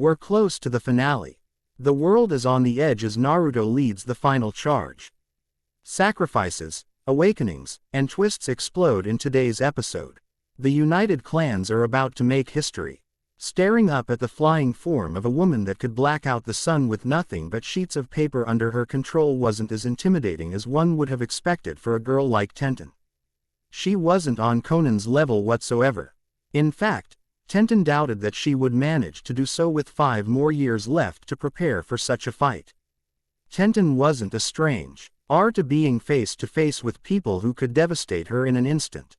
We're close to the finale. The world is on the edge as Naruto leads the final charge. Sacrifices, awakenings, and twists explode in today's episode. The united clans are about to make history. Staring up at the flying form of a woman that could black out the sun with nothing but sheets of paper under her control wasn't as intimidating as one would have expected for a girl like Tenten. She wasn't on Conan's level whatsoever. In fact, Tenten doubted that she would manage to do so with 5 more years left to prepare for such a fight. Tenten wasn't a stranger to being face to face with people who could devastate her in an instant.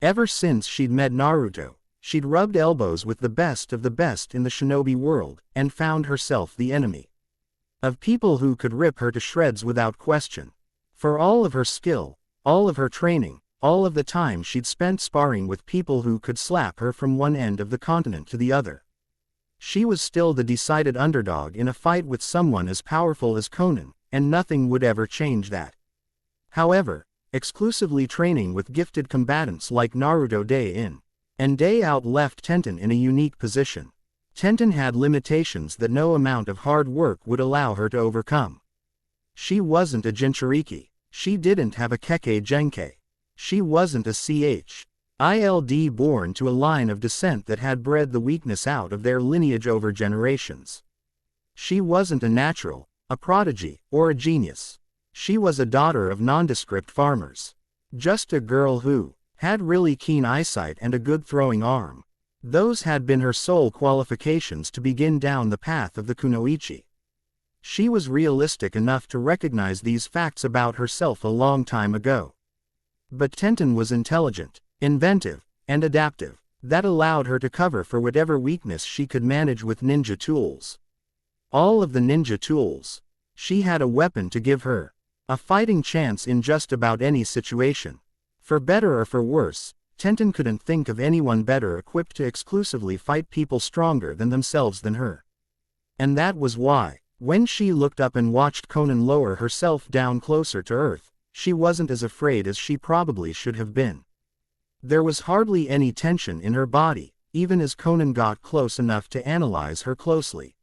Ever since she'd met Naruto, she'd rubbed elbows with the best of the best in the shinobi world, and found herself the enemy of people who could rip her to shreds without question. For all of her skill, all of her training, all of the time she'd spent sparring with people who could slap her from one end of the continent to the other, she was still the decided underdog in a fight with someone as powerful as Conan, and nothing would ever change that. However, exclusively training with gifted combatants like Naruto day in and day out left Tenten in a unique position. Tenten had limitations that no amount of hard work would allow her to overcome. She wasn't a Jinchuriki. She didn't have a Kekkei Genkei. She wasn't a Child born to a line of descent that had bred the weakness out of their lineage over generations. She wasn't a natural, a prodigy, or a genius. She was a daughter of nondescript farmers. Just a girl who had really keen eyesight and a good throwing arm. Those had been her sole qualifications to begin down the path of the kunoichi. She was realistic enough to recognize these facts about herself a long time ago. But Tenten was intelligent, inventive, and adaptive. That allowed her to cover for whatever weakness she could manage with ninja tools. All of the ninja tools. She had a weapon to give her a fighting chance in just about any situation. For better or for worse, Tenten couldn't think of anyone better equipped to exclusively fight people stronger than themselves than her. And that was why, when she looked up and watched Conan lower herself down closer to Earth, she wasn't as afraid as she probably should have been. There was hardly any tension in her body, even as Conan got close enough to analyze her closely.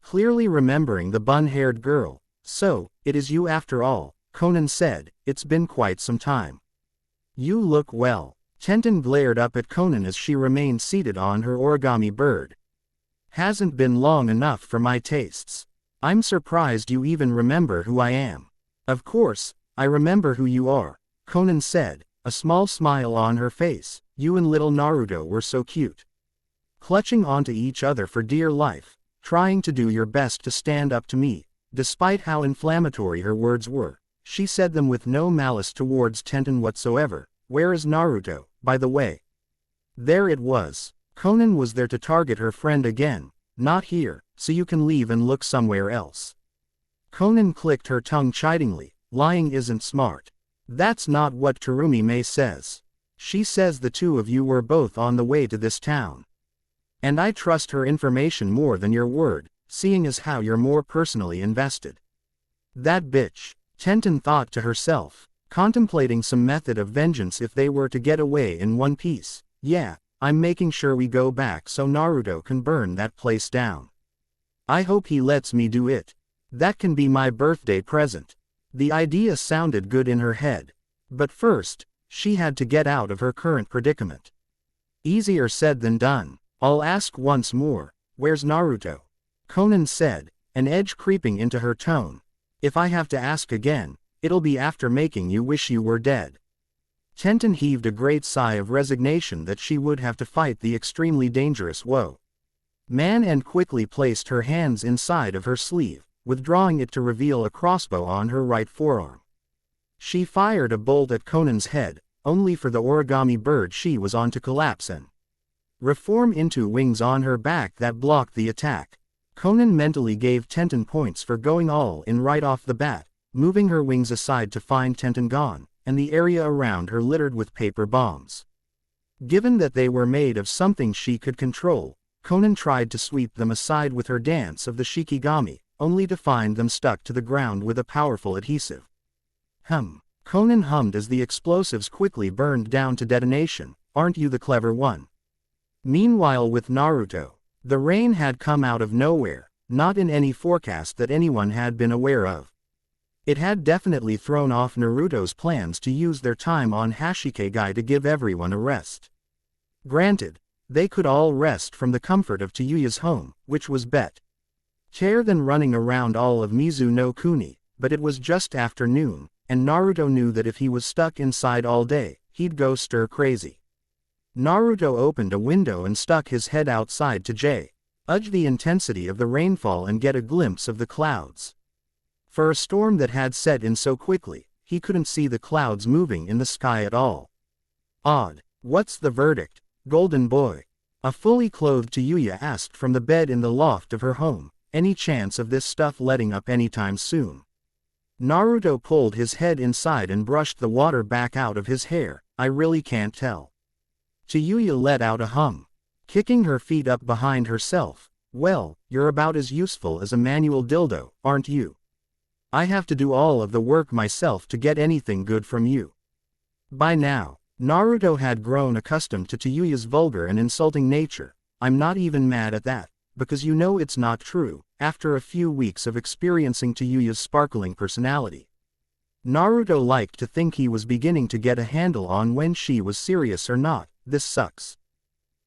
Clearly remembering the bun-haired girl, "So, it is you after all," Conan said, "It's been quite some time. You look well." Tenten glared up at Conan as she remained seated on her origami bird. "Hasn't been long enough for my tastes. I'm surprised you even remember who I am." "Of course, I remember who you are," Conan said, a small smile on her face. "You and little Naruto were so cute. Clutching onto each other for dear life, trying to do your best to stand up to me." Despite how inflammatory her words were, she said them with no malice towards Tenten whatsoever. "Where is Naruto, by the way?" There it was. Conan was there to target her friend again. "Not here, so you can leave and look somewhere else." Conan clicked her tongue chidingly. "Lying isn't smart. That's not what Terumi-May says. She says the two of you were both on the way to this town. And I trust her information more than your word, seeing as how you're more personally invested." That bitch, Tenten thought to herself, contemplating some method of vengeance if they were to get away in one piece. "Yeah, I'm making sure we go back so Naruto can burn that place down. I hope he lets me do it. That can be my birthday present." The idea sounded good in her head. But first, she had to get out of her current predicament. Easier said than done. "I'll ask once more, where's Naruto?" Conan said, an edge creeping into her tone. "If I have to ask again, it'll be after making you wish you were dead." Tenten heaved a great sigh of resignation that she would have to fight the extremely dangerous man and quickly placed her hands inside of her sleeve, withdrawing it to reveal a crossbow on her right forearm. She fired a bolt at Conan's head, only for the origami bird she was on to collapse and reform into wings on her back that blocked the attack. Conan mentally gave Tenten points for going all in right off the bat, moving her wings aside to find Tenten gone, and the area around her littered with paper bombs. Given that they were made of something she could control, Conan tried to sweep them aside with her dance of the Shikigami, only to find them stuck to the ground with a powerful adhesive. Conan hummed as the explosives quickly burned down to detonation. "Aren't you the clever one?" Meanwhile with Naruto, The rain had come out of nowhere, not in any forecast that anyone had been aware of. It had definitely thrown off Naruto's plans to use their time on Hashikegai to give everyone a rest. Granted, they could all rest from the comfort of Tayuya's home, which was better than running around all of Mizu no Kuni, but it was just afternoon, and Naruto knew that if he was stuck inside all day, he'd go stir crazy. Naruto opened a window and stuck his head outside to judge the intensity of the rainfall and get a glimpse of the clouds. For a storm that had set in so quickly, he couldn't see the clouds moving in the sky at all. Odd. What's the verdict, golden boy? A fully clothed Tayuya asked from the bed in the loft of her home. Any chance of this stuff letting up anytime soon? Naruto pulled his head inside and brushed the water back out of his hair. I really can't tell. Tayuya let out a hum. Kicking her feet up behind herself. Well, you're about as useful as a manual dildo, aren't you? I have to do all of the work myself to get anything good from you. By now, Naruto had grown accustomed to Tayuya's vulgar and insulting nature. I'm not even mad at that, because you know it's not true, after a few weeks of experiencing Tayuya's sparkling personality. Naruto liked to think he was beginning to get a handle on when she was serious or not. This sucks.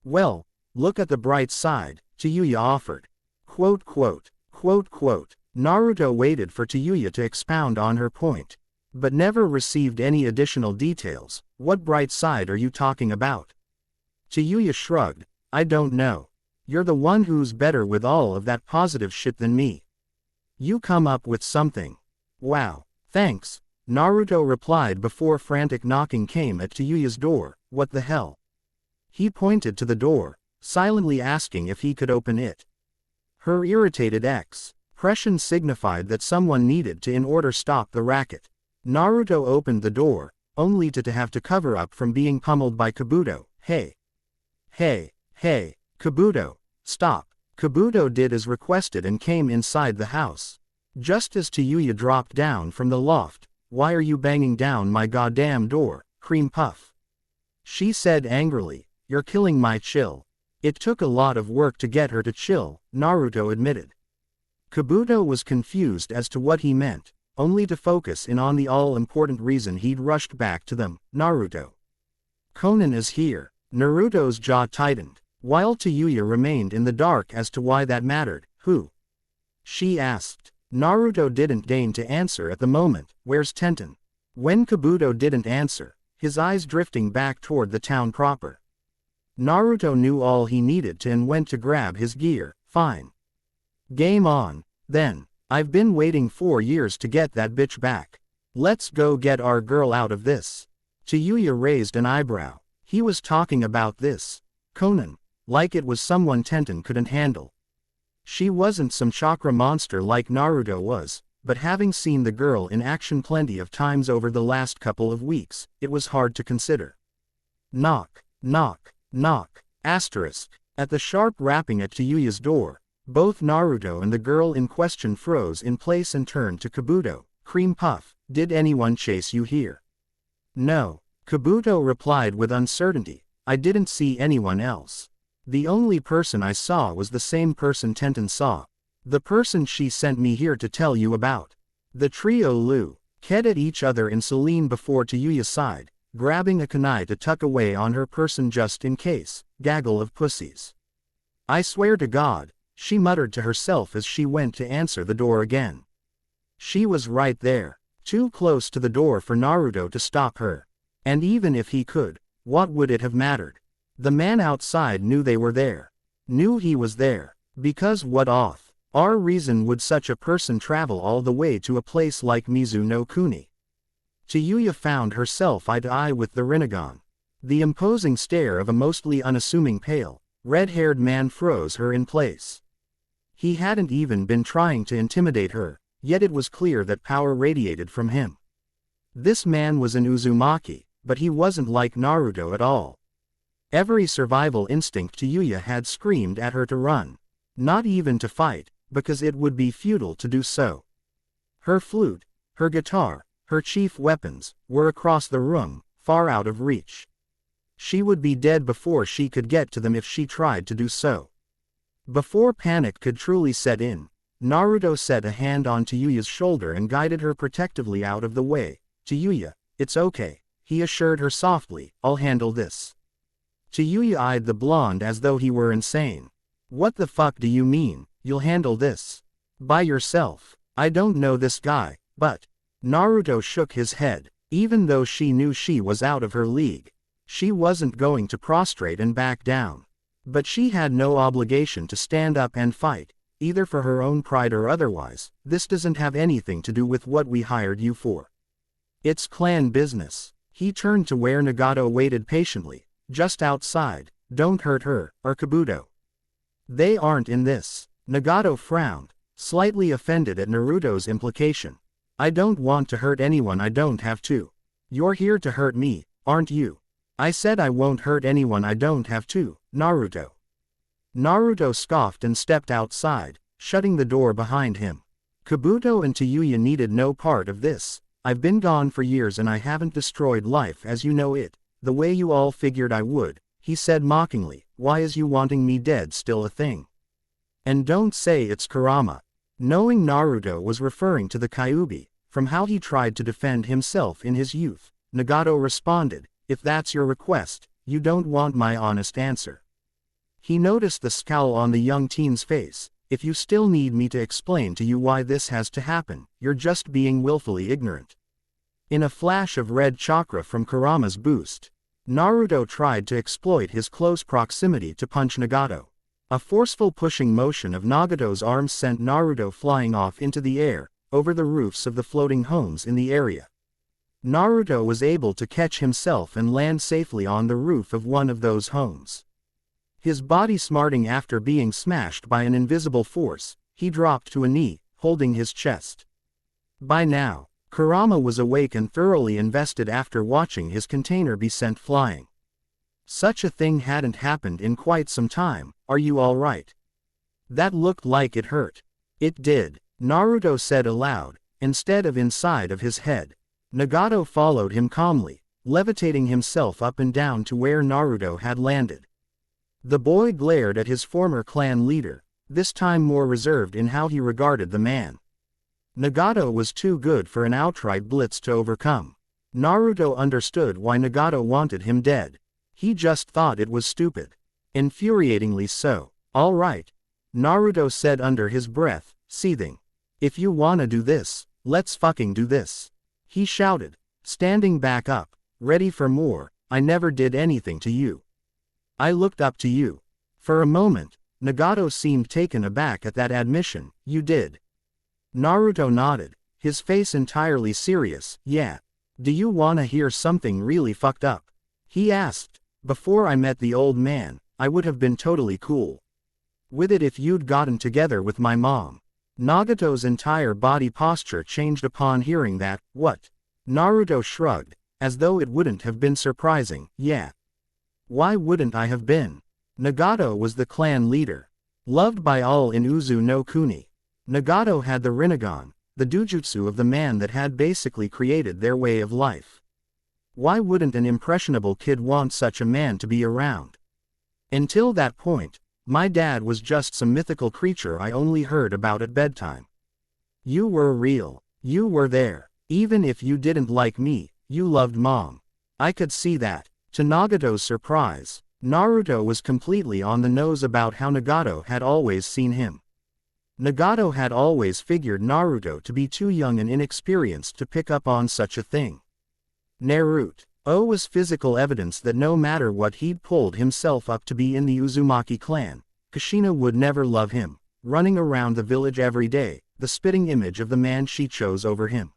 Well, look at the bright side, Tayuya offered. Quote quote, quote quote. Naruto waited for Tayuya to expound on her point, but never received any additional details. What bright side are you talking about? Tayuya shrugged. I don't know. You're the one who's better with all of that positive shit than me. You come up with something. Wow, thanks, Naruto replied before frantic knocking came at Tayuya's door. What the hell? He pointed to the door, silently asking if he could open it. Her irritated expression signified that someone needed to in order stop the racket. Naruto opened the door, only to have to cover up from being pummeled by Kabuto. Hey, Kabuto, stop. Kabuto did as requested and came inside the house. Just as Tayuya dropped down from the loft. Why are you banging down my goddamn door, cream puff? She said angrily. You're killing my chill. It took a lot of work to get her to chill, Naruto admitted. Kabuto was confused as to what he meant, only to focus in on the all-important reason he'd rushed back to them. Naruto. Conan is here. Naruto's jaw tightened, while Tayuya remained in the dark as to why that mattered. Who? She asked. Naruto didn't deign to answer at the moment. Where's Tenten? When Kabuto didn't answer, his eyes drifting back toward the town proper. Naruto knew all he needed to and went to grab his gear. Fine. Game on, then. I've been waiting 4 years to get that bitch back. Let's go get our girl out of this. Tayuya raised an eyebrow. He was talking about this. Conan. Like it was someone Tenten couldn't handle. She wasn't some chakra monster like Naruto was, but having seen the girl in action plenty of times over the last couple of weeks, it was hard to consider. Knock, knock, knock, asterisk. At the sharp rapping at Tayuya's door, both Naruto and the girl in question froze in place and turned to Kabuto. Cream puff, did anyone chase you here? No, Kabuto replied with uncertainty. I didn't see anyone else. The only person I saw was the same person Tenten saw. The person she sent me here to tell you about. The trio looked at each other in Celine before Tayuya sighed, grabbing a kunai to tuck away on her person just in case. Gaggle of pussies. I swear to God, she muttered to herself as she went to answer the door again. She was right there, too close to the door for Naruto to stop her. And even if he could, what would it have mattered? The man outside knew they were there. Knew he was there. Because what our reason would such a person travel all the way to a place like Mizu no Kuni? Tayuya found herself eye to eye with the Rinnegan. The imposing stare of a mostly unassuming pale, red-haired man froze her in place. He hadn't even been trying to intimidate her, yet it was clear that power radiated from him. This man was an Uzumaki, but he wasn't like Naruto at all. Every survival instinct Tayuya had screamed at her to run. Not even to fight, because it would be futile to do so. Her flute, her guitar, her chief weapons, were across the room, far out of reach. She would be dead before she could get to them if she tried to do so. Before panic could truly set in, Naruto set a hand on Tayuya's shoulder and guided her protectively out of the way. "Tayuya, it's okay," he assured her softly, "I'll handle this." Tayuya eyed the blonde as though he were insane. "What the fuck do you mean, you'll handle this? By yourself? I don't know this guy, but..." Naruto shook his head. Even though she knew she was out of her league, she wasn't going to prostrate and back down. But she had no obligation to stand up and fight, either for her own pride or otherwise. "This doesn't have anything to do with what we hired you for. It's clan business." He turned to where Nagato waited patiently, just outside. "Don't hurt her, or Kabuto. They aren't in this." Nagato frowned, slightly offended at Naruto's implication. "I don't want to hurt anyone, I don't have to. You're here to hurt me, aren't you?" "I said I won't hurt anyone, I don't have to, Naruto." Naruto scoffed and stepped outside, shutting the door behind him. "Kabuto and Tayuya needed no part of this. I've been gone for years and I haven't destroyed life as you know it, the way you all figured I would," he said mockingly. "Why is you wanting me dead still a thing? And don't say it's Kurama." Knowing Naruto was referring to the Kyuubi, from how he tried to defend himself in his youth, Nagato responded, "If that's your request, you don't want my honest answer." He noticed the scowl on the young teen's face. "If you still need me to explain to you why this has to happen, you're just being willfully ignorant." In a flash of red chakra from Kurama's boost, Naruto tried to exploit his close proximity to punch Nagato. A forceful pushing motion of Nagato's arms sent Naruto flying off into the air, over the roofs of the floating homes in the area. Naruto was able to catch himself and land safely on the roof of one of those homes. His body smarting after being smashed by an invisible force, he dropped to a knee, holding his chest. By now, Kurama was awake and thoroughly invested after watching his container be sent flying. Such a thing hadn't happened in quite some time. "Are you all right? That looked like it hurt." "It did," Naruto said aloud, instead of inside of his head. Nagato followed him calmly, levitating himself up and down to where Naruto had landed. The boy glared at his former clan leader, this time more reserved in how he regarded the man. Nagato was too good for an outright blitz to overcome. Naruto understood why Nagato wanted him dead. He just thought it was stupid. Infuriatingly so. "All right," Naruto said under his breath, seething. "If you wanna do this, let's fucking do this," he shouted, standing back up, ready for more. "I never did anything to you. I looked up to you." For a moment, Nagato seemed taken aback at that admission. "You did?" Naruto nodded, his face entirely serious. "Yeah. Do you wanna hear something really fucked up?" he asked. "Before I met the old man, I would have been totally cool with it if you'd gotten together with my mom." Nagato's entire body posture changed upon hearing that. "What?" Naruto shrugged, as though it wouldn't have been surprising. "Yeah. Why wouldn't I have been?" Nagato was the clan leader, loved by all in Uzu no Kuni. Nagato had the Rinnegan, the dojutsu of the man that had basically created their way of life. Why wouldn't an impressionable kid want such a man to be around? "Until that point, my dad was just some mythical creature I only heard about at bedtime. You were real. You were there. Even if you didn't like me, you loved mom. I could see that." To Nagato's surprise, Naruto was completely on the nose about how Nagato had always seen him. Nagato had always figured Naruto to be too young and inexperienced to pick up on such a thing. Naruto was physical evidence that no matter what he'd pulled himself up to be in the Uzumaki clan, Kushina would never love him, running around the village every day, the spitting image of the man she chose over him.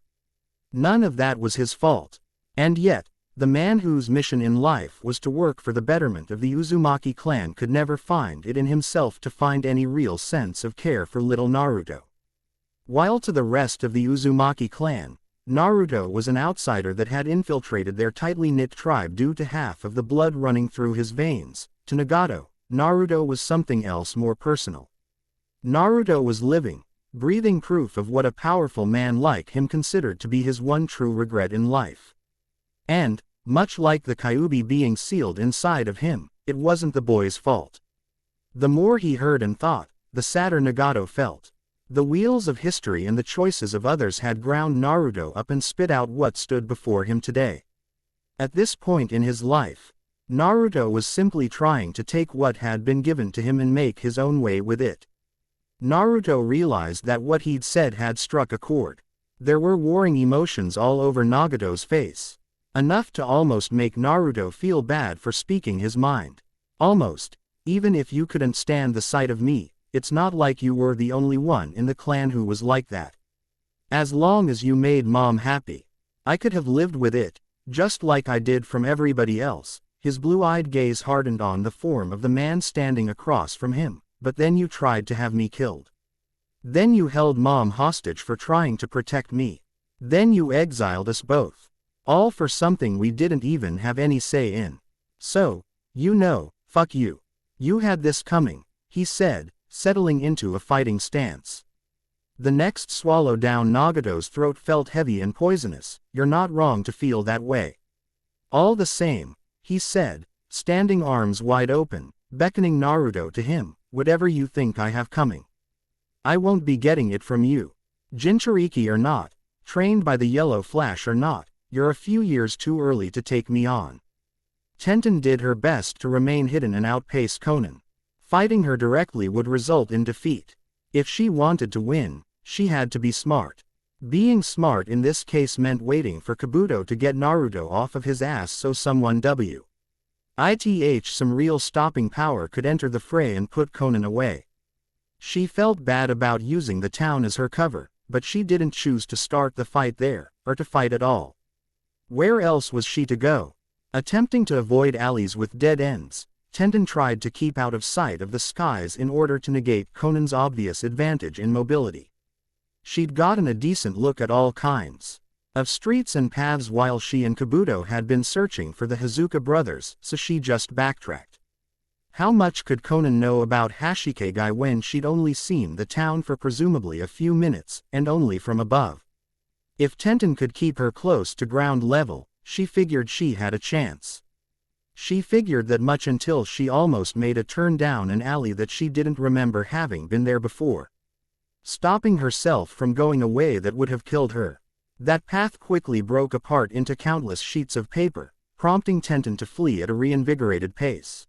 None of that was his fault. And yet, the man whose mission in life was to work for the betterment of the Uzumaki clan could never find it in himself to find any real sense of care for little Naruto. While to the rest of the Uzumaki clan, Naruto was an outsider that had infiltrated their tightly knit tribe due to half of the blood running through his veins, to Nagato, Naruto was something else more personal. Naruto was living, breathing proof of what a powerful man like him considered to be his one true regret in life. And, much like the Kyuubi being sealed inside of him, it wasn't the boy's fault. The more he heard and thought, the sadder Nagato felt. The wheels of history and the choices of others had ground Naruto up and spit out what stood before him today. At this point in his life, Naruto was simply trying to take what had been given to him and make his own way with it. Naruto realized that what he'd said had struck a chord. There were warring emotions all over Nagato's face. Enough to almost make Naruto feel bad for speaking his mind. Almost. Even if you couldn't stand the sight of me, it's not like you were the only one in the clan who was like that. As long as you made Mom happy, I could have lived with it, just like I did from everybody else. His blue-eyed gaze hardened on the form of the man standing across from him. But then you tried to have me killed. Then you held Mom hostage for trying to protect me. Then you exiled us both. All for something we didn't even have any say in. So, you know, fuck you. You had this coming, he said, settling into a fighting stance. The next swallow down Nagato's throat felt heavy and poisonous. You're not wrong to feel that way. All the same, he said, standing arms wide open, beckoning Naruto to him. Whatever you think I have coming, I won't be getting it from you. Jinchuriki or not, trained by the yellow flash or not, you're a few years too early to take me on. Tenten did her best to remain hidden and outpace Konan. Fighting her directly would result in defeat. If she wanted to win, she had to be smart. Being smart in this case meant waiting for Kabuto to get Naruto off of his ass so someone some real stopping power could enter the fray and put Konan away. She felt bad about using the town as her cover, but she didn't choose to start the fight there, or to fight at all. Where else was she to go? Attempting to avoid alleys with dead ends, Tenten tried to keep out of sight of the skies in order to negate Konan's obvious advantage in mobility. She'd gotten a decent look at all kinds of streets and paths while she and Kabuto had been searching for the Hazuka brothers, so she just backtracked. How much could Konan know about Hashikegai when she'd only seen the town for presumably a few minutes, and only from above? If Tenten could keep her close to ground level, she figured she had a chance. She figured that much until she almost made a turn down an alley that she didn't remember having been there before, stopping herself from going a way that would have killed her. That path quickly broke apart into countless sheets of paper, prompting Tenten to flee at a reinvigorated pace.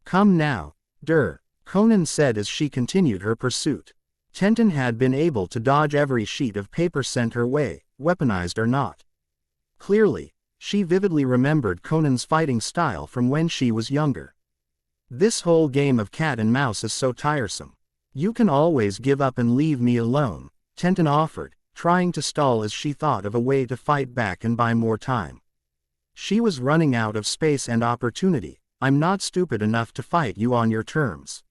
Come now, Konan said as she continued her pursuit. Tenten had been able to dodge every sheet of paper sent her way, weaponized or not. Clearly, she vividly remembered Konan's fighting style from when she was younger. This whole game of cat and mouse is so tiresome. You can always give up and leave me alone, Tenten offered, trying to stall as she thought of a way to fight back and buy more time. She was running out of space and opportunity. I'm not stupid enough to fight you on your terms.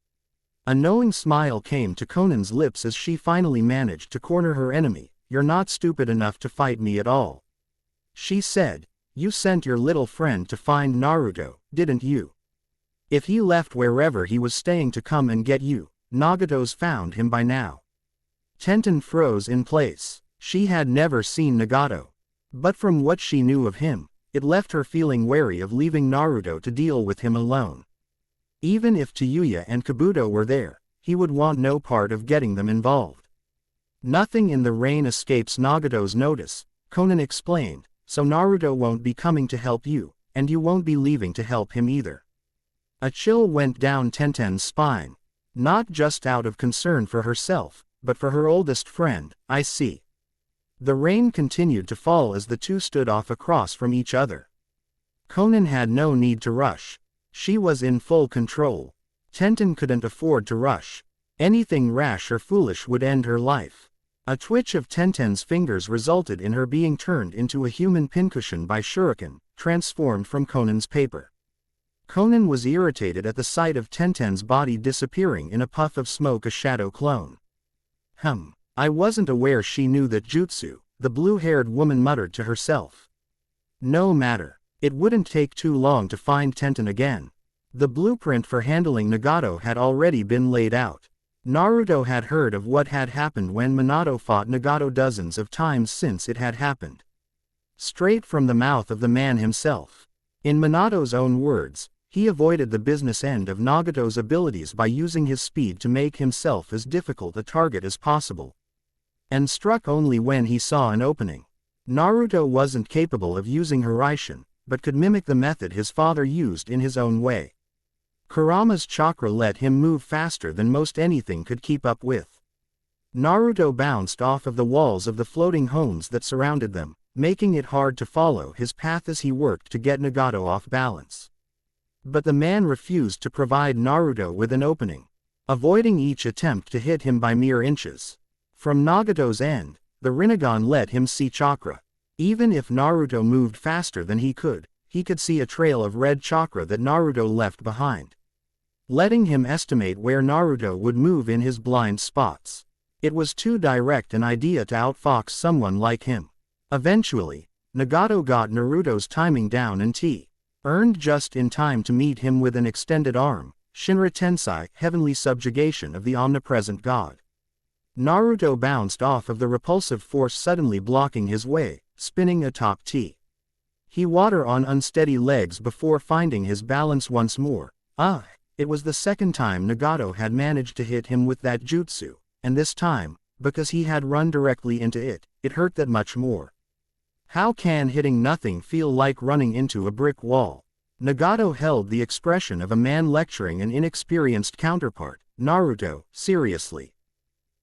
A knowing smile came to Konan's lips as she finally managed to corner her enemy. You're not stupid enough to fight me at all. She said, you sent your little friend to find Naruto, didn't you? If he left wherever he was staying to come and get you, Nagato's found him by now. Tenten froze in place. She had never seen Nagato. But from what she knew of him, it left her feeling wary of leaving Naruto to deal with him alone. Even if Tayuya and Kabuto were there, he would want no part of getting them involved. Nothing in the rain escapes Nagato's notice, Konan explained, so Naruto won't be coming to help you, and you won't be leaving to help him either. A chill went down Tenten's spine. Not just out of concern for herself, but for her oldest friend. I see. The rain continued to fall as the two stood off across from each other. Konan had no need to rush. She was in full control. Tenten couldn't afford to rush. Anything rash or foolish would end her life. A twitch of Tenten's fingers resulted in her being turned into a human pincushion by shuriken, transformed from Konan's paper. Konan was irritated at the sight of Tenten's body disappearing in a puff of smoke, a shadow clone. I wasn't aware she knew that jutsu, the blue-haired woman muttered to herself. No matter. It wouldn't take too long to find Tenten again. The blueprint for handling Nagato had already been laid out. Naruto had heard of what had happened when Minato fought Nagato dozens of times since it had happened. Straight from the mouth of the man himself. In Minato's own words, He avoided the business end of Nagato's abilities by using his speed to make himself as difficult a target as possible. And struck only when he saw an opening. Naruto wasn't capable of using Hiraishin, but could mimic the method his father used in his own way. Kurama's chakra let him move faster than most anything could keep up with. Naruto bounced off of the walls of the floating homes that surrounded them, making it hard to follow his path as he worked to get Nagato off balance. But the man refused to provide Naruto with an opening, avoiding each attempt to hit him by mere inches. From Nagato's end, the Rinnegan let him see chakra. Even if Naruto moved faster than he could see a trail of red chakra that Naruto left behind, letting him estimate where Naruto would move in his blind spots. It was too direct an idea to outfox someone like him. Eventually, Nagato got Naruto's timing down and earned just in time to meet him with an extended arm, Shinra Tensei, heavenly subjugation of the omnipresent god. Naruto bounced off of the repulsive force suddenly blocking his way, spinning atop he water on unsteady legs before finding his balance once more. It was the second time Nagato had managed to hit him with that jutsu, and this time, because he had run directly into it, it hurt that much more. How can hitting nothing feel like running into a brick wall? Nagato held the expression of a man lecturing an inexperienced counterpart. Naruto, seriously?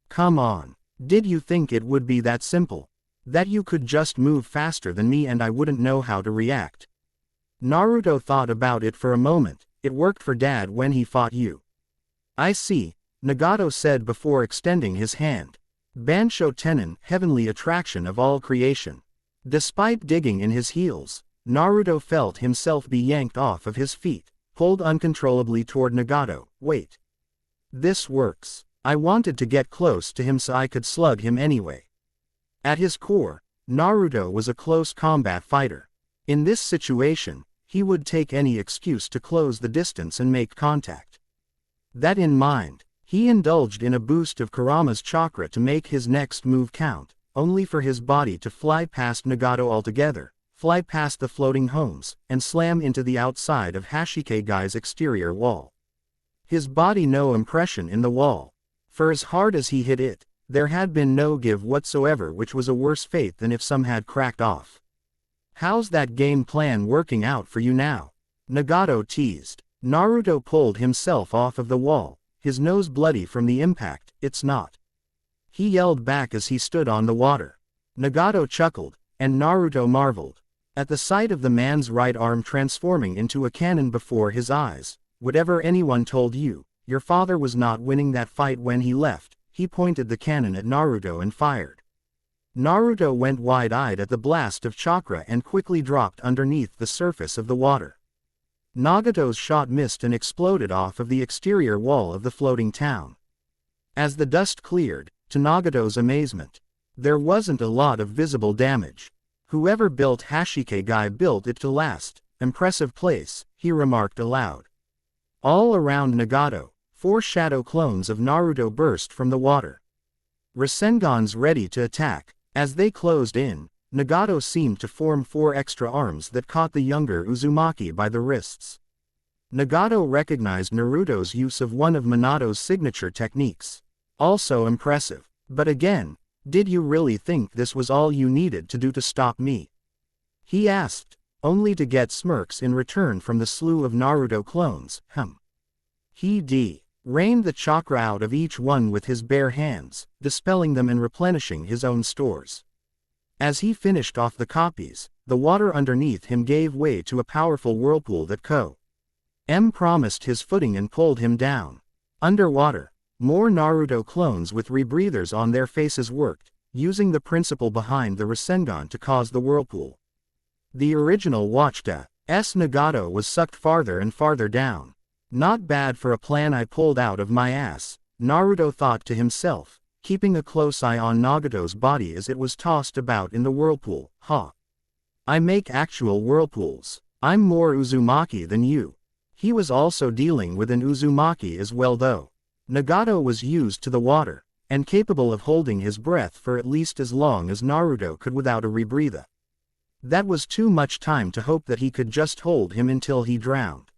Come on. Did you think it would be that simple? That you could just move faster than me and I wouldn't know how to react? Naruto thought about it for a moment. It worked for Dad when he fought you. I see, Nagato said before extending his hand. Bansho Tenin, heavenly attraction of all creation. Despite digging in his heels, Naruto felt himself be yanked off of his feet, pulled uncontrollably toward Nagato. Wait. This works. I wanted to get close to him so I could slug him anyway. At his core, Naruto was a close combat fighter. In this situation, he would take any excuse to close the distance and make contact. That in mind, he indulged in a boost of Kurama's chakra to make his next move count, only for his body to fly past Nagato altogether, fly past the floating homes, and slam into the outside of Hashikegai's exterior wall. His body no impression in the wall. For as hard as he hit it, there had been no give whatsoever, which was a worse fate than if some had cracked off. How's that game plan working out for you now? Nagato teased. Naruto pulled himself off of the wall, his nose bloody from the impact. It's not. He yelled back as he stood on the water. Nagato chuckled, and Naruto marveled. At the sight of the man's right arm transforming into a cannon before his eyes. Whatever anyone told you, your father was not winning that fight when he left. He pointed the cannon at Naruto and fired. Naruto went wide-eyed at the blast of chakra and quickly dropped underneath the surface of the water. Nagato's shot missed and exploded off of the exterior wall of the floating town. As the dust cleared, to Nagato's amazement, there wasn't a lot of visible damage. Whoever built Hashikegai built it to last. Impressive place, he remarked aloud. All around Nagato, 4 shadow clones of Naruto burst from the water. Rasengans ready to attack. As they closed in, Nagato seemed to form 4 extra arms that caught the younger Uzumaki by the wrists. Nagato recognized Naruto's use of one of Minato's signature techniques. Also impressive. But again, did you really think this was all you needed to do to stop me? He asked, only to get smirks in return from the slew of Naruto clones. He rained the chakra out of each one with his bare hands, dispelling them and replenishing his own stores. As he finished off the copies, the water underneath him gave way to a powerful whirlpool that promised his footing and pulled him down. Underwater, more Naruto clones with rebreathers on their faces worked, using the principle behind the Rasengan to cause the whirlpool. The original Watchta Nagato was sucked farther and farther down. Not bad for a plan I pulled out of my ass, Naruto thought to himself, keeping a close eye on Nagato's body as it was tossed about in the whirlpool. I make actual whirlpools. I'm more Uzumaki than you. He was also dealing with an Uzumaki as well though. Nagato was used to the water, and capable of holding his breath for at least as long as Naruto could without a rebreather. That was too much time to hope that he could just hold him until he drowned.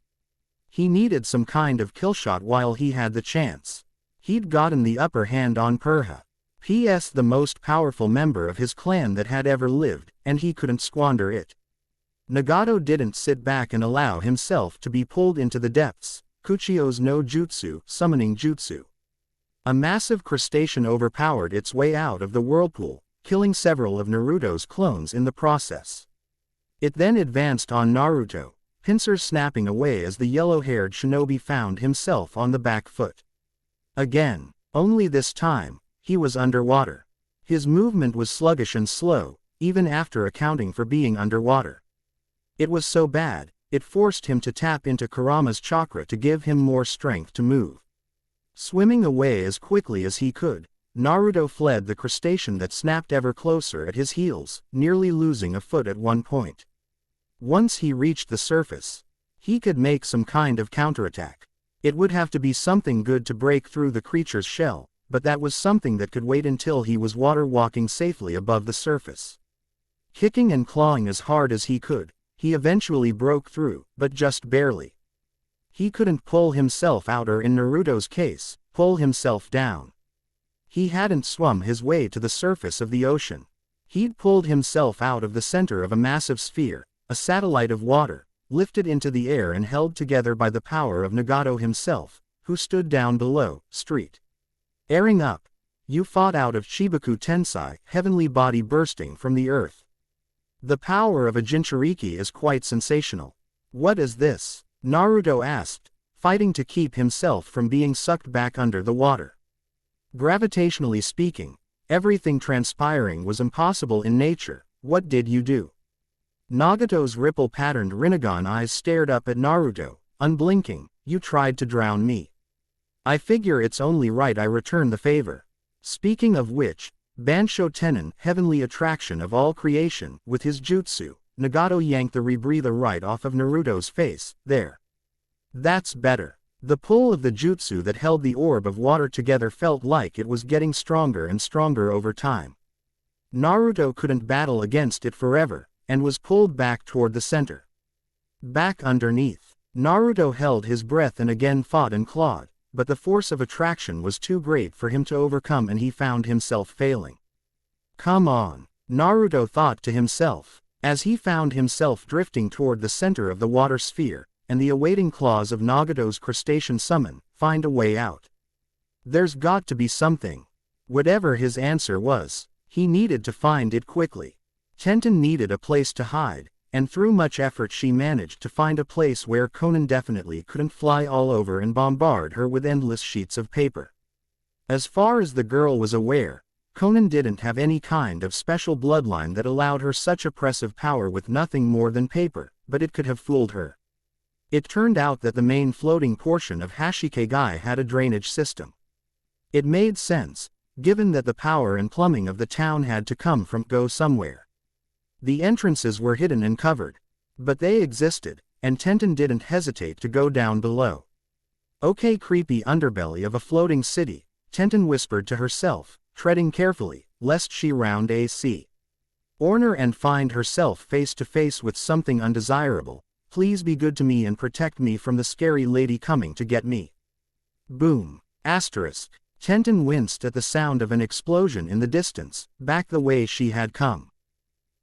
He needed some kind of killshot while he had the chance. He'd gotten the upper hand on Perha. P.S. the most powerful member of his clan that had ever lived, and he couldn't squander it. Nagato didn't sit back and allow himself to be pulled into the depths. Kuchio's no jutsu, summoning jutsu. A massive crustacean overpowered its way out of the whirlpool, killing several of Naruto's clones in the process. It then advanced on Naruto, pincers snapping away as the yellow-haired shinobi found himself on the back foot. Again, only this time, he was underwater. His movement was sluggish and slow, even after accounting for being underwater. It was so bad, it forced him to tap into Kurama's chakra to give him more strength to move. Swimming away as quickly as he could, Naruto fled the crustacean that snapped ever closer at his heels, nearly losing a foot at one point. Once he reached the surface, he could make some kind of counterattack. It would have to be something good to break through the creature's shell, but that was something that could wait until he was water walking safely above the surface. Kicking and clawing as hard as he could, he eventually broke through, but just barely. He couldn't pull himself out, or in Naruto's case, pull himself down. He hadn't swum his way to the surface of the ocean. He'd pulled himself out of the center of a massive sphere, a satellite of water, lifted into the air and held together by the power of Nagato himself, who stood down below, street. Airing up, you fought out of Chibaku Tensai, heavenly body bursting from the earth. The power of a Jinchuriki is quite sensational. What is this? Naruto asked, fighting to keep himself from being sucked back under the water. Gravitationally speaking, everything transpiring was impossible in nature. What did you do? Nagato's ripple-patterned Rinnegan eyes stared up at Naruto, unblinking. You tried to drown me. I figure it's only right I return the favor. Speaking of which, Bansho Tenin, heavenly attraction of all creation, with his jutsu, Nagato yanked the rebreather right off of Naruto's face. There. That's better. The pull of the jutsu that held the orb of water together felt like it was getting stronger and stronger over time. Naruto couldn't battle against it forever, and was pulled back toward the center. Back underneath, Naruto held his breath and again fought and clawed, but the force of attraction was too great for him to overcome and he found himself failing. Come on, Naruto thought to himself, as he found himself drifting toward the center of the water sphere, and the awaiting claws of Nagato's crustacean summon, find a way out. There's got to be something. Whatever his answer was, he needed to find it quickly. Tenten needed a place to hide, and through much effort she managed to find a place where Conan definitely couldn't fly all over and bombard her with endless sheets of paper. As far as the girl was aware, Conan didn't have any kind of special bloodline that allowed her such oppressive power with nothing more than paper, but it could have fooled her. It turned out that the main floating portion of Hashikegai had a drainage system. It made sense, given that the power and plumbing of the town had to come from go somewhere. The entrances were hidden and covered, but they existed, and Tenten didn't hesitate to go down below. Okay, creepy underbelly of a floating city, Tenten whispered to herself, treading carefully, lest she round AC. Orner and find herself face to face with something undesirable. Please be good to me and protect me from the scary lady coming to get me. Boom. Asterisk. Tenten winced at the sound of an explosion in the distance, back the way she had come.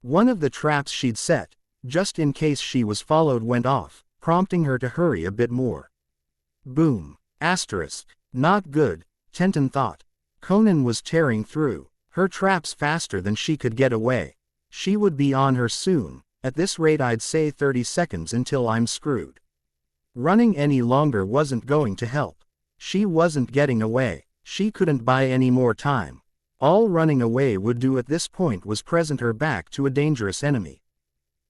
One of the traps she'd set, just in case she was followed, went off, prompting her to hurry a bit more. Boom. Asterisk. Not good, Tenten thought. Conan was tearing through her traps faster than she could get away. She would be on her soon. At this rate I'd say 30 seconds until I'm screwed. Running any longer wasn't going to help. She wasn't getting away. She couldn't buy any more time. All running away would do at this point was present her back to a dangerous enemy.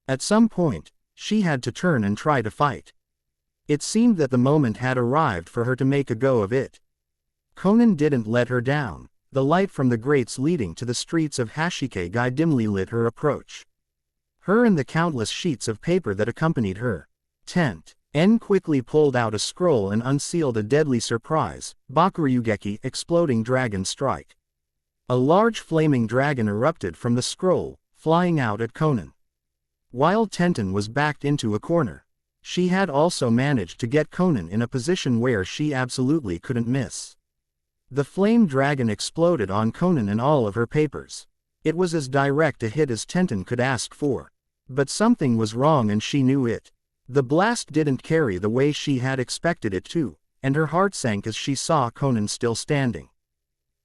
At some point, she had to turn and try to fight. It seemed that the moment had arrived for her to make a go of it. Conan didn't let her down. The light from the grates leading to the streets of Hashikegai dimly lit her approach. Her and the countless sheets of paper that accompanied her. N quickly pulled out a scroll and unsealed a deadly surprise, Bakuryugeki, exploding dragon strike. A large flaming dragon erupted from the scroll, flying out at Conan. While Tenten was backed into a corner, She had also managed to get Conan in a position where she absolutely couldn't miss. The flame dragon exploded on Conan and all of her papers. It was as direct a hit as Tenten could ask for. But something was wrong and she knew it. The blast didn't carry the way she had expected it to, and her heart sank as she saw Conan still standing.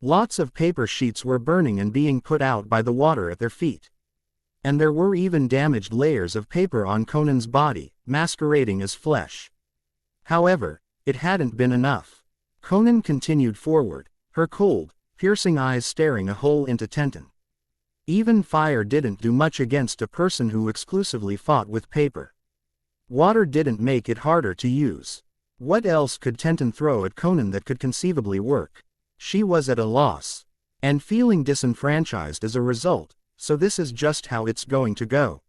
Lots of paper sheets were burning and being put out by the water at their feet. And there were even damaged layers of paper on Conan's body, masquerading as flesh. However, it hadn't been enough. Conan continued forward, her cold, piercing eyes staring a hole into Tenten. Even fire didn't do much against a person who exclusively fought with paper. Water didn't make it harder to use. What else could Tenten throw at Conan that could conceivably work? She was at a loss. And feeling disenfranchised as a result, so this is just how it's going to go.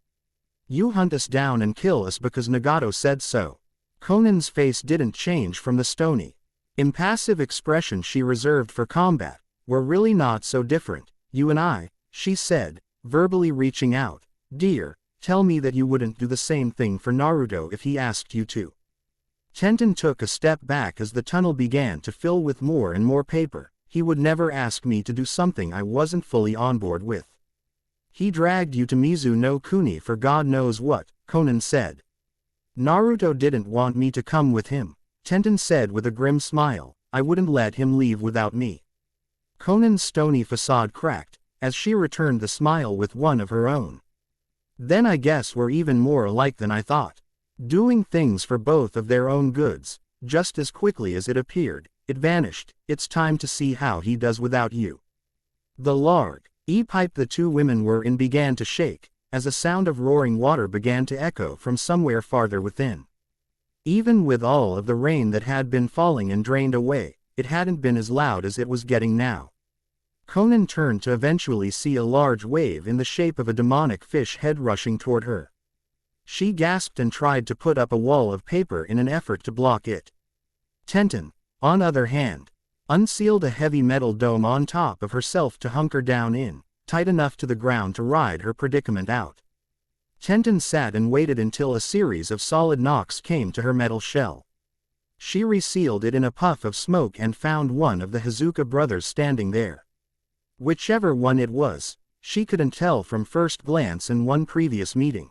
You hunt us down and kill us because Nagato said so. Conan's face didn't change from the stony, impassive expression she reserved for combat. We're really not so different, you and I, she said, verbally reaching out. Dear, tell me that you wouldn't do the same thing for Naruto if he asked you to. Tenten took a step back as the tunnel began to fill with more and more paper. He would never ask me to do something I wasn't fully on board with. He dragged you to Mizu no Kuni for God knows what, Conan said. Naruto didn't want me to come with him, Tenten said with a grim smile. I wouldn't let him leave without me. Conan's stony facade cracked, as she returned the smile with one of her own. Then I guess we're even more alike than I thought. Doing things for both of their own goods. Just as quickly as it appeared, it vanished. It's time to see how he does without you. The large pipe the two women were in began to shake, as a sound of roaring water began to echo from somewhere farther within. Even with all of the rain that had been falling and drained away, it hadn't been as loud as it was getting now. Conan turned to eventually see a large wave in the shape of a demonic fish head rushing toward her. She gasped and tried to put up a wall of paper in an effort to block it. Tenten, on the other hand, unsealed a heavy metal dome on top of herself to hunker down in, tight enough to the ground to ride her predicament out. Tenten sat and waited until a series of solid knocks came to her metal shell. She resealed it in a puff of smoke and found one of the Hazuka brothers standing there. Whichever one it was, she couldn't tell from first glance in one previous meeting.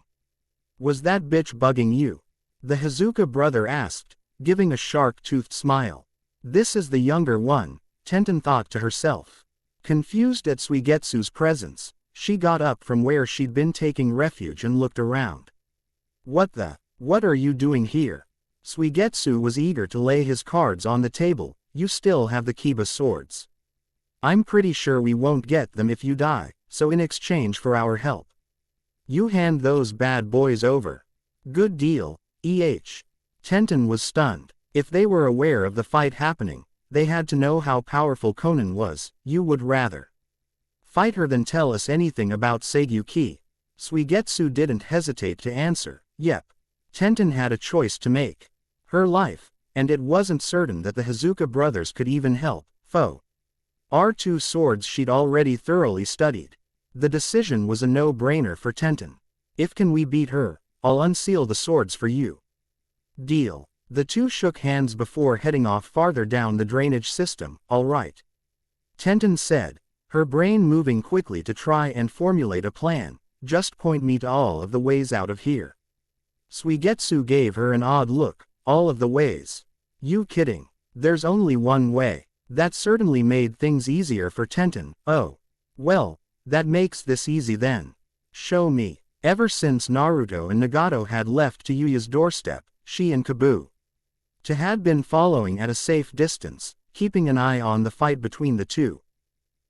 Was that bitch bugging you? The Hazuka brother asked, giving a shark-toothed smile. This is the younger one, Tenten thought to herself. Confused at Suigetsu's presence, she got up from where she'd been taking refuge and looked around. What are you doing here? Suigetsu was eager to lay his cards on the table. You still have the Kiba swords. I'm pretty sure we won't get them if you die, so in exchange for our help, you hand those bad boys over. Good deal, Tenten was stunned. If they were aware of the fight happening, they had to know how powerful Conan was. You would rather fight her than tell us anything about Seiyuki. Suigetsu didn't hesitate to answer. Yep. Tenten had a choice to make. Her life, and it wasn't certain that the Hazuka brothers could even help. Foe. Our two swords she'd already thoroughly studied. The decision was a no-brainer for Tenten. If can we beat her, I'll unseal the swords for you. Deal. The two shook hands before heading off farther down the drainage system. All right. Tenten said, her brain moving quickly to try and formulate a plan. Just point me to all of the ways out of here. Suigetsu gave her an odd look. All of the ways? You kidding? There's only one way. That certainly made things easier for Tenten. Oh. Well, that makes this easy then. Show me. Ever since Naruto and Nagato had left to Yuya's doorstep, she and Kabu had been following at a safe distance, keeping an eye on the fight between the two.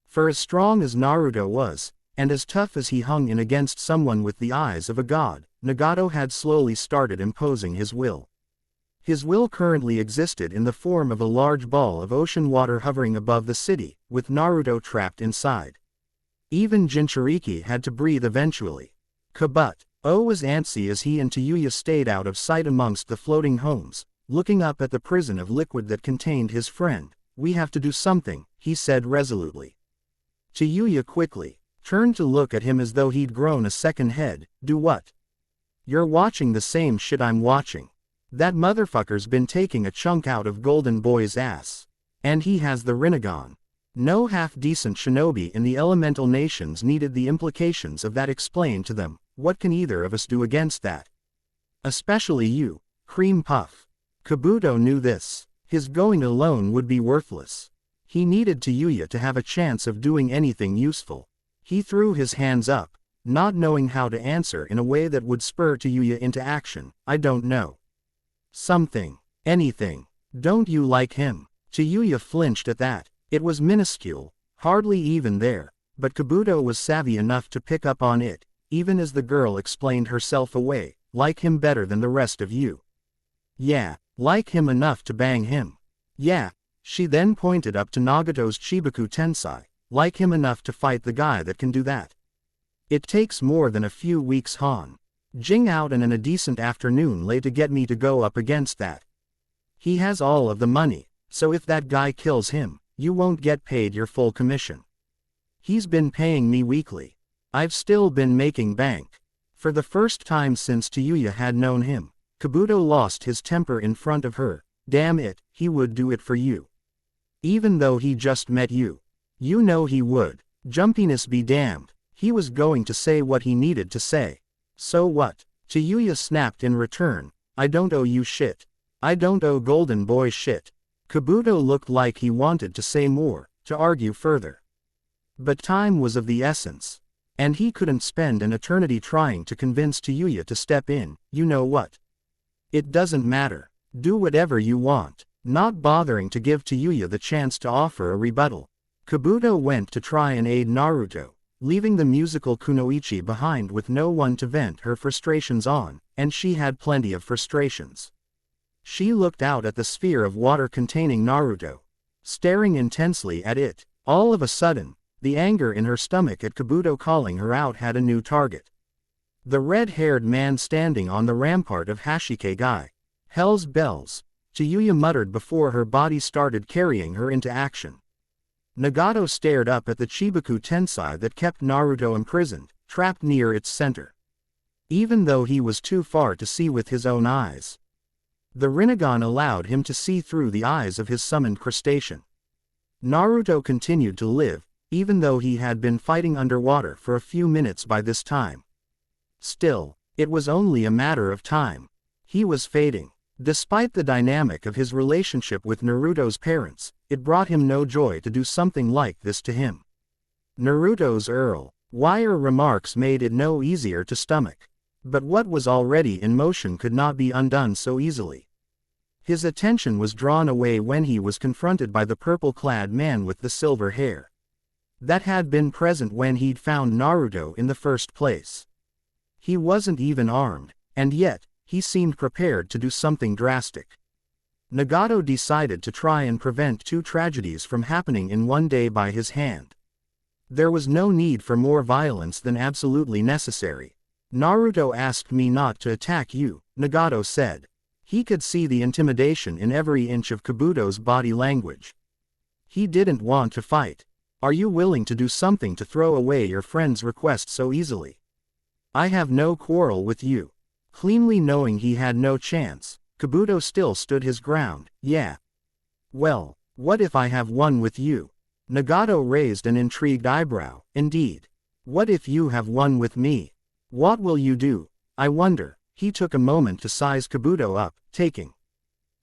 For as strong as Naruto was, and as tough as he hung in against someone with the eyes of a god, Nagato had slowly started imposing his will. His will currently existed in the form of a large ball of ocean water hovering above the city, with Naruto trapped inside. Even Jinchuriki had to breathe eventually. But was antsy as he and Tayuya stayed out of sight amongst the floating homes, looking up at the prison of liquid that contained his friend. We have to do something, he said resolutely. Tayuya quickly turned to look at him as though he'd grown a second head. Do what? You're watching the same shit I'm watching. That motherfucker's been taking a chunk out of Golden Boy's ass. And he has the Rinnegan. No half-decent shinobi in the elemental nations needed the implications of that explained to them. What can either of us do against that? Especially you, Cream Puff. Kabuto knew this. His going alone would be worthless. He needed Yuya to have a chance of doing anything useful. He threw his hands up, not knowing how to answer in a way that would spur Yuya into action. I don't know. Something. Anything. Don't you like him? Yuya flinched at that. It was minuscule, hardly even there, but Kabuto was savvy enough to pick up on it, even as the girl explained herself away. Like him better than the rest of you. Yeah, like him enough to bang him. Yeah, she then pointed up to Nagato's Chibaku Tensai, like him enough to fight the guy that can do that. It takes more than a few weeks Han. Jing out and a decent afternoon lay to get me to go up against that. He has all of the money, so if that guy kills him, you won't get paid your full commission. He's been paying me weekly. I've still been making bank. For the first time since Yuya had known him, Kabuto lost his temper in front of her. Damn it, he would do it for you. Even though he just met you. You know he would. Jumpiness be damned. He was going to say what he needed to say. So what? Yuya snapped in return. I don't owe you shit. I don't owe Golden Boy shit. Kabuto looked like he wanted to say more, to argue further. But time was of the essence. And he couldn't spend an eternity trying to convince Yuya to step in. You know what? It doesn't matter. Do whatever you want. Not bothering to give Yuya the chance to offer a rebuttal. Kabuto went to try and aid Naruto, leaving the musical kunoichi behind with no one to vent her frustrations on, and she had plenty of frustrations. She looked out at the sphere of water containing Naruto, staring intensely at it. All of a sudden, the anger in her stomach at Kabuto calling her out had a new target. The red-haired man standing on the rampart of Hashikegai. Hell's bells, Yuya muttered before her body started carrying her into action. Nagato stared up at the Chibaku Tensai that kept Naruto imprisoned, trapped near its center. Even though he was too far to see with his own eyes. The Rinnegan allowed him to see through the eyes of his summoned crustacean. Naruto continued to live, even though he had been fighting underwater for a few minutes by this time. Still, it was only a matter of time. He was fading. Despite the dynamic of his relationship with Naruto's parents, it brought him no joy to do something like this to him. Naruto's wire remarks made it no easier to stomach. But what was already in motion could not be undone so easily. His attention was drawn away when he was confronted by the purple-clad man with the silver hair. That had been present when he'd found Naruto in the first place. He wasn't even armed, and yet, he seemed prepared to do something drastic. Nagato decided to try and prevent two tragedies from happening in one day by his hand. There was no need for more violence than absolutely necessary. Naruto asked me not to attack you, Nagato said. He could see the intimidation in every inch of Kabuto's body language. He didn't want to fight. Are you willing to do something to throw away your friend's request so easily? I have no quarrel with you. Cleanly knowing he had no chance, Kabuto still stood his ground. Yeah. Well, what if I have one with you? Nagato raised an intrigued eyebrow. Indeed. What if you have one with me? What will you do? I wonder. He took a moment to size Kabuto up, taking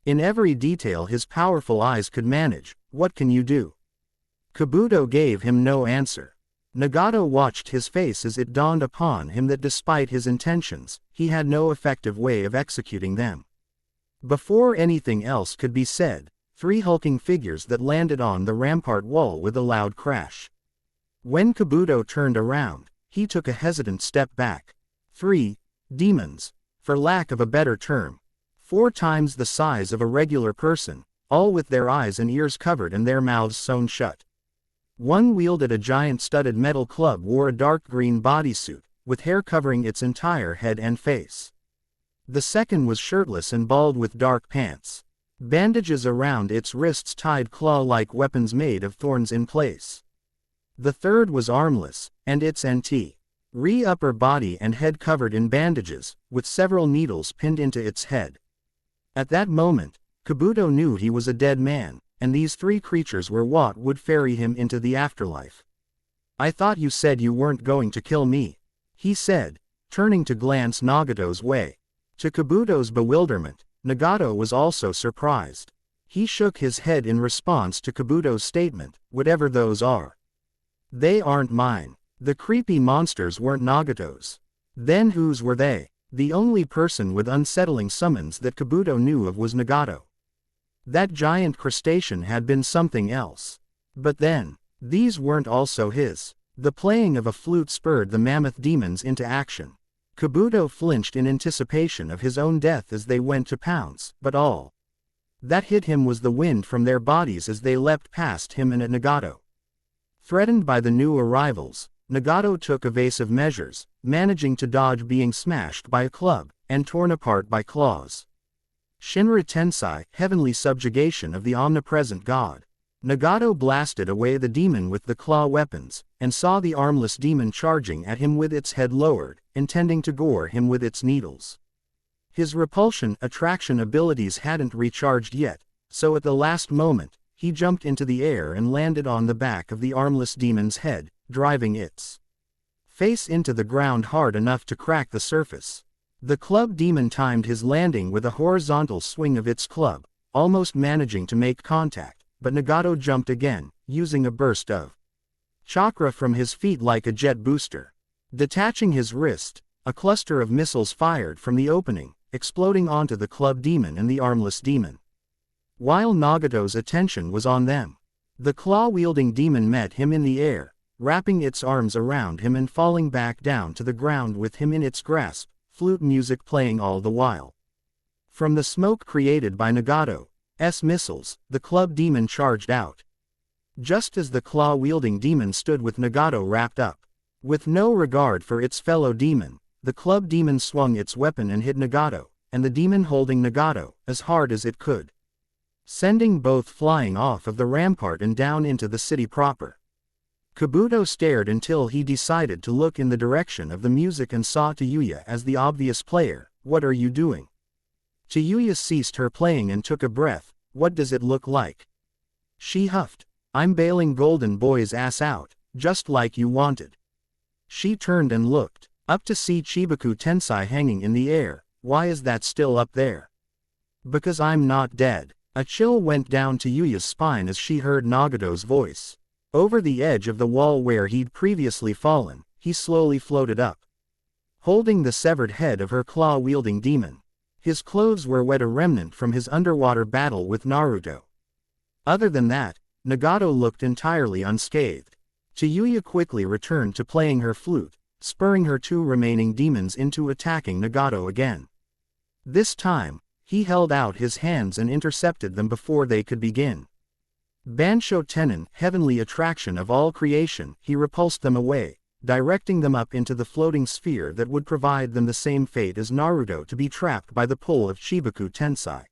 in every detail his powerful eyes could manage. What can you do? Kabuto gave him no answer. Nagato watched his face as it dawned upon him that despite his intentions, he had no effective way of executing them. Before anything else could be said, three hulking figures that landed on the rampart wall with a loud crash. When Kabuto turned around, he took a hesitant step back. 3 demons, for lack of a better term. 4 times the size of a regular person, all with their eyes and ears covered and their mouths sewn shut. One wielded a giant studded metal club, wore a dark green bodysuit, with hair covering its entire head and face. The second was shirtless and bald with dark pants. Bandages around its wrists tied claw-like weapons made of thorns in place. The third was armless, and its upper body and head covered in bandages, with several needles pinned into its head. At that moment, Kabuto knew he was a dead man, and these three creatures were what would ferry him into the afterlife. "I thought you said you weren't going to kill me," he said, turning to glance Nagato's way. To Kabuto's bewilderment, Nagato was also surprised. He shook his head in response to Kabuto's statement, "Whatever those are. They aren't mine." The creepy monsters weren't Nagato's. Then whose were they? The only person with unsettling summons that Kabuto knew of was Nagato. That giant crustacean had been something else. But then, these weren't also his. The playing of a flute spurred the mammoth demons into action. Kabuto flinched in anticipation of his own death as they went to pounce, but all that hit him was the wind from their bodies as they leapt past him and at Nagato. Threatened by the new arrivals, Nagato took evasive measures, managing to dodge being smashed by a club, and torn apart by claws. Shinra Tensei, heavenly subjugation of the omnipresent god. Nagato blasted away the demon with the claw weapons, and saw the armless demon charging at him with its head lowered, intending to gore him with its needles. His repulsion attraction abilities hadn't recharged yet, so at the last moment, he jumped into the air and landed on the back of the armless demon's head, driving its face into the ground hard enough to crack the surface. The club demon timed his landing with a horizontal swing of its club, almost managing to make contact, but Nagato jumped again, using a burst of chakra from his feet like a jet booster. Detaching his wrist, a cluster of missiles fired from the opening, exploding onto the club demon and the armless demon. While Nagato's attention was on them, the claw-wielding demon met him in the air, wrapping its arms around him and falling back down to the ground with him in its grasp, flute music playing all the while. From the smoke created by Nagato's missiles, the club demon charged out. Just as the claw-wielding demon stood with Nagato wrapped up. With no regard for its fellow demon, the club demon swung its weapon and hit Nagato, and the demon holding Nagato, as hard as it could, sending both flying off of the rampart and down into the city proper. Kabuto stared until he decided to look in the direction of the music and saw Tayuya as the obvious player. "What are you doing?" Tayuya ceased her playing and took a breath. "What does it look like?" She huffed. "I'm bailing Golden Boy's ass out, just like you wanted." She turned and looked up to see Chibaku Tensei hanging in the air. "Why is that still up there?" "Because I'm not dead." A chill went down Tayuya's spine as she heard Nagato's voice. Over the edge of the wall where he'd previously fallen, he slowly floated up, holding the severed head of her claw-wielding demon. His clothes were wet, a remnant from his underwater battle with Naruto. Other than that, Nagato looked entirely unscathed. Tayuya quickly returned to playing her flute, spurring her two remaining demons into attacking Nagato again. This time, he held out his hands and intercepted them before they could begin. Bansho Tenon, heavenly attraction of all creation, he repulsed them away, directing them up into the floating sphere that would provide them the same fate as Naruto, to be trapped by the pull of Chibaku Tensei.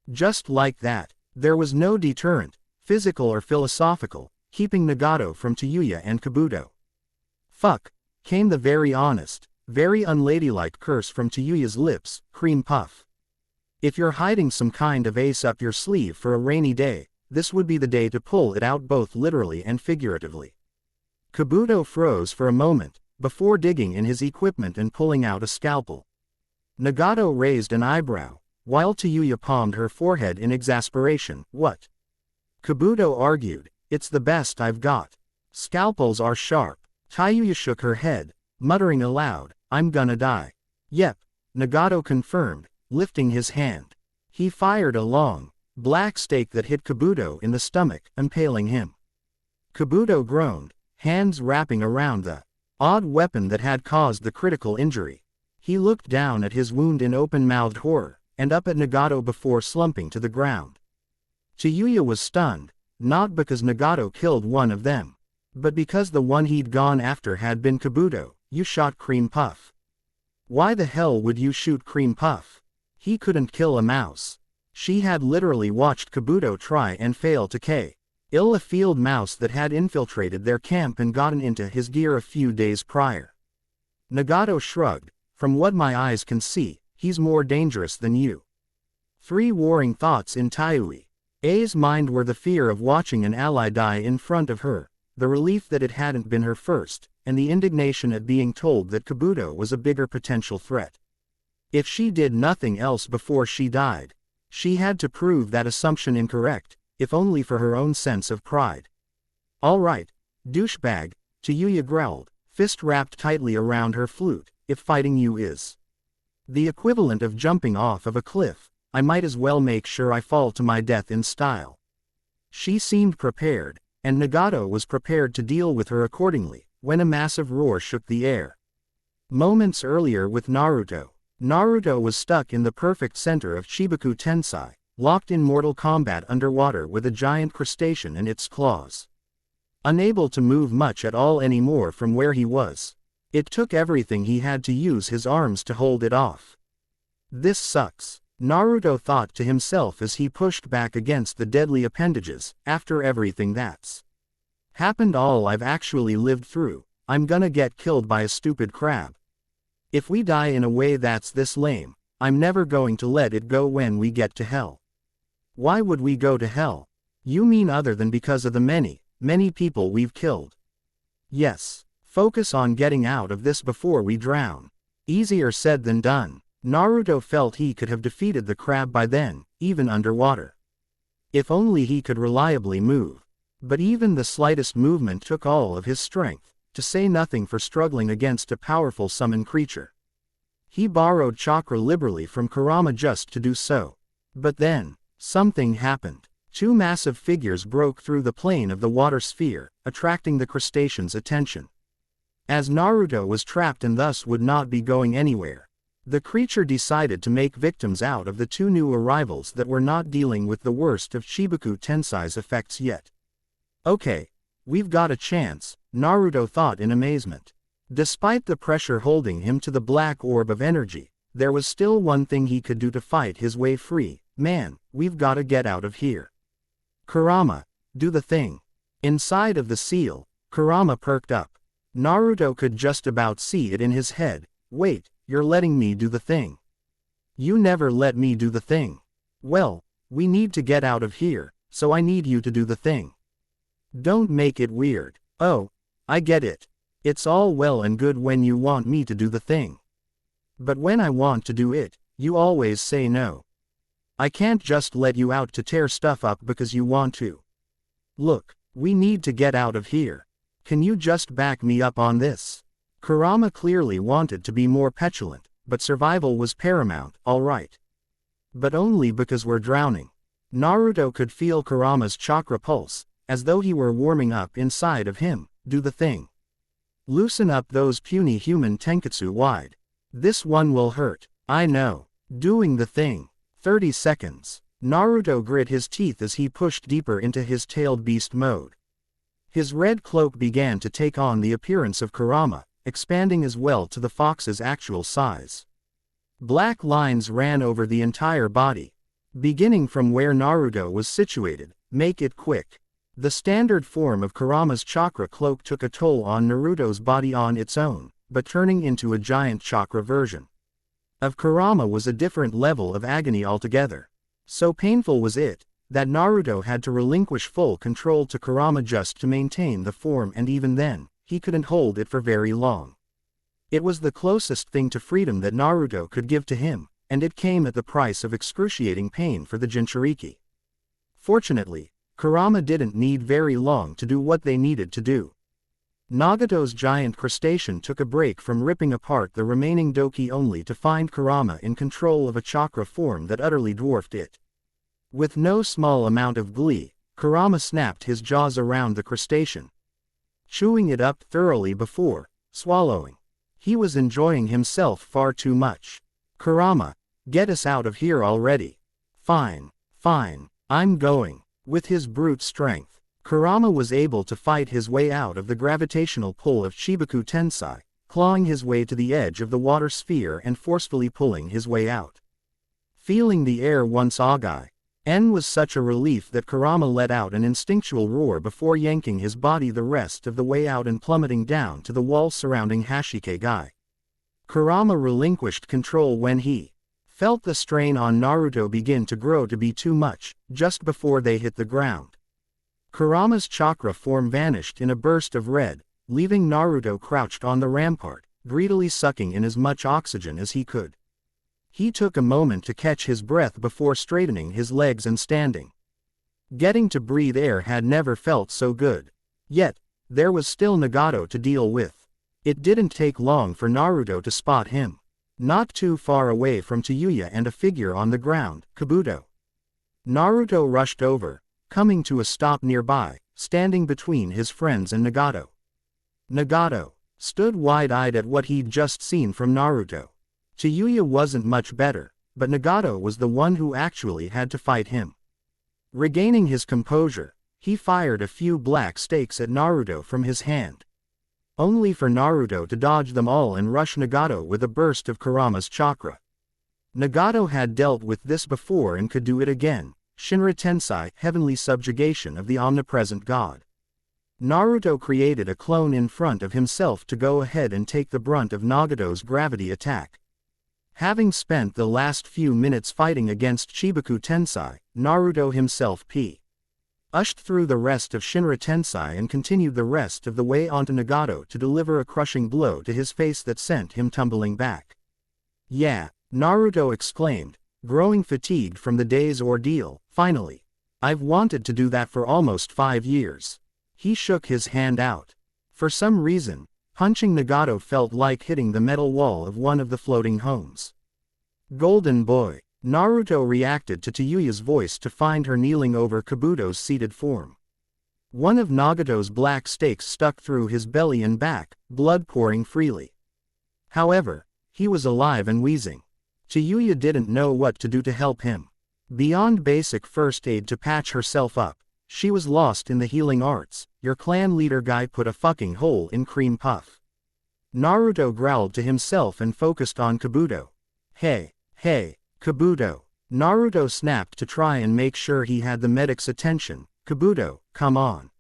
Just like that, there was no deterrent, physical or philosophical, keeping Nagato from Tayuya and Kabuto. "Fuck," came the very honest, very unladylike curse from Tayuya's lips. "Cream puff. If you're hiding some kind of ace up your sleeve for a rainy day, this would be the day to pull it out, both literally and figuratively." Kabuto froze for a moment, before digging in his equipment and pulling out a scalpel. Nagato raised an eyebrow, while Tayuya palmed her forehead in exasperation. "What?" Kabuto argued. "It's the best I've got. Scalpels are sharp." Tayuya shook her head, muttering aloud, "I'm gonna die." "Yep," Nagato confirmed, lifting his hand. He fired a long, black stake that hit Kabuto in the stomach, impaling him. Kabuto groaned, hands wrapping around the odd weapon that had caused the critical injury. He looked down at his wound in open-mouthed horror, and up at Nagato before slumping to the ground. Tayuya was stunned, not because Nagato killed one of them, but because the one he'd gone after had been Kabuto. "You shot Cream Puff." "Why the hell would you shoot Cream Puff? He couldn't kill a mouse." She had literally watched Kabuto try and fail to kill a field mouse that had infiltrated their camp and gotten into his gear a few days prior. Nagato shrugged. "From what my eyes can see, he's more dangerous than you." Three warring thoughts in Taiyui. A's mind were the fear of watching an ally die in front of her, the relief that it hadn't been her first, and the indignation at being told that Kabuto was a bigger potential threat. If she did nothing else before she died, she had to prove that assumption incorrect, if only for her own sense of pride. "All right, douchebag," Taiyuya growled, fist wrapped tightly around her flute, "if fighting you is the equivalent of jumping off of a cliff, I might as well make sure I fall to my death in style." She seemed prepared, and Nagato was prepared to deal with her accordingly, when a massive roar shook the air. Moments earlier with Naruto was stuck in the perfect center of Shibaku Tensei, locked in mortal combat underwater with a giant crustacean in its claws. Unable to move much at all anymore from where he was. It took everything he had to use his arms to hold it off. "This sucks," Naruto thought to himself as he pushed back against the deadly appendages. "After everything that's happened, all I've actually lived through, I'm gonna get killed by a stupid crab. If we die in a way that's this lame, I'm never going to let it go when we get to hell." "Why would we go to hell? You mean other than because of the many people we've killed?" "Yes. Focus on getting out of this before we drown." Easier said than done. Naruto felt he could have defeated the crab by then, even underwater. If only he could reliably move. But even the slightest movement took all of his strength, to say nothing for struggling against a powerful summon creature. He borrowed chakra liberally from Kurama just to do so. But then, something happened. Two massive figures broke through the plane of the water sphere, attracting the crustacean's attention. As Naruto was trapped and thus would not be going anywhere, the creature decided to make victims out of the two new arrivals that were not dealing with the worst of Shibaku Tensei's effects yet. "Okay, we've got a chance," Naruto thought in amazement. Despite the pressure holding him to the black orb of energy, there was still one thing he could do to fight his way free. "Man, we've gotta get out of here. Kurama, do the thing." Inside of the seal, Kurama perked up. Naruto could just about see it in his head. "Wait, you're letting me do the thing? You never let me do the thing." "Well, we need to get out of here, so I need you to do the thing." "Don't make it weird." "Oh, I get it. It's all well and good when you want me to do the thing. But when I want to do it, you always say no. I can't just let you out to tear stuff up because you want to. Look, we need to get out of here. Can you just back me up on this?" Kurama clearly wanted to be more petulant, but survival was paramount. "All right. But only because we're drowning." Naruto could feel Kurama's chakra pulse, as though he were warming up inside of him. "Do the thing. Loosen up those puny human tenketsu wide. This one will hurt. I know. Doing the thing. 30 seconds. Naruto grit his teeth as he pushed deeper into his tailed beast mode. His red cloak began to take on the appearance of Kurama, expanding as well to the fox's actual size. Black lines ran over the entire body. Beginning from where Naruto was situated, "Make it quick." The standard form of Kurama's chakra cloak took a toll on Naruto's body on its own, but turning into a giant chakra version of Kurama was a different level of agony altogether. So painful was it, that Naruto had to relinquish full control to Kurama just to maintain the form, and even then, he couldn't hold it for very long. It was the closest thing to freedom that Naruto could give to him, and it came at the price of excruciating pain for the Jinchuriki. Fortunately, Kurama didn't need very long to do what they needed to do. Nagato's giant crustacean took a break from ripping apart the remaining Doki only to find Kurama in control of a chakra form that utterly dwarfed it. With no small amount of glee, Kurama snapped his jaws around the crustacean, chewing it up thoroughly before swallowing. He was enjoying himself far too much. "Kurama, get us out of here already." Fine, I'm going." With his brute strength, Kurama was able to fight his way out of the gravitational pull of Shibaku Tensei, clawing his way to the edge of the water sphere and forcefully pulling his way out. Feeling the air once agai, N was such a relief that Kurama let out an instinctual roar before yanking his body the rest of the way out and plummeting down to the wall surrounding Hashike Gai. Kurama relinquished control when he felt the strain on Naruto begin to grow to be too much, just before they hit the ground. Kurama's chakra form vanished in a burst of red, leaving Naruto crouched on the rampart, greedily sucking in as much oxygen as he could. He took a moment to catch his breath before straightening his legs and standing. Getting to breathe air had never felt so good. Yet, there was still Nagato to deal with. It didn't take long for Naruto to spot him. Not too far away from Tayuya and a figure on the ground, Kabuto. Naruto rushed over, coming to a stop nearby, standing between his friends and Nagato. Nagato stood wide-eyed at what he'd just seen from Naruto. Tayuya wasn't much better, but Nagato was the one who actually had to fight him. Regaining his composure, he fired a few black stakes at Naruto from his hand. Only for Naruto to dodge them all and rush Nagato with a burst of Kurama's chakra. Nagato had dealt with this before and could do it again. Shinra Tensei, heavenly subjugation of the omnipresent god. Naruto created a clone in front of himself to go ahead and take the brunt of Nagato's gravity attack. Having spent the last few minutes fighting against Chibaku Tensei, Naruto himself pushed through the rest of Shinra Tensei and continued the rest of the way onto Nagato to deliver a crushing blow to his face that sent him tumbling back. "Yeah," Naruto exclaimed, growing fatigued from the day's ordeal. "Finally. I've wanted to do that for almost 5 years. He shook his hand out. For some reason, punching Nagato felt like hitting the metal wall of one of the floating homes. "Golden boy." Naruto reacted to Tayuya's voice to find her kneeling over Kabuto's seated form. One of Nagato's black stakes stuck through his belly and back, blood pouring freely. However, he was alive and wheezing. Tayuya didn't know what to do to help him. Beyond basic first aid to patch herself up, she was lost in the healing arts. "Your clan leader guy put a fucking hole in Cream Puff." Naruto growled to himself and focused on Kabuto. Hey, Kabuto." Naruto snapped to try and make sure he had the medic's attention. "Kabuto, come on.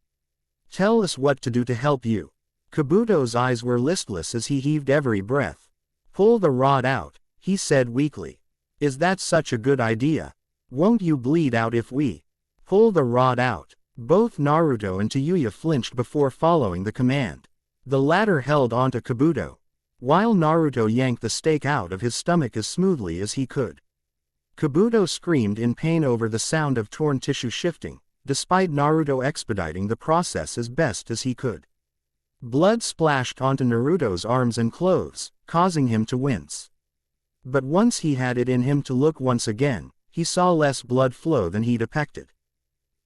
Tell us what to do to help you." Kabuto's eyes were listless as he heaved every breath. "Pull the rod out," he said weakly. "Is that such a good idea? Won't you bleed out if we pull the rod out?" Both Naruto and Tayuya flinched before following the command. The latter held onto Kabuto, while Naruto yanked the stake out of his stomach as smoothly as he could. Kabuto screamed in pain over the sound of torn tissue shifting, despite Naruto expediting the process as best as he could. Blood splashed onto Naruto's arms and clothes, causing him to wince. But once he had it in him to look once again, he saw less blood flow than he'd expected.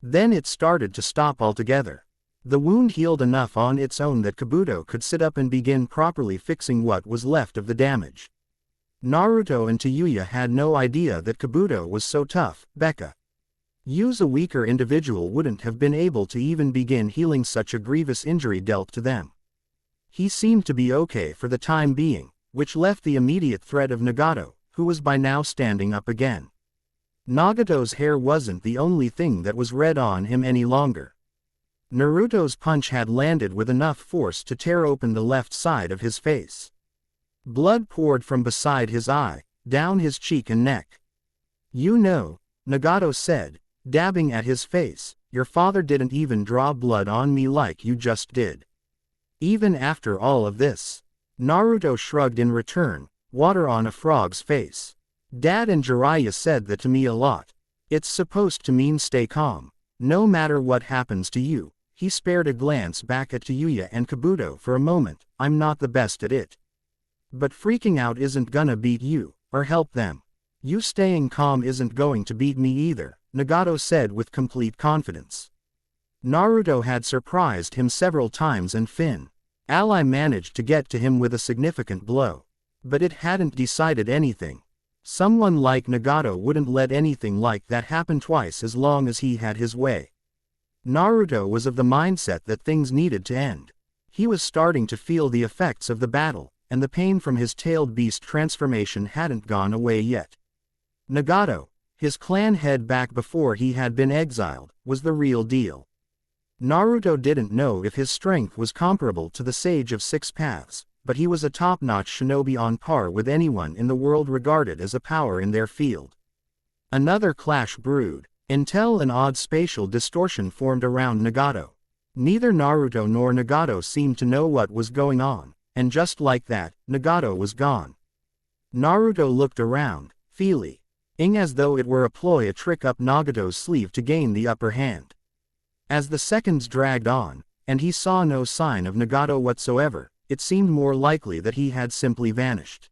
Then it started to stop altogether. The wound healed enough on its own that Kabuto could sit up and begin properly fixing what was left of the damage. Naruto and Tayuya had no idea that Kabuto was so tough. A weaker individual wouldn't have been able to even begin healing such a grievous injury dealt to them. He seemed to be okay for the time being, which left the immediate threat of Nagato, who was by now standing up again. Nagato's hair wasn't the only thing that was red on him any longer. Naruto's punch had landed with enough force to tear open the left side of his face. Blood poured from beside his eye, down his cheek and neck. "You know," Nagato said, dabbing at his face, "your father didn't even draw blood on me like you just did. Even after all of this." Naruto shrugged in return, water on a frog's face. "Dad and Jiraiya said that to me a lot. It's supposed to mean stay calm. No matter what happens to you." He spared a glance back at Tayuya and Kabuto for a moment. "I'm not the best at it. But freaking out isn't gonna beat you, or help them. You staying calm isn't going to beat me either," Nagato said with complete confidence. Naruto had surprised him several times and Finn Ally managed to get to him with a significant blow. But it hadn't decided anything. Someone like Nagato wouldn't let anything like that happen twice as long as he had his way. Naruto was of the mindset that things needed to end. He was starting to feel the effects of the battle, and the pain from his tailed beast transformation hadn't gone away yet. Nagato, his clan head back before he had been exiled, was the real deal. Naruto didn't know if his strength was comparable to the Sage of Six Paths, but he was a top-notch shinobi on par with anyone in the world regarded as a power in their field. Another clash brewed, until an odd spatial distortion formed around Nagato. Neither Naruto nor Nagato seemed to know what was going on, and just like that, Nagato was gone. Naruto looked around, feeling as though it were a ploy, a trick up Nagato's sleeve to gain the upper hand. As the seconds dragged on, and he saw no sign of Nagato whatsoever, it seemed more likely that he had simply vanished.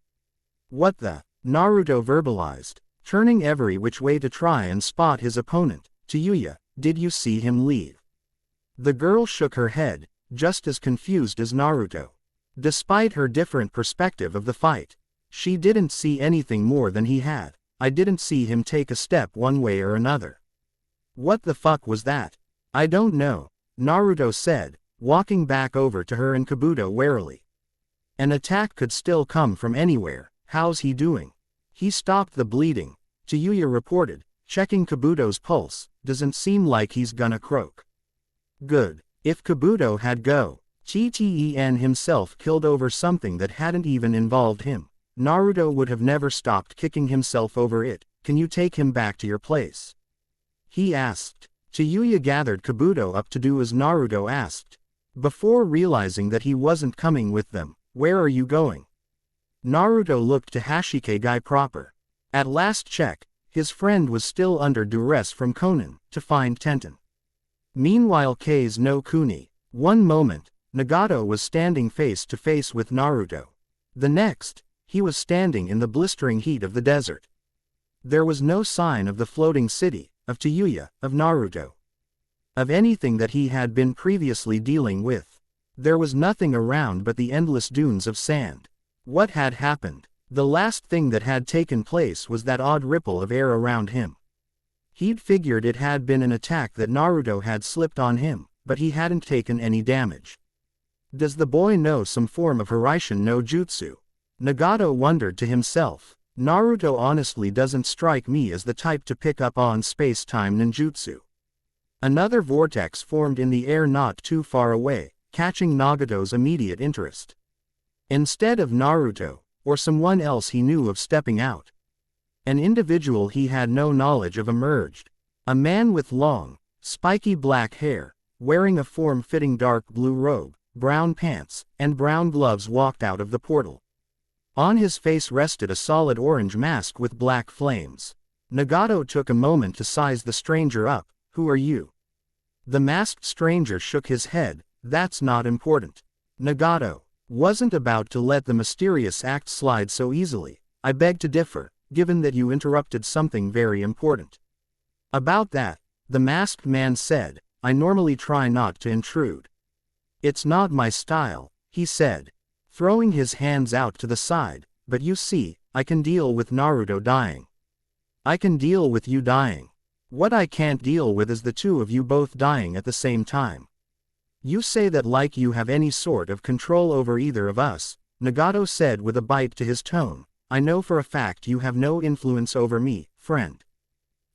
What the? Naruto verbalized, turning every which way to try and spot his opponent. Tayuya, did you see him leave? The girl shook her head, just as confused as Naruto. Despite her different perspective of the fight, she didn't see anything more than he had. I didn't see him take a step one way or another. What the fuck was that? I don't know, Naruto said, walking back over to her and Kabuto warily. An attack could still come from anywhere. How's he doing? He stopped the bleeding, Tayuya reported, checking Kabuto's pulse. Doesn't seem like he's gonna croak. Good. If Kabuto had Chiten himself killed over something that hadn't even involved him, Naruto would have never stopped kicking himself over it. Can you take him back to your place? He asked. Tayuya gathered Kabuto up to do as Naruto asked. Before realizing that he wasn't coming with them, where are you going? Naruto looked to Hashikage proper. At last check, his friend was still under duress from Konan, to find Tenten. Meanwhile Kei's no Kuni. One moment, Nagato was standing face to face with Naruto. The next, he was standing in the blistering heat of the desert. There was no sign of the floating city, of Tayuya, of Naruto. Of anything that he had been previously dealing with. There was nothing around but the endless dunes of sand. What had happened? The last thing that had taken place was that odd ripple of air around him. He'd figured it had been an attack that Naruto had slipped on him, but he hadn't taken any damage. Does the boy know some form of Hiraishin no Jutsu? Nagato wondered to himself. Naruto honestly doesn't strike me as the type to pick up on space-time ninjutsu. Another vortex formed in the air not too far away, catching Nagato's immediate interest. Instead of Naruto, or someone else he knew of stepping out, an individual he had no knowledge of emerged. A man with long, spiky black hair, wearing a form-fitting dark blue robe, brown pants, and brown gloves walked out of the portal. On his face rested a solid orange mask with black flames. Nagato took a moment to size the stranger up. Who are you? The masked stranger shook his head. That's not important. Nagato wasn't about to let the mysterious act slide so easily. I beg to differ, given that you interrupted something very important. About that, the masked man said, I normally try not to intrude. It's not my style, he said, throwing his hands out to the side, but you see, I can deal with Naruto dying. I can deal with you dying. What I can't deal with is the two of you both dying at the same time. You say that like you have any sort of control over either of us, Nagato said with a bite to his tone. I know for a fact you have no influence over me, friend.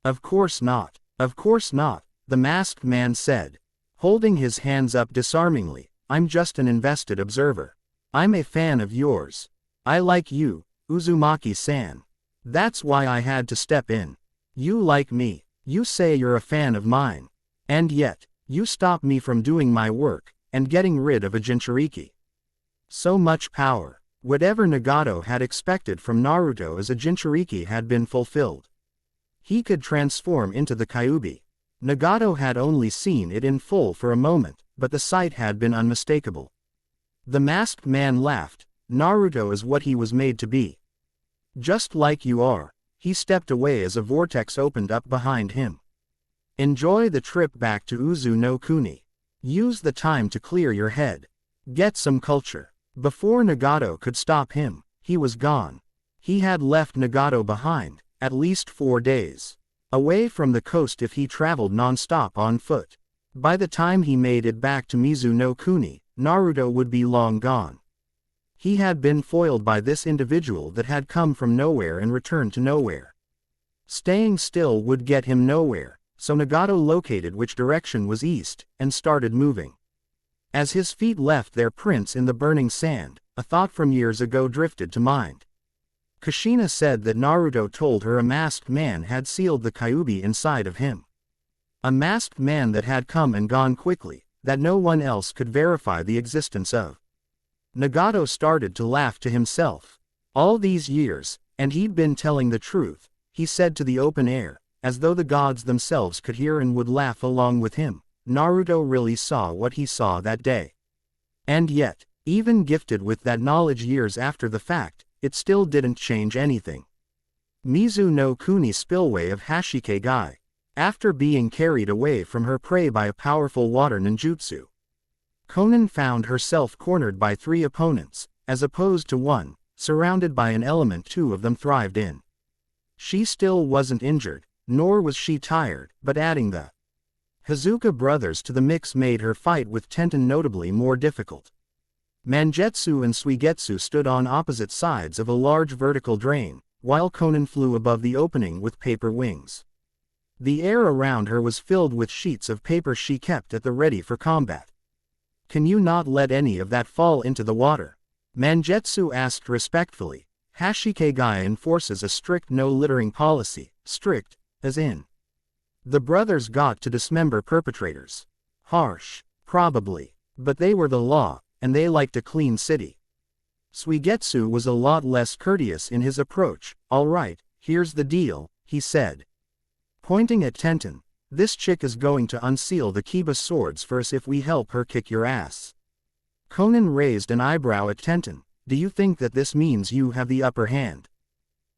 Of course not. Of course not, the masked man said, holding his hands up disarmingly. I'm just an invested observer. I'm a fan of yours. I like you, Uzumaki-san. That's why I had to step in. You like me. You say you're a fan of mine. And yet, you stop me from doing my work, and getting rid of a Jinchuriki. So much power. Whatever Nagato had expected from Naruto as a Jinchuriki had been fulfilled. He could transform into the Kyuubi. Nagato had only seen it in full for a moment, but the sight had been unmistakable. The masked man laughed. Naruto is what he was made to be. Just like you are. He stepped away as a vortex opened up behind him. Enjoy the trip back to Uzu no Kuni. Use the time to clear your head. Get some culture. Before Nagato could stop him, he was gone. He had left Nagato behind, at least 4 days. Away from the coast if he traveled non-stop on foot. By the time he made it back to Mizu no Kuni, Naruto would be long gone. He had been foiled by this individual that had come from nowhere and returned to nowhere. Staying still would get him nowhere, so Nagato located which direction was east, and started moving. As his feet left their prints in the burning sand, a thought from years ago drifted to mind. Kushina said that Naruto told her a masked man had sealed the Kyuubi inside of him. A masked man that had come and gone quickly, that no one else could verify the existence of. Nagato started to laugh to himself. All these years, and he'd been telling the truth, he said to the open air, as though the gods themselves could hear and would laugh along with him. Naruto really saw what he saw that day. And yet, even gifted with that knowledge years after the fact, it still didn't change anything. Mizu no Kuni spillway of Hashikegai. After being carried away from her prey by a powerful water ninjutsu, Konan found herself cornered by 3 opponents, as opposed to 1, surrounded by an element 2 of them thrived in. She still wasn't injured, nor was she tired, but adding the Hazuka brothers to the mix made her fight with Tenten notably more difficult. Mangetsu and Suigetsu stood on opposite sides of a large vertical drain, while Konan flew above the opening with paper wings. The air around her was filled with sheets of paper she kept at the ready for combat. "Can you not let any of that fall into the water?" Mangetsu asked respectfully. Hashikegai enforces a strict no littering policy, strict, as in. The brothers got to dismember perpetrators. Harsh, probably, but they were the law, and they liked a clean city. Suigetsu was a lot less courteous in his approach. "All right, here's the deal," he said. Pointing at Tenten, "This chick is going to unseal the Kiba swords for us if we help her kick your ass." Konan raised an eyebrow at Tenten. "Do you think that this means you have the upper hand?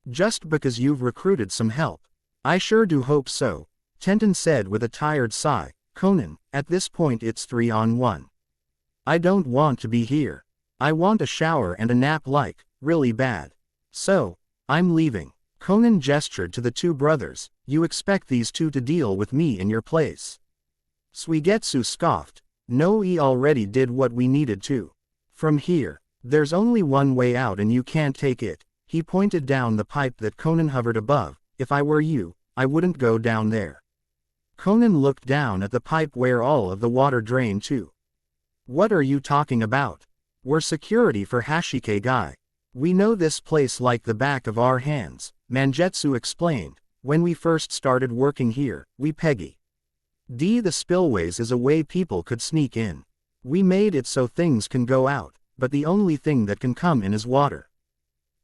Just because you've recruited some help?" "I sure do hope so," Tenten said with a tired sigh. "Konan, at this point it's 3-on-1. I don't want to be here. I want a shower and a nap really bad. So, I'm leaving." Konan gestured to the 2 brothers. "You expect these 2 to deal with me in your place?" Suigetsu scoffed. "No, we already did what we needed to. From here, there's only one way out and you can't take it." He pointed down the pipe that Konan hovered above. "If I were you, I wouldn't go down there." Konan looked down at the pipe where all of the water drained to. "What are you talking about? We're security for Hashikegai. We know this place like the back of our hands," Mangetsu explained. "When we first started working here, we the spillways is a way people could sneak in. We made it so things can go out, but the only thing that can come in is water.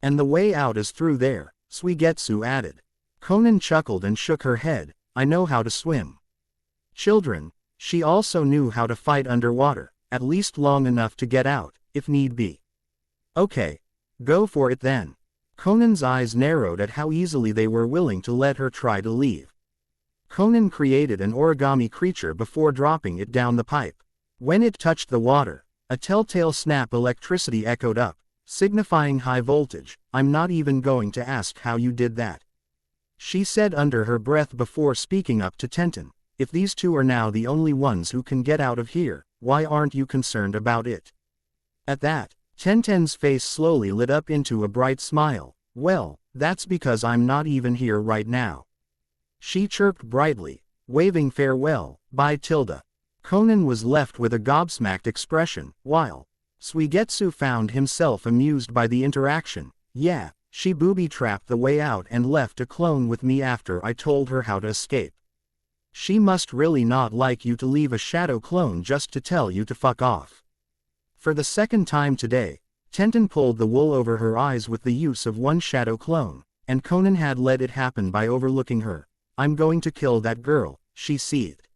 And the way out is through there," Suigetsu added. Konan chuckled and shook her head. "I know how to swim." Children, she also knew how to fight underwater, at least long enough to get out, if need be. "Okay. Go for it then." Konan's eyes narrowed at how easily they were willing to let her try to leave. Konan created an origami creature before dropping it down the pipe. When it touched the water, a telltale snap electricity echoed up, signifying high voltage. "I'm not even going to ask how you did that," she said under her breath before speaking up to Tenten. "If these 2 are now the only ones who can get out of here, why aren't you concerned about it?" At that, Tenten's face slowly lit up into a bright smile. "Well, that's because I'm not even here right now," she chirped brightly, waving farewell. "Bye Tilda." Konan was left with a gobsmacked expression, while Suigetsu found himself amused by the interaction. "Yeah, she booby-trapped the way out and left a clone with me after I told her how to escape. She must really not like you to leave a shadow clone just to tell you to fuck off." For the second time today, Tenten pulled the wool over her eyes with the use of 1 shadow clone, and Konan had let it happen by overlooking her. "I'm going to kill that girl," she seethed.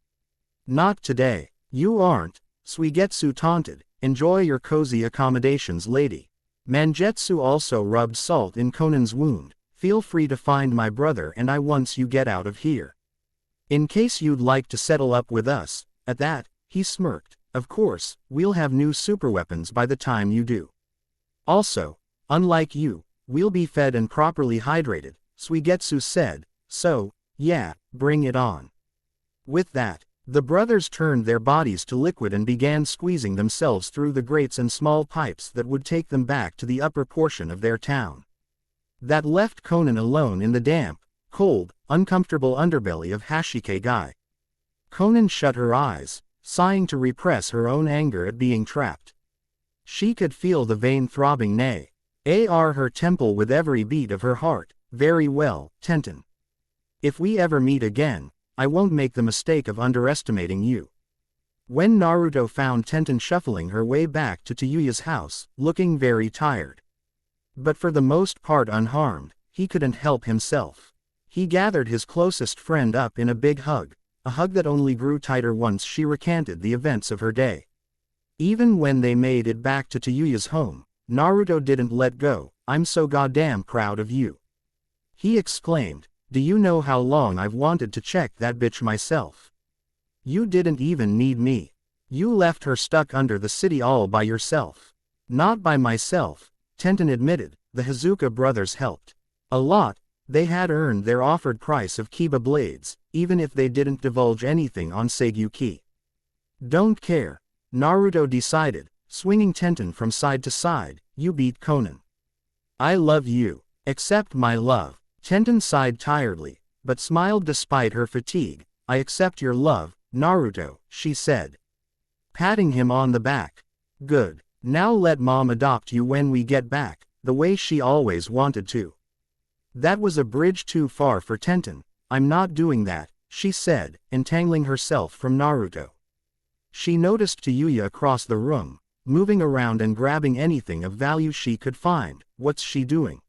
"Not today." "You aren't," Suigetsu taunted. "Enjoy your cozy accommodations, lady." Mangetsu also rubbed salt in Konan's wound. "Feel free to find my brother and I once you get out of here. In case you'd like to settle up with us." At that, he smirked. "Of course, we'll have new superweapons by the time you do. Also, unlike you, we'll be fed and properly hydrated," Suigetsu said. "So, yeah, bring it on." With that, the brothers turned their bodies to liquid and began squeezing themselves through the grates and small pipes that would take them back to the upper portion of their town. That left Konan alone in the damp, cold, uncomfortable underbelly of Hashikegai. Konan shut her eyes, sighing to repress her own anger at being trapped. She could feel the vein throbbing her temple with every beat of her heart. Very well, Tenten. If we ever meet again, I won't make the mistake of underestimating you. When Naruto found Tenten shuffling her way back to Tayuya's house, looking very tired, but for the most part unharmed, he couldn't help himself. He gathered his closest friend up in a big hug, a hug that only grew tighter once she recanted the events of her day. Even when they made it back to Tayuya's home, Naruto didn't let go. I'm so goddamn proud of you, he exclaimed. Do you know how long I've wanted to check that bitch myself? You didn't even need me. You left her stuck under the city all by yourself. Not by myself, Tenten admitted. The Hazuka brothers helped a lot. They had earned their offered price of Kiba blades, even if they didn't divulge anything on Seiyuki. Don't care, Naruto decided, swinging Tenten from side to side. You beat Conan. I love you. Accept my love. Tenten sighed tiredly, but smiled despite her fatigue. I accept your love, Naruto, she said, patting him on the back. Good. Now let mom adopt you when we get back, the way she always wanted to. That was a bridge too far for Tenten. I'm not doing that, she said, entangling herself from Naruto. She noticed Tayuya across the room, moving around and grabbing anything of value she could find. What's she doing?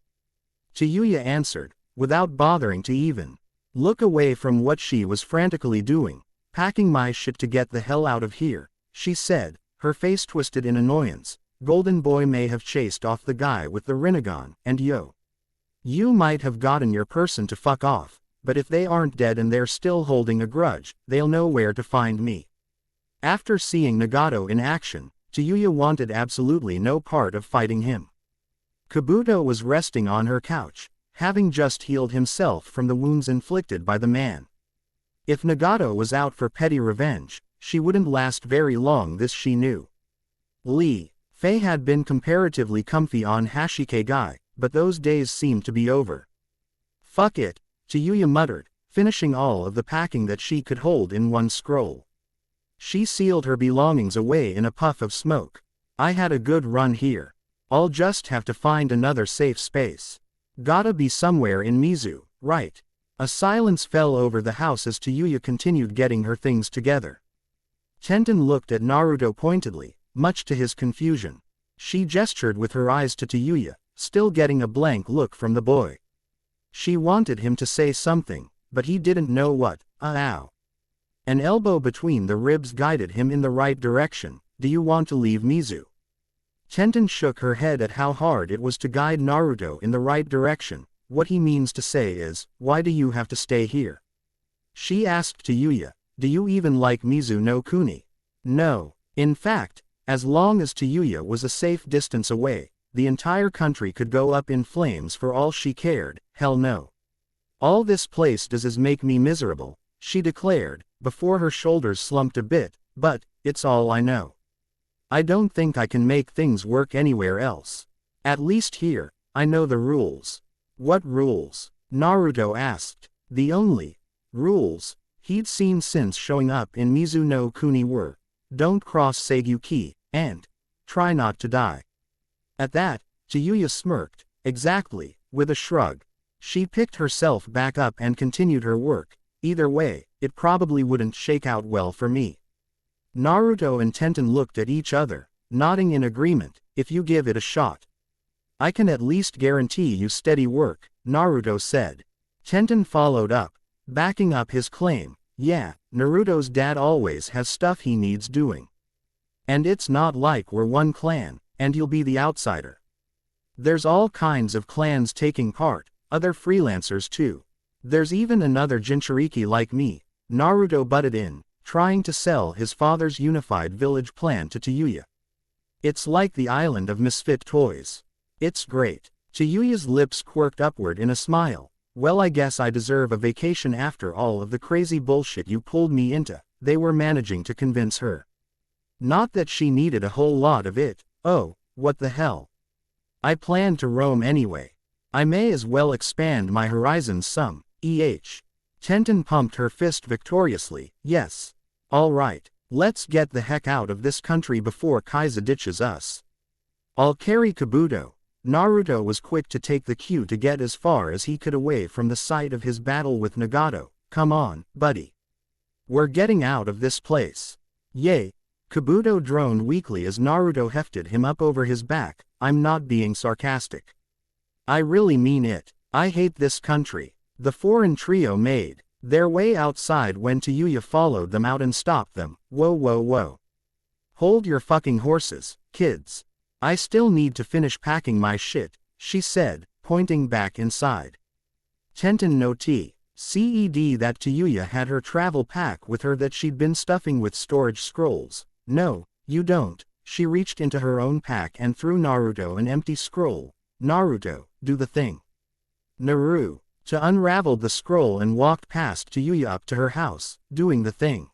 Tayuya answered, without bothering to even look away from what she was frantically doing. Packing my shit to get the hell out of here, she said, her face twisted in annoyance. Golden Boy may have chased off the guy with the Rinnegan, and you might have gotten your person to fuck off, but if they aren't dead and they're still holding a grudge, they'll know where to find me. After seeing Nagato in action, Tayuya wanted absolutely no part of fighting him. Kabuto was resting on her couch, having just healed himself from the wounds inflicted by the man. If Nagato was out for petty revenge, she wouldn't last very long, this she knew. Fei had been comparatively comfy on Hashikegai, but those days seemed to be over. Fuck it, Tayuya muttered, finishing all of the packing that she could hold in one scroll. She sealed her belongings away in a puff of smoke. I had a good run here. I'll just have to find another safe space. Gotta be somewhere in Mizu, right? A silence fell over the house as Tayuya continued getting her things together. Tenten looked at Naruto pointedly, much to his confusion. She gestured with her eyes to Tayuya, still getting a blank look from the boy. She wanted him to say something, but he didn't know what. Ow. An elbow between the ribs guided him in the right direction. Do you want to leave Mizu? Tenten shook her head at how hard it was to guide Naruto in the right direction. What he means to say is, why do you have to stay here? She asked Tayuya, do you even like Mizu no Kuni? No. In fact, as long as Tayuya was a safe distance away, the entire country could go up in flames for all she cared. Hell no. All this place does is make me miserable, she declared, before her shoulders slumped a bit, but it's all I know. I don't think I can make things work anywhere else. At least here, I know the rules. What rules? Naruto asked. The only rules he'd seen since showing up in Mizu no Kuni were, don't cross Seiyuki, and try not to die. At that, Tayuya smirked. Exactly, with a shrug. She picked herself back up and continued her work. Either way, it probably wouldn't shake out well for me. Naruto and Tenten looked at each other, nodding in agreement. If you give it a shot, I can at least guarantee you steady work, Naruto said. Tenten followed up, backing up his claim. Yeah, Naruto's dad always has stuff he needs doing. And it's not like we're one clan, and you'll be the outsider. There's all kinds of clans taking part, other freelancers too. There's even another Jinchuriki like me, Naruto butted in, trying to sell his father's unified village plan to Tayuya. It's like the island of misfit toys. It's great. Tayuya's lips quirked upward in a smile. Well, I guess I deserve a vacation after all of the crazy bullshit you pulled me into. They were managing to convince her. Not that she needed a whole lot of it. Oh, what the hell. I plan to roam anyway. I may as well expand my horizons some. Tenten pumped her fist victoriously. Yes. All right, let's get the heck out of this country before Kaiser ditches us. I'll carry Kabuto. Naruto was quick to take the cue to get as far as he could away from the site of his battle with Nagato. Come on, buddy. We're getting out of this place. Yay. Kabuto droned weakly as Naruto hefted him up over his back. I'm not being sarcastic. I really mean it. I hate this country. The foreign trio made their way outside when Tayuya followed them out and stopped them. Whoa whoa whoa. Hold your fucking horses, kids. I still need to finish packing my shit, she said, pointing back inside. Tenten no T. CED that Tayuya had her travel pack with her that she'd been stuffing with storage scrolls. No, you don't. She reached into her own pack and threw Naruto an empty scroll. Naruto, do the thing. Naru. To unraveled the scroll and walked past Tayuya up to her house, doing the thing.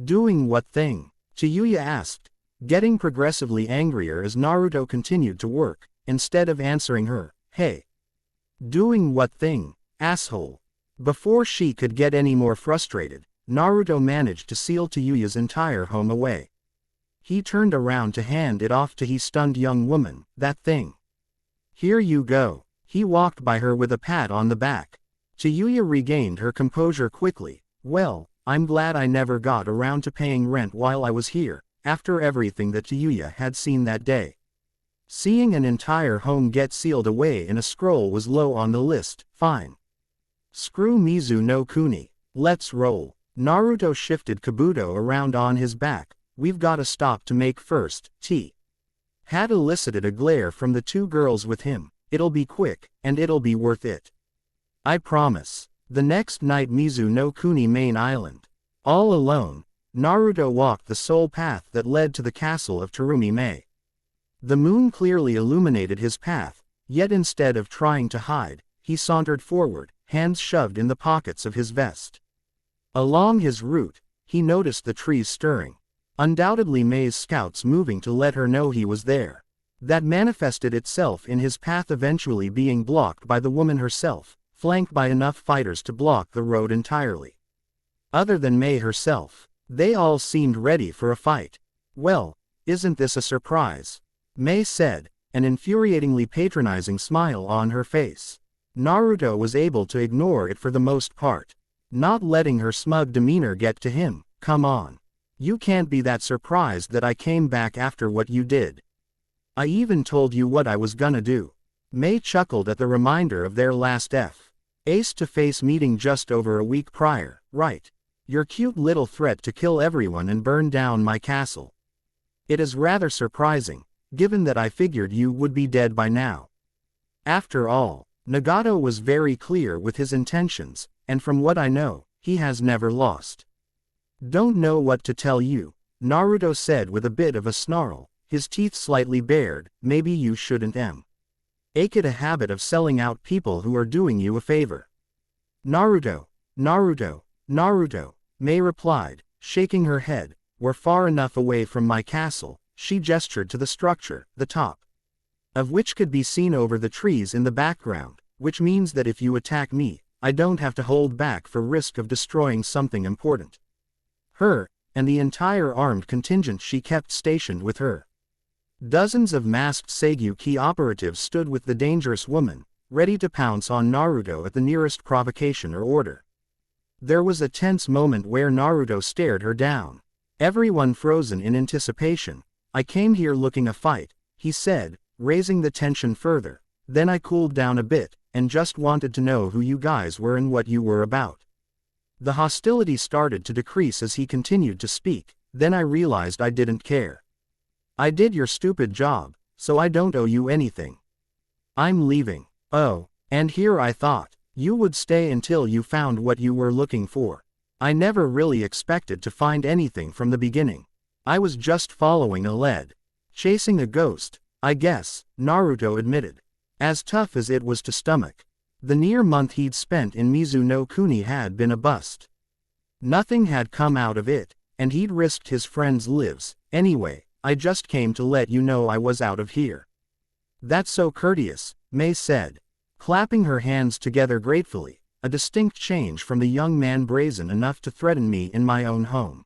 Doing what thing? Tayuya asked, getting progressively angrier as Naruto continued to work, instead of answering her. Hey. Doing what thing, asshole? Before she could get any more frustrated, Naruto managed to seal Tayuya's entire home away. He turned around to hand it off to his stunned young woman. That thing. Here you go. He walked by her with a pat on the back. Tayuya regained her composure quickly. Well, I'm glad I never got around to paying rent while I was here, after everything that Tayuya had seen that day. Seeing an entire home get sealed away in a scroll was low on the list. Fine. Screw Mizu no Kuni. Let's roll. Naruto shifted Kabuto around on his back. We've got a stop to make first. T. Had elicited a glare from the two girls with him. It'll be quick, and it'll be worth it. I promise. The next night Mizu no Kuni main island. All alone, Naruto walked the sole path that led to the castle of Terumi Mei. The moon clearly illuminated his path, yet instead of trying to hide, he sauntered forward, hands shoved in the pockets of his vest. Along his route, he noticed the trees stirring. Undoubtedly Mei's scouts moving to let her know he was there. That manifested itself in his path eventually being blocked by the woman herself, flanked by enough fighters to block the road entirely. Other than Mei herself, they all seemed ready for a fight. Well, isn't this a surprise? Mei said, an infuriatingly patronizing smile on her face. Naruto was able to ignore it for the most part, not letting her smug demeanor get to him. Come on. You can't be that surprised that I came back after what you did. I even told you what I was gonna do. Mei chuckled at the reminder of their last face-to-face meeting just over a week prior. Right. Your cute little threat to kill everyone and burn down my castle. It is rather surprising, given that I figured you would be dead by now. After all, Nagato was very clear with his intentions, and from what I know, he has never lost. Don't know what to tell you, Naruto said with a bit of a snarl, his teeth slightly bared. Maybe you shouldn't make it a habit of selling out people who are doing you a favor. Naruto, Naruto, Naruto, Mei replied, shaking her head. We're far enough away from my castle. She gestured to the structure, the top of which could be seen over the trees in the background, which means that if you attack me, I don't have to hold back for risk of destroying something important. Her, and the entire armed contingent she kept stationed with her. Dozens of masked Seiyuki operatives stood with the dangerous woman, ready to pounce on Naruto at the nearest provocation or order. There was a tense moment where Naruto stared her down. Everyone frozen in anticipation. I came here looking a fight, he said, raising the tension further. Then I cooled down a bit, and just wanted to know who you guys were and what you were about. The hostility started to decrease as he continued to speak, then I realized I didn't care. I did your stupid job, so I don't owe you anything. I'm leaving. Oh, and here I thought you would stay until you found what you were looking for. I never really expected to find anything from the beginning. I was just following a lead. Chasing a ghost, I guess, Naruto admitted. As tough as it was to stomach. The near month he'd spent in Mizu no Kuni had been a bust. Nothing had come out of it, and he'd risked his friends' lives. Anyway, I just came to let you know I was out of here. That's so courteous, Mei said, clapping her hands together gratefully, a distinct change from the young man brazen enough to threaten me in my own home.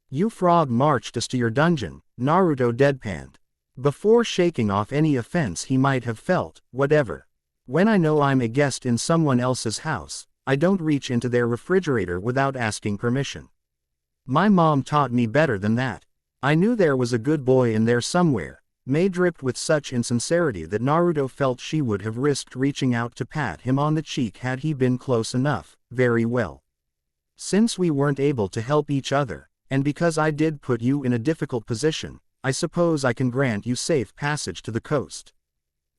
You frog marched us to your dungeon, Naruto deadpanned. before shaking off any offense he might have felt. Whatever. When I know I'm a guest in someone else's house, I don't reach into their refrigerator without asking permission. My mom taught me better than that. I knew there was a good boy in there somewhere. Mei dripped with such insincerity that Naruto felt she would have risked reaching out to pat him on the cheek had he been close enough. Very well. Since we weren't able to help each other, and because I did put you in a difficult position, I suppose I can grant you safe passage to the coast.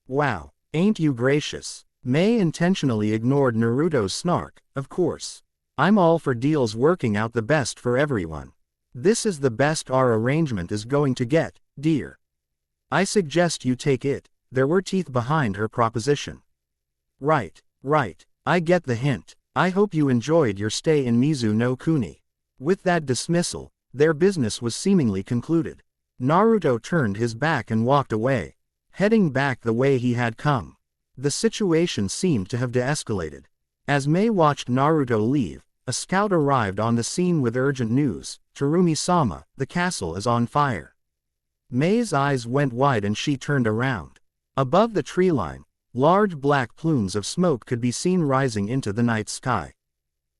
Wow, ain't you gracious? Mei intentionally ignored Naruto's snark. Of course. I'm all for deals working out the best for everyone. This is the best our arrangement is going to get, dear. I suggest you take it. There were teeth behind her proposition. Right. I get the hint. I hope you enjoyed your stay in Mizu no Kuni. With that dismissal, their business was seemingly concluded. Naruto turned his back and walked away, heading back the way he had come. The situation seemed to have de-escalated. As Mei watched Naruto leave, a scout arrived on the scene with urgent news. Terumi-sama, the castle is on fire. Mei's eyes went wide and she turned around. Above the tree line, large black plumes of smoke could be seen rising into the night sky.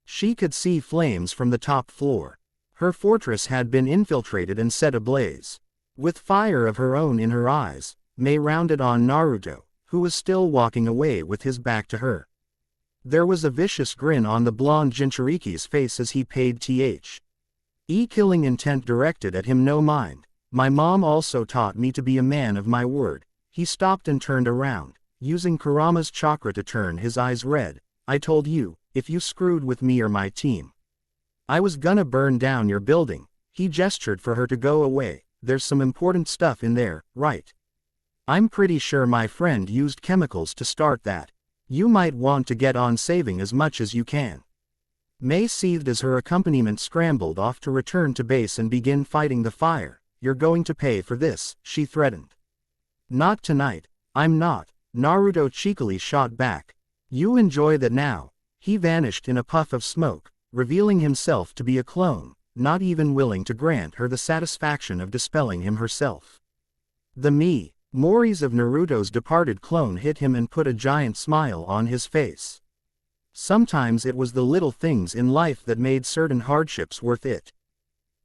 She could see flames from the top floor. Her fortress had been infiltrated and set ablaze. With fire of her own in her eyes, Mei rounded on Naruto, who was still walking away with his back to her. There was a vicious grin on the blonde Jinchuriki's face as he paid killing intent directed at him. No mind. My mom also taught me to be a man of my word. He stopped and turned around, using Kurama's chakra to turn his eyes red. I told you, if you screwed with me or my team, I was gonna burn down your building. He gestured for her to go away. There's some important stuff in there, right? I'm pretty sure my friend used chemicals to start that. You might want to get on saving as much as you can. Mei seethed as her accompaniment scrambled off to return to base and begin fighting the fire. You're going to pay for this, she threatened. Not tonight. I'm not, Naruto cheekily shot back. You enjoy that now. He vanished in a puff of smoke, revealing himself to be a clone, not even willing to grant her the satisfaction of dispelling him herself. The memories of Naruto's departed clone hit him and put a giant smile on his face. Sometimes it was the little things in life that made certain hardships worth it.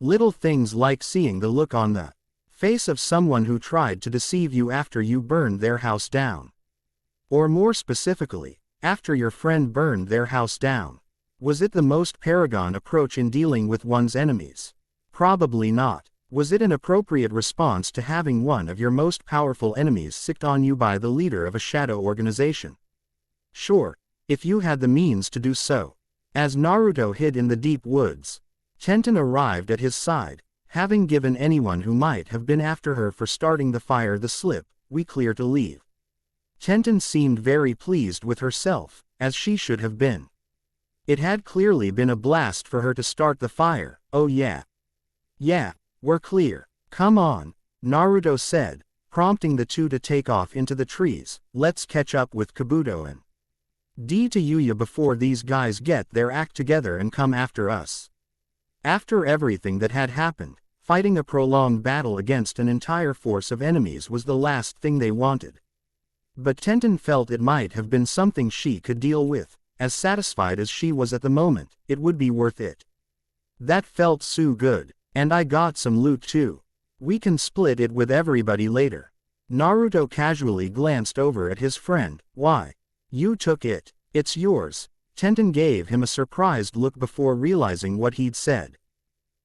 Little things like seeing the look on the face of someone who tried to deceive you after you burned their house down. Or more specifically, after your friend burned their house down. Was it the most paragon approach in dealing with one's enemies? Probably not. Was it an appropriate response to having one of your most powerful enemies sicked on you by the leader of a shadow organization? Sure, if you had the means to do so. As Naruto hid in the deep woods, Tenten arrived at his side, having given anyone who might have been after her for starting the fire the slip. We clear to leave. Tenten seemed very pleased with herself, as she should have been. It had clearly been a blast for her to start the fire. Oh yeah. Yeah, we're clear. Come on, Naruto said, prompting the two to take off into the trees. Let's catch up with Kabuto and to Yuya before these guys get their act together and come after us. After everything that had happened, fighting a prolonged battle against an entire force of enemies was the last thing they wanted. But Tenten felt it might have been something she could deal with. As satisfied as she was at the moment, it would be worth it. That felt so good. And I got some loot too. We can split it with everybody later. Naruto casually glanced over at his friend. Why? You took it. It's yours. Tenten gave him a surprised look before realizing what he'd said.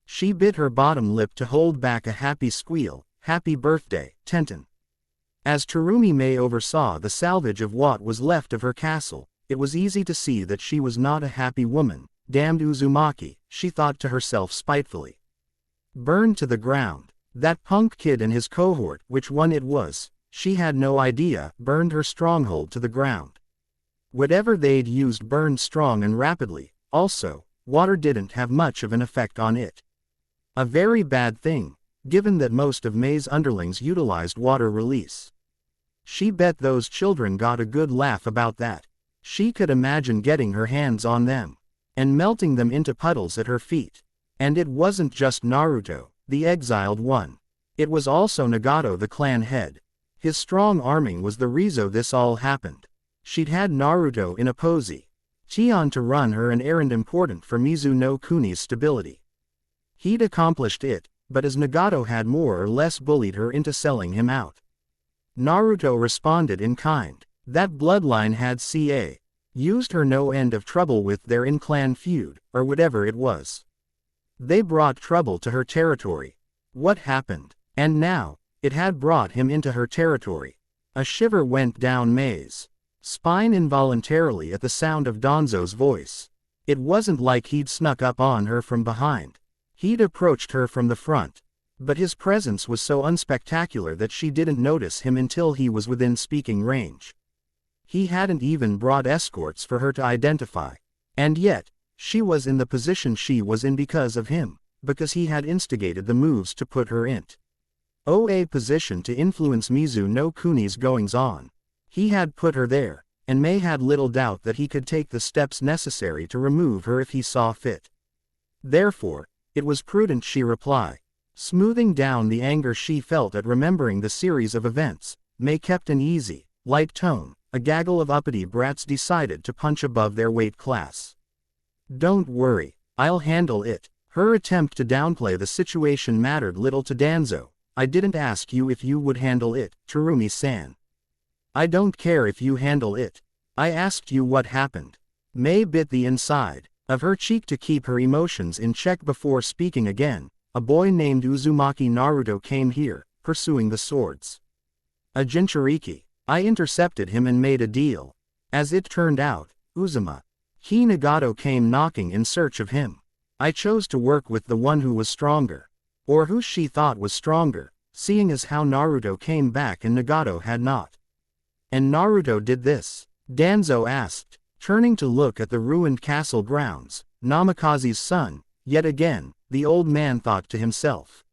She bit her bottom lip to hold back a happy squeal. Happy birthday, Tenten. As Terumi Mei oversaw the salvage of what was left of her castle, it was easy to see that she was not a happy woman. Damned Uzumaki, she thought to herself spitefully. Burned to the ground. That punk kid and his cohort, which one it was, she had no idea, burned her stronghold to the ground. Whatever they'd used burned strong and rapidly. Also, water didn't have much of an effect on it. A very bad thing, given that most of Mei's underlings utilized water release. She bet those children got a good laugh about that. She could imagine getting her hands on them and melting them into puddles at her feet. And it wasn't just Naruto, the exiled one. It was also Nagato the clan head. His strong arming was the reason this all happened. She'd had Naruto in a posy. Chion to run her an errand important for Mizu no Kuni's stability. He'd accomplished it, but as Nagato had more or less bullied her into selling him out. Naruto responded in kind. That bloodline had used her no end of trouble with their in-clan feud, or whatever it was. They brought trouble to her territory. What happened? And now, it had brought him into her territory. A shiver went down Mei's spine involuntarily at the sound of Danzo's voice. It wasn't like he'd snuck up on her from behind. He'd approached her from the front. But his presence was so unspectacular that she didn't notice him until he was within speaking range. He hadn't even brought escorts for her to identify. And yet, she was in the position she was in because of him, because he had instigated the moves to put her in a position to influence Mizu no Kuni's goings-on. He had put her there, and Mei had little doubt that he could take the steps necessary to remove her if he saw fit. Therefore, it was prudent she reply. Smoothing down the anger she felt at remembering the series of events, Mei kept an easy, light tone. A gaggle of uppity brats decided to punch above their weight class. Don't worry, I'll handle it. Her attempt to downplay the situation mattered little to Danzo. I didn't ask you if you would handle it, Terumi-san. I don't care if you handle it. I asked you what happened. Mei bit the inside of her cheek to keep her emotions in check before speaking again. A boy named Uzumaki Naruto came here, pursuing the swords. A Jinchuriki. I intercepted him and made a deal. As it turned out, Uzumaki Nagato came knocking in search of him. I chose to work with the one who was stronger. Or who she thought was stronger, seeing as how Naruto came back and Nagato had not. And Naruto did this? Danzo asked, turning to look at the ruined castle grounds. Namikaze's son, yet again, the old man thought to himself.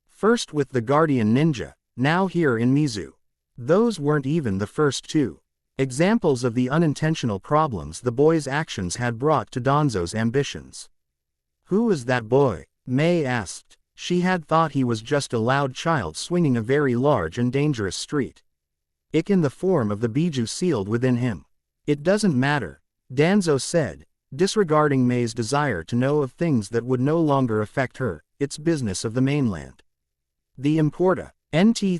First with the guardian ninja, now here in Mizu. Those weren't even the first two examples of the unintentional problems the boy's actions had brought to Danzo's ambitions. Who is that boy? Mei asked. She had thought he was just a loud child swinging a very large and dangerous street. Ik in the form of the Biju sealed within him. It doesn't matter, Danzo said, disregarding Mei's desire to know of things that would no longer affect her. It's business of the mainland. The important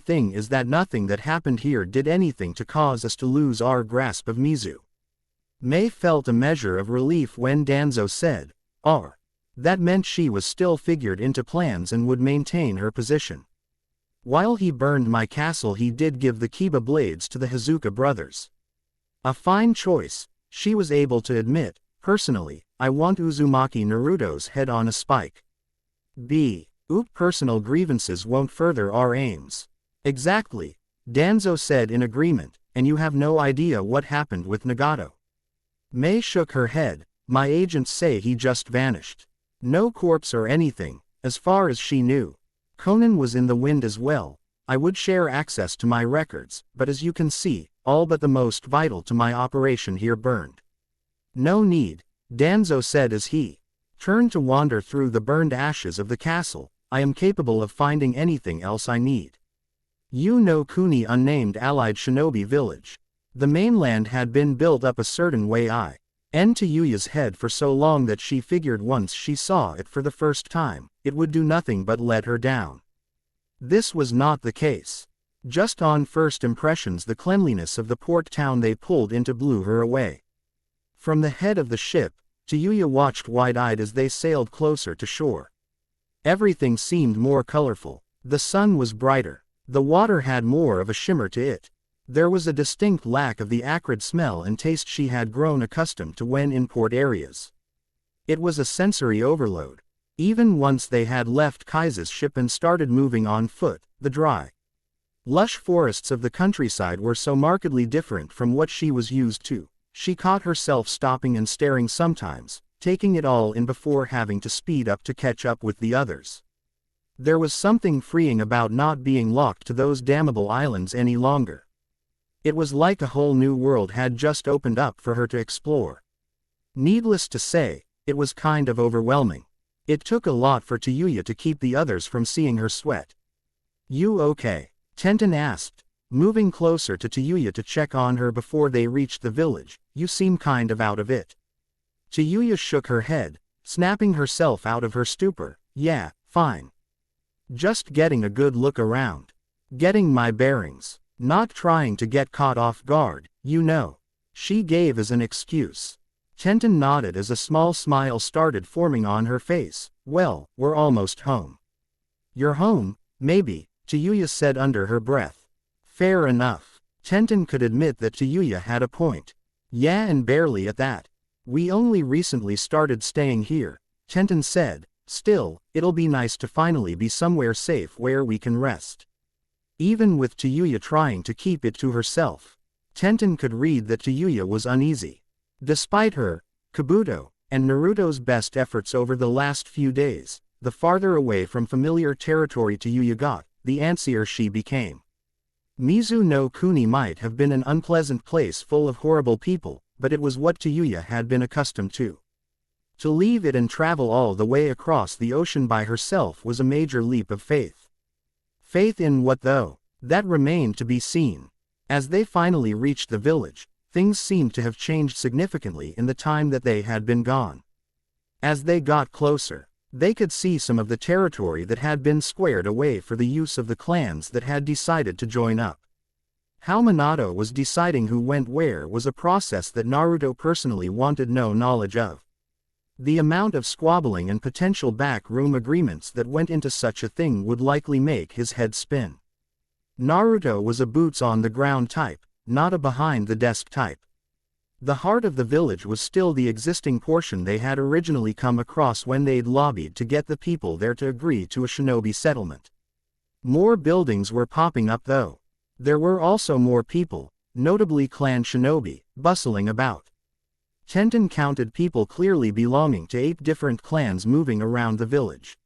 thing is that nothing that happened here did anything to cause us to lose our grasp of Mizu. Mei felt a measure of relief when Danzo said, that meant she was still figured into plans and would maintain her position. While he burned my castle, he did give the Kiba blades to the Hazuka brothers. A fine choice, she was able to admit. Personally, I want Uzumaki Naruto's head on a spike. Personal grievances won't further our aims. Exactly, Danzo said in agreement, and you have no idea what happened with Nagato. Mei shook her head. My agents say he just vanished. No corpse or anything, as far as she knew. Conan was in the wind as well. I would share access to my records, but as you can see, all but the most vital to my operation here burned. No need, Danzo said as he turned to wander through the burned ashes of the castle. I am capable of finding anything else I need. You know Kuni unnamed allied shinobi village. The mainland had been built up a certain way to Yuya's head for so long that she figured once she saw it for the first time, it would do nothing but let her down. This was not the case. Just on first impressions the cleanliness of the port town they pulled into blew her away. From the head of the ship, Yuya watched wide-eyed as they sailed closer to shore. Everything seemed more colorful. The sun was brighter. The water had more of a shimmer to it. There was a distinct lack of the acrid smell and taste she had grown accustomed to when in port areas. It was a sensory overload. Even once they had left Kai's ship and started moving on foot, the dry, lush forests of the countryside were so markedly different from what she was used to. She caught herself stopping and staring sometimes, taking it all in before having to speed up to catch up with the others. There was something freeing about not being locked to those damnable islands any longer. It was like a whole new world had just opened up for her to explore. Needless to say, it was kind of overwhelming. It took a lot for Yuya to keep the others from seeing her sweat. You okay? Tenten asked, moving closer to Tayuya to check on her before they reached the village. You seem kind of out of it. Tayuya shook her head, snapping herself out of her stupor. Yeah, fine. Just getting a good look around. Getting my bearings. Not trying to get caught off guard, you know. She gave as an excuse. Tenten nodded as a small smile started forming on her face. Well, we're almost home. You're home, maybe, Tayuya said under her breath. Fair enough. Tenten could admit that Tayuya had a point. Yeah, and barely at that. We only recently started staying here, Tenten said. Still, it'll be nice to finally be somewhere safe where we can rest. Even with Tayuya trying to keep it to herself, Tenten could read that Tayuya was uneasy. Despite her, Kabuto, and Naruto's best efforts over the last few days, the farther away from familiar territory Tayuya got, the antsier she became. Mizu no Kuni might have been an unpleasant place full of horrible people, but it was what Tayuya had been accustomed to. To leave it and travel all the way across the ocean by herself was a major leap of faith. Faith in what though? That remained to be seen. As they finally reached the village, things seemed to have changed significantly in the time that they had been gone. As they got closer, they could see some of the territory that had been squared away for the use of the clans that had decided to join up. How Minato was deciding who went where was a process that Naruto personally wanted no knowledge of. The amount of squabbling and potential backroom agreements that went into such a thing would likely make his head spin. Naruto was a boots-on-the-ground type, not a behind-the-desk type. The heart of the village was still the existing portion they had originally come across when they'd lobbied to get the people there to agree to a shinobi settlement. More buildings were popping up though. There were also more people, notably clan shinobi, bustling about. Tenten counted people clearly belonging to 8 different clans moving around the village.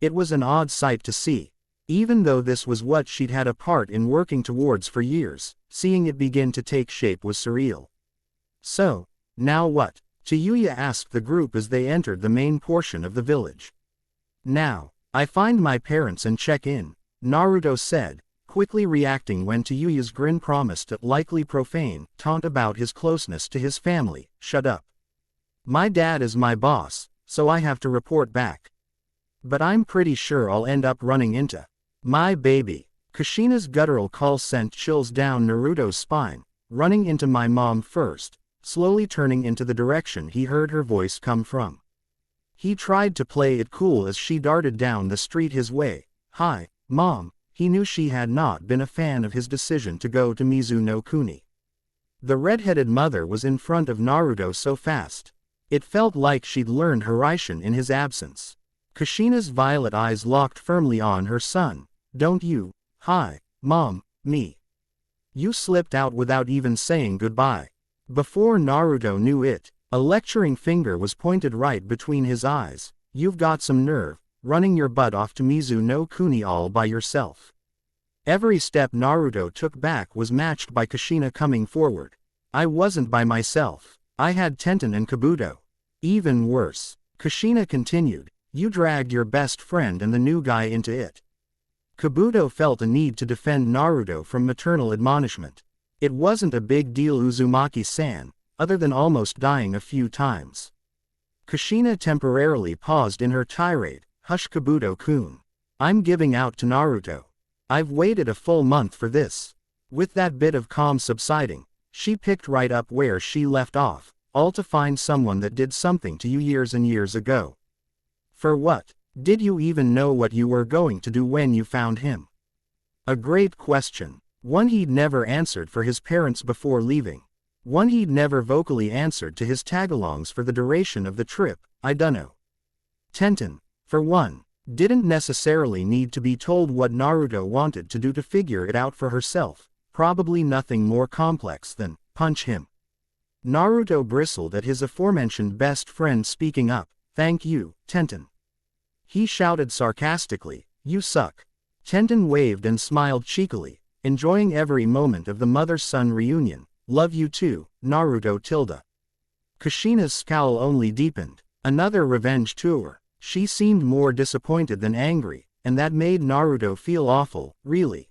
It was an odd sight to see. Even though this was what she'd had a part in working towards for years, seeing it begin to take shape was surreal. So, now what? Tayuya asked the group as they entered the main portion of the village. Now, I find my parents and check in, Naruto said, quickly reacting when Tayuya's grin promised a likely profane taunt about his closeness to his family. Shut up. My dad is my boss, so I have to report back. But I'm pretty sure I'll end up running into my baby. Kushina's guttural call sent chills down Naruto's spine. Running into my mom first, slowly turning into the direction he heard her voice come from. He tried to play it cool as she darted down the street his way. Hi, Mom. He knew she had not been a fan of his decision to go to Mizu no Kuni. The red-headed mother was in front of Naruto so fast. It felt like she'd learned Hiraishin in his absence. Kushina's violet eyes locked firmly on her son. Don't you? Hi, Mom, me. You slipped out without even saying goodbye. Before Naruto knew it, a lecturing finger was pointed right between his eyes. You've got some nerve, running your butt off to Mizu no Kuni all by yourself. Every step Naruto took back was matched by Kushina coming forward. I wasn't by myself. I had Tenten and Kabuto. Even worse, Kushina continued, you dragged your best friend and the new guy into it. Kabuto felt a need to defend Naruto from maternal admonishment. It wasn't a big deal Uzumaki-san, other than almost dying a few times. Kushina temporarily paused in her tirade. Hush Kabuto-kun. I'm giving out to Naruto. I've waited a full month for this. With that bit of calm subsiding, she picked right up where she left off, all to find someone that did something to you years and years ago. For what? Did you even know what you were going to do when you found him? A great question. One he'd never answered for his parents before leaving. One he'd never vocally answered to his tagalongs for the duration of the trip. I dunno. Tenten, for one, didn't necessarily need to be told what Naruto wanted to do to figure it out for herself, probably nothing more complex than, punch him. Naruto bristled at his aforementioned best friend speaking up. Thank you, Tenten. He shouted sarcastically, you suck. Tenten waved and smiled cheekily, enjoying every moment of the mother-son reunion. Love you too, Naruto tilde. Kushina's scowl only deepened. Another revenge tour. She seemed more disappointed than angry. and that made Naruto feel awful, really.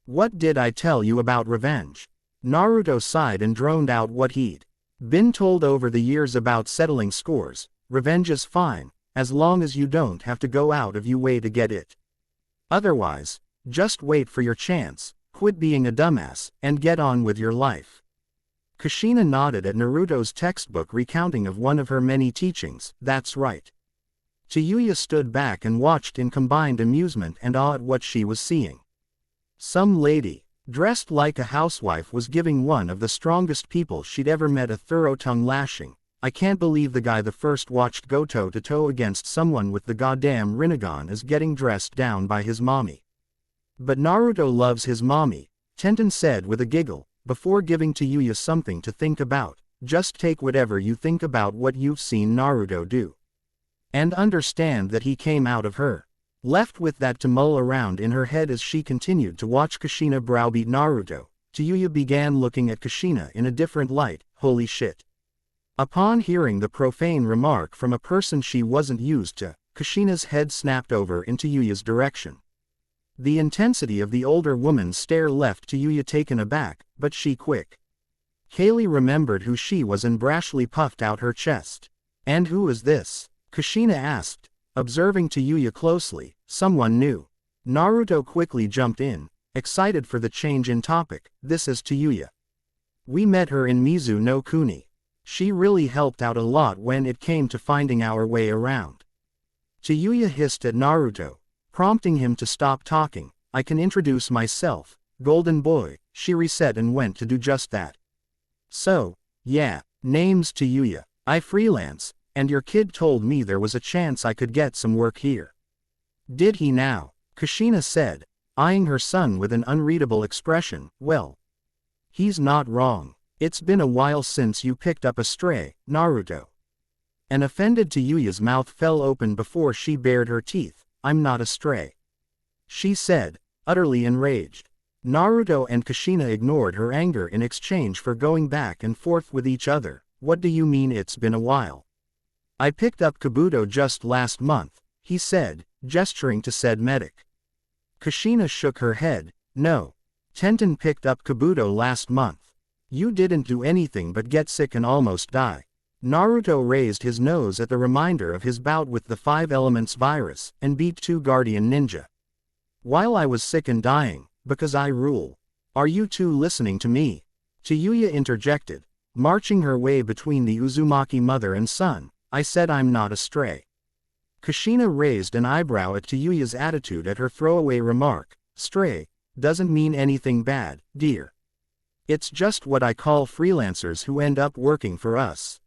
What did I tell you about revenge? Naruto sighed and droned out what he'd been told over the years about settling scores. Revenge is fine, as long as you don't have to go out of your way to get it. Otherwise, just wait for your chance, quit being a dumbass, and get on with your life. Kushina nodded at Naruto's textbook recounting of one of her many teachings. That's right. Chiyuya stood back and watched in combined amusement and awe at what she was seeing. Some lady, dressed like a housewife, was giving one of the strongest people she'd ever met a thorough tongue lashing. I can't believe the guy that first watched go toe to toe against someone with the goddamn Rinnegan is getting dressed down by his mommy. But Naruto loves his mommy, Tenten said with a giggle, before giving Chiyuya something to think about. Just take whatever you think about what you've seen Naruto do. And understand that he came out of her. Left with that to mull around in her head as she continued to watch Kushina browbeat Naruto, Chiyuya began looking at Kushina in a different light. Holy shit. Upon hearing the profane remark from a person she wasn't used to, Kushina's head snapped over in Chiyuya's direction. The intensity of the older woman's stare left Chiyuya taken aback, but she quick. Kaylee remembered who she was and brashly puffed out her chest. And who is this? Kushina asked, observing Chiyuya closely. Someone new. Naruto quickly jumped in, excited for the change in topic. This is Chiyuya. We met her in Mizu no Kuni. She really helped out a lot when it came to finding our way around. Chiyuya hissed at Naruto, prompting him to stop talking. I can introduce myself, Golden Boy. She reset and went to do just that. So, yeah, name's Chiyuya. I freelance, and your kid told me there was a chance I could get some work here. Did he now? Kushina said, eyeing her son with an unreadable expression. Well, he's not wrong. It's been a while since you picked up a stray, Naruto. An offended Chiyuya's mouth fell open before she bared her teeth. I'm not a stray, she said, utterly enraged. Naruto and Kushina ignored her anger in exchange for going back and forth with each other. What do you mean it's been a while? I picked up Kabuto just last month, he said, gesturing to said medic. Kushina shook her head. No. Tenten picked up Kabuto last month. You didn't do anything but get sick and almost die. Naruto raised his nose at the reminder of his bout with the 5 Elements virus, and beat 2 Guardian Ninja. While I was sick and dying, because I rule. Are you two listening to me? Chiyuya interjected, marching her way between the Uzumaki mother and son. I said I'm not a stray. Kushina raised an eyebrow at Chiyuya's attitude at her throwaway remark. Stray doesn't mean anything bad, dear. It's just what I call freelancers who end up working for us.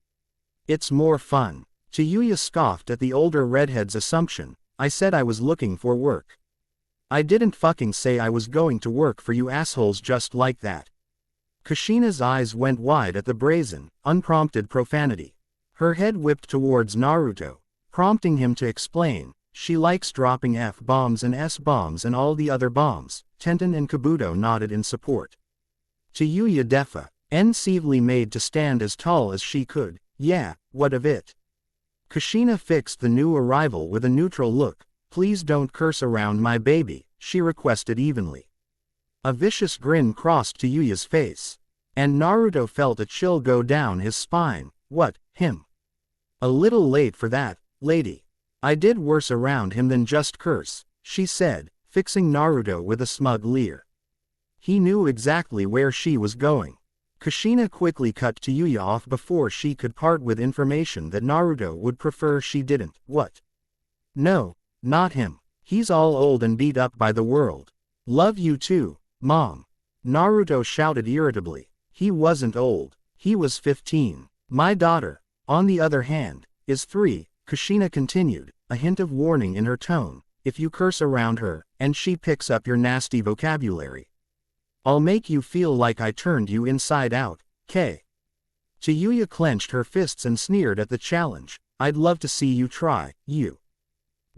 It's more fun. Chiyuya scoffed at the older redhead's assumption. I said I was looking for work. I didn't fucking say I was going to work for you assholes just like that. Kushina's eyes went wide at the brazen, unprompted profanity. Her head whipped towards Naruto, prompting him to explain. She likes dropping F-bombs and S-bombs and all the other bombs. Tenten and Kabuto nodded in support. Chiyuya defa, ensevely made to stand as tall as she could. Yeah, what of it? Kushina fixed the new arrival with a neutral look. Please don't curse around my baby, she requested evenly. A vicious grin crossed Chiyuya's face, and Naruto felt a chill go down his spine. What, him? A little late for that, lady. I did worse around him than just curse, she said, fixing Naruto with a smug leer. He knew exactly where she was going. Kushina quickly cut Chiyuya off before she could part with information that Naruto would prefer she didn't. What? No, not him. He's all old and beat up by the world. Love you too, Mom. Naruto shouted irritably. He wasn't old. He was 15. My daughter, on the other hand, is 3, Kushina continued, a hint of warning in her tone. If you curse around her, and she picks up your nasty vocabulary, I'll make you feel like I turned you inside out, K. Chiyuya clenched her fists and sneered at the challenge. I'd love to see you try, you.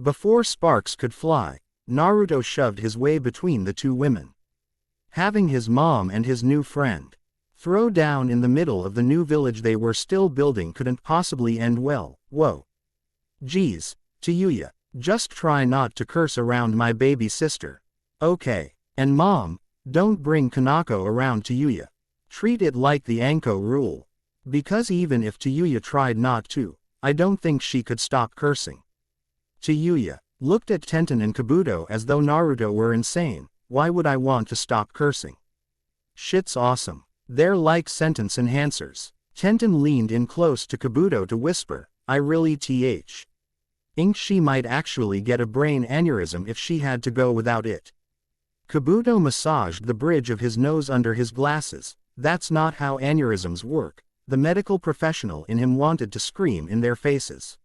Before sparks could fly, Naruto shoved his way between the two women. Having his mom and his new friend throw down in the middle of the new village they were still building couldn't possibly end well. Whoa. Geez, Chiyuya. Just try not to curse around my baby sister. Okay. And mom, don't bring Kanako around Tayuya. Treat it like the Anko rule. Because even if Tayuya tried not to, I don't think she could stop cursing. Tayuya looked at Tenten and Kabuto as though Naruto were insane. Why would I want to stop cursing? Shit's awesome. They're like sentence enhancers. Tenten leaned in close to Kabuto to whisper, I really think she might actually get a brain aneurysm if she had to go without it. Kabuto massaged the bridge of his nose under his glasses. That's not how aneurysms work. The medical professional in him wanted to scream in their faces.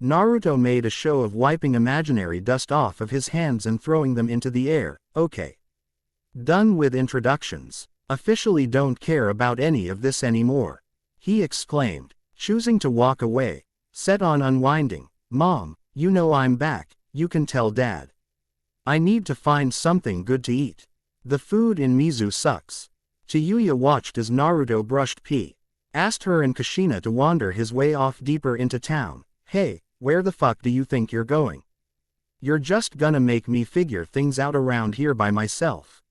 Naruto made a show of wiping imaginary dust off of his hands and throwing them into the air. Okay. Done with introductions. Officially don't care about any of this anymore. He exclaimed, choosing to walk away, set on unwinding. Mom, you know I'm back, you can tell Dad. I need to find something good to eat. The food in Mizu sucks. Tayuya watched as Naruto brushed pee. Asked her and Kushina to wander his way off deeper into town. Hey, where the fuck do you think you're going? You're just gonna make me figure things out around here by myself?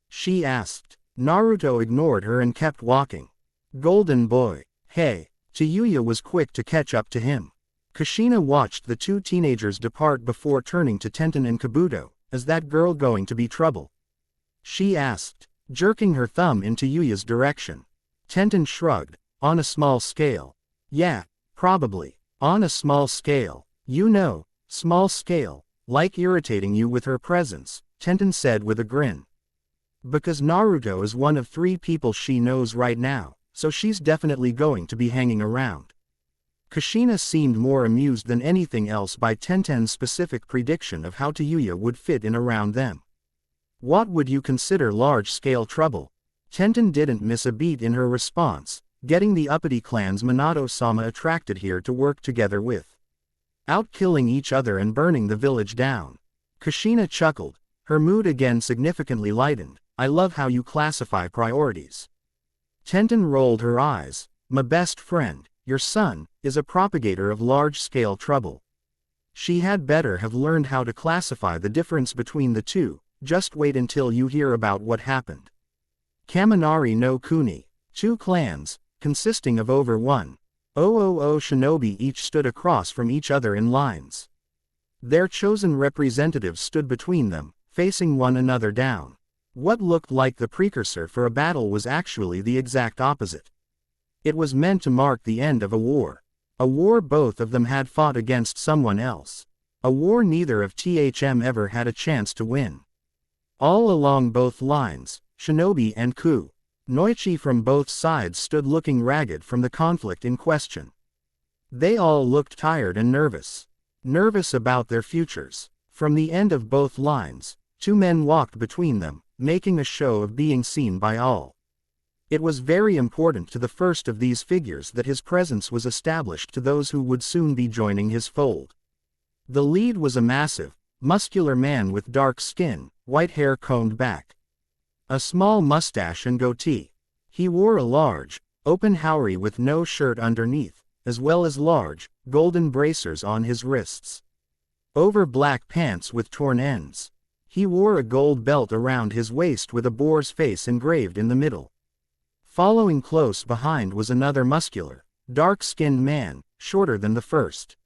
She asked. Naruto ignored her and kept walking. Golden boy. Hey. Tayuya was quick to catch up to him. Kushina watched the two teenagers depart before turning to Tenten and Kabuto. Is that girl going to be trouble? She asked, jerking her thumb in Tayuya's direction. Tenten shrugged. On a small scale. Yeah, probably. On a small scale. You know, small scale. Like irritating you with her presence, Tenten said with a grin. Because Naruto is one of 3 people she knows right now, so she's definitely going to be hanging around. Kushina seemed more amused than anything else by Tenten's specific prediction of how Tayuya would fit in around them. What would you consider large-scale trouble? Tenten didn't miss a beat in her response, getting the uppity clan's Minato-sama attracted here to work together with. Out killing each other and burning the village down. Kushina chuckled, her mood again significantly lightened. I love how you classify priorities. Tenten rolled her eyes. My best friend, your son, is a propagator of large-scale trouble. She had better have learned how to classify the difference between the two. Just wait until you hear about what happened. Kaminari no Kuni. 2 clans, consisting of over 1,000 shinobi each stood across from each other in lines. Their chosen representatives stood between them, facing one another down. What looked like the precursor for a battle was actually the exact opposite. It was meant to mark the end of a war. A war both of them had fought against someone else. A war neither of them ever had a chance to win. All along both lines, shinobi and kunoichi from both sides stood looking ragged from the conflict in question. They all looked tired and nervous. Nervous about their futures. From the end of both lines, 2 men walked between them, making a show of being seen by all. It was very important to the first of these figures that his presence was established to those who would soon be joining his fold. The lead was a massive, muscular man with dark skin, white hair combed back. A small mustache and goatee. He wore a large, open haori with no shirt underneath, as well as large, golden bracers on his wrists. Over black pants with torn ends. He wore a gold belt around his waist with a boar's face engraved in the middle. Following close behind was another muscular, dark-skinned man, shorter than the first.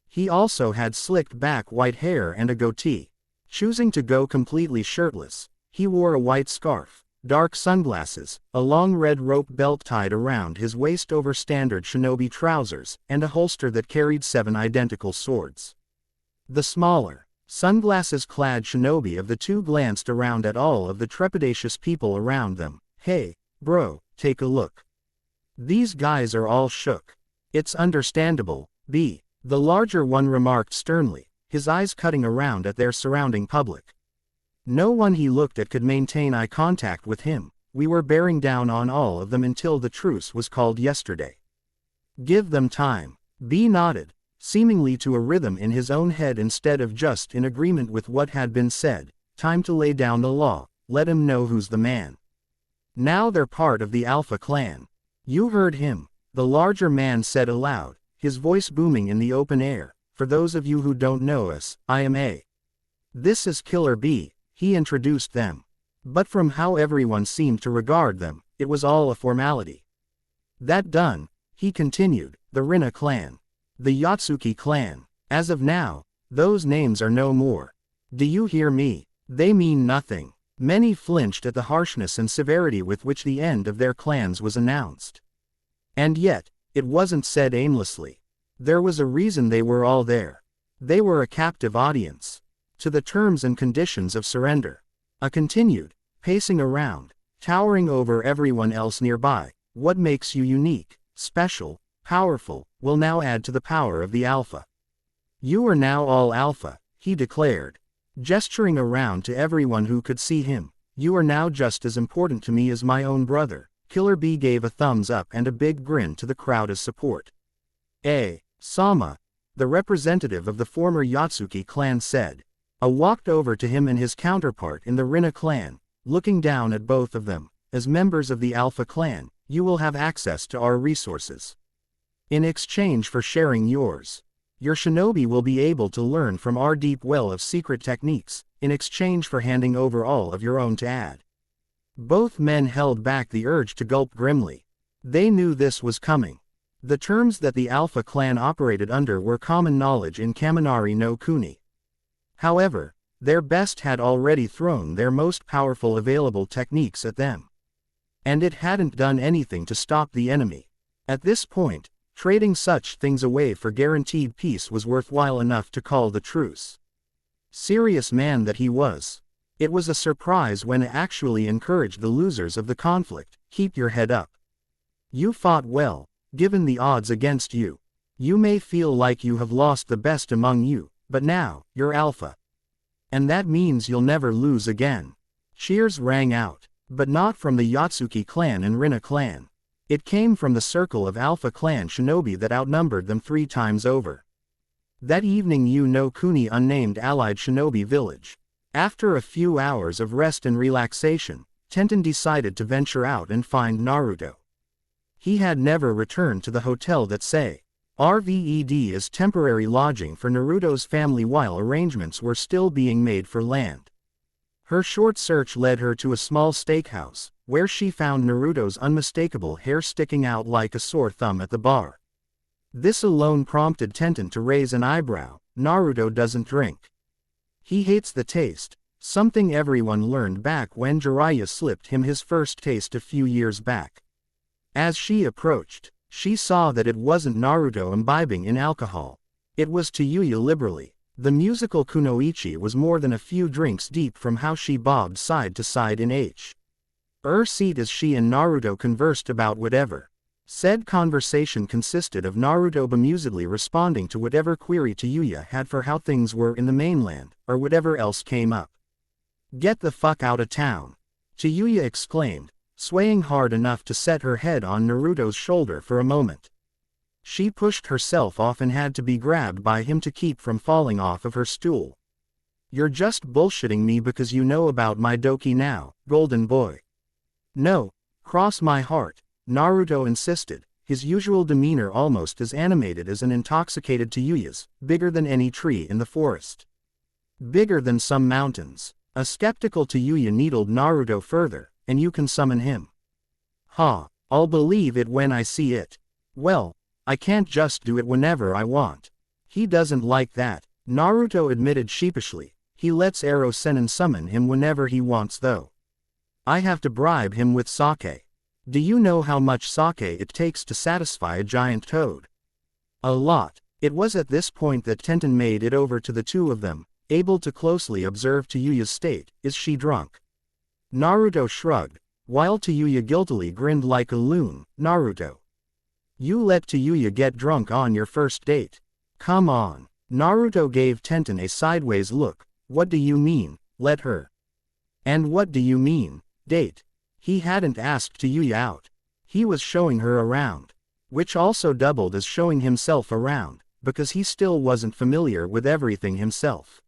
He also had slicked back white hair and a goatee. Choosing to go completely shirtless, he wore a white scarf, dark sunglasses, a long red rope belt tied around his waist over standard shinobi trousers, and a holster that carried 7 identical swords. The smaller, sunglasses-clad shinobi of the 2 glanced around at all of the trepidatious people around them. Hey, bro, take a look. These guys are all shook. It's understandable, B. The larger one remarked sternly, his eyes cutting around at their surrounding public. No one he looked at could maintain eye contact with him. We were bearing down on all of them until the truce was called yesterday. Give them time. B nodded, seemingly to a rhythm in his own head instead of just in agreement with what had been said. Time to lay down the law, let him know who's the man. Now they're part of the Alpha clan. You heard him, the larger man said aloud, his voice booming in the open air. for those of you who don't know us, I am A. This is Killer B, he introduced them. But from how everyone seemed to regard them, it was all a formality. That done, he continued, the Rina clan. The Yatsuki clan. As of now, those names are no more. Do you hear me? They mean nothing. Many flinched at the harshness and severity with which the end of their clans was announced. And yet, it wasn't said aimlessly. There was a reason they were all there. They were a captive audience. To the terms and conditions of surrender. A continued, pacing around, towering over everyone else nearby. What makes you unique, special, powerful, will now add to the power of the Alpha. You are now all Alpha, he declared. Gesturing around to everyone who could see him, you are now just as important to me as my own brother. Killer B gave a thumbs up and a big grin to the crowd as support. Sama, the representative of the former Yatsuki clan said. Walked over to him and his counterpart in the Rina clan, looking down at both of them. As members of the Alpha clan, you will have access to our resources. In exchange for sharing yours. Your shinobi will be able to learn from our deep well of secret techniques, in exchange for handing over all of your own to add. Both men held back the urge to gulp grimly. They knew this was coming. The terms that the Alpha clan operated under were common knowledge in Kaminari no Kuni. However, their best had already thrown their most powerful available techniques at them. And it hadn't done anything to stop the enemy. At this point, trading such things away for guaranteed peace was worthwhile enough to call the truce. Serious man that he was. It was a surprise when it actually encouraged the losers of the conflict. Keep your head up. You fought well, given the odds against you. You may feel like you have lost the best among you, but now, you're Alpha. And that means you'll never lose again. Cheers rang out, but not from the Yatsuki clan and Rina clan. It came from the circle of Alpha clan shinobi that outnumbered them 3 times over. That evening no Kuni unnamed allied shinobi village. After a few hours of rest and relaxation, Tenten decided to venture out and find Naruto. He had never returned to the hotel that say, RVED as temporary lodging for Naruto's family while arrangements were still being made for land. Her short search led her to a small steakhouse, where she found Naruto's unmistakable hair sticking out like a sore thumb at the bar. This alone prompted Tenten to raise an eyebrow. Naruto doesn't drink. He hates the taste, something everyone learned back when Jiraiya slipped him his first taste a few years back. As she approached, she saw that it wasn't Naruto imbibing in alcohol. It was Tayuya liberally. The musical kunoichi was more than a few drinks deep from how she bobbed side to side in her seat as she and Naruto conversed about whatever. Said conversation consisted of Naruto bemusedly responding to whatever query Tayuya had for how things were in the mainland, or whatever else came up. Get the fuck out of town! Tayuya exclaimed, swaying hard enough to set her head on Naruto's shoulder for a moment. She pushed herself off and had to be grabbed by him to keep from falling off of her stool. You're just bullshitting me because you know about my doki now, golden boy. No, cross my heart, Naruto insisted, his usual demeanor almost as animated as an intoxicated Tayuya's, bigger than any tree in the forest. Bigger than some mountains. A skeptical Tayuya needled Naruto further, and you can summon him. Ha, I'll believe it when I see it. Well, I can't just do it whenever I want. He doesn't like that, Naruto admitted sheepishly. He lets Ero Sennin summon him whenever he wants though. I have to bribe him with sake. Do you know how much sake it takes to satisfy a giant toad? A lot. It was at this point that Tenten made it over to the two of them, able to closely observe Tayuya's state. Is she drunk? Naruto shrugged, while Tayuya guiltily grinned like a loon. Naruto. You let Tayuya get drunk on your first date? Come on. Naruto gave Tenten a sideways look. What do you mean, let her? And what do you mean, date? He hadn't asked Tayuya out. He was showing her around. Which also doubled as showing himself around, because he still wasn't familiar with everything himself.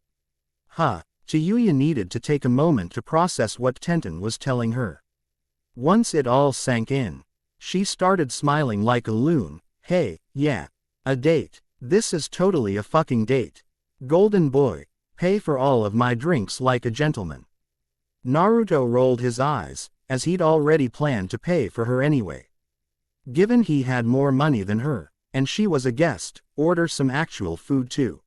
Tayuya needed to take a moment to process what Tenten was telling her. Once it all sank in, she started smiling like a loon. Hey, yeah. A date. This is totally a fucking date. Golden boy, pay for all of my drinks like a gentleman. Naruto rolled his eyes, as he'd already planned to pay for her anyway. Given he had more money than her, and she was a guest, order some actual food too.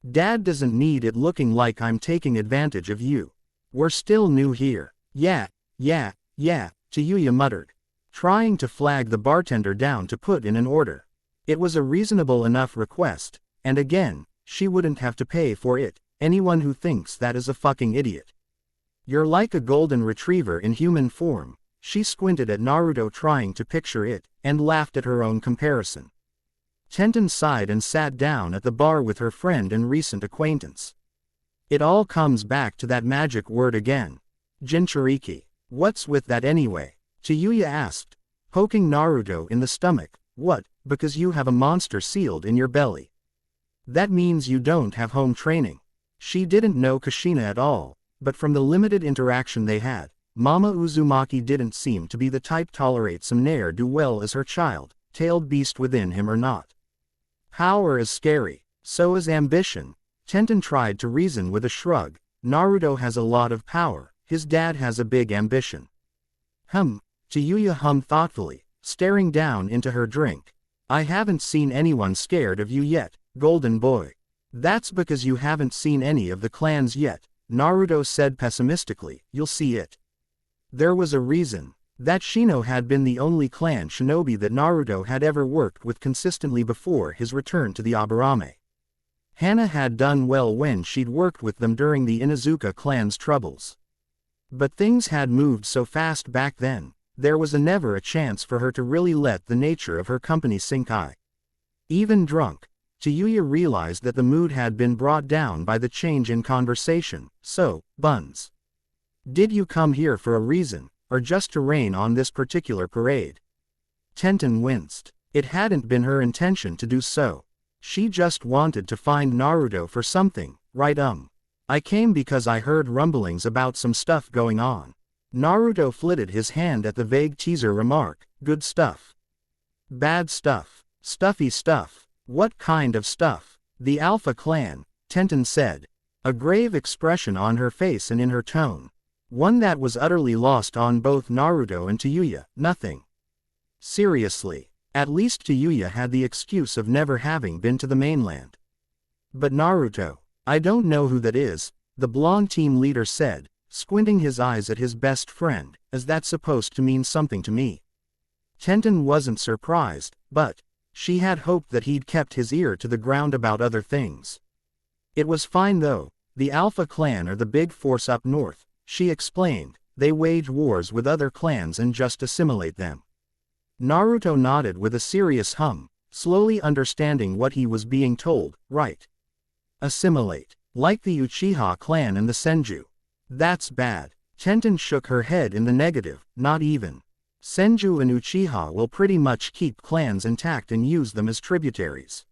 Dad doesn't need it looking like I'm taking advantage of you. We're still new here. Yeah, Chiyuya muttered, trying to flag the bartender down to put in an order. It was a reasonable enough request, and again, she wouldn't have to pay for it. Anyone who thinks that is a fucking idiot. You're like a golden retriever in human form. She squinted at Naruto trying to picture it, and laughed at her own comparison. Tenten sighed and sat down at the bar with her friend and recent acquaintance. It all comes back to that magic word again. Jinchuriki. What's with that anyway? Chiyuya asked, poking Naruto in the stomach. What, because you have a monster sealed in your belly? That means you don't have home training. She didn't know Kushina at all, but from the limited interaction they had, Mama Uzumaki didn't seem to be the type tolerate some ne'er-do-well as her child, tailed beast within him or not. Power is scary, so is ambition. Tenten tried to reason with a shrug. Naruto has a lot of power, his dad has a big ambition. Chiyuya hummed thoughtfully, staring down into her drink. I haven't seen anyone scared of you yet, golden boy. That's because you haven't seen any of the clans yet, Naruto said pessimistically. You'll see it. There was a reason. That Shino had been the only clan shinobi that Naruto had ever worked with consistently before his return to the Aburame. Hana had done well when she'd worked with them during the Inuzuka clan's troubles. But things had moved so fast back then, there was never a chance for her to really let the nature of her company sink high. Even drunk, Chiyuya realized that the mood had been brought down by the change in conversation. So, Buns, did you come here for a reason, or just to rain on this particular parade? Tenten winced. It hadn't been her intention to do so. She just wanted to find Naruto for something, right? I came because I heard rumblings about some stuff going on. Naruto flitted his hand at the vague teaser remark. Good stuff. Bad stuff. Stuffy stuff. What kind of stuff? The Alpha Clan, Tenten said, a grave expression on her face and in her tone. One that was utterly lost on both Naruto and Chiyuya. Nothing. Seriously. At least Chiyuya had the excuse of never having been to the mainland. But Naruto, I don't know who that is, the blonde team leader said, squinting his eyes at his best friend. Is that supposed to mean something to me? Tenten wasn't surprised, but she had hoped that he'd kept his ear to the ground about other things. It was fine though. The Alpha Clan are the big force up north, she explained. They wage wars with other clans and just assimilate them. Naruto nodded with a serious hum, slowly understanding what he was being told. Right. Assimilate. Like the Uchiha clan and the Senju. That's bad. Tenten shook her head in the negative. Not even. Senju and Uchiha will pretty much keep clans intact and use them as tributaries.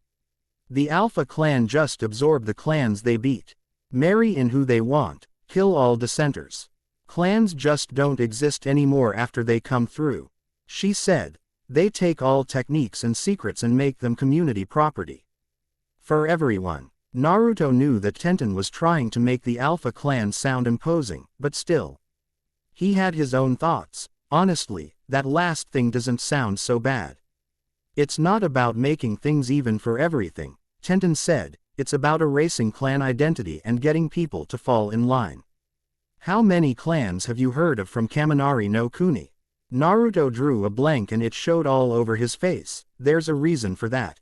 The Alpha Clan just absorb the clans they beat. Marry in who they want, kill all dissenters. Clans just don't exist anymore after they come through. She said, they take all techniques and secrets and make them community property. For everyone. Naruto knew that Tenten was trying to make the Alpha Clan sound imposing, but still. He had his own thoughts. Honestly, that last thing doesn't sound so bad. It's not about making things even for everything, Tenten said, it's about erasing clan identity and getting people to fall in line. How many clans have you heard of from Kaminari no Kuni? Naruto drew a blank and it showed all over his face. There's a reason for that.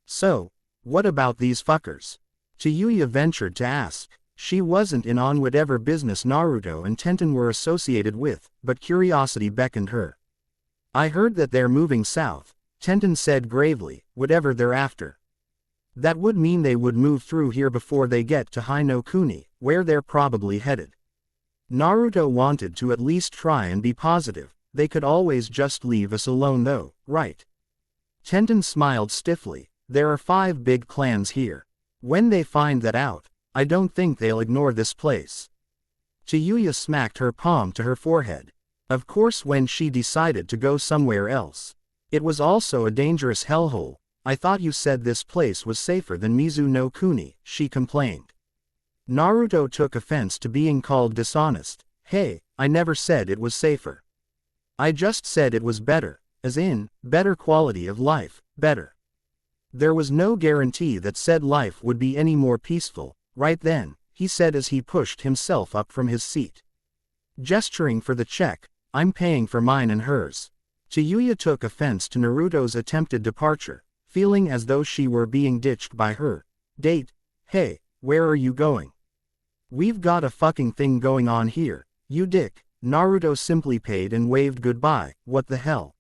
So, what about these fuckers? Chiyuya ventured to ask. She wasn't in on whatever business Naruto and Tenten were associated with, but curiosity beckoned her. I heard that they're moving south, Tenten said gravely, whatever they're after. That would mean they would move through here before they get to High no Kuni, where they're probably headed. Naruto wanted to at least try and be positive. They could always just leave us alone though, right? Tenten smiled stiffly. There are 5 big clans here. When they find that out, I don't think they'll ignore this place. Chiyuya smacked her palm to her forehead. Of course when she decided to go somewhere else. It was also a dangerous hellhole. I thought you said this place was safer than Mizu no Kuni, she complained. Naruto took offense to being called dishonest. Hey, I never said it was safer. I just said it was better, as in, better quality of life, better. There was no guarantee that said life would be any more peaceful, right then, he said as he pushed himself up from his seat. Gesturing for the check, I'm paying for mine and hers. Chiyuya took offense to Naruto's attempted departure, feeling as though she were being ditched by her date. Hey, where are you going? We've got a fucking thing going on here, you dick. Naruto simply paid and waved goodbye. What the hell?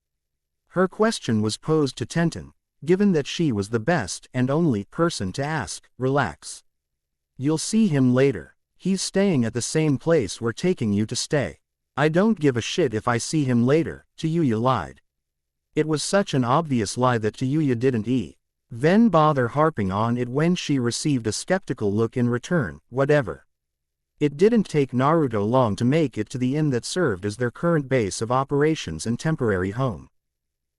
Her question was posed to Tenten, given that she was the best and only person to ask. Relax. You'll see him later. He's staying at the same place we're taking you to stay. I don't give a shit if I see him later, Chiyuya lied. It was such an obvious lie that Chiyuya didn't even bother harping on it when she received a skeptical look in return. Whatever. It didn't take Naruto long to make it to the inn that served as their current base of operations and temporary home.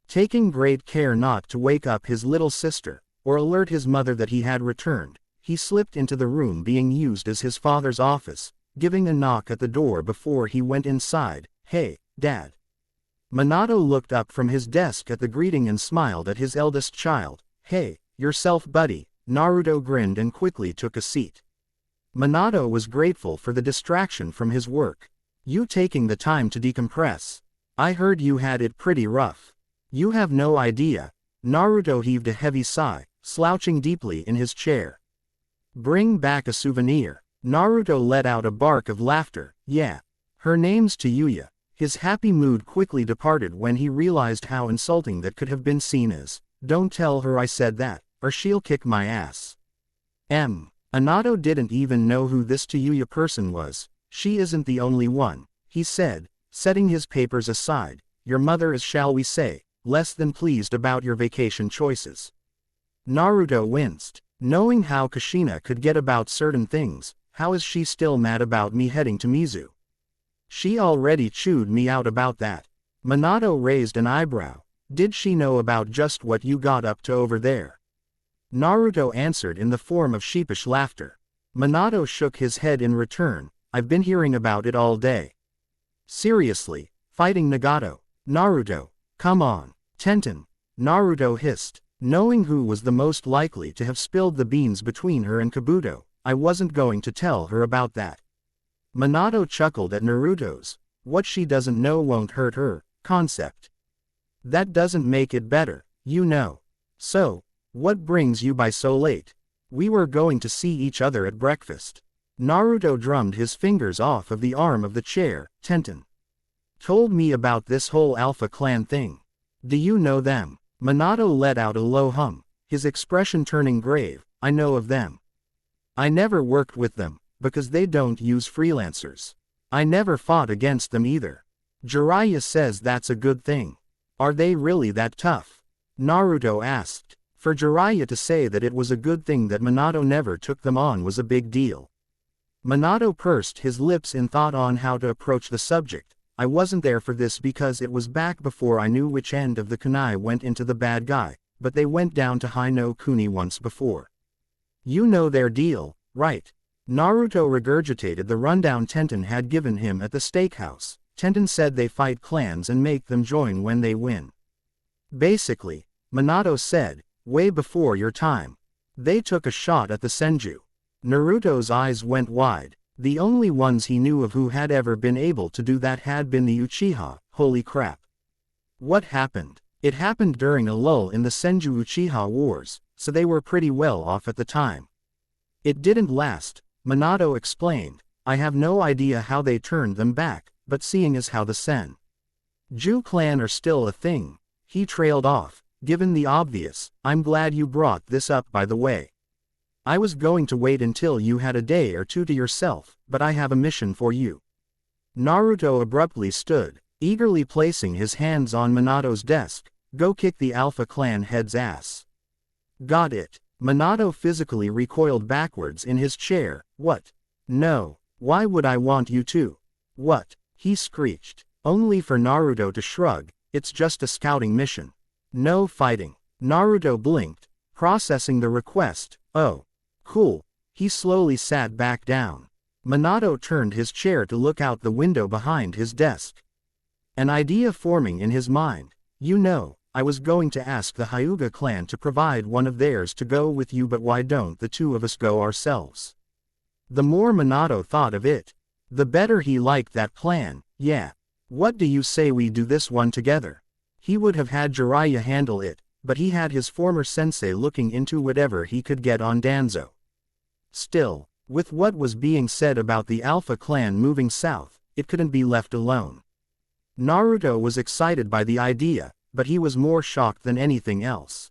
Taking great care not to wake up his little sister, or alert his mother that he had returned, he slipped into the room being used as his father's office, giving a knock at the door before he went inside. Hey, Dad. Minato looked up from his desk at the greeting and smiled at his eldest child. Hey, yourself buddy. Naruto grinned and quickly took a seat. Minato was grateful for the distraction from his work. You taking the time to decompress. I heard you had it pretty rough. You have no idea. Naruto heaved a heavy sigh, slouching deeply in his chair. Bring back a souvenir. Naruto let out a bark of laughter. Yeah. Her name's Chiyuya. His happy mood quickly departed when he realized how insulting that could have been seen as. Don't tell her I said that, or she'll kick my ass. Minato didn't even know who this Chiyuya person was. She isn't the only one, he said, setting his papers aside. Your mother is, shall we say, less than pleased about your vacation choices. Naruto winced. Knowing how Kushina could get about certain things, how is she still mad about me heading to Mizu? She already chewed me out about that. Minato raised an eyebrow. Did she know about just what you got up to over there? Naruto answered in the form of sheepish laughter. Minato shook his head in return. I've been hearing about it all day. Seriously, fighting Nagato. Naruto, come on. Tenten. Naruto hissed. Knowing who was the most likely to have spilled the beans between her and Kabuto, I wasn't going to tell her about that. Minato chuckled at Naruto's, what she doesn't know won't hurt her, concept. That doesn't make it better, you know. So, what brings you by so late? We were going to see each other at breakfast. Naruto drummed his fingers off of the arm of the chair. Tenten told me about this whole Alpha Clan thing. Do you know them? Minato let out a low hum, his expression turning grave. I know of them. I never worked with them, because they don't use freelancers. I never fought against them either. Jiraiya says that's a good thing. Are they really that tough? Naruto asked. For Jiraiya to say that it was a good thing that Minato never took them on was a big deal. Minato pursed his lips in thought on how to approach the subject. I wasn't there for this because it was back before I knew which end of the kunai went into the bad guy, but they went down to High no Kuni once before. You know their deal, right? Naruto regurgitated the rundown Tenten had given him at the steakhouse. Tenten said they fight clans and make them join when they win. Basically, Minato said, way before your time. They took a shot at the Senju. Naruto's eyes went wide. The only ones he knew of who had ever been able to do that had been the Uchiha. Holy crap. What happened? It happened during a lull in the Senju Uchiha wars, so they were pretty well off at the time. It didn't last, Minato explained. I have no idea how they turned them back, but seeing as how the Senju clan are still a thing, he trailed off. Given the obvious, I'm glad you brought this up by the way. I was going to wait until you had a day or two to yourself, but I have a mission for you. Naruto abruptly stood, eagerly placing his hands on Minato's desk. Go kick the Alpha Clan head's ass. Got it. Minato physically recoiled backwards in his chair. What? No. Why would I want you to? What? He screeched. Only for Naruto to shrug. It's just a scouting mission. No fighting. Naruto blinked, processing the request. Oh. Cool. He slowly sat back down. Minato turned his chair to look out the window behind his desk. An idea forming in his mind. You know, I was going to ask the Hyuga clan to provide one of theirs to go with you, but why don't the two of us go ourselves? The more Minato thought of it, the better he liked that plan. Yeah. What do you say we do this one together? He would have had Jiraiya handle it, but he had his former sensei looking into whatever he could get on Danzo. Still, with what was being said about the Alpha clan moving south, it couldn't be left alone. Naruto was excited by the idea, but he was more shocked than anything else.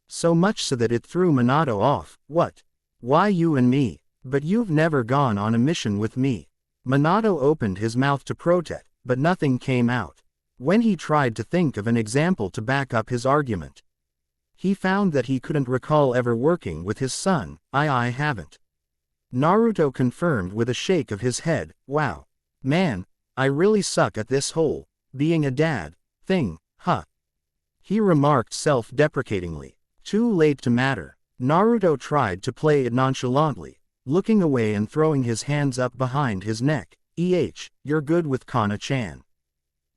So much so that it threw Minato off. What? Why you and me? But you've never gone on a mission with me. Minato opened his mouth to protest, but nothing came out. When he tried to think of an example to back up his argument, he found that he couldn't recall ever working with his son. I haven't. Naruto confirmed with a shake of his head. Wow. Man, I really suck at this whole being a dad thing, huh? He remarked self-deprecatingly. Too late to matter. Naruto tried to play it nonchalantly, looking away and throwing his hands up behind his neck. You're good with Kana-chan.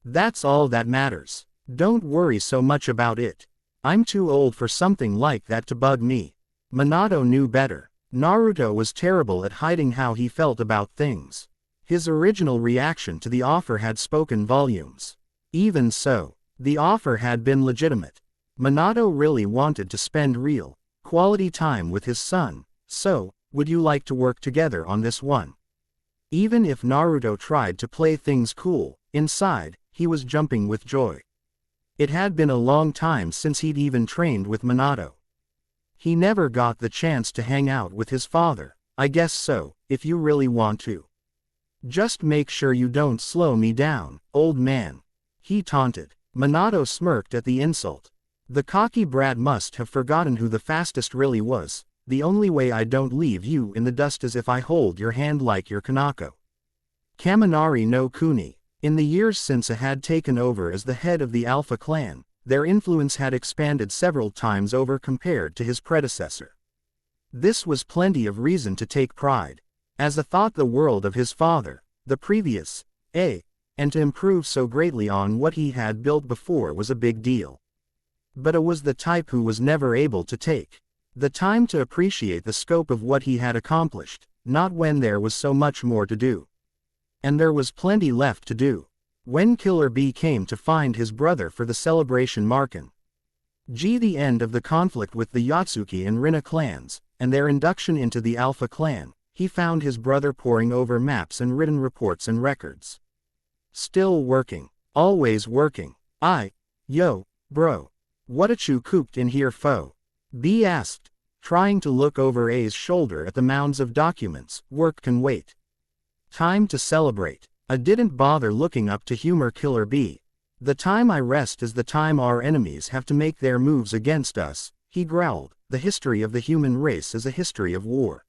That's all that matters. Don't worry so much about it. I'm too old for something like that to bug me. Minato knew better. Naruto was terrible at hiding how he felt about things. His original reaction to the offer had spoken volumes. Even so, the offer had been legitimate. Minato really wanted to spend real, quality time with his son. So, would you like to work together on this one? Even if Naruto tried to play things cool, inside, he was jumping with joy. It had been a long time since he'd even trained with Minato. He never got the chance to hang out with his father. I guess so, if you really want to. Just make sure you don't slow me down, old man. He taunted. Minato smirked at the insult. The cocky brat must have forgotten who the fastest really was. The only way I don't leave you in the dust is if I hold your hand like your Kanako. Kaminari no Kuni. In the years since A had taken over as the head of the Alpha clan, their influence had expanded several times over compared to his predecessor. This was plenty of reason to take pride, as a thought the world of his father, the previous, and to improve so greatly on what he had built before was a big deal. But A was the type who was never able to take the time to appreciate the scope of what he had accomplished, not when there was so much more to do. And there was plenty left to do. When Killer Bee came to find his brother for the celebration marking the end of the conflict with the Yotsuki and Rina clans, and their induction into the Alpha clan, he found his brother poring over maps and written reports and records. Still working. Always working. Yo, bro. Whatcha you cooped in here fo? B asked, trying to look over A's shoulder at the mounds of documents. Work can wait. Time to celebrate. I didn't bother looking up to humor Killer Bee. The time I rest is the time our enemies have to make their moves against us, he growled. The history of the human race is a history of war.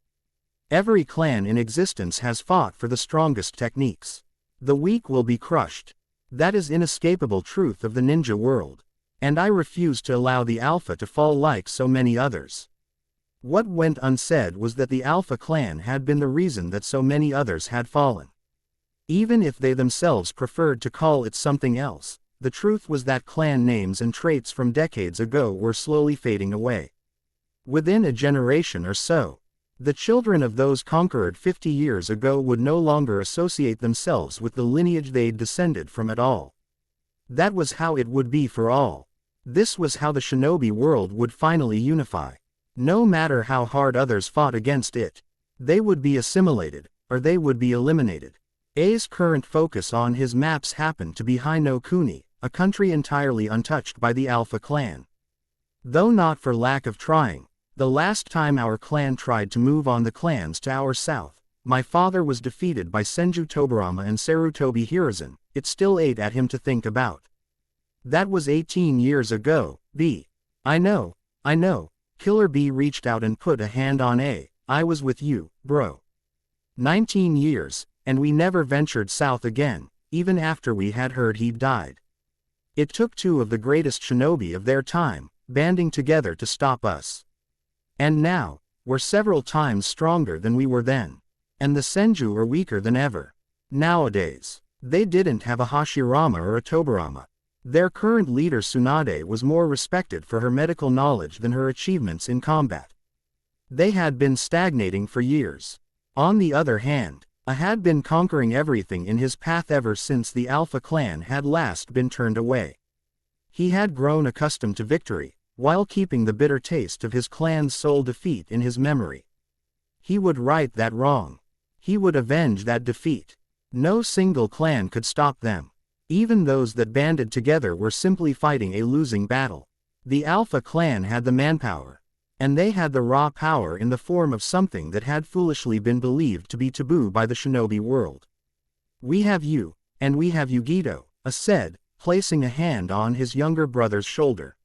Every clan in existence has fought for the strongest techniques. The weak will be crushed. That is inescapable truth of the ninja world. And I refuse to allow the Alpha to fall like so many others. What went unsaid was that the Alpha clan had been the reason that so many others had fallen. Even if they themselves preferred to call it something else, the truth was that clan names and traits from decades ago were slowly fading away. Within a generation or so, the children of those conquered 50 years ago would no longer associate themselves with the lineage they'd descended from at all. That was how it would be for all. This was how the shinobi world would finally unify. No matter how hard others fought against it, they would be assimilated, or they would be eliminated. A's current focus on his maps happened to be Hai no Kuni, a country entirely untouched by the Alpha clan. Though not for lack of trying, the last time our clan tried to move on the clans to our south, my father was defeated by Senju Tobarama and Sarutobi Hiruzen. It still ate at him to think about. That was 18 years ago, B. I know. Killer Bee reached out and put a hand on A. I was with you, bro. 19 years, and we never ventured south again, even after we had heard he'd died. It took two of the greatest shinobi of their time, banding together to stop us. And now, we're several times stronger than we were then. And the Senju are weaker than ever. Nowadays, they didn't have a Hashirama or a Tobarama. Their current leader Tsunade was more respected for her medical knowledge than her achievements in combat. They had been stagnating for years. On the other hand, A had been conquering everything in his path ever since the Alpha clan had last been turned away. He had grown accustomed to victory, while keeping the bitter taste of his clan's sole defeat in his memory. He would right that wrong. He would avenge that defeat. No single clan could stop them. Even those that banded together were simply fighting a losing battle. The Alpha clan had the manpower. And they had the raw power in the form of something that had foolishly been believed to be taboo by the shinobi world. "We have you, and we have you Gito," A said, placing a hand on his younger brother's shoulder.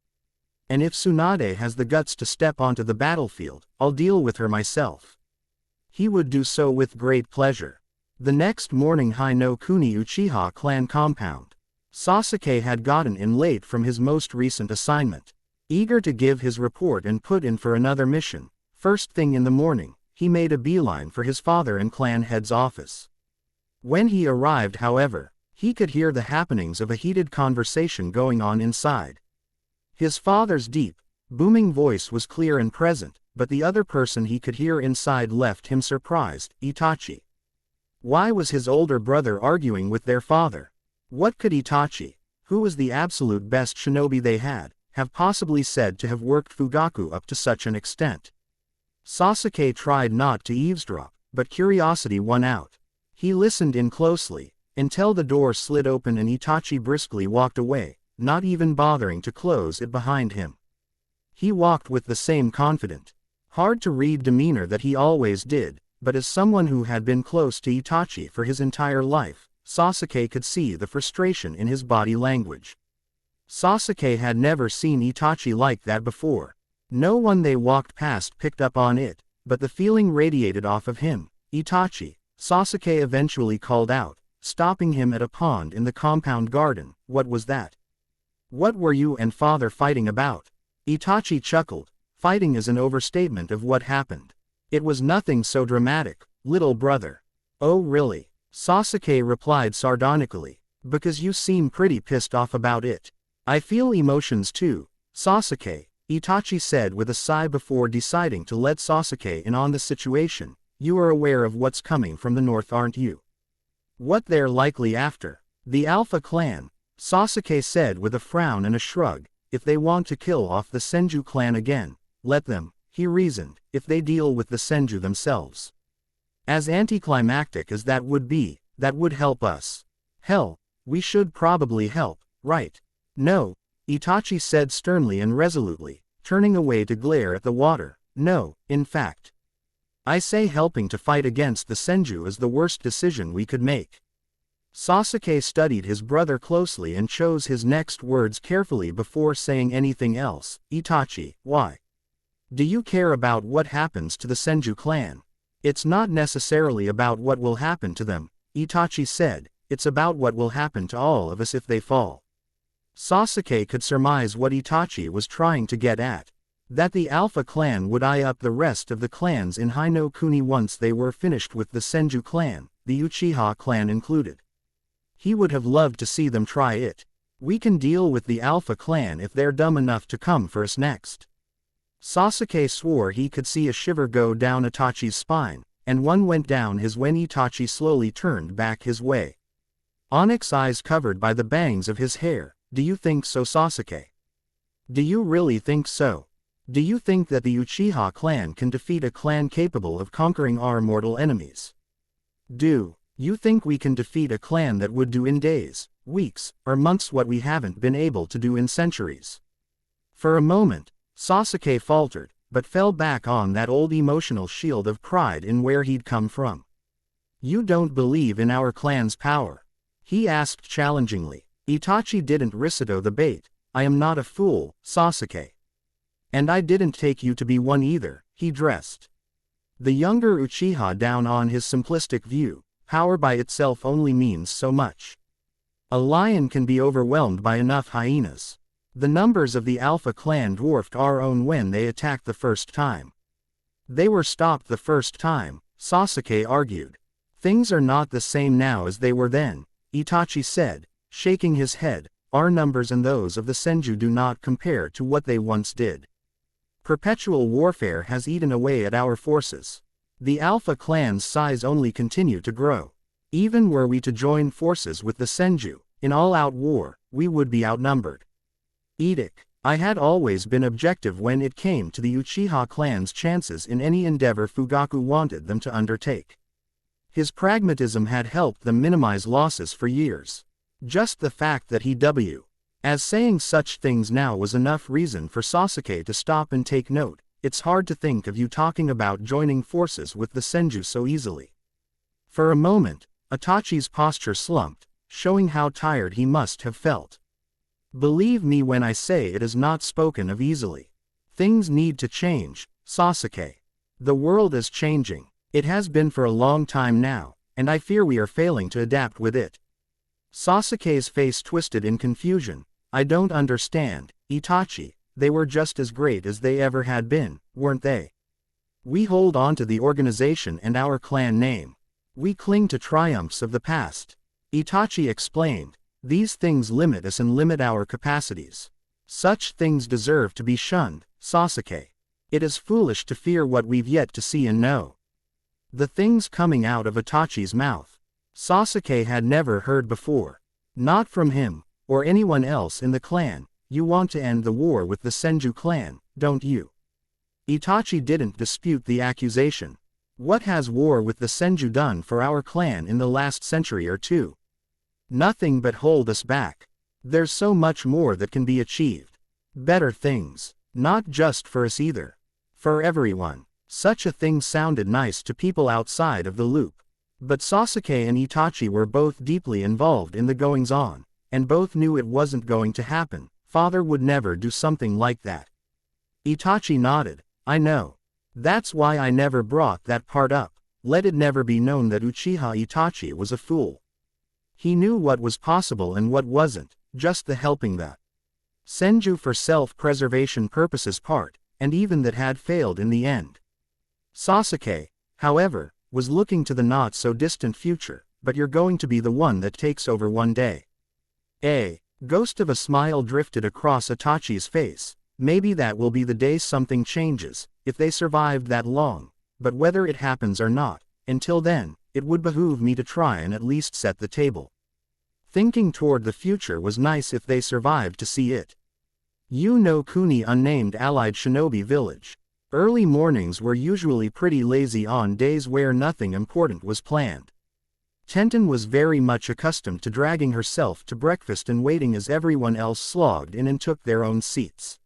"And if Tsunade has the guts to step onto the battlefield, I'll deal with her myself." He would do so with great pleasure. The next morning Hai no Kuni Uchiha clan compound. Sasuke had gotten in late from his most recent assignment. Eager to give his report and put in for another mission, first thing in the morning, he made a beeline for his father and clan head's office. When he arrived, however, he could hear the happenings of a heated conversation going on inside. His father's deep, booming voice was clear and present, but the other person he could hear inside left him surprised, Itachi. Why was his older brother arguing with their father? What could Itachi, who was the absolute best shinobi they had, have possibly said to have worked Fugaku up to such an extent? Sasuke tried not to eavesdrop, but curiosity won out. He listened in closely, until the door slid open and Itachi briskly walked away, not even bothering to close it behind him. He walked with the same confident, hard-to-read demeanor that he always did, but as someone who had been close to Itachi for his entire life, Sasuke could see the frustration in his body language. Sasuke had never seen Itachi like that before. No one they walked past picked up on it, but the feeling radiated off of him. "Itachi," Sasuke eventually called out, stopping him at a pond in the compound garden. "What was that? What were you and father fighting about?" Itachi chuckled. "Fighting is an overstatement of what happened. It was nothing so dramatic, little brother." "Oh really?" Sasuke replied sardonically. "Because you seem pretty pissed off about it." "I feel emotions too, Sasuke," Itachi said with a sigh before deciding to let Sasuke in on the situation. "You are aware of what's coming from the north, aren't you? What they're likely after?" "The Alpha clan," Sasuke said with a frown and a shrug. "If they want to kill off the Senju clan again, let them," he reasoned, "if they deal with the Senju themselves. As anticlimactic as that would be, that would help us. Hell, we should probably help, right?" "No," Itachi said sternly and resolutely, turning away to glare at the water. "No, in fact. I say helping to fight against the Senju is the worst decision we could make." Sasuke studied his brother closely and chose his next words carefully before saying anything else. "Itachi, why? Do you care about what happens to the Senju clan?" "It's not necessarily about what will happen to them," Itachi said, "it's about what will happen to all of us if they fall." Sasuke could surmise what Itachi was trying to get at. That the Alpha clan would eye up the rest of the clans in Hai no Kuni once they were finished with the Senju clan, the Uchiha clan included. He would have loved to see them try it. "We can deal with the Alpha clan if they're dumb enough to come for us next." Sasuke swore he could see a shiver go down Itachi's spine, and one went down his when Itachi slowly turned back his way. Onyx eyes covered by the bangs of his hair. "Do you think so, Sasuke? Do you really think so? Do you think that the Uchiha clan can defeat a clan capable of conquering our mortal enemies? Do you think we can defeat a clan that would do in days, weeks, or months what we haven't been able to do in centuries?" For a moment, Sasuke faltered, but fell back on that old emotional shield of pride in where he'd come from. "You don't believe in our clan's power?" he asked challengingly. Itachi didn't risito the bait. "I am not a fool, Sasuke. And I didn't take you to be one either," he dressed. The younger Uchiha down on his simplistic view, power by itself only means so much. A lion can be overwhelmed by enough hyenas. The numbers of the Alpha clan dwarfed our own when they attacked the first time. They were stopped the first time, Sasuke argued. Things are not the same now as they were then, Itachi said, shaking his head. Our numbers and those of the Senju do not compare to what they once did. Perpetual warfare has eaten away at our forces. The Alpha clan's size only continue to grow. Even were we to join forces with the Senju, in all-out war, we would be outnumbered. Edict. I had always been objective when it came to the Uchiha clan's chances in any endeavor Fugaku wanted them to undertake. His pragmatism had helped them minimize losses for years. Just the fact that he as saying such things now was enough reason for Sasuke to stop and take note. It's hard to think of you talking about joining forces with the Senju so easily. For a moment, Itachi's posture slumped, showing how tired he must have felt. Believe me when I say it is not spoken of easily. Things need to change, Sasuke. The world is changing. It has been for a long time now, and I fear we are failing to adapt with it. Sasuke's face twisted in confusion. I don't understand, Itachi. They were just as great as they ever had been, weren't they? We hold on to the organization and our clan name. We cling to triumphs of the past. Itachi explained. These things limit us and limit our capacities. Such things deserve to be shunned, Sasuke. It is foolish to fear what we've yet to see and know. The things coming out of Itachi's mouth, Sasuke had never heard before. Not from him, or anyone else in the clan. You want to end the war with the Senju clan, don't you? Itachi didn't dispute the accusation. What has war with the Senju done for our clan in the last century or two? Nothing but hold us back. There's so much more that can be achieved. Better things. Not just for us either. For everyone. Such a thing sounded nice to people outside of the loop. But Sasuke and Itachi were both deeply involved in the goings-on, and both knew it wasn't going to happen. Father would never do something like that. Itachi nodded. I know. That's why I never brought that part up. Let it never be known that Uchiha Itachi was a fool. He knew what was possible and what wasn't, just the helping the Senju for self-preservation purposes part, and even that had failed in the end. Sasuke, however, was looking to the not-so-distant future, but you're going to be the one that takes over one day. A ghost of a smile drifted across Itachi's face. Maybe that will be the day something changes, if they survived that long, but whether it happens or not, until then, it would behoove me to try and at least set the table. Thinking toward the future was nice if they survived to see it. You know Kuni unnamed allied shinobi village. Early mornings were usually pretty lazy on days where nothing important was planned. Tenten was very much accustomed to dragging herself to breakfast and waiting as everyone else slogged in and took their own seats.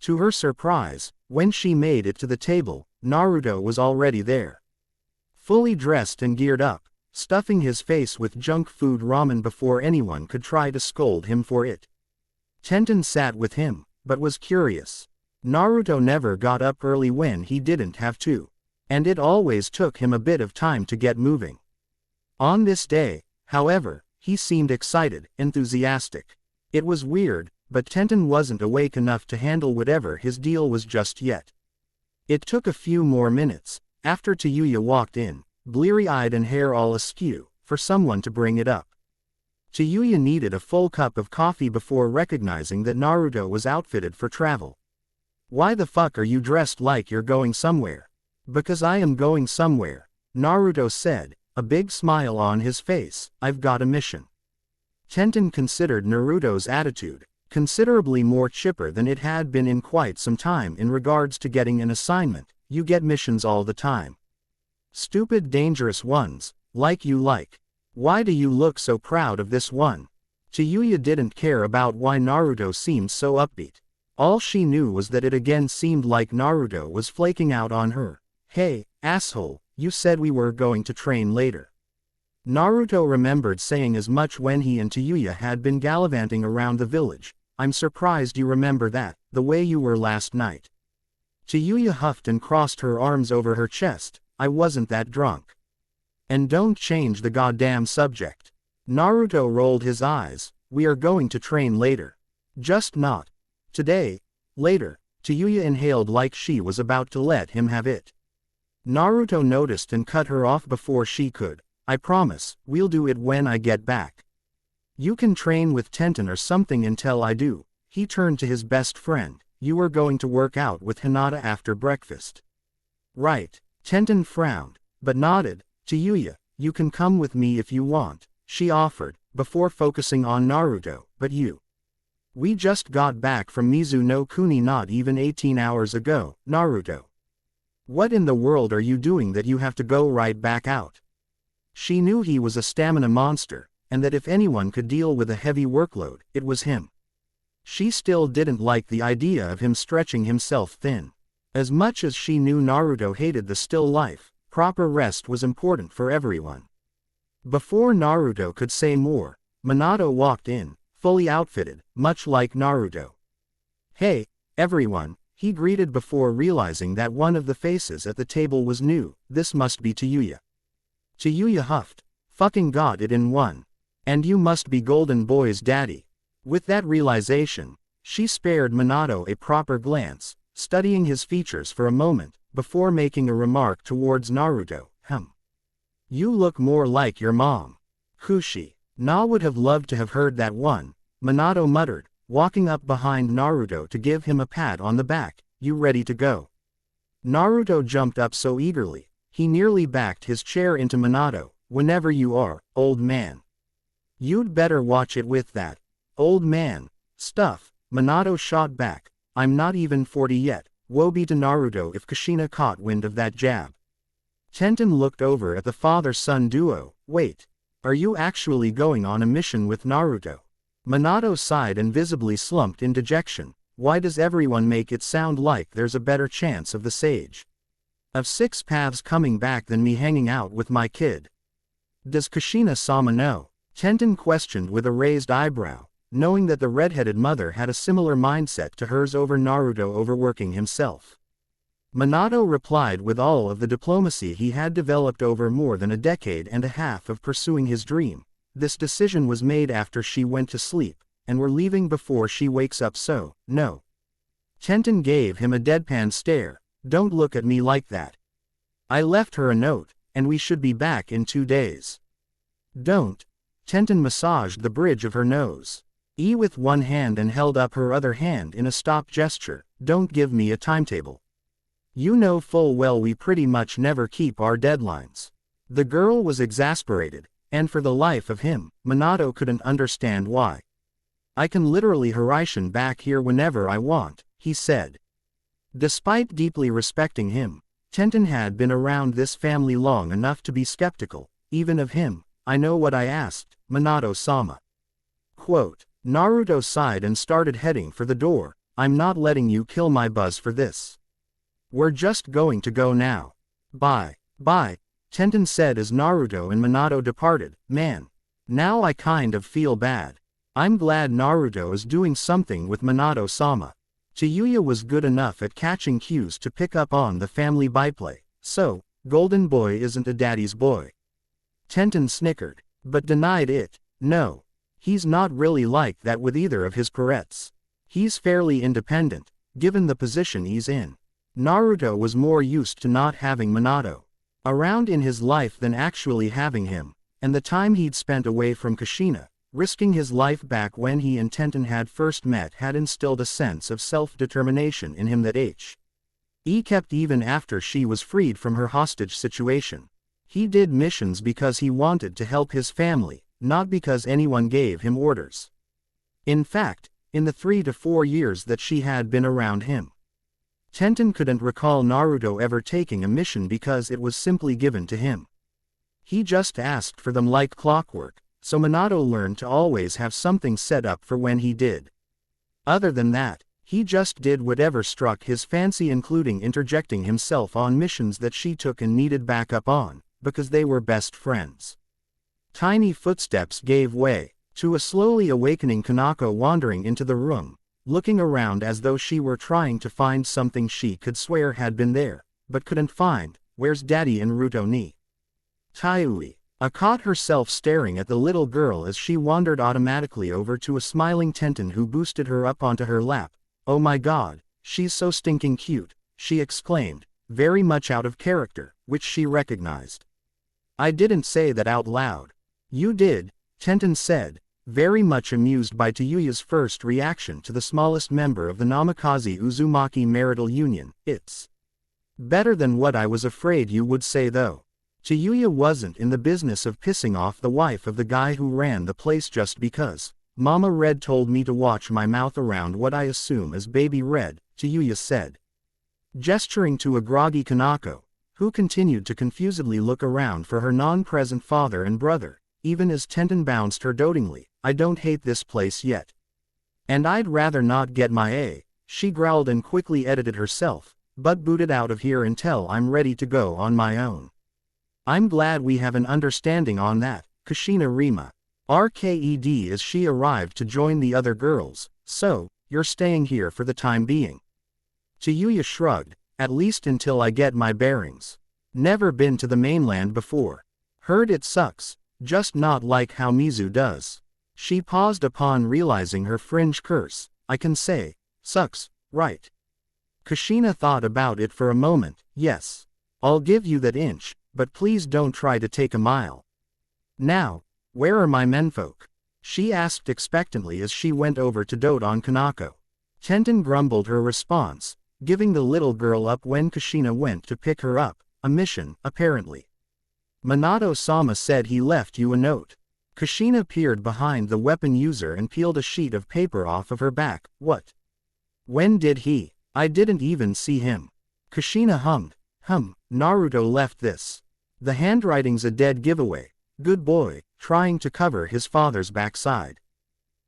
To her surprise, when she made it to the table, Naruto was already there. Fully dressed and geared up, stuffing his face with junk food ramen before anyone could try to scold him for it. Tenten sat with him, but was curious. Naruto never got up early when he didn't have to, and it always took him a bit of time to get moving. On this day, however, he seemed excited, enthusiastic. It was weird, but Tenten wasn't awake enough to handle whatever his deal was just yet. It took a few more minutes, after Tayuya walked in, bleary-eyed and hair all askew, for someone to bring it up. Tayuya needed a full cup of coffee before recognizing that Naruto was outfitted for travel. Why the fuck are you dressed like you're going somewhere? Because I am going somewhere, Naruto said, a big smile on his face. I've got a mission. Tenten considered Naruto's attitude considerably more chipper than it had been in quite some time in regards to getting an assignment. You get missions all the time. Stupid dangerous ones, like you like. Why do you look so proud of this one? Tayuya didn't care about why Naruto seemed so upbeat. All she knew was that it again seemed like Naruto was flaking out on her. Hey, asshole, you said we were going to train later. Naruto remembered saying as much when he and Tayuya had been gallivanting around the village. I'm surprised you remember that, the way you were last night. Tayuya huffed and crossed her arms over her chest. I wasn't that drunk. And don't change the goddamn subject. Naruto rolled his eyes. We are going to train later. Just not. Today. Later, Tayuya inhaled like she was about to let him have it. Naruto noticed and cut her off before she could. I promise, we'll do it when I get back. You can train with Tenten or something until I do. He turned to his best friend. You are going to work out with Hinata after breakfast. Right. Tenten frowned, but nodded. Tayuya, you can come with me if you want, she offered, before focusing on Naruto, but you. We just got back from Mizu no Kuni not even 18 hours ago, Naruto. What in the world are you doing that you have to go right back out? She knew he was a stamina monster, and that if anyone could deal with a heavy workload, it was him. She still didn't like the idea of him stretching himself thin. As much as she knew Naruto hated the still life, proper rest was important for everyone. Before Naruto could say more, Minato walked in, fully outfitted, much like Naruto. Hey, everyone, he greeted before realizing that one of the faces at the table was new. This must be Tayuya. Tayuya huffed. Fucking got it in one. And you must be Golden Boy's daddy. With that realization, she spared Minato a proper glance, studying his features for a moment, before making a remark towards Naruto. You look more like your mom. Kushi. Na would have loved to have heard that one, Minato muttered, walking up behind Naruto to give him a pat on the back. You ready to go? Naruto jumped up so eagerly, he nearly backed his chair into Minato. Whenever you are, old man. You'd better watch it with that old man stuff, Minato shot back. I'm not even 40 yet. Woe be to Naruto if Kushina caught wind of that jab. Tenten looked over at the father-son duo. Wait. Are you actually going on a mission with Naruto? Minato sighed and visibly slumped in dejection. Why does everyone make it sound like there's a better chance of the sage of 6 paths coming back than me hanging out with my kid? Does Kushina-sama know? Tenten questioned with a raised eyebrow, knowing that the red-headed mother had a similar mindset to hers over Naruto overworking himself. Minato replied with all of the diplomacy he had developed over more than a decade and a half of pursuing his dream. This decision was made after she went to sleep, and we're leaving before she wakes up, so, no. Tenten gave him a deadpan stare. Don't look at me like that. I left her a note, and we should be back in 2 days. Don't. Tenten massaged the bridge of her nose. With one hand and held up her other hand in a stop gesture. Don't give me a timetable. You know full well we pretty much never keep our deadlines. The girl was exasperated, and for the life of him, Minato couldn't understand why. I can literally Hiraishin back here whenever I want, he said. Despite deeply respecting him, Tenten had been around this family long enough to be skeptical, even of him. I know what I asked, Minato-sama. Quote. Naruto sighed and started heading for the door. I'm not letting you kill my buzz for this. We're just going to go now. Bye. Bye, Tenten said as Naruto and Minato departed. Man. Now I kind of feel bad. I'm glad Naruto is doing something with Minato-sama. Tayuya was good enough at catching cues to pick up on the family byplay. So, Golden Boy isn't a daddy's boy. Tenten snickered, but denied it. No. He's not really like that with either of his parents. He's fairly independent, given the position he's in. Naruto was more used to not having Minato around in his life than actually having him, and the time he'd spent away from Kushina, risking his life back when he and Tenten had first met, had instilled a sense of self-determination in him that he kept even after she was freed from her hostage situation. He did missions because he wanted to help his family, not because anyone gave him orders. In fact, in the 3 to 4 years that she had been around him, Tenten couldn't recall Naruto ever taking a mission because it was simply given to him. He just asked for them like clockwork, so Minato learned to always have something set up for when he did. Other than that, he just did whatever struck his fancy, including interjecting himself on missions that she took and needed backup on, because they were best friends. Tiny footsteps gave way to a slowly awakening Kanako wandering into the room, looking around as though she were trying to find something she could swear had been there, but couldn't find. Where's Daddy and Naruto ni? Taiui. Caught herself staring at the little girl as she wandered automatically over to a smiling Tenten who boosted her up onto her lap. "Oh my god, she's so stinking cute," she exclaimed, very much out of character, which she recognized. "I didn't say that out loud." "You did," Tenten said, very much amused by Tayuya's first reaction to the smallest member of the Namikaze Uzumaki marital union. "It's better than what I was afraid you would say though." Tayuya wasn't in the business of pissing off the wife of the guy who ran the place just because. "Mama Red told me to watch my mouth around what I assume is Baby Red," Tayuya said, gesturing to a groggy Kanako, who continued to confusedly look around for her non-present father and brother, even as Tenten bounced her dotingly. "I don't hate this place yet. And I'd rather not get my A," she growled and quickly edited herself, "but booted out of here until I'm ready to go on my own." "I'm glad we have an understanding on that," Kushina Rima RKED as she arrived to join the other girls. "So, you're staying here for the time being?" Tayuya shrugged, "At least until I get my bearings. Never been to the mainland before. Heard it sucks, just not like how Mizu does." She paused upon realizing her fringe curse. "I can say, sucks, right?" Kushina thought about it for a moment. "Yes. I'll give you that inch, but please don't try to take a mile." "Now, where are my menfolk?" she asked expectantly as she went over to dote on Kanako. Tenten grumbled her response, giving the little girl up when Kushina went to pick her up, a mission, apparently. "Minato-sama said he left you a note." Kushina peered behind the weapon user and peeled a sheet of paper off of her back. "What? When did he? I didn't even see him." Kushina hummed. Naruto left this. The handwriting's a dead giveaway. Good boy," trying to cover his father's backside.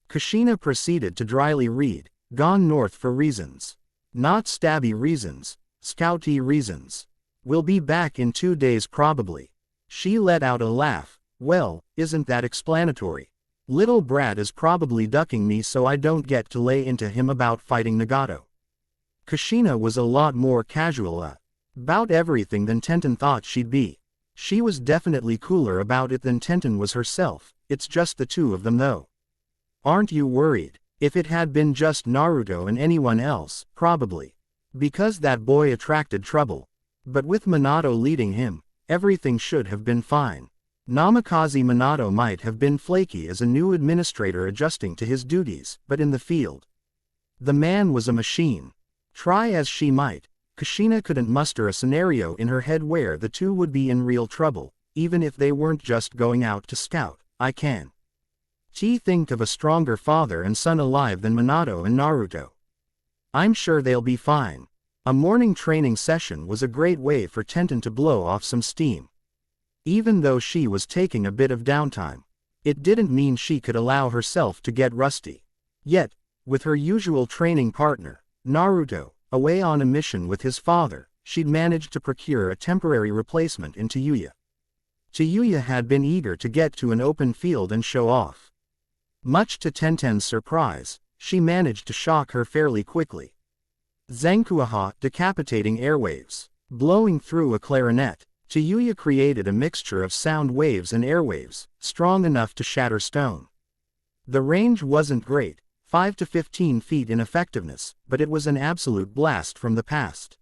Kushina proceeded to dryly read, "Gone north for reasons. Not stabby reasons, scouty reasons. Will be back in 2 days probably." She let out a laugh. "Well, isn't that explanatory? Little brat is probably ducking me so I don't get to lay into him about fighting Nagato." Kushina was a lot more casual about everything than Tenten thought she'd be. She was definitely cooler about it than Tenten was herself. "It's just the two of them though. Aren't you worried? If it had been just Naruto and anyone else, probably. Because that boy attracted trouble. But with Minato leading him, everything should have been fine. Namikaze Minato might have been flaky as a new administrator adjusting to his duties, but in the field, the man was a machine. Try as she might, Kushina couldn't muster a scenario in her head where the two would be in real trouble, even if they weren't just going out to scout. "I can think of a stronger father and son alive than Minato and Naruto. I'm sure they'll be fine." A morning training session was a great way for Tenten to blow off some steam. Even though she was taking a bit of downtime, it didn't mean she could allow herself to get rusty. Yet, with her usual training partner, Naruto, away on a mission with his father, she'd managed to procure a temporary replacement in Tayuya. Tayuya had been eager to get to an open field and show off. Much to Tenten's surprise, she managed to shock her fairly quickly. Zankuaha, decapitating airwaves. Blowing through a clarinet, Tayuya created a mixture of sound waves and airwaves, strong enough to shatter stone. The range wasn't great, 5 to 15 feet in effectiveness, but it was an absolute blast from the past.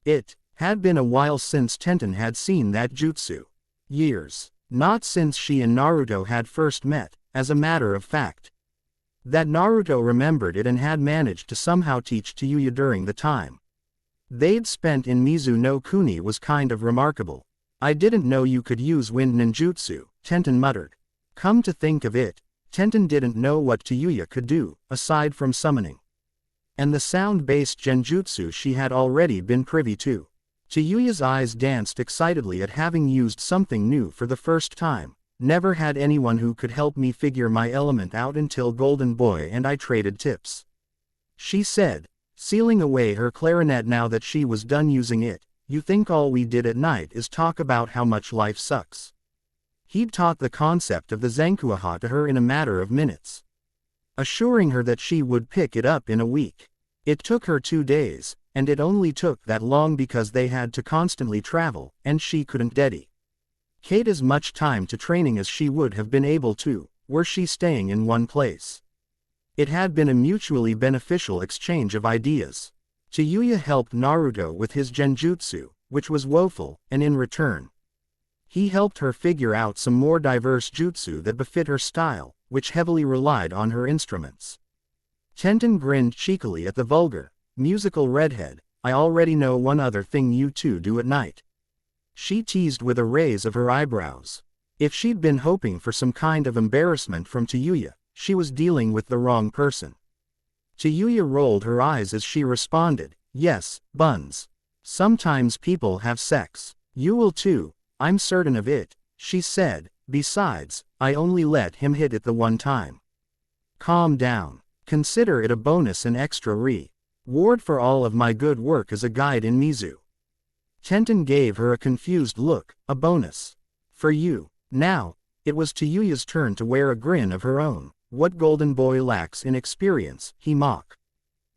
It had been a while since Tenten had seen that jutsu. Years. Not since she and Naruto had first met, as a matter of fact. That Naruto remembered it and had managed to somehow teach Tayuya during the time they'd spent in Mizu no Kuni was kind of remarkable. "I didn't know you could use wind ninjutsu," Tenten muttered. Come to think of it, Tenten didn't know what Tayuya could do, aside from summoning. And the sound-based genjutsu she had already been privy to. Tayuya's eyes danced excitedly at having used something new for the first time. "Never had anyone who could help me figure my element out until Golden Boy and I traded tips," she said, sealing away her clarinet now that she was done using it. "You think all we did at night is talk about how much life sucks?" He'd taught the concept of the Zankuaha to her in a matter of minutes, assuring her that she would pick it up in a week. It took her 2 days, and it only took that long because they had to constantly travel, and she couldn't dedi. Kate as much time to training as she would have been able to, were she staying in one place. It had been a mutually beneficial exchange of ideas. Chiyuya helped Naruto with his genjutsu, which was woeful, and in return, he helped her figure out some more diverse jutsu that befit her style, which heavily relied on her instruments. Tenten grinned cheekily at the vulgar, musical redhead. I already know one other thing you two do at night. She teased with a raise of her eyebrows. If she'd been hoping for some kind of embarrassment from Chiyuya, she was dealing with the wrong person. Chiyuya rolled her eyes as she responded, yes, buns. Sometimes people have sex. You will too, I'm certain of it, she said. Besides, I only let him hit it the one time. Calm down. Consider it a bonus and extra reward for all of my good work as a guide in Mizu. Tenten gave her a confused look. A bonus. For you. Now, it was Chiyuya's turn to wear a grin of her own. What golden boy lacks in experience, he mocked.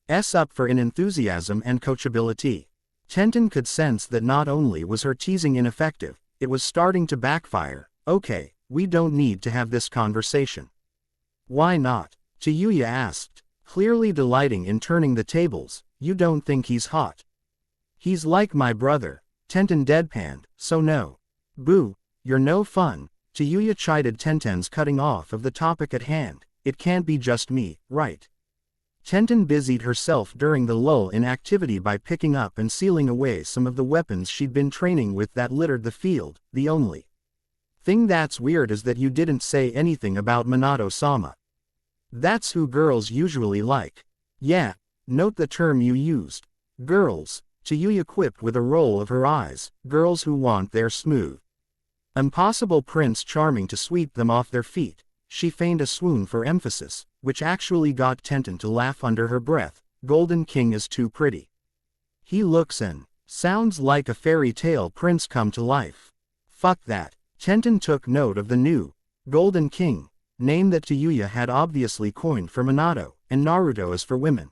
Up for in enthusiasm and coachability. Tenten could sense that not only was her teasing ineffective, it was starting to backfire. Okay, we don't need to have this conversation. Why not? Chiyuya asked, clearly delighting in turning the tables. You don't think he's hot? He's like my brother. Tenten deadpanned, so no. Boo, you're no fun. Chiyuya chided Tenten's cutting off of the topic at hand. It can't be just me, right? Tenten busied herself during the lull in activity by picking up and sealing away some of the weapons she'd been training with that littered the field. The only thing that's weird is that you didn't say anything about Minato-sama. That's who girls usually like. Yeah, note the term you used. Girls, Chiyuya quipped with a roll of her eyes. Girls who want their smooth, impossible Prince Charming to sweep them off their feet. She feigned a swoon for emphasis, which actually got Tenten to laugh under her breath. Golden King is too pretty. He looks and sounds like a fairy tale prince come to life. Fuck that. Tenten took note of the new Golden King name that Chiyuya had obviously coined for Minato, and Naruto is for women.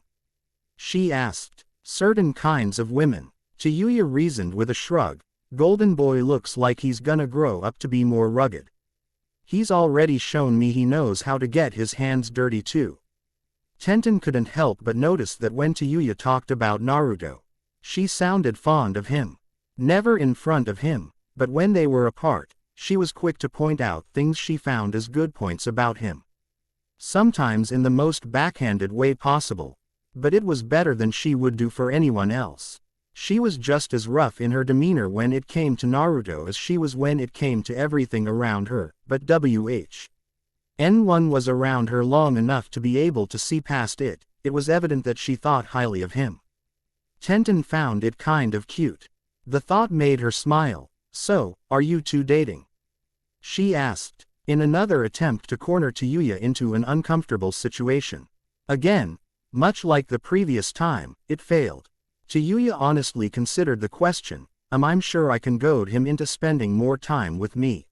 She asked, certain kinds of women. Chiyuya reasoned with a shrug. Golden Boy looks like he's gonna grow up to be more rugged. He's already shown me he knows how to get his hands dirty too. Tenten couldn't help but notice that when Chiyuya talked about Naruto, she sounded fond of him. Never in front of him, but when they were apart, she was quick to point out things she found as good points about him. Sometimes in the most backhanded way possible, but it was better than she would do for anyone else. She was just as rough in her demeanor when it came to Naruto as she was when it came to everything around her, but N1 was around her long enough to be able to see past it. It was evident that she thought highly of him. Tenten found it kind of cute. The thought made her smile. So, are you two dating? She asked, in another attempt to corner Chiyuya into an uncomfortable situation. Again, much like the previous time, it failed. Chiyuya honestly considered the question. I'm sure I can goad him into spending more time with me.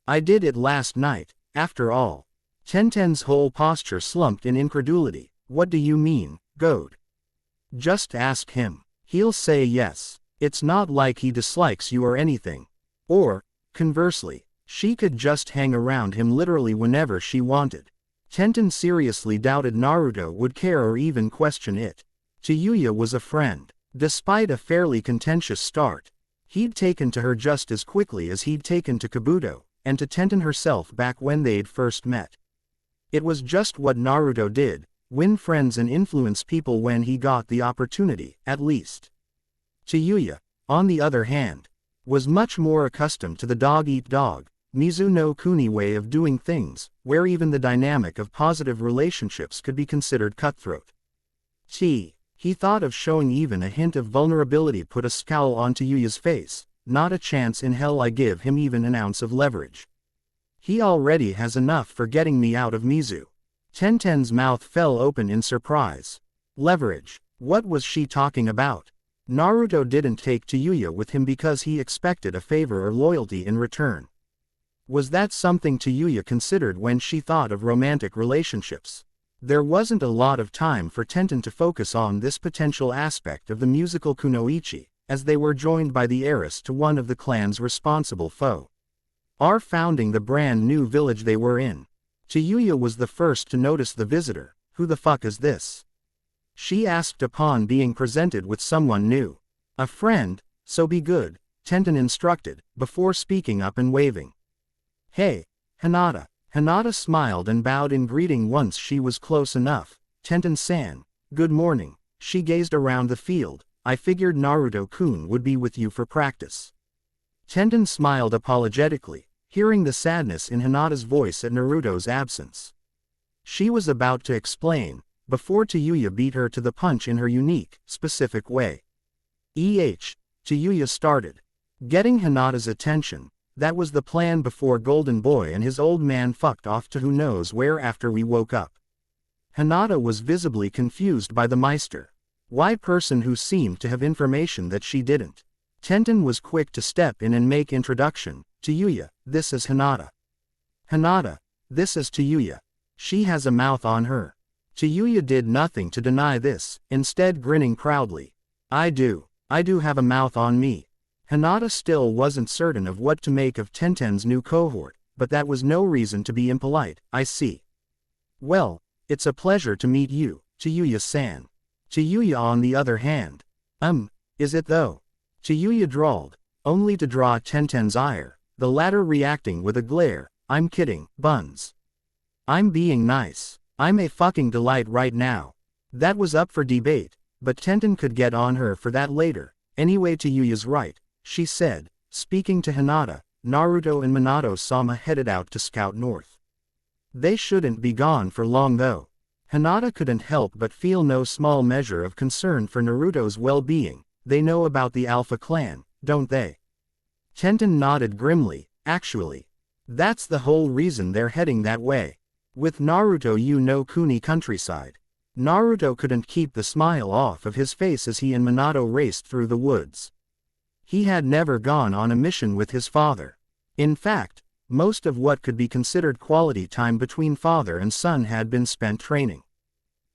I did it last night, after all. Tenten's whole posture slumped in incredulity. What do you mean, goad? Just ask him. He'll say yes. It's not like he dislikes you or anything. Or, conversely, she could just hang around him literally whenever she wanted. Tenten seriously doubted Naruto would care or even question it. Chiyuya was a friend. Despite a fairly contentious start, he'd taken to her just as quickly as he'd taken to Kabuto, and to Tenten herself back when they'd first met. It was just what Naruto did, win friends and influence people when he got the opportunity, at least. Chiyuya, on the other hand, was much more accustomed to the dog-eat-dog, Mizu no Kuni way of doing things, where even the dynamic of positive relationships could be considered cutthroat. He thought of showing even a hint of vulnerability put a scowl on Chiyuya's face. Not a chance in hell I give him even an ounce of leverage. He already has enough for getting me out of Mizu. Tenten's mouth fell open in surprise. Leverage? What was she talking about? Naruto didn't take Chiyuya with him because he expected a favor or loyalty in return. Was that something Chiyuya considered when she thought of romantic relationships? There wasn't a lot of time for Tenten to focus on this potential aspect of the musical kunoichi, as they were joined by the heiress to one of the clan's responsible foe. are founding the brand new village they were in. Chiyuya was the first to notice the visitor. Who the fuck is this? She asked upon being presented with someone new. A friend, so be good, Tenten instructed, before speaking up and waving. Hey, Hinata. Hinata smiled and bowed in greeting once she was close enough. Tenten-san, good morning. She gazed around the field. I figured Naruto-kun would be with you for practice. Tenten smiled apologetically, hearing the sadness in Hinata's voice at Naruto's absence. She was about to explain, before Chiyuya beat her to the punch in her unique, specific way. Chiyuya started. Getting Hinata's attention, that was the plan before Golden Boy and his old man fucked off to who knows where after we woke up. Hinata was visibly confused by the Meister. Why person who seemed to have information that she didn't? Tenten was quick to step in and make introduction. Chiyuya, this is Hinata. Hinata, this is Chiyuya. She has a mouth on her. Chiyuya did nothing to deny this, instead grinning proudly. I do have a mouth on me. Hinata still wasn't certain of what to make of Tenten's new cohort, but that was no reason to be impolite. I see. Well, it's a pleasure to meet you, Chiyuya-san. Chiyuya on the other hand. Is it though? Chiyuya drawled, only to draw Tenten's ire, the latter reacting with a glare. I'm kidding, Buns. I'm being nice. I'm a fucking delight right now. That was up for debate, but Tenten could get on her for that later. Anyway, Chiyuya's right, she said, speaking to Hinata. Naruto and Minato-sama headed out to scout north. They shouldn't be gone for long though. Hinata couldn't help but feel no small measure of concern for Naruto's well-being. They know about the Alpha clan, don't they? Tenten nodded grimly. Actually, that's the whole reason they're heading that way. With Naruto Kuni countryside. Naruto couldn't keep the smile off of his face as he and Minato raced through the woods. He had never gone on a mission with his father. In fact, most of what could be considered quality time between father and son had been spent training.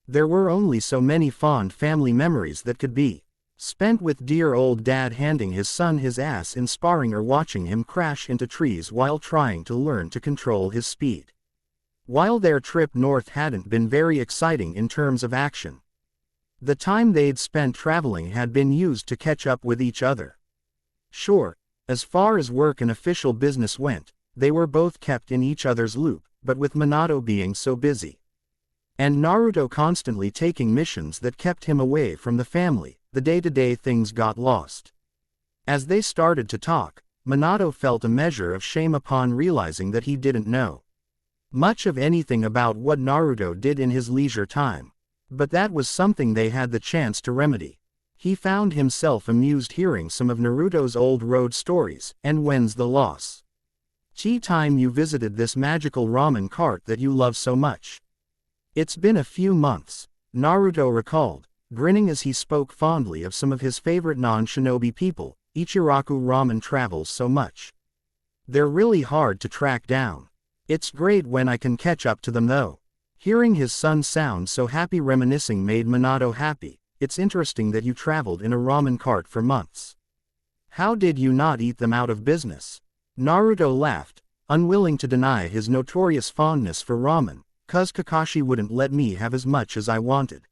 There were only so many fond family memories that could be spent with dear old dad handing his son his ass in sparring or watching him crash into trees while trying to learn to control his speed. While their trip north hadn't been very exciting in terms of action, the time they'd spent traveling had been used to catch up with each other. Sure, as far as work and official business went, they were both kept in each other's loop, but with Minato being so busy, and Naruto constantly taking missions that kept him away from the family, the day-to-day things got lost. As they started to talk, Minato felt a measure of shame upon realizing that he didn't know much of anything about what Naruto did in his leisure time. But that was something they had the chance to remedy. He found himself amused hearing some of Naruto's old road stories, and when's the loss time you visited this magical ramen cart that you love so much. It's been a few months, Naruto recalled, grinning as he spoke fondly of some of his favorite non-shinobi people. Ichiraku ramen travels so much. They're really hard to track down. It's great when I can catch up to them though. Hearing his son sound so happy reminiscing made Minato happy. It's interesting that you traveled in a ramen cart for months. How did you not eat them out of business? Naruto laughed, unwilling to deny his notorious fondness for ramen, cause Kakashi wouldn't let me have as much as I wanted.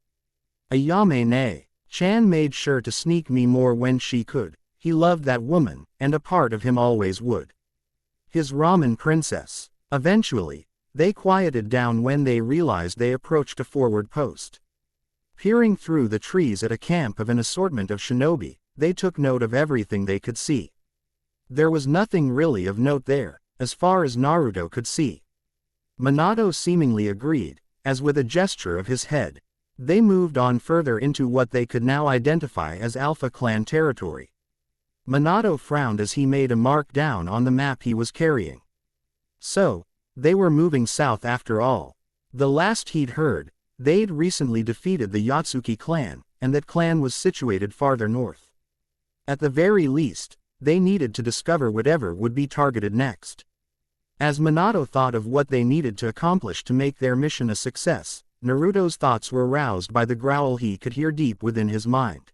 Ayame ne. Chan made sure to sneak me more when she could. He loved that woman, and a part of him always would. His ramen princess. Eventually, they quieted down when they realized they approached a forward post. Peering through the trees at a camp of an assortment of shinobi, they took note of everything they could see. There was nothing really of note there, as far as Naruto could see. Minato seemingly agreed, as with a gesture of his head, they moved on further into what they could now identify as Alpha Clan territory. Minato frowned as he made a mark down on the map he was carrying. So, they were moving south after all. The last he'd heard, they'd recently defeated the Yatsuki clan, and that clan was situated farther north. At the very least, they needed to discover whatever would be targeted next. As Minato thought of what they needed to accomplish to make their mission a success, Naruto's thoughts were roused by the growl he could hear deep within his mind.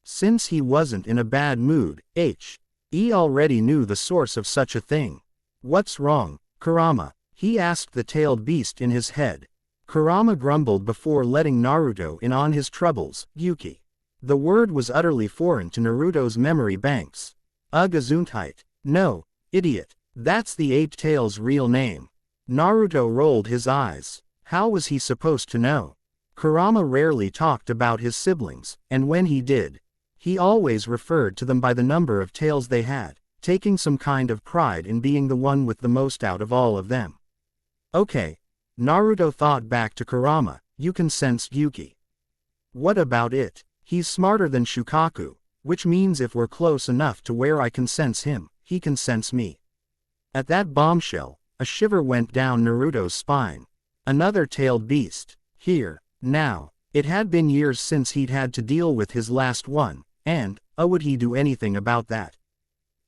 Since he wasn't in a bad mood, he already knew the source of such a thing. What's wrong, Kurama? He asked the tailed beast in his head. Kurama grumbled before letting Naruto in on his troubles. Yuki. The word was utterly foreign to Naruto's memory banks. Gesundheit. No, idiot. That's the Eight-Tails' real name. Naruto rolled his eyes. How was he supposed to know? Kurama rarely talked about his siblings, and when he did, he always referred to them by the number of tails they had, taking some kind of pride in being the one with the most out of all of them. Okay. Naruto thought back to Kurama. You can sense Yuki. What about it? He's smarter than Shukaku, which means if we're close enough to where I can sense him, he can sense me. At that bombshell, a shiver went down Naruto's spine. Another tailed beast. Here, now. It had been years since he'd had to deal with his last one, and, would he do anything about that?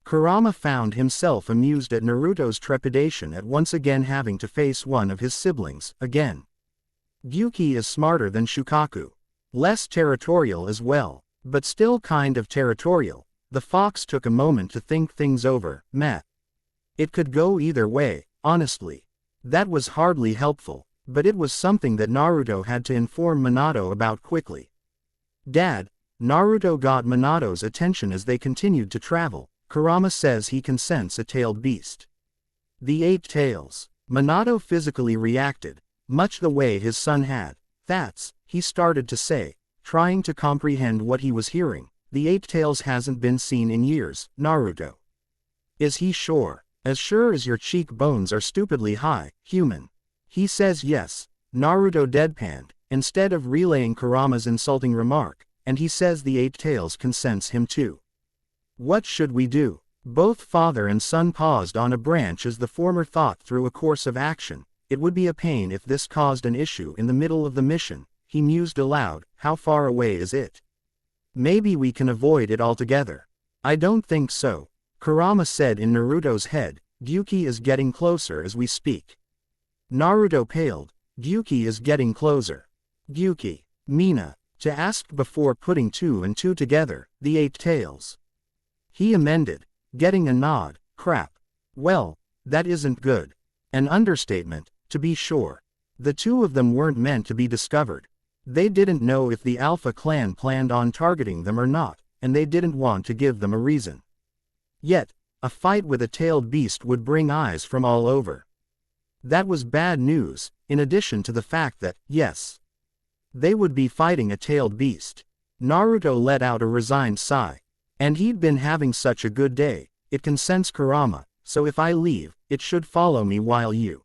Kurama found himself amused at Naruto's trepidation at once again having to face one of his siblings, again. Yuki is smarter than Shukaku. Less territorial as well, but still kind of territorial. The fox took a moment to think things over. Meh. It could go either way, honestly. That was hardly helpful, but it was something that Naruto had to inform Minato about quickly. Dad, Naruto got Minato's attention as they continued to travel. Kurama says he can sense a tailed beast. The eight tails. Minato physically reacted, much the way his son had. That's, he started to say, trying to comprehend what he was hearing. The eight tails hasn't been seen in years, Naruto. Is he sure? As sure as your cheekbones are stupidly high, human. He says yes, Naruto deadpanned, instead of relaying Kurama's insulting remark, and he says the eight tails can sense him too. What should we do? Both father and son paused on a branch as the former thought through a course of action. It would be a pain if this caused an issue in the middle of the mission. He mused aloud. How far away is it? Maybe we can avoid it altogether. I don't think so, Kurama said in Naruto's head. Yuki is getting closer as we speak. Naruto paled. Yuki is getting closer. Yuki. Mina. To ask before putting two and two together, the eight tails. He amended, getting a nod. Crap. Well, that isn't good. An understatement, to be sure. The two of them weren't meant to be discovered. They didn't know if the Alpha clan planned on targeting them or not, and they didn't want to give them a reason. Yet, a fight with a tailed beast would bring eyes from all over. That was bad news, in addition to the fact that, yes, they would be fighting a tailed beast. Naruto let out a resigned sigh. And he'd been having such a good day. It can sense Kurama, so if I leave, it should follow me while you.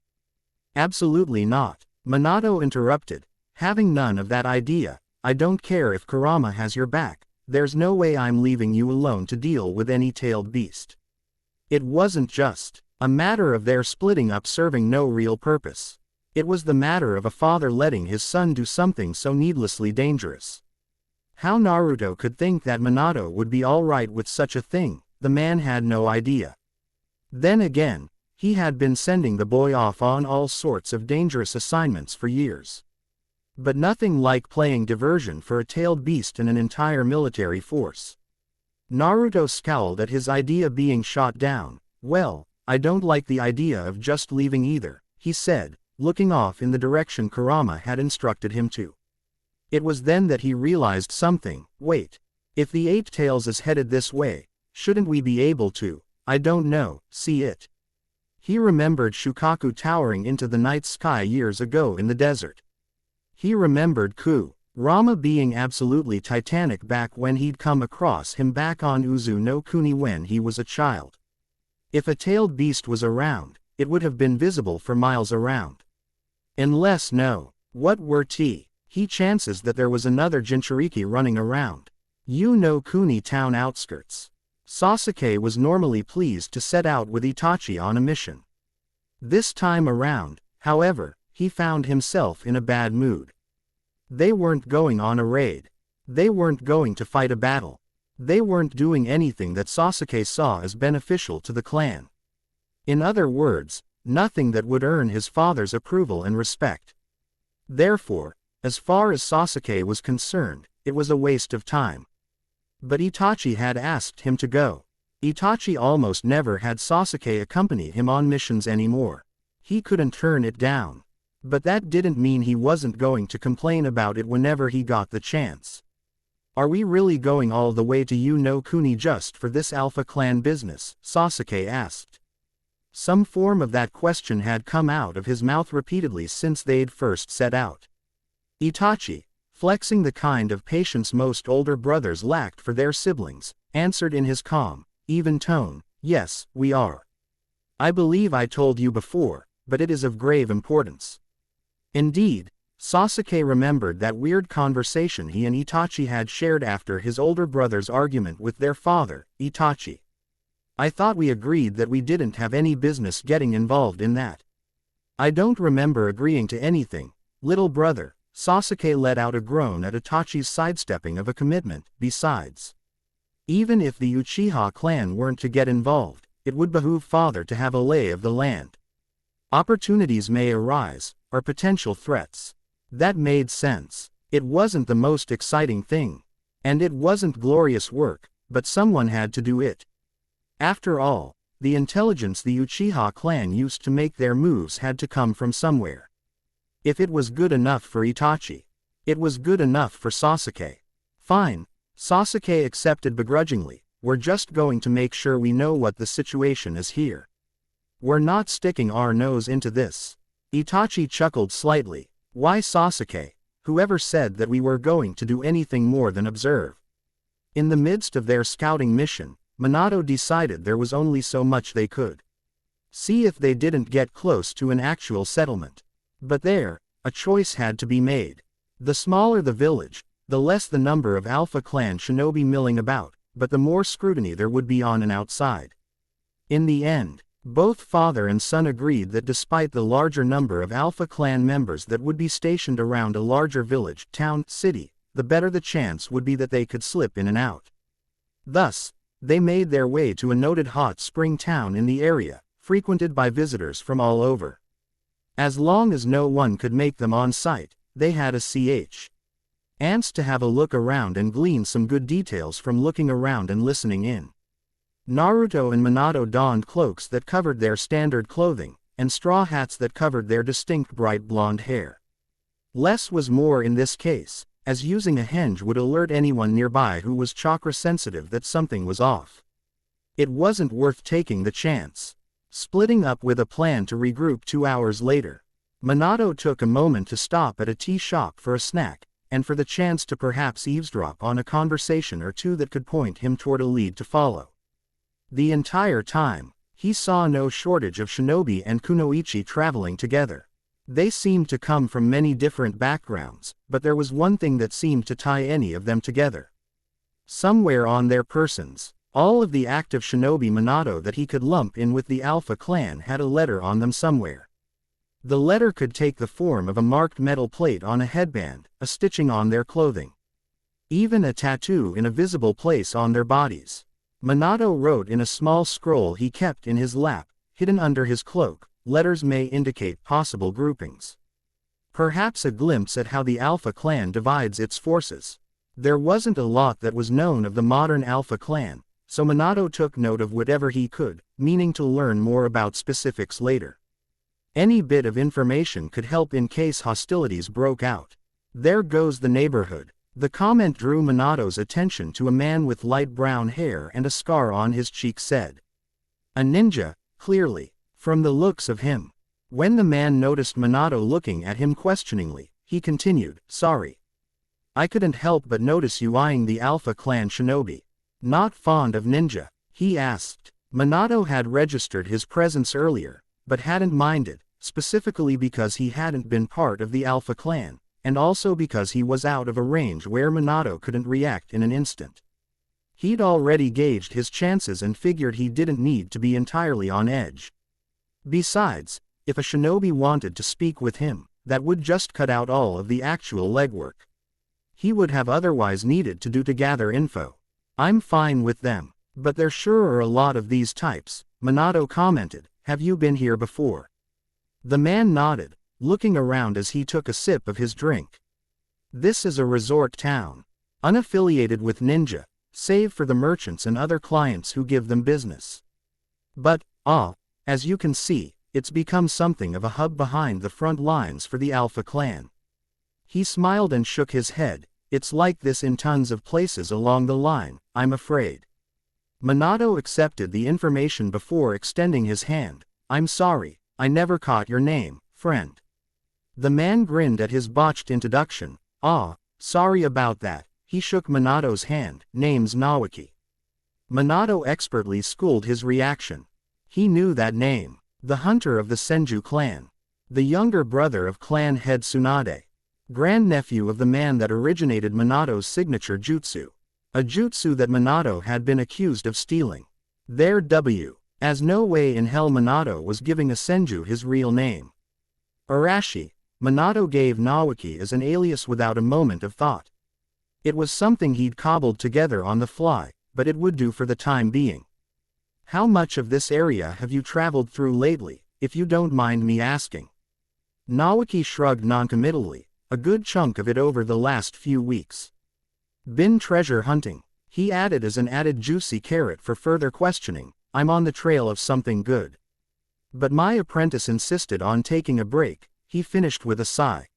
Absolutely not, Minato interrupted. Having none of that idea. I don't care if Kurama has your back. There's no way I'm leaving you alone to deal with any tailed beast. It wasn't just a matter of their splitting up serving no real purpose. It was the matter of a father letting his son do something so needlessly dangerous. How Naruto could think that Minato would be alright with such a thing, the man had no idea. Then again, he had been sending the boy off on all sorts of dangerous assignments for years. But nothing like playing diversion for a tailed beast and an entire military force. Naruto scowled at his idea being shot down. Well, I don't like the idea of just leaving either, he said, looking off in the direction Kurama had instructed him to. It was then that he realized something. Wait. If the eight tails is headed this way, shouldn't we be able to, I don't know, see it? He remembered Shukaku towering into the night sky years ago in the desert. He remembered Kurama being absolutely titanic back when he'd come across him back on Uzu no Kuni when he was a child. If a tailed beast was around, it would have been visible for miles around. Unless what were he chances that there was another Jinchuriki running around. You know Kuni town outskirts. Sasuke was normally pleased to set out with Itachi on a mission. This time around, however, he found himself in a bad mood. They weren't going on a raid. They weren't going to fight a battle. They weren't doing anything that Sasuke saw as beneficial to the clan. In other words, nothing that would earn his father's approval and respect. Therefore, as far as Sasuke was concerned, it was a waste of time. But Itachi had asked him to go. Itachi almost never had Sasuke accompany him on missions anymore. He couldn't turn it down. But that didn't mean he wasn't going to complain about it whenever he got the chance. Are we really going all the way to Kuni just for this Alpha Clan business? Sasuke asked. Some form of that question had come out of his mouth repeatedly since they'd first set out. Itachi, flexing the kind of patience most older brothers lacked for their siblings, answered in his calm, even tone, "Yes, we are. I believe I told you before, but it is of grave importance." Indeed, Sasuke remembered that weird conversation he and Itachi had shared after his older brother's argument with their father, Itachi. "I thought we agreed that we didn't have any business getting involved in that." "I don't remember agreeing to anything, little brother." Sasuke let out a groan at Itachi's sidestepping of a commitment. Besides, even if the Uchiha clan weren't to get involved, it would behoove father to have a lay of the land. Opportunities may arise, or potential threats. That made sense. It wasn't the most exciting thing. And it wasn't glorious work, but someone had to do it. After all, the intelligence the Uchiha clan used to make their moves had to come from somewhere. If it was good enough for Itachi, it was good enough for Sasuke. "Fine," Sasuke accepted begrudgingly, "we're just going to make sure we know what the situation is here. We're not sticking our nose into this." Itachi chuckled slightly. "Why, Sasuke? Whoever said that we were going to do anything more than observe?" In the midst of their scouting mission, Minato decided there was only so much they could see if they didn't get close to an actual settlement. But there, a choice had to be made. The smaller the village, the less the number of Alpha Clan shinobi milling about, but the more scrutiny there would be on an outside. In the end, both father and son agreed that despite the larger number of Alpha Clan members that would be stationed around a larger village, town, city, the better the chance would be that they could slip in and out. Thus, they made their way to a noted hot spring town in the area, frequented by visitors from all over. As long as no one could make them on site, they had a chance to have a look around and glean some good details from looking around and listening in. Naruto and Minato donned cloaks that covered their standard clothing, and straw hats that covered their distinct bright blonde hair. Less was more in this case, as using a henge would alert anyone nearby who was chakra sensitive that something was off. It wasn't worth taking the chance. Splitting up with a plan to regroup 2 hours later, Minato took a moment to stop at a tea shop for a snack, and for the chance to perhaps eavesdrop on a conversation or two that could point him toward a lead to follow. The entire time, he saw no shortage of shinobi and kunoichi traveling together. They seemed to come from many different backgrounds, but there was one thing that seemed to tie any of them together. Somewhere on their persons, all of the active shinobi Minato that he could lump in with the Alpha Clan had a letter on them somewhere. The letter could take the form of a marked metal plate on a headband, a stitching on their clothing, even a tattoo in a visible place on their bodies. Minato wrote in a small scroll he kept in his lap, hidden under his cloak, "Letters may indicate possible groupings." Perhaps a glimpse at how the Alpha Clan divides its forces. There wasn't a lot that was known of the modern Alpha Clan, so Minato took note of whatever he could, meaning to learn more about specifics later. Any bit of information could help in case hostilities broke out. "There goes the neighborhood." The comment drew Minato's attention to a man with light brown hair and a scar on his cheek said. A ninja, clearly, from the looks of him. When the man noticed Minato looking at him questioningly, he continued, "Sorry. I couldn't help but notice you eyeing the Alpha Clan shinobi. Not fond of ninja?" he asked. Minato had registered his presence earlier, but hadn't minded, specifically because he hadn't been part of the Alpha Clan, and also because he was out of a range where Minato couldn't react in an instant. He'd already gauged his chances and figured he didn't need to be entirely on edge. Besides, if a shinobi wanted to speak with him, that would just cut out all of the actual legwork he would have otherwise needed to do to gather info. "I'm fine with them, but there sure are a lot of these types," Minato commented. "Have you been here before?" The man nodded, looking around as he took a sip of his drink. "This is a resort town. Unaffiliated with ninja," save for the merchants and other clients who give them business. But, as you can see, it's become something of a hub behind the front lines for the Alpha clan. He smiled and shook his head. It's like this in tons of places along the line, I'm afraid. Minato accepted the information before extending his hand. I'm sorry, I never caught your name, friend. The man grinned at his botched introduction. Sorry about that. He shook Minato's hand. Name's Naoki. Minato expertly schooled his reaction. He knew that name. The hunter of the Senju clan. The younger brother of clan head Tsunade. Grandnephew of the man that originated Minato's signature jutsu. A jutsu that Minato had been accused of stealing. As no way in hell Minato was giving a Senju his real name. Arashi, Minato gave Naoki as an alias without a moment of thought. It was something he'd cobbled together on the fly, but it would do for the time being. How much of this area have you traveled through lately, if you don't mind me asking? Naoki shrugged noncommittally. A good chunk of it over the last few weeks. Been treasure hunting, he added as an added juicy carrot for further questioning. I'm on the trail of something good. But my apprentice insisted on taking a break, he finished with a sigh.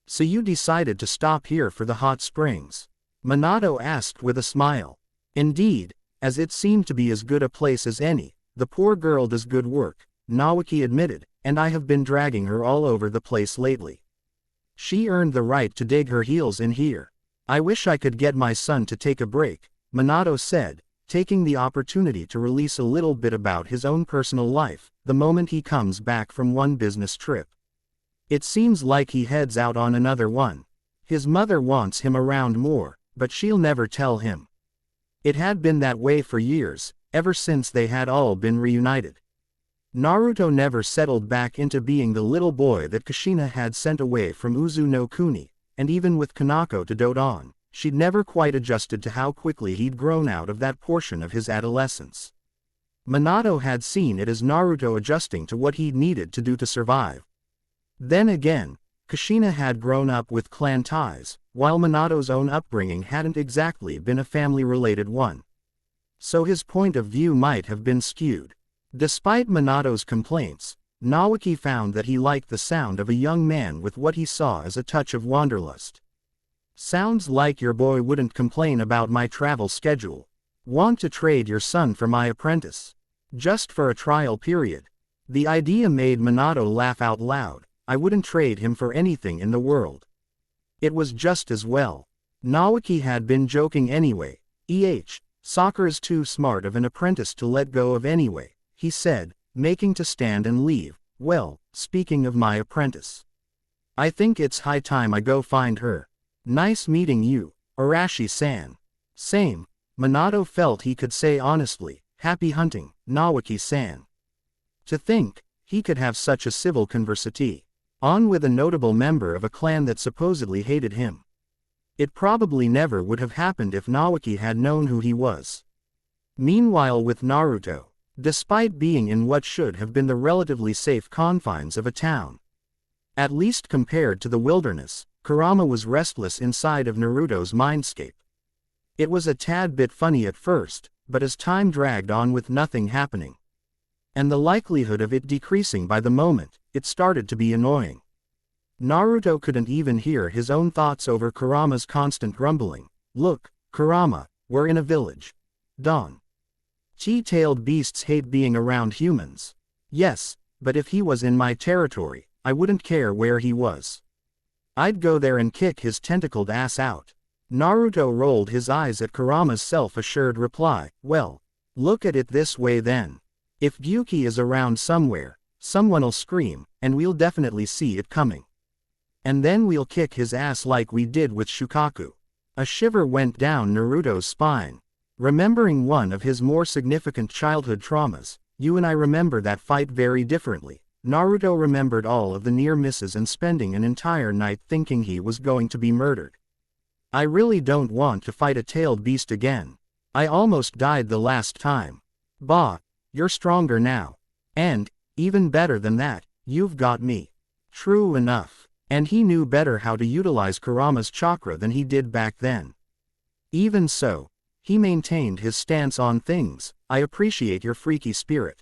So you decided to stop here for the hot springs? Minato asked with a smile. Indeed, as it seemed to be as good a place as any. The poor girl does good work, Naoki admitted, and I have been dragging her all over the place lately. She earned the right to dig her heels in here. I wish I could get my son to take a break, Minato said, taking the opportunity to release a little bit about his own personal life, the moment he comes back from one business trip. It seems like he heads out on another one. His mother wants him around more, but she'll never tell him. It had been that way for years, ever since they had all been reunited. Naruto never settled back into being the little boy that Kushina had sent away from Uzu no Kuni, and even with Kanako to dote on, she'd never quite adjusted to how quickly he'd grown out of that portion of his adolescence. Minato had seen it as Naruto adjusting to what he'd needed to do to survive. Then again, Kushina had grown up with clan ties, while Minato's own upbringing hadn't exactly been a family-related one. So his point of view might have been skewed. Despite Minato's complaints, Naoki found that he liked the sound of a young man with what he saw as a touch of wanderlust. Sounds like your boy wouldn't complain about my travel schedule. Want to trade your son for my apprentice? Just for a trial period. The idea made Minato laugh out loud. I wouldn't trade him for anything in the world. It was just as well. Naoki had been joking anyway. Soccer's too smart of an apprentice to let go of anyway, he said, making to stand and leave. Well, speaking of my apprentice, I think it's high time I go find her. Nice meeting you, Arashi-san. Same, Minato felt he could say honestly. Happy hunting, Naoki-san. To think, he could have such a civil conversation on with a notable member of a clan that supposedly hated him. It probably never would have happened if Naoki had known who he was. Meanwhile with Naruto, despite being in what should have been the relatively safe confines of a town, at least compared to the wilderness, Kurama was restless inside of Naruto's mindscape. It was a tad bit funny at first, but as time dragged on with nothing happening, and the likelihood of it decreasing by the moment, it started to be annoying. Naruto couldn't even hear his own thoughts over Kurama's constant grumbling. Look, Kurama, we're in a village. Dawn. T-tailed beasts hate being around humans. Yes, but if he was in my territory, I wouldn't care where he was. I'd go there and kick his tentacled ass out. Naruto rolled his eyes at Kurama's self-assured reply. Well, look at it this way then. If Gyuki is around somewhere, someone'll scream, and we'll definitely see it coming. And then we'll kick his ass like we did with Shukaku. A shiver went down Naruto's spine. Remembering one of his more significant childhood traumas, you and I remember that fight very differently. Naruto remembered all of the near misses and spending an entire night thinking he was going to be murdered. I really don't want to fight a tailed beast again. I almost died the last time. Bah, you're stronger now. And, even better than that, you've got me. True enough. And he knew better how to utilize Kurama's chakra than he did back then. Even so, He maintained his stance on things. I appreciate your freaky spirit.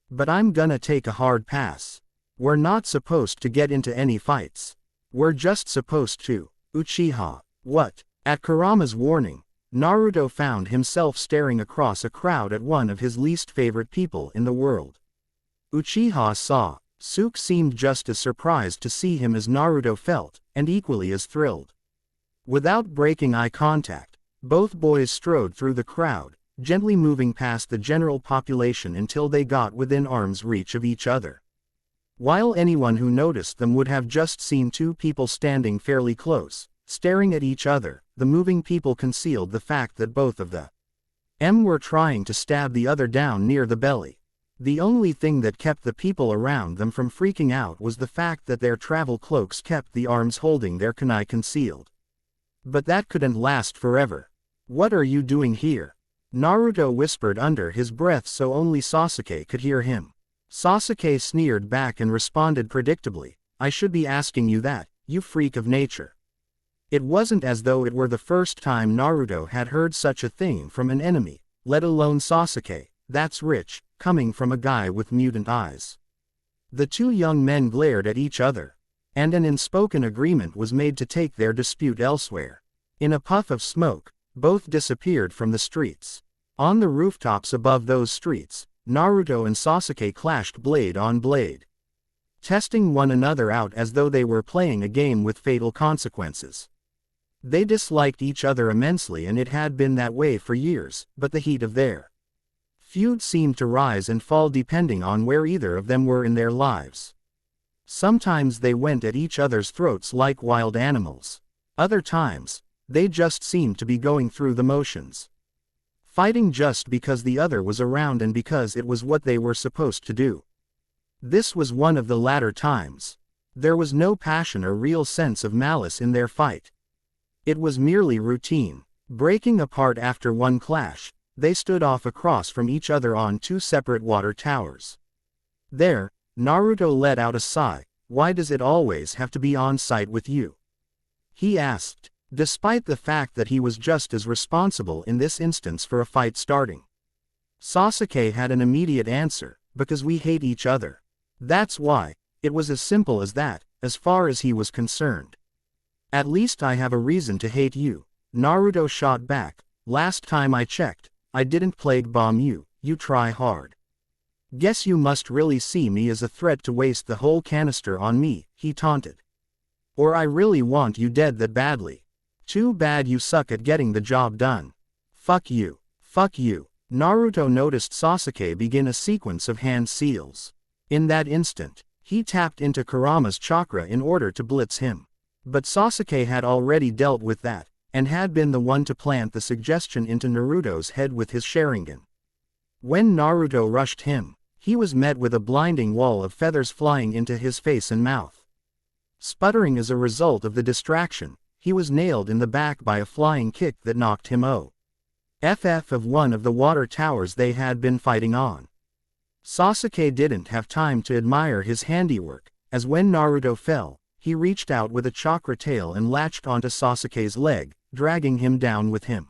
But I'm gonna take a hard pass. We're not supposed to get into any fights. We're just supposed to. Uchiha. What? At Kurama's warning, Naruto found himself staring across a crowd at one of his least favorite people in the world. Uchiha saw. Suke seemed just as surprised to see him as Naruto felt, and equally as thrilled. Without breaking eye contact, both boys strode through the crowd, gently moving past the general population until they got within arm's reach of each other. While anyone who noticed them would have just seen two people standing fairly close, staring at each other, the moving people concealed the fact that both of them were trying to stab the other down near the belly. The only thing that kept the people around them from freaking out was the fact that their travel cloaks kept the arms holding their kunai concealed. But that couldn't last forever. What are you doing here? Naruto whispered under his breath so only Sasuke could hear him. Sasuke sneered back and responded predictably, I should be asking you that, you freak of nature. It wasn't as though it were the first time Naruto had heard such a thing from an enemy, let alone Sasuke. That's rich, coming from a guy with mutant eyes. The two young men glared at each other, and an unspoken agreement was made to take their dispute elsewhere. In a puff of smoke, both disappeared from the streets. On the rooftops above those streets, Naruto and Sasuke clashed blade on blade, testing one another out as though they were playing a game with fatal consequences. They disliked each other immensely, and it had been that way for years, but the heat of their feud seemed to rise and fall depending on where either of them were in their lives. Sometimes they went at each other's throats like wild animals. Other times, they just seemed to be going through the motions, fighting just because the other was around and because it was what they were supposed to do. This was one of the latter times. There was no passion or real sense of malice in their fight. It was merely routine. Breaking apart after one clash, they stood off across from each other on two separate water towers. There, Naruto let out a sigh. Why does it always have to be on site with you? He asked, despite the fact that he was just as responsible in this instance for a fight starting. Sasuke had an immediate answer, because we hate each other. That's why. It was as simple as that, as far as he was concerned. At least I have a reason to hate you, Naruto shot back. Last time I checked, I didn't plague bomb you, you try hard. Guess you must really see me as a threat to waste the whole canister on me, he taunted. Or I really want you dead that badly. Too bad you suck at getting the job done. Fuck you. Fuck you. Naruto noticed Sasuke begin a sequence of hand seals. In that instant, he tapped into Kurama's chakra in order to blitz him. But Sasuke had already dealt with that, and had been the one to plant the suggestion into Naruto's head with his Sharingan. When Naruto rushed him, he was met with a blinding wall of feathers flying into his face and mouth. Sputtering as a result of the distraction, he was nailed in the back by a flying kick that knocked him off of one of the water towers they had been fighting on. Sasuke didn't have time to admire his handiwork, as when Naruto fell, he reached out with a chakra tail and latched onto Sasuke's leg, dragging him down with him.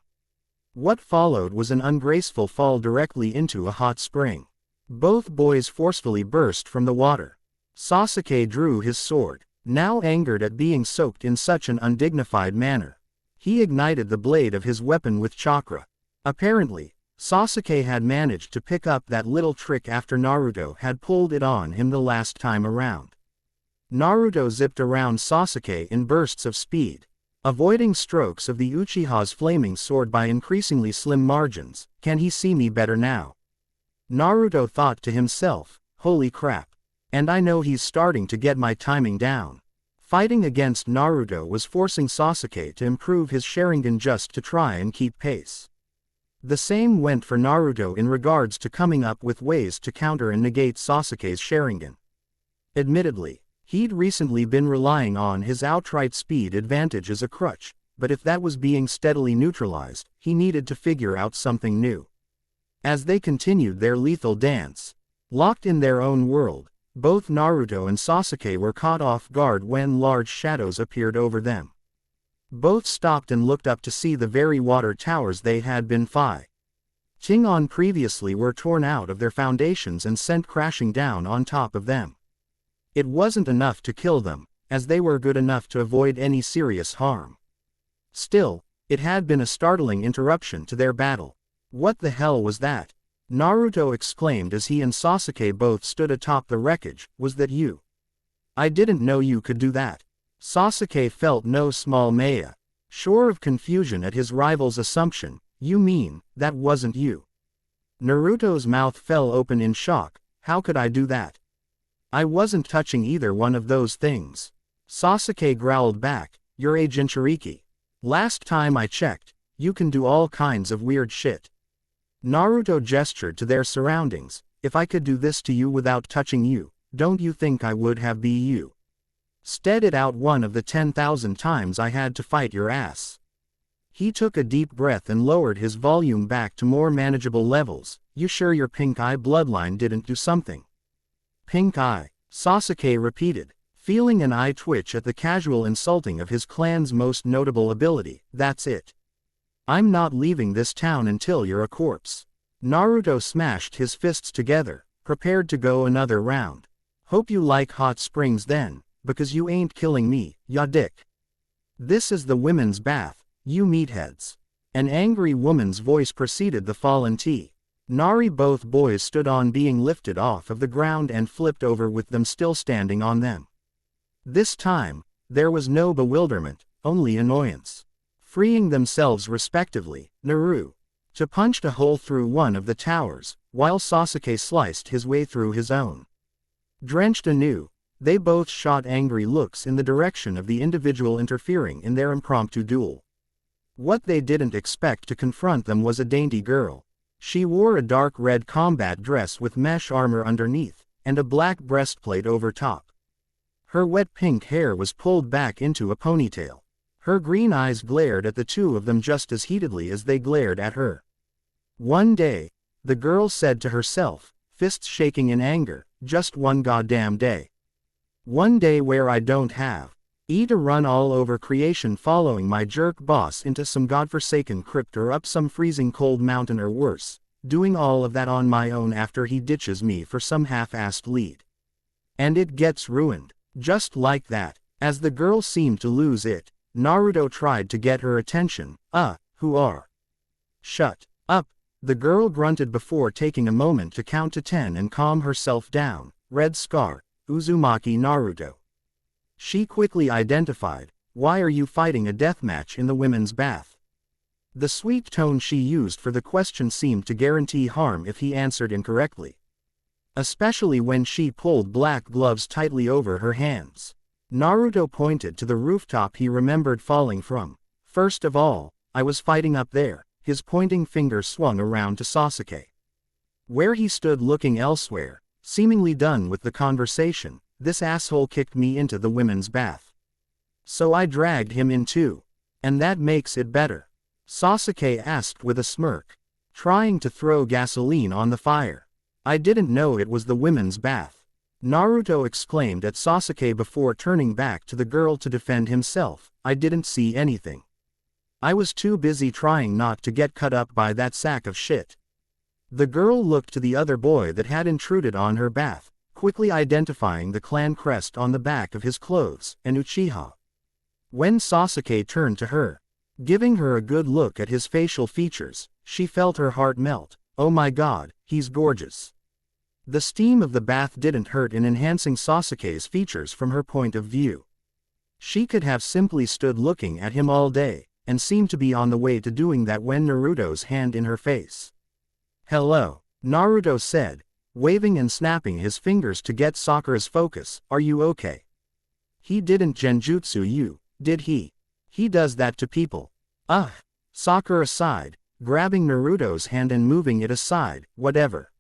What followed was an ungraceful fall directly into a hot spring. Both boys forcefully burst from the water. Sasuke drew his sword, now angered at being soaked in such an undignified manner. He ignited the blade of his weapon with chakra. Apparently, Sasuke had managed to pick up that little trick after Naruto had pulled it on him the last time around. Naruto zipped around Sasuke in bursts of speed, avoiding strokes of the Uchiha's flaming sword by increasingly slim margins. Can he see me better now? Naruto thought to himself, holy crap. And I know he's starting to get my timing down. Fighting against Naruto was forcing Sasuke to improve his Sharingan just to try and keep pace. The same went for Naruto in regards to coming up with ways to counter and negate Sasuke's Sharingan. Admittedly, he'd recently been relying on his outright speed advantage as a crutch, but if that was being steadily neutralized, he needed to figure out something new. As they continued their lethal dance, locked in their own world, both Naruto and Sasuke were caught off guard when large shadows appeared over them. Both stopped and looked up to see the very water towers they had been fighting on previously were torn out of their foundations and sent crashing down on top of them. It wasn't enough to kill them, as they were good enough to avoid any serious harm. Still, it had been a startling interruption to their battle. What the hell was that? Naruto exclaimed as he and Sasuke both stood atop the wreckage. Was that you? I didn't know you could do that. Sasuke felt no small share of confusion at his rival's assumption. You mean, that wasn't you? Naruto's mouth fell open in shock. How could I do that? I wasn't touching either one of those things. Sasuke growled back. You're a Jinchuriki. Last time I checked, you can do all kinds of weird shit. Naruto gestured to their surroundings. If I could do this to you without touching you, don't you think I would have be you? Stead it out one of the 10,000 times I had to fight your ass. He took a deep breath and lowered his volume back to more manageable levels. You sure your pink eye bloodline didn't do something? Pink eye, Sasuke repeated, feeling an eye twitch at the casual insulting of his clan's most notable ability. That's it. I'm not leaving this town until you're a corpse. Naruto smashed his fists together, prepared to go another round. Hope you like hot springs then, because you ain't killing me, ya dick. This is the women's bath, you meatheads. An angry woman's voice preceded the fallen T. Nari. Both boys stood on being lifted off of the ground and flipped over with them still standing on them. This time, there was no bewilderment, only annoyance. Freeing themselves respectively, Naruto punched a hole through one of the towers, while Sasuke sliced his way through his own. Drenched anew, they both shot angry looks in the direction of the individual interfering in their impromptu duel. What they didn't expect to confront them was a dainty girl. She wore a dark red combat dress with mesh armor underneath, and a black breastplate over top. Her wet pink hair was pulled back into a ponytail. Her green eyes glared at the two of them just as heatedly as they glared at her. One day, the girl said to herself, fists shaking in anger, just one goddamn day. One day where I don't have to run all over creation following my jerk boss into some godforsaken crypt or up some freezing cold mountain or worse, doing all of that on my own after he ditches me for some half-assed lead. And it gets ruined, just like that. As the girl seemed to lose it, Naruto tried to get her attention. Who are? Shut up, the girl grunted before taking a moment to count to 10 and calm herself down. Red Scar, Uzumaki Naruto. She quickly identified. Why are you fighting a deathmatch in the women's bath? The sweet tone she used for the question seemed to guarantee harm if he answered incorrectly. Especially when she pulled black gloves tightly over her hands. Naruto pointed to the rooftop he remembered falling from. First of all, I was fighting up there. His pointing finger swung around to Sasuke, where he stood looking elsewhere, seemingly done with the conversation. This asshole kicked me into the women's bath. So I dragged him in too. And that makes it better? Sasuke asked with a smirk, trying to throw gasoline on the fire. I didn't know it was the women's bath. Naruto exclaimed at Sasuke before turning back to the girl to defend himself. I didn't see anything. I was too busy trying not to get cut up by that sack of shit. The girl looked to the other boy that had intruded on her bath, quickly identifying the clan crest on the back of his clothes, and Uchiha. When Sasuke turned to her, giving her a good look at his facial features, she felt her heart melt. Oh my god, he's gorgeous. The steam of the bath didn't hurt in enhancing Sasuke's features from her point of view. She could have simply stood looking at him all day, and seemed to be on the way to doing that when Naruto's hand in her face. Hello, Naruto said, waving and snapping his fingers to get Sakura's focus. Are you okay? He didn't genjutsu you, did he? He does that to people. Sakura sighed, grabbing Naruto's hand and moving it aside. Whatever.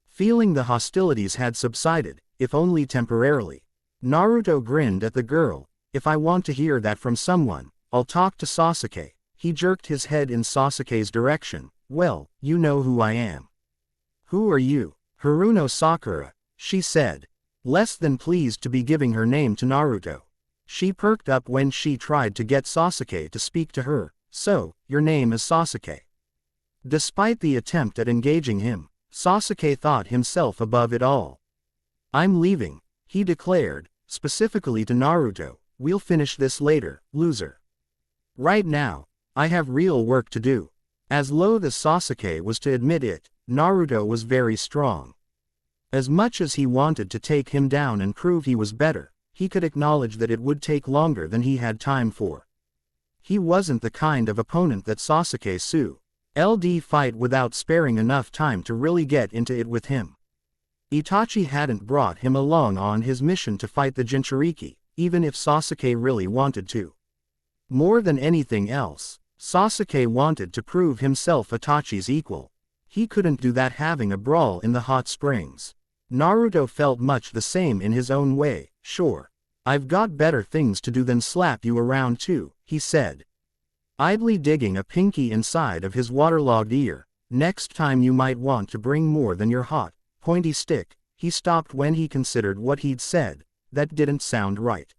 Feeling the hostilities had subsided, if only temporarily. Naruto grinned at the girl. If I want to hear that from someone, I'll talk to Sasuke. He jerked his head in Sasuke's direction. Well, you know who I am. Who are you? Haruno Sakura, she said, less than pleased to be giving her name to Naruto. She perked up when she tried to get Sasuke to speak to her. So, your name is Sasuke. Despite the attempt at engaging him, Sasuke thought himself above it all. I'm leaving, he declared, specifically to Naruto. We'll finish this later, loser. Right now, I have real work to do. As loath as Sasuke was to admit it, Naruto was very strong. As much as he wanted to take him down and prove he was better, he could acknowledge that it would take longer than he had time for. He wasn't the kind of opponent that Sasuke LD fight without sparing enough time to really get into it with him. Itachi hadn't brought him along on his mission to fight the Jinchuriki, even if Sasuke really wanted to. More than anything else, Sasuke wanted to prove himself Itachi's equal. He couldn't do that having a brawl in the hot springs. Naruto felt much the same in his own way. Sure. I've got better things to do than slap you around too, he said, idly digging a pinky inside of his waterlogged ear. Next time you might want to bring more than your hot, pointy stick. He stopped when he considered what he'd said. That didn't sound right.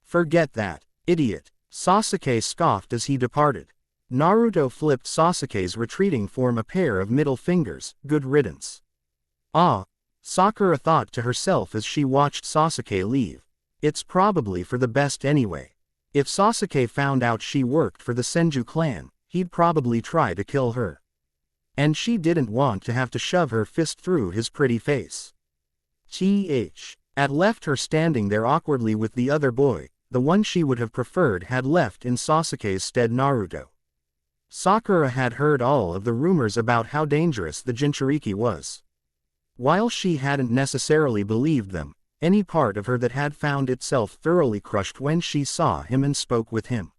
Forget that, idiot, Sasuke scoffed as he departed. Naruto flipped Sasuke's retreating form a pair of middle fingers. Good riddance. Ah, Sakura thought to herself as she watched Sasuke leave. It's probably for the best anyway. If Sasuke found out she worked for the Senju clan, he'd probably try to kill her. And she didn't want to have to shove her fist through his pretty face. At left her standing there awkwardly with the other boy, the one she would have preferred had left in Sasuke's stead Naruto. Sakura had heard all of the rumors about how dangerous the Jinchuriki was. While she hadn't necessarily believed them, any part of her that had found itself thoroughly crushed when she saw him and spoke with him.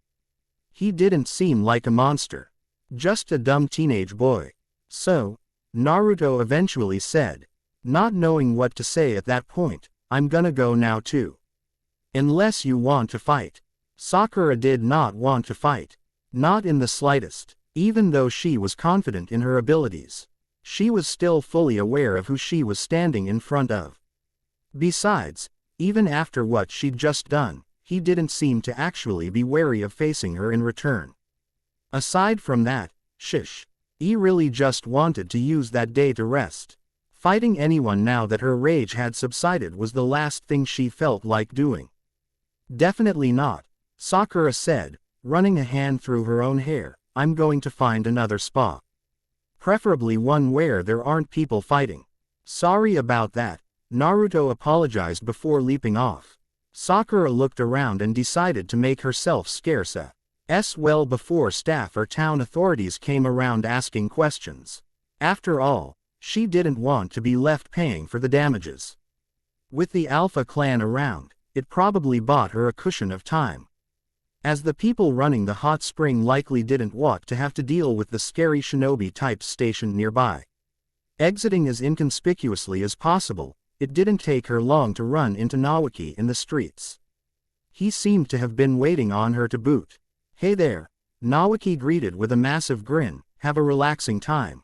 He didn't seem like a monster. Just a dumb teenage boy. So, Naruto eventually said, not knowing what to say at that point, I'm gonna go now too. Unless you want to fight. Sakura did not want to fight. Not in the slightest, even though she was confident in her abilities. She was still fully aware of who she was standing in front of. Besides, even after what she'd just done, he didn't seem to actually be wary of facing her in return. Aside from that, he really just wanted to use that day to rest. Fighting anyone now that her rage had subsided was the last thing she felt like doing. Definitely not, Sakura said, running a hand through her own hair. I'm going to find another spa. Preferably one where there aren't people fighting. Sorry about that, Naruto apologized before leaping off. Sakura looked around and decided to make herself scarce well before staff or town authorities came around asking questions. After all, she didn't want to be left paying for the damages. With the Alpha clan around, it probably bought her a cushion of time. As the people running the hot spring likely didn't want to have to deal with the scary shinobi types stationed nearby. Exiting as inconspicuously as possible, it didn't take her long to run into Naoki in the streets. He seemed to have been waiting on her to boot. Hey there, Naoki greeted with a massive grin. Have a relaxing time?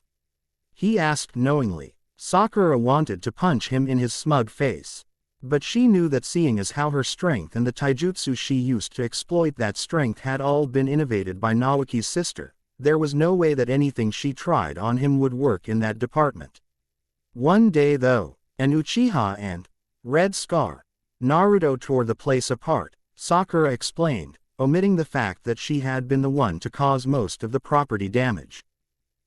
He asked knowingly. Sakura wanted to punch him in his smug face. But she knew that seeing as how her strength and the taijutsu she used to exploit that strength had all been innovated by Naoki's sister, there was no way that anything she tried on him would work in that department. One day though, an Uchiha and Red Scar, Naruto tore the place apart, Sakura explained, omitting the fact that she had been the one to cause most of the property damage.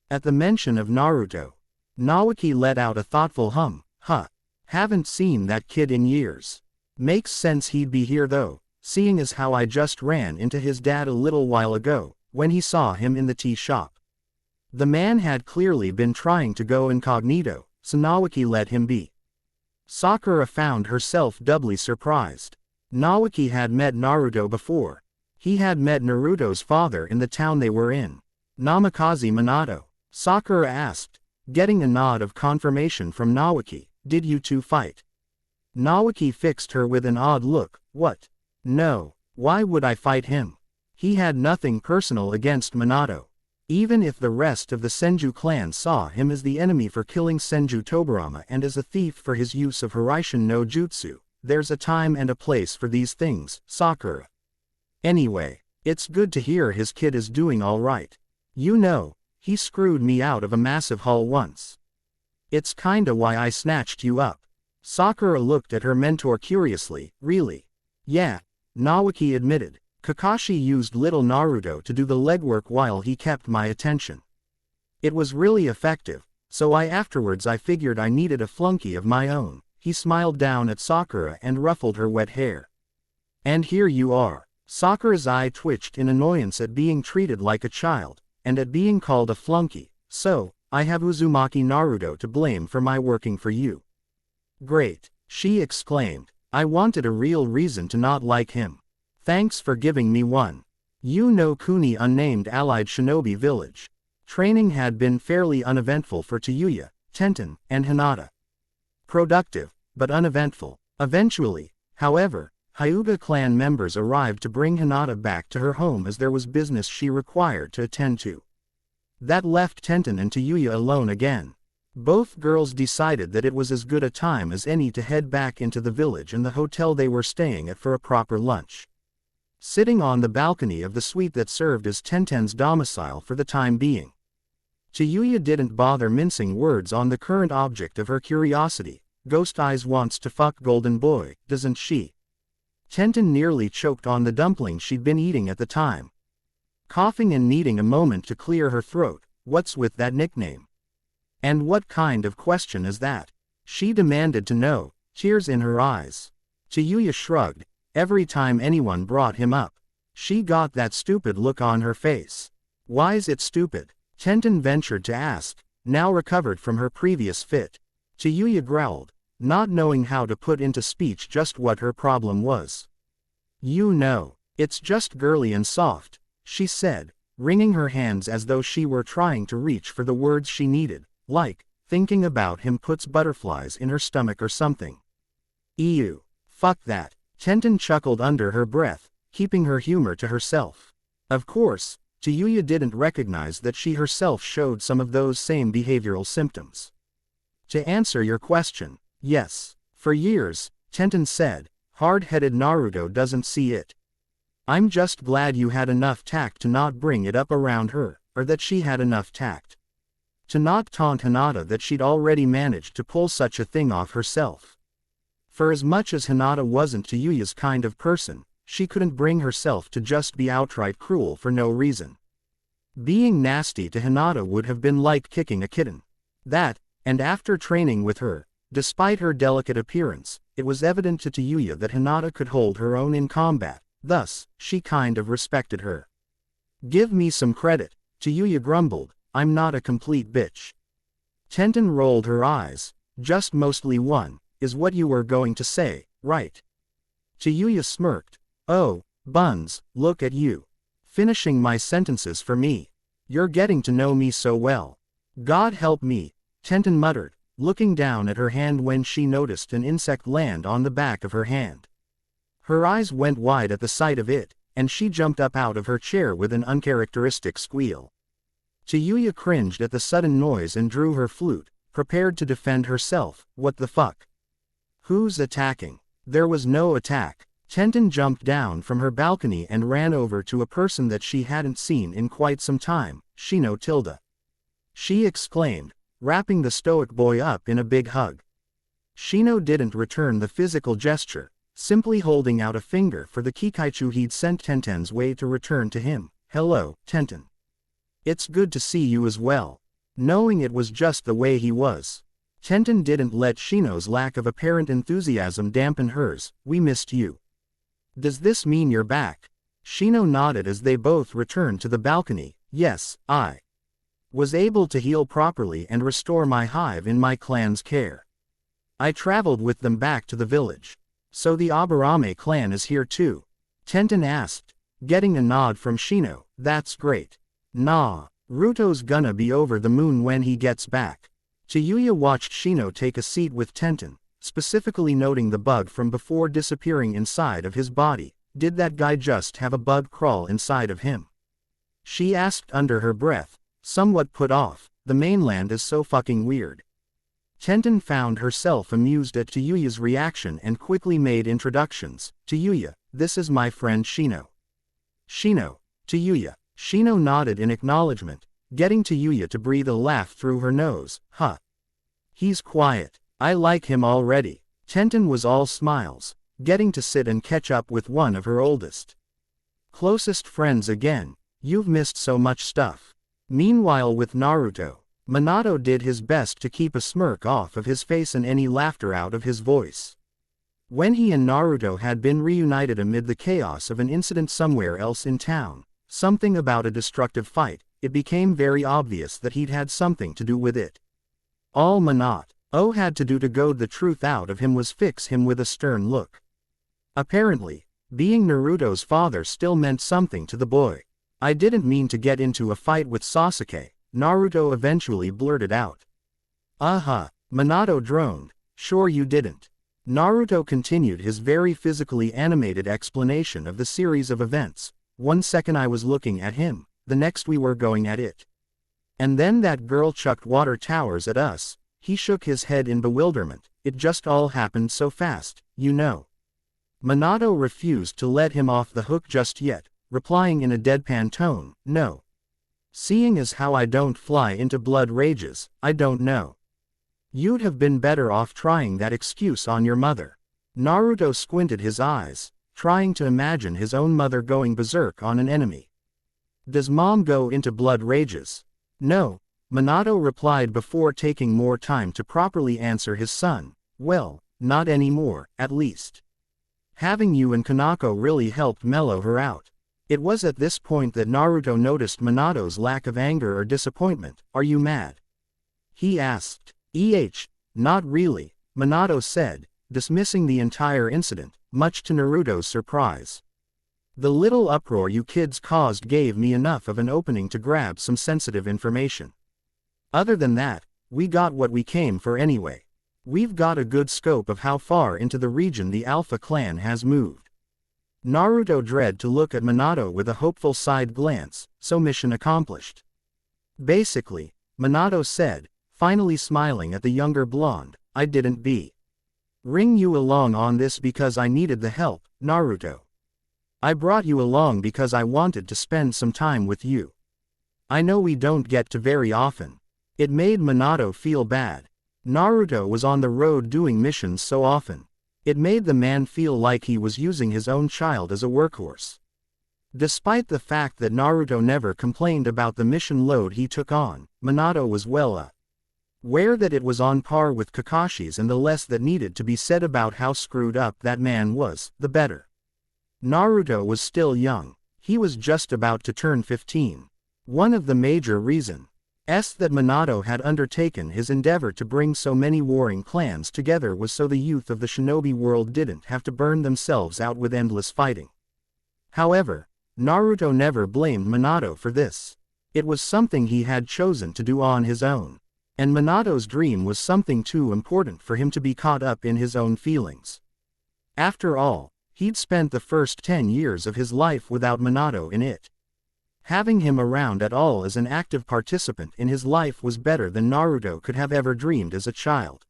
At the mention of Naruto, Naoki let out a thoughtful hum. Haven't seen that kid in years. Makes sense he'd be here though, seeing as how I just ran into his dad a little while ago, when he saw him in the tea shop. The man had clearly been trying to go incognito, so Naoki let him be. Sakura found herself doubly surprised. Naoki had met Naruto before. He had met Naruto's father in the town they were in. Namikaze Minato, Sakura asked, getting a nod of confirmation from Naoki. Did you two fight? Naoki fixed her with an odd look. What? No, why would I fight him? He had nothing personal against Minato. Even if the rest of the Senju clan saw him as the enemy for killing Senju Tobirama and as a thief for his use of Hiraishin no Jutsu, there's a time and a place for these things, Sakura. Anyway, it's good to hear his kid is doing alright. You know, he screwed me out of a massive haul once. It's kinda why I snatched you up. Sakura looked at her mentor curiously. Really? Yeah, Naoki admitted. Kakashi used little Naruto to do the legwork while he kept my attention. It was really effective, so afterwards I figured I needed a flunky of my own. He smiled down at Sakura and ruffled her wet hair. And here you are. Sakura's eye twitched in annoyance at being treated like a child, and at being called a flunky. So, I have Uzumaki Naruto to blame for my working for you. Great, she exclaimed. I wanted a real reason to not like him. Thanks for giving me one. You know Kuni unnamed allied shinobi village. Training had been fairly uneventful for Tayuya, Tenten, and Hinata. Productive, but uneventful. Eventually, however, Hyuga clan members arrived to bring Hinata back to her home as there was business she required to attend to. That left Tenten and Tayuya alone again. Both girls decided that it was as good a time as any to head back into the village and the hotel they were staying at for a proper lunch. Sitting on the balcony of the suite that served as Tenten's domicile for the time being, Tayuya didn't bother mincing words on the current object of her curiosity. Ghost Eyes wants to fuck Golden Boy, doesn't she? Tenten nearly choked on the dumpling she'd been eating at the time. Coughing and needing a moment to clear her throat. What's with that nickname? And what kind of question is that? She demanded to know, tears in her eyes. Tayuya shrugged. Every time anyone brought him up, she got that stupid look on her face. Why's it stupid? Tenten ventured to ask, now recovered from her previous fit. Tayuya growled, not knowing how to put into speech just what her problem was. You know, it's just girly and soft, she said, wringing her hands as though she were trying to reach for the words she needed, like, thinking about him puts butterflies in her stomach or something. Ew. Fuck that. Tenten chuckled under her breath, keeping her humor to herself. Of course, Tayuya didn't recognize that she herself showed some of those same behavioral symptoms. To answer your question, yes. For years, Tenten said, hard-headed Naruto doesn't see it. I'm just glad you had enough tact to not bring it up around her, or that she had enough tact to not taunt Hinata that she'd already managed to pull such a thing off herself. For as much as Hinata wasn't Tayuya's kind of person, she couldn't bring herself to just be outright cruel for no reason. Being nasty to Hinata would have been like kicking a kitten. That, and after training with her, despite her delicate appearance, it was evident to Tayuya that Hinata could hold her own in combat, thus, she kind of respected her. Give me some credit, Tayuya grumbled, I'm not a complete bitch. Tenten rolled her eyes, just mostly one, is what you were going to say, right? Tayuya smirked, oh, buns, look at you. Finishing my sentences for me. You're getting to know me so well. God help me, Tenten muttered, looking down at her hand when she noticed an insect land on the back of her hand. Her eyes went wide at the sight of it, and she jumped up out of her chair with an uncharacteristic squeal. Tayuya cringed at the sudden noise and drew her flute, prepared to defend herself. What the fuck? Who's attacking? There was no attack. Tenten jumped down from her balcony and ran over to a person that she hadn't seen in quite some time, Shino Tilda. She exclaimed, wrapping the stoic boy up in a big hug. Shino didn't return the physical gesture, simply holding out a finger for the Kikaichu he'd sent Tenten's way to return to him. Hello, Tenten. It's good to see you as well. Knowing it was just the way he was, Tenten didn't let Shino's lack of apparent enthusiasm dampen hers. We missed you. Does this mean you're back? Shino nodded as they both returned to the balcony. Yes, I was able to heal properly and restore my hive in my clan's care. I traveled with them back to the village. So the Aburame clan is here too? Tenten asked, getting a nod from Shino. That's great. Nah, Ruto's gonna be over the moon when he gets back. Tayuya watched Shino take a seat with Tenten, specifically noting the bug from before disappearing inside of his body. Did that guy just have a bug crawl inside of him? She asked under her breath, somewhat put off. The mainland is so fucking weird. Tenten found herself amused at Tayuya's reaction and quickly made introductions. Tayuya, this is my friend Shino. Shino, Tayuya. Shino nodded in acknowledgement, getting Tayuya to breathe a laugh through her nose. Huh. He's quiet. I like him already. Tenten was all smiles, getting to sit and catch up with one of her oldest. Closest friends again. You've missed so much stuff. Meanwhile with Naruto, Minato did his best to keep a smirk off of his face and any laughter out of his voice. When he and Naruto had been reunited amid the chaos of an incident somewhere else in town, something about a destructive fight, it became very obvious that he'd had something to do with it. All Minato had to do to goad the truth out of him was fix him with a stern look. Apparently, being Naruto's father still meant something to the boy. I didn't mean to get into a fight with Sasuke, Naruto eventually blurted out. Minato droned, sure you didn't. Naruto continued his very physically animated explanation of the series of events. One second I was looking at him, the next we were going at it. And then that girl chucked water towers at us. He shook his head in bewilderment. It just all happened so fast, you know. Minato refused to let him off the hook just yet, replying in a deadpan tone, no. Seeing as how I don't fly into blood rages, I don't know. You'd have been better off trying that excuse on your mother. Naruto squinted his eyes, trying to imagine his own mother going berserk on an enemy. Does mom go into blood rages? No, Minato replied before taking more time to properly answer his son. Well, not anymore, at least. Having you and Kanako really helped mellow her out. It was at this point that Naruto noticed Minato's lack of anger or disappointment. Are you mad? He asked. Not really, Minato said, dismissing the entire incident, much to Naruto's surprise. The little uproar you kids caused gave me enough of an opening to grab some sensitive information. Other than that, we got what we came for anyway. We've got a good scope of how far into the region the Alpha clan has moved. Naruto dreaded to look at Minato with a hopeful side glance, so mission accomplished. Basically, Minato said, finally smiling at the younger blonde, I didn't bring you along on this because I needed the help, Naruto. I brought you along because I wanted to spend some time with you. I know we don't get to very often. It made Minato feel bad. Naruto was on the road doing missions so often. It made the man feel like he was using his own child as a workhorse. Despite the fact that Naruto never complained about the mission load he took on, Minato was well aware that it was on par with Kakashi's, and the less that needed to be said about how screwed up that man was, the better. Naruto was still young. He was just about to turn 15. One of the major reasons that Minato had undertaken his endeavor to bring so many warring clans together was so the youth of the shinobi world didn't have to burn themselves out with endless fighting. However, Naruto never blamed Minato for this. It was something he had chosen to do on his own. And Minato's dream was something too important for him to be caught up in his own feelings. After all, he'd spent the first 10 years of his life without Minato in it. Having him around at all as an active participant in his life was better than Naruto could have ever dreamed as a child.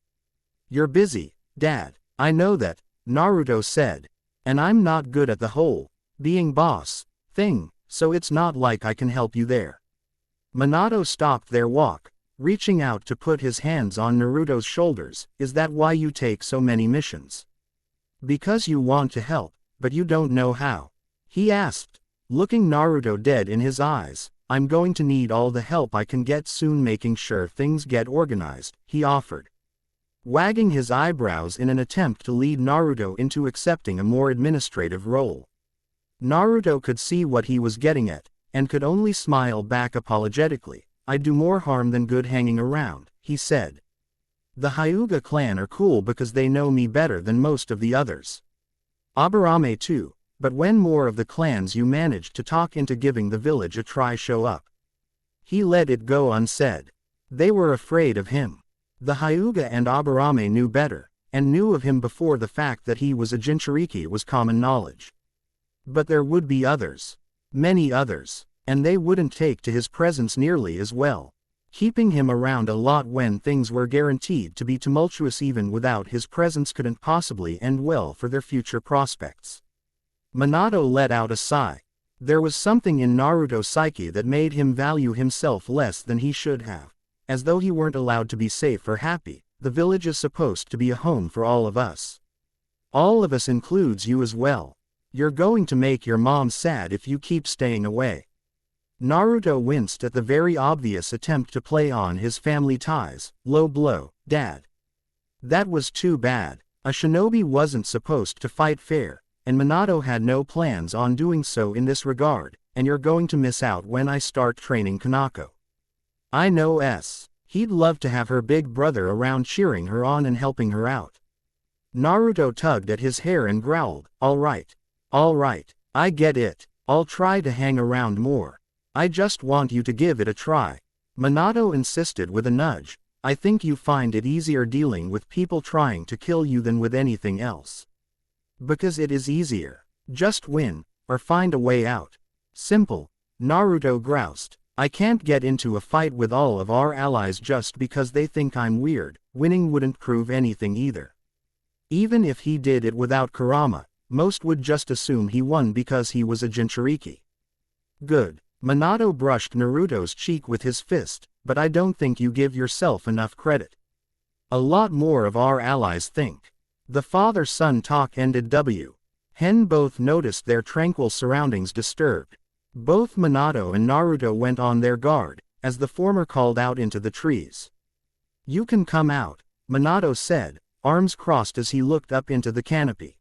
You're busy, Dad. I know that, Naruto said. And I'm not good at the whole being boss thing, so it's not like I can help you there. Minato stopped their walk, reaching out to put his hands on Naruto's shoulders. Is that why you take so many missions? Because you want to help, but you don't know how? He asked, looking Naruto dead in his eyes. I'm going to need all the help I can get soon making sure things get organized, he offered. Wagging his eyebrows in an attempt to lead Naruto into accepting a more administrative role. Naruto could see what he was getting at, and could only smile back apologetically. I do more harm than good hanging around, he said. The Hyuga clan are cool because they know me better than most of the others. Aburame too, but when more of the clans you managed to talk into giving the village a try show up? He let it go unsaid. They were afraid of him. The Hyuga and Aburame knew better, and knew of him before the fact that he was a Jinchuriki was common knowledge. But there would be others. Many others. And they wouldn't take to his presence nearly as well. Keeping him around a lot when things were guaranteed to be tumultuous even without his presence couldn't possibly end well for their future prospects. Minato let out a sigh. There was something in Naruto's psyche that made him value himself less than he should have. As though he weren't allowed to be safe or happy. The village is supposed to be a home for all of us. All of us includes you as well. You're going to make your mom sad if you keep staying away. Naruto winced at the very obvious attempt to play on his family ties. Low blow, Dad. That was too bad. A shinobi wasn't supposed to fight fair, and Minato had no plans on doing so in this regard, and you're going to miss out when I start training Kanako. I know he'd love to have her big brother around cheering her on and helping her out. Naruto tugged at his hair and growled, all right, I get it, I'll try to hang around more. I just want you to give it a try. Minato insisted with a nudge, I think you find it easier dealing with people trying to kill you than with anything else. Because it is easier. Just win, or find a way out. Simple, Naruto groused. I can't get into a fight with all of our allies just because they think I'm weird. Winning wouldn't prove anything either. Even if he did it without Kurama, most would just assume he won because he was a Jinchuriki. Good. Minato brushed Naruto's cheek with his fist, but I don't think you give yourself enough credit. A lot more of our allies think. The father-son talk ended. Hen both noticed their tranquil surroundings disturbed. Both Minato and Naruto went on their guard, as the former called out into the trees. You can come out, Minato said, arms crossed as he looked up into the canopy.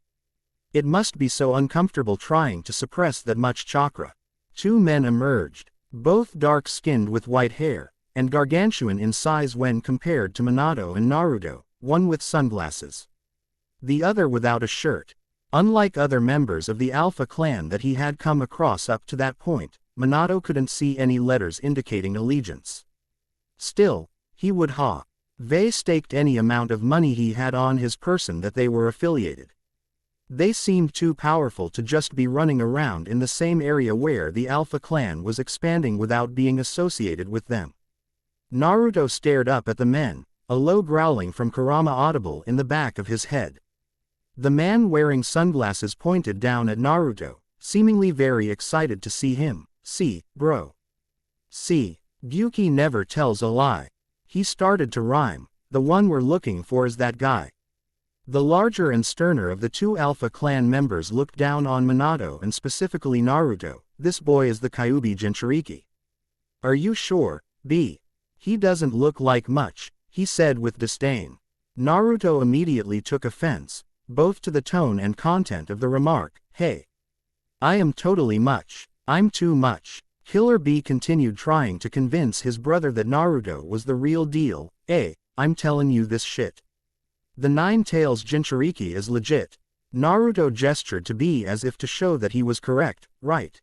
It must be so uncomfortable trying to suppress that much chakra. Two men emerged, both dark-skinned with white hair, and gargantuan in size when compared to Minato and Naruto, one with sunglasses. The other without a shirt. Unlike other members of the Alpha clan that he had come across up to that point, Minato couldn't see any letters indicating allegiance. Still, he would staked any amount of money he had on his person that they were affiliated. They seemed too powerful to just be running around in the same area where the Alpha clan was expanding without being associated with them. Naruto stared up at the men, a low growling from Kurama audible in the back of his head. The man wearing sunglasses pointed down at Naruto, seemingly very excited to see him. See, bro. See, Gyuki never tells a lie. He started to rhyme. The one we're looking for is that guy. The larger and sterner of the two Alpha clan members looked down on Minato and specifically Naruto. This boy is the Kyuubi Jinchuriki. Are you sure, B? He doesn't look like much, he said with disdain. Naruto immediately took offense, both to the tone and content of the remark. Hey. I am totally much. I'm too much. Killer B continued trying to convince his brother that Naruto was the real deal. I'm telling you this shit. The Nine Tails Jinchuriki is legit. Naruto gestured to B as if to show that he was correct, right?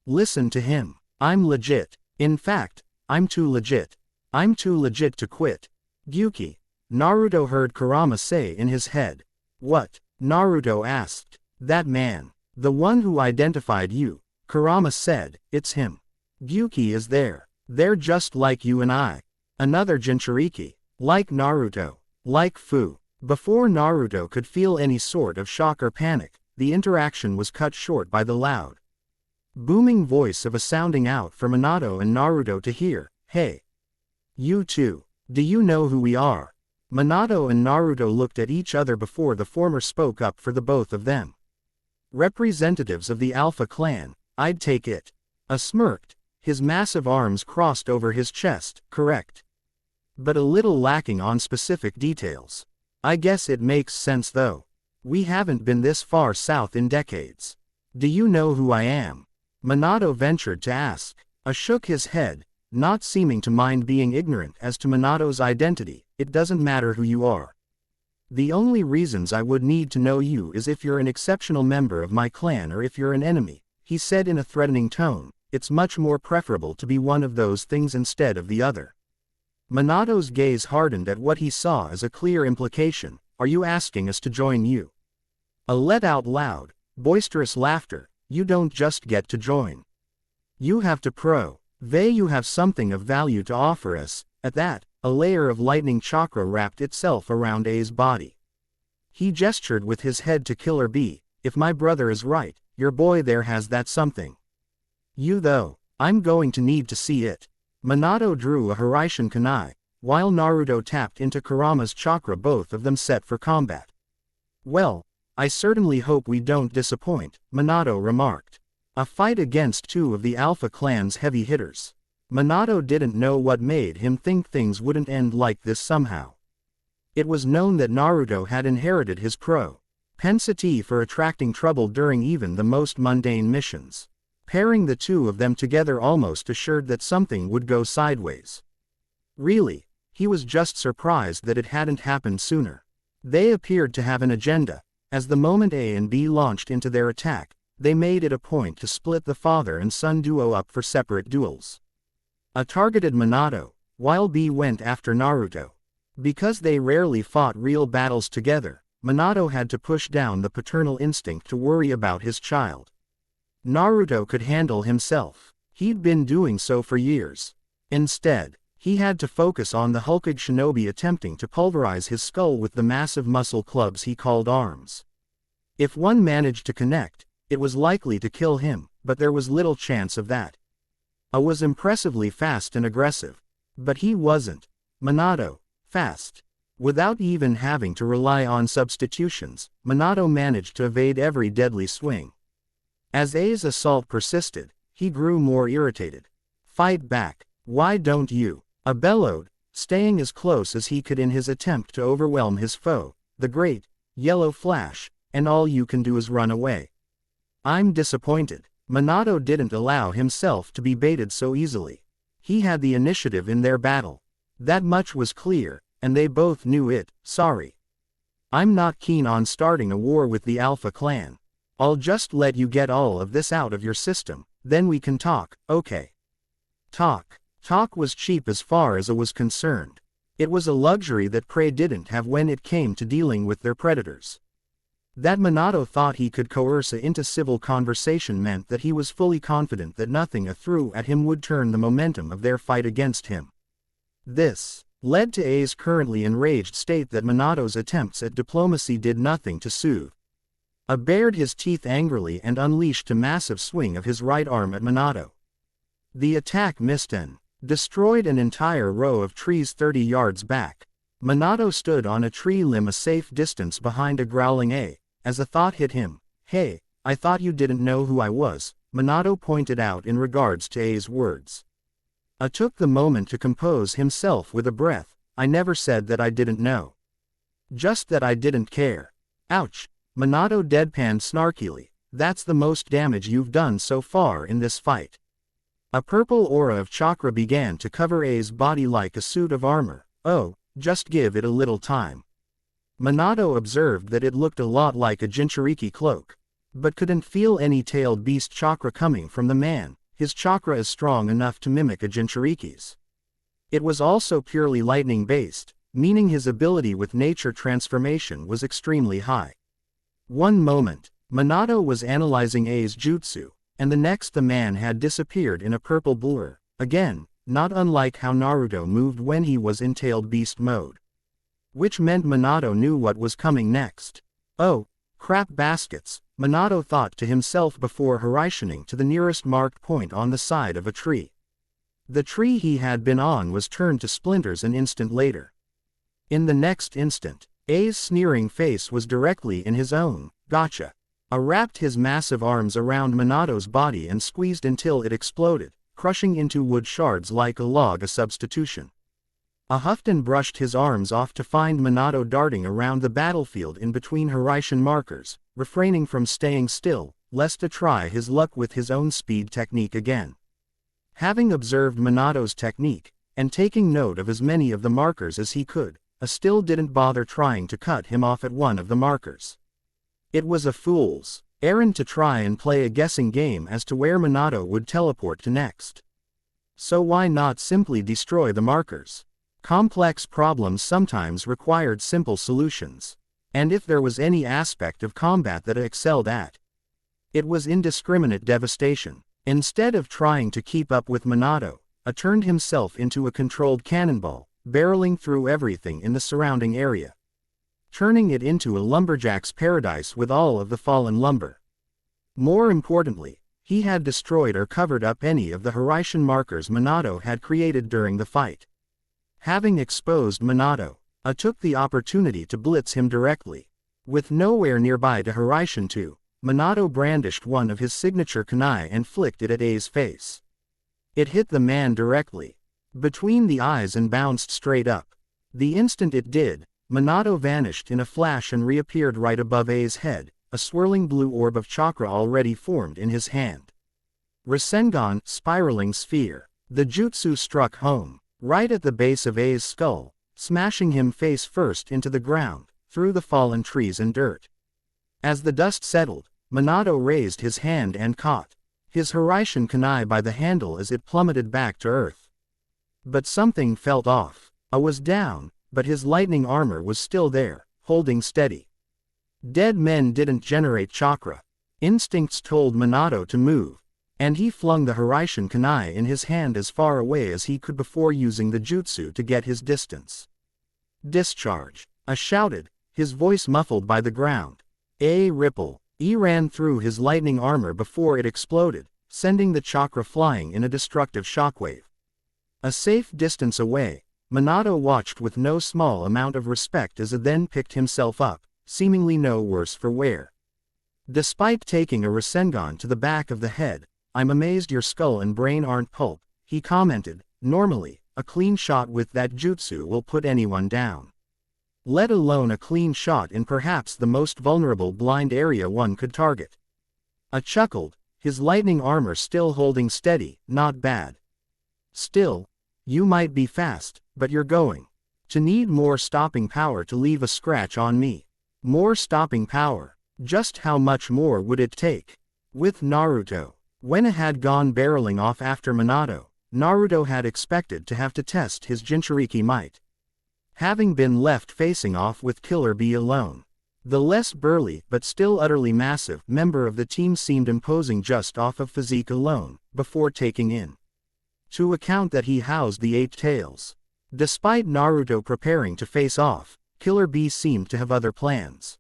Listen to him. I'm legit. In fact, I'm too legit. I'm too legit to quit. Gyuki. Naruto heard Kurama say in his head. What? Naruto asked. That man. The one who identified you. Kurama said, it's him. Gyuki is there. They're just like you and I. Another Jinchuriki. Like Naruto. Like Fu. Before Naruto could feel any sort of shock or panic, the interaction was cut short by the loud, booming voice of a sounding out for Minato and Naruto to hear. Hey. You two. Do you know who we are? Minato and Naruto looked at each other before the former spoke up for the both of them. Representatives of the Alpha clan, I'd take it. Smirked, his massive arms crossed over his chest, correct. But a little lacking on specific details. I guess it makes sense though. We haven't been this far south in decades. Do you know who I am? Minato ventured to ask. Shook his head, not seeming to mind being ignorant as to Minato's identity. It doesn't matter who you are. The only reasons I would need to know you is if you're an exceptional member of my clan or if you're an enemy, he said in a threatening tone. It's much more preferable to be one of those things instead of the other. Minato's gaze hardened at what he saw as a clear implication. Are you asking us to join you? Let out loud, boisterous laughter. You don't just get to join. You have to Vei, you have something of value to offer us." At that, a layer of lightning chakra wrapped itself around A's body. He gestured with his head to Killer B. "If my brother is right, your boy there has that something. You though, I'm going to need to see it." Minato drew a Hiraishin Kunai, while Naruto tapped into Kurama's chakra, both of them set for combat. "Well, I certainly hope we don't disappoint," Minato remarked. A fight against two of the Alpha clan's heavy hitters. Minato didn't know what made him think things wouldn't end like this somehow. It was known that Naruto had inherited his propensity for attracting trouble during even the most mundane missions. Pairing the two of them together almost assured that something would go sideways. Really, he was just surprised that it hadn't happened sooner. They appeared to have an agenda. As the moment A and B launched into their attack, they made it a point to split the father and son duo up for separate duels. A targeted Minato, while B went after Naruto. Because they rarely fought real battles together, Minato had to push down the paternal instinct to worry about his child. Naruto could handle himself. He'd been doing so for years. Instead, he had to focus on the hulking shinobi attempting to pulverize his skull with the massive muscle clubs he called arms. If one managed to connect, it was likely to kill him, but there was little chance of that. A was impressively fast and aggressive. But he wasn't, Minato, fast. Without even having to rely on substitutions, Minato managed to evade every deadly swing. As A's assault persisted, he grew more irritated. "Fight back, why don't you?" A bellowed, staying as close as he could in his attempt to overwhelm his foe, the great, yellow flash, and all you can do is run away. "I'm disappointed." Minato didn't allow himself to be baited so easily. He had the initiative in their battle. That much was clear, and they both knew it. "Sorry. I'm not keen on starting a war with the Alpha clan. I'll just let you get all of this out of your system, then we can talk, okay?" Talk was cheap as far as A was concerned. It was a luxury that prey didn't have when it came to dealing with their predators. That Minato thought he could coerce A into civil conversation meant that he was fully confident that nothing A threw at him would turn the momentum of their fight against him. This led to A's currently enraged state that Minato's attempts at diplomacy did nothing to soothe. A bared his teeth angrily and unleashed a massive swing of his right arm at Minato. The attack missed and destroyed an entire row of trees 30 yards back. Minato stood on a tree limb a safe distance behind a growling A, as a thought hit him. "Hey, I thought you didn't know who I was," Minato pointed out in regards to A's words. A took the moment to compose himself with a breath. "I never said that I didn't know. Just that I didn't care." "Ouch," Minato deadpanned snarkily. "That's the most damage you've done so far in this fight." A purple aura of chakra began to cover A's body like a suit of armor. "Oh, just give it a little time." Minato observed that it looked a lot like a Jinchuriki cloak, but couldn't feel any tailed beast chakra coming from the man. His chakra is strong enough to mimic a Jinchuriki's. It was also purely lightning-based, meaning his ability with nature transformation was extremely high. One moment, Minato was analyzing A's jutsu, and the next the man had disappeared in a purple blur, again, not unlike how Naruto moved when he was in tailed beast mode. Which meant Minato knew what was coming next. "Oh, crap baskets," Minato thought to himself before Hiraishining to the nearest marked point on the side of a tree. The tree he had been on was turned to splinters an instant later. In the next instant, A's sneering face was directly in his own. "Gotcha." A wrapped his massive arms around Minato's body and squeezed until it exploded, crushing into wood shards like a log. A substitution. A huffed and brushed his arms off to find Minato darting around the battlefield in between Hiraishin markers, refraining from staying still, lest to try his luck with his own speed technique again. Having observed Minato's technique, and taking note of as many of the markers as he could, A still didn't bother trying to cut him off at one of the markers. It was a fool's errand to try and play a guessing game as to where Minato would teleport to next. So why not simply destroy the markers? Complex problems sometimes required simple solutions. And if there was any aspect of combat that A excelled at, it was indiscriminate devastation. Instead of trying to keep up with Minato, turned himself into a controlled cannonball, barreling through everything in the surrounding area, turning it into a lumberjack's paradise with all of the fallen lumber. More importantly, he had destroyed or covered up any of the Hiraishin markers Minato had created during the fight. Having exposed Minato, took the opportunity to blitz him directly. With nowhere nearby to Hiraishin to, Minato brandished one of his signature kunai and flicked it at A's face. It hit the man directly between the eyes and bounced straight up. The instant it did, Minato vanished in a flash and reappeared right above A's head, a swirling blue orb of chakra already formed in his hand. Rasengan, spiraling sphere. The jutsu struck home, right at the base of A's skull, smashing him face first into the ground, through the fallen trees and dirt. As the dust settled, Minato raised his hand and caught his Hiraishin kunai by the handle as it plummeted back to earth. But something felt off. A was down, but his lightning armor was still there, holding steady. Dead men didn't generate chakra. Instincts told Minato to move, and he flung the Hiraishin kunai in his hand as far away as he could before using the jutsu to get his distance. Discharge! A shouted, his voice muffled by the ground. A ripple. E ran through his lightning armor before it exploded, sending the chakra flying in a destructive shockwave. A safe distance away, Minato watched with no small amount of respect as A then picked himself up, seemingly no worse for wear. Despite taking a Rasengan to the back of the head, "I'm amazed your skull and brain aren't pulp," he commented. "Normally, a clean shot with that jutsu will put anyone down. Let alone a clean shot in perhaps the most vulnerable blind area one could target." A chuckled, his lightning armor still holding steady. "Not bad. Still, you might be fast, but you're going to need more stopping power to leave a scratch on me." More stopping power. Just how much more would it take? With Naruto, when it had gone barreling off after Minato, Naruto had expected to have to test his Jinchuriki might. Having been left facing off with Killer Bee alone, the less burly but still utterly massive member of the team seemed imposing just off of physique alone, before taking in to account that he housed the 8 tails. Despite Naruto preparing to face off, Killer Bee seemed to have other plans.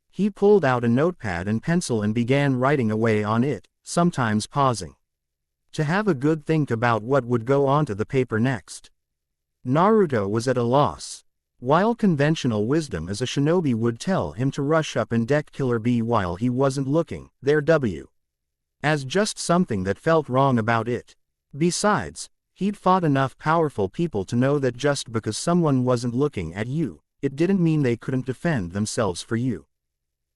He pulled out a notepad and pencil and began writing away on it, sometimes pausing to have a good think about what would go onto the paper next. Naruto was at a loss. While conventional wisdom as a shinobi would tell him to rush up and deck Killer Bee while he wasn't looking, there as just something that felt wrong about it. Besides, he'd fought enough powerful people to know that just because someone wasn't looking at you, it didn't mean they couldn't defend themselves for you.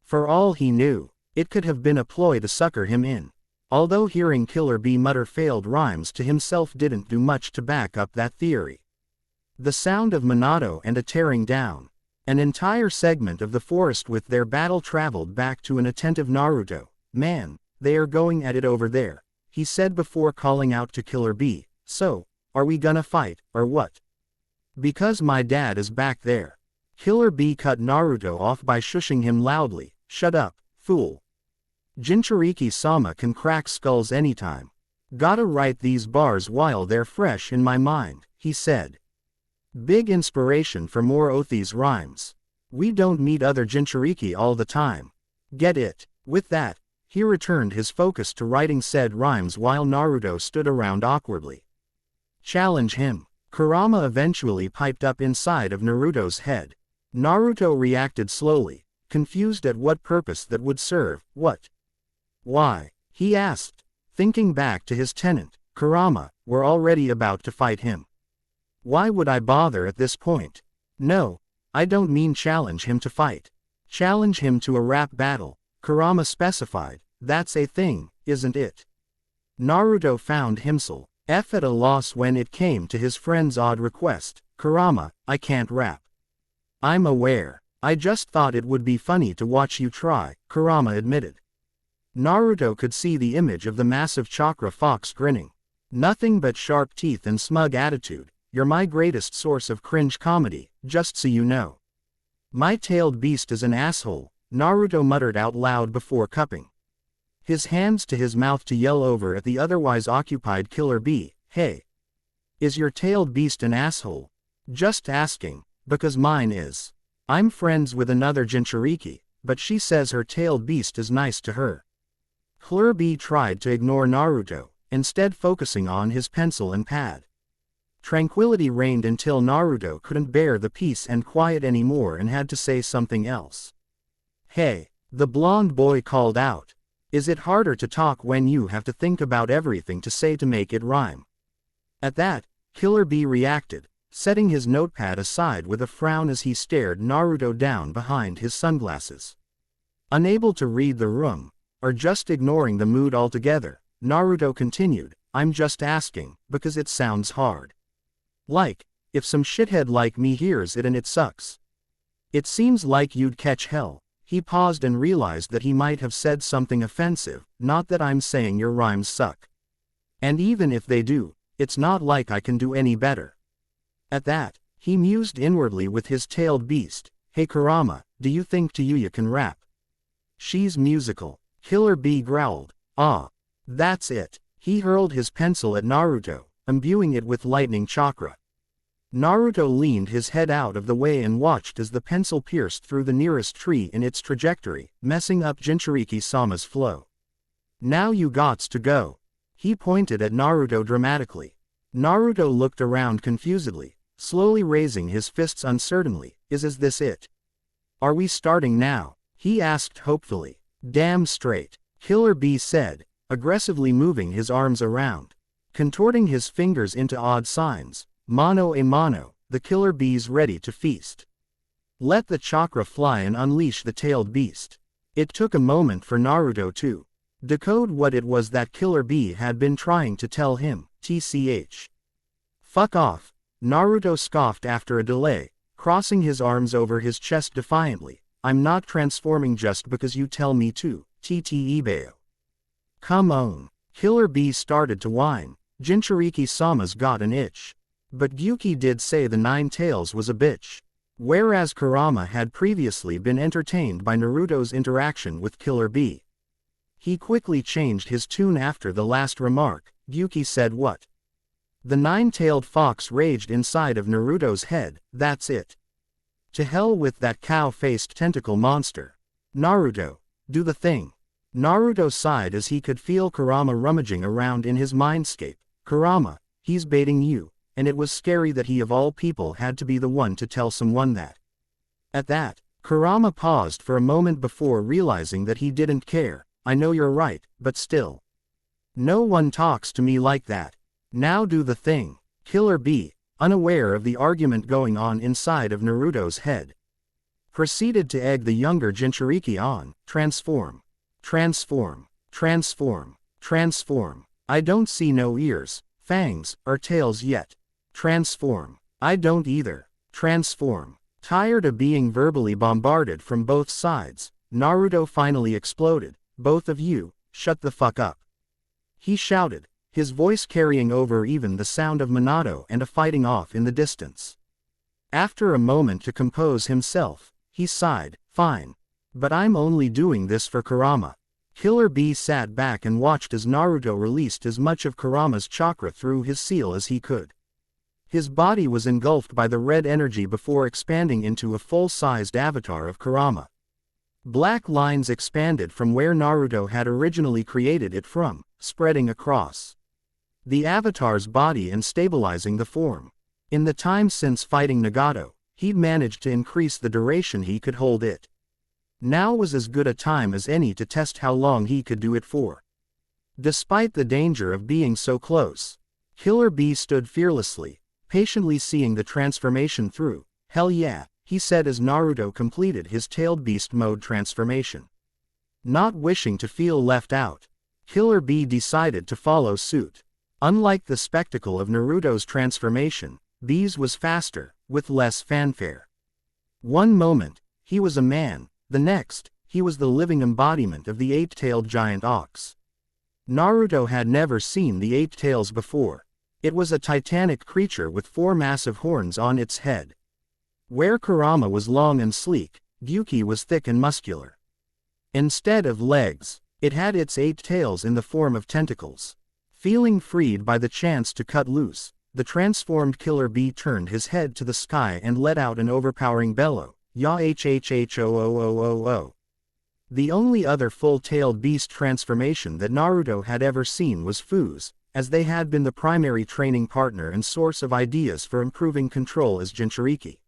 For all he knew, it could have been a ploy to sucker him in. Although hearing Killer Bee mutter failed rhymes to himself didn't do much to back up that theory. The sound of Minato and A tearing down an entire segment of the forest with their battle traveled back to an attentive Naruto. "Man, they are going at it over there," he said before calling out to Killer Bee. "So, are we gonna fight, or what? Because my dad is back there." Killer Bee cut Naruto off by shushing him loudly. "Shut up, fool. Jinchuriki-sama can crack skulls anytime. Gotta write these bars while they're fresh in my mind," he said. Big inspiration for more Othi's rhymes. "We don't meet other Jinchuriki all the time. Get it?" With that, he returned his focus to writing said rhymes while Naruto stood around awkwardly. "Challenge him." Kurama eventually piped up inside of Naruto's head. Naruto reacted slowly, confused at what purpose that would serve. "What? Why?" he asked. Thinking back to his tenant, Kurama, "We're already about to fight him. Why would I bother at this point?" "No, I don't mean challenge him to fight. Challenge him to a rap battle," Kurama specified. "That's a thing, isn't it?" Naruto found himself at a loss when it came to his friend's odd request. "Kurama, I can't rap." "I'm aware. I just thought it would be funny to watch you try," Kurama admitted. Naruto could see the image of the massive chakra fox grinning. "Nothing but sharp teeth and smug attitude. You're my greatest source of cringe comedy, just so you know." "My tailed beast is an asshole," Naruto muttered out loud before cupping his hands to his mouth to yell over at the otherwise occupied Killer Bee, "Hey! Is your tailed beast an asshole? Just asking, because mine is. I'm friends with another Jinchuriki, but she says her tailed beast is nice to her." Killer Bee tried to ignore Naruto, instead focusing on his pencil and pad. Tranquility reigned until Naruto couldn't bear the peace and quiet anymore and had to say something else. "Hey," the blonde boy called out. "Is it harder to talk when you have to think about everything to say to make it rhyme?" At that, Killer Bee reacted, setting his notepad aside with a frown as he stared Naruto down behind his sunglasses. Unable to read the room, or just ignoring the mood altogether, Naruto continued, "I'm just asking, because it sounds hard. Like, if some shithead like me hears it and it sucks. It seems like you'd catch hell." He paused and realized that he might have said something offensive, "Not that I'm saying your rhymes suck. And even if they do, it's not like I can do any better." At that, he mused inwardly with his tailed beast, "Hey Kurama, do you think Tayuya can rap? She's musical." Killer Bee growled, "Ah. That's it." He hurled his pencil at Naruto, imbuing it with lightning chakra. Naruto leaned his head out of the way and watched as the pencil pierced through the nearest tree in its trajectory, messing up Jinchuriki-sama's flow. "Now you gots to go." He pointed at Naruto dramatically. Naruto looked around confusedly, slowly raising his fists uncertainly. Is this it? "Are we starting now?" he asked hopefully. "Damn straight," Killer Bee said, aggressively moving his arms around. Contorting his fingers into odd signs, mano a mano, the Killer Bee's ready to feast. Let the chakra fly and unleash the tailed beast. It took a moment for Naruto to decode what it was that Killer Bee had been trying to tell him. "Tch. Fuck off," Naruto scoffed after a delay, crossing his arms over his chest defiantly. "I'm not transforming just because you tell me to. Ttebeo. Come on." Killer Bee started to whine. Jinchuriki-sama's got an itch. But Gyuki did say the Nine Tails was a bitch. Whereas Kurama had previously been entertained by Naruto's interaction with Killer Bee. He quickly changed his tune after the last remark. Gyuki said what? The nine-tailed fox raged inside of Naruto's head. That's it. To hell with that cow-faced tentacle monster. Naruto, do the thing. Naruto sighed as he could feel Kurama rummaging around in his mindscape. Kurama, he's baiting you. And it was scary that he of all people had to be the one to tell someone that. At that, Kurama paused for a moment before realizing that he didn't care. I know you're right, but still. No one talks to me like that. Now do the thing. Killer Bee, unaware of the argument going on inside of Naruto's head, proceeded to egg the younger Jinchuriki on. Transform. Transform. Transform. Transform. I don't see no ears, fangs, or tails yet. Transform. I don't either. Transform. Tired of being verbally bombarded from both sides, Naruto finally exploded. Both of you, shut the fuck up. He shouted, his voice carrying over even the sound of Minato and a fighting off in the distance. After a moment to compose himself, he sighed, fine. But I'm only doing this for Kurama. Killer Bee sat back and watched as Naruto released as much of Kurama's chakra through his seal as he could. His body was engulfed by the red energy before expanding into a full-sized avatar of Kurama. Black lines expanded from where Naruto had originally created it from, spreading across the avatar's body and stabilizing the form. In the time since fighting Nagato, he'd managed to increase the duration he could hold it. Now was as good a time as any to test how long he could do it for. Despite the danger of being so close, Killer Bee stood fearlessly, patiently seeing the transformation through. Hell yeah, he said as Naruto completed his tailed beast mode transformation. Not wishing to feel left out, Killer Bee decided to follow suit. Unlike the spectacle of Naruto's transformation, Bee's was faster, with less fanfare. One moment, he was a man, the next, he was the living embodiment of the eight-tailed giant ox. Naruto had never seen the eight tails before. It was a titanic creature with 4 massive horns on its head. Where Kurama was long and sleek, Gyuki was thick and muscular. Instead of legs, It had its 8 tails in the form of tentacles. Feeling freed by the chance to cut loose, the transformed killer bee turned his head to the sky and let out an overpowering bellow, "Ya hhhoo." The only other full-tailed beast transformation that Naruto had ever seen was Fu's, as they had been the primary training partner and source of ideas for improving control as Jinchuriki.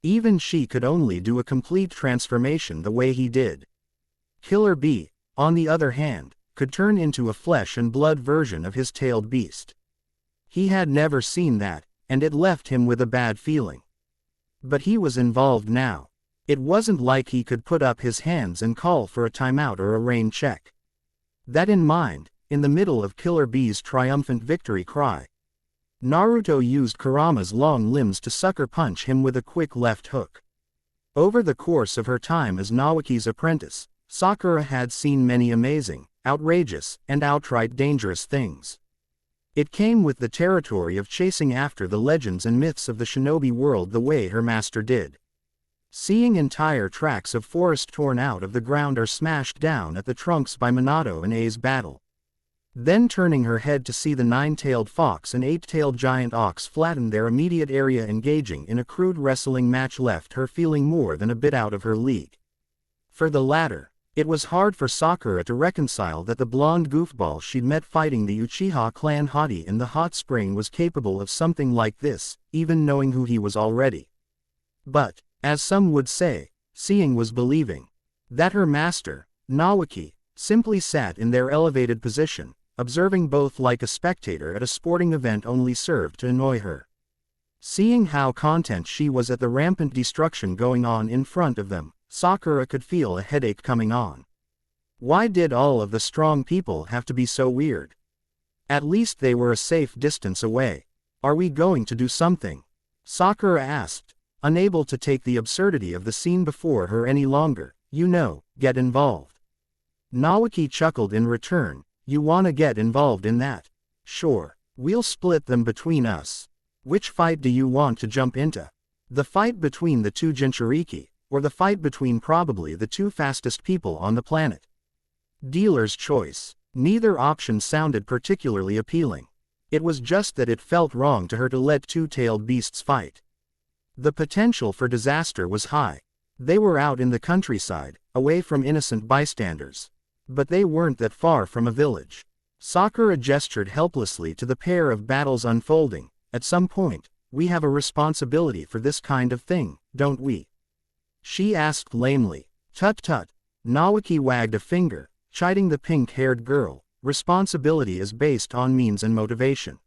Even she could only do a complete transformation the way he did. Killer Bee, on the other hand, could turn into a flesh and blood version of his tailed beast. He had never seen that, and it left him with a bad feeling. But he was involved now. It wasn't like he could put up his hands and call for a timeout or a rain check. That in mind, in the middle of Killer Bee's triumphant victory cry, Naruto used Kurama's long limbs to sucker punch him with a quick left hook. Over the course of her time as Naoki's apprentice, Sakura had seen many amazing, outrageous, and outright dangerous things. It came with the territory of chasing after the legends and myths of the shinobi world the way her master did. Seeing entire tracts of forest torn out of the ground or smashed down at the trunks by Minato and A's battle. Then turning her head to see the 9-tailed fox and 8-tailed giant ox flatten their immediate area, engaging in a crude wrestling match, left her feeling more than a bit out of her league. For the latter, it was hard for Sakura to reconcile that the blonde goofball she'd met fighting the Uchiha clan hottie in the hot spring was capable of something like this, even knowing who he was already. But, as some would say, seeing was believing. That her master, Naoki, simply sat in their elevated position, observing both like a spectator at a sporting event, only served to annoy her. Seeing how content she was at the rampant destruction going on in front of them, Sakura could feel a headache coming on. Why did all of the strong people have to be so weird? At least they were a safe distance away. Are we going to do something? Sakura asked, unable to take the absurdity of the scene before her any longer. Get involved. Naoki chuckled in return. You wanna get involved in that? Sure. We'll split them between us. Which fight do you want to jump into? The fight between the two Jinchuriki, or the fight between probably the two fastest people on the planet? Dealer's choice. Neither option sounded particularly appealing. It was just that it felt wrong to her to let two-tailed beasts fight. The potential for disaster was high. They were out in the countryside, away from innocent bystanders. But they weren't that far from a village. Sakura gestured helplessly to the pair of battles unfolding. At some point, we have a responsibility for this kind of thing, don't we? She asked lamely. Tut tut. Naoki wagged a finger, chiding the pink-haired girl. Responsibility is based on means and motivation.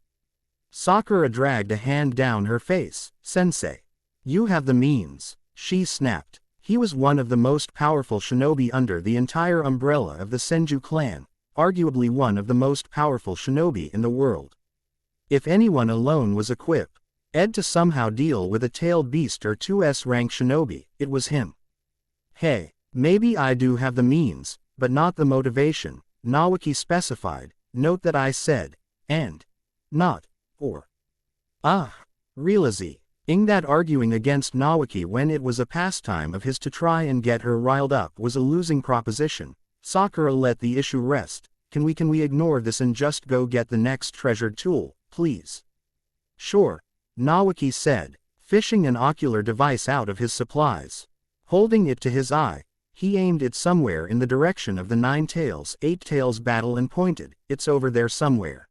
Sakura dragged a hand down her face. Sensei. You have the means, she snapped. He was one of the most powerful shinobi under the entire umbrella of the Senju clan, arguably one of the most powerful shinobi in the world. If anyone alone was equipped to somehow deal with a tailed beast or 2S rank shinobi, it was him. Hey, maybe I do have the means, but not the motivation, Naoki specified. Note that I said, and, not, or. Realize. That arguing against Naoki when it was a pastime of his to try and get her riled up was a losing proposition. Sakura let the issue rest. Can we ignore this and just go get the next treasured tool, please? Sure, Naoki said, fishing an ocular device out of his supplies. Holding it to his eye, he aimed it somewhere in the direction of the 9-tails, 8-tails battle and pointed. It's over there somewhere.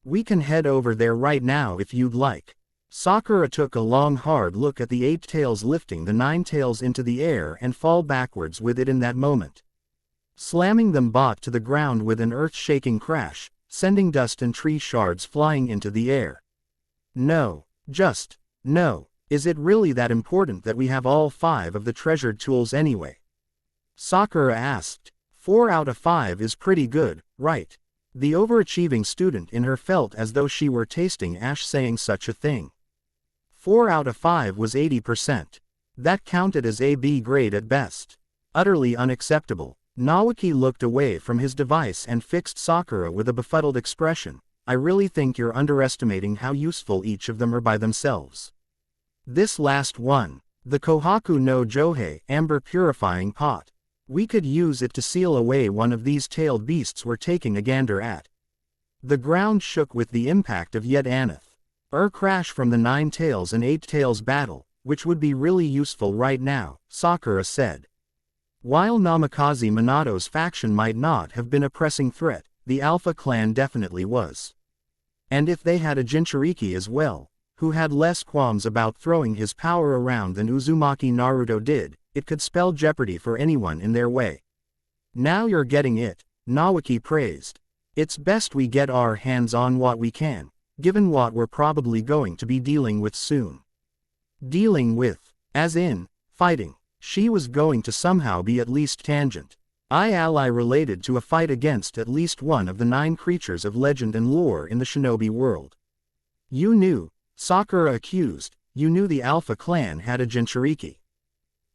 We can head over there right now if you'd like. Sakura took a long hard look at the 8-tails lifting the 9-tails into the air and fall backwards with it in that moment. Slamming them bot to the ground with an earth-shaking crash, sending dust and tree shards flying into the air. No. Is it really that important that we have all 5 of the treasured tools anyway? Sakura asked. 4 out of 5 is pretty good, right? The overachieving student in her felt as though she were tasting ash saying such a thing. 4 out of 5 was 80%. That counted as a B grade at best. Utterly unacceptable. Naoki looked away from his device and fixed Sakura with a befuddled expression. I really think you're underestimating how useful each of them are by themselves. This last one, the Kohaku no Johei, amber purifying pot. We could use it to seal away one of these tailed beasts we're taking a gander at. The ground shook with the impact of yet another crash from the 9 tails and 8 tails battle, which would be really useful right now, Sakura said. While Namikaze Minato's faction might not have been a pressing threat, the Alpha clan definitely was. And if they had a Jinchuriki as well, who had less qualms about throwing his power around than Uzumaki Naruto did, it could spell jeopardy for anyone in their way. Now you're getting it, Nawaki praised. It's best we get our hands on what we can, given what we're probably going to be dealing with soon. Dealing with, as in, fighting. She was going to somehow be at least tangent. Ally related to a fight against at least one of the 9 creatures of legend and lore in the shinobi world. You knew, Sakura accused, you knew the Alpha clan had a Jinchuriki.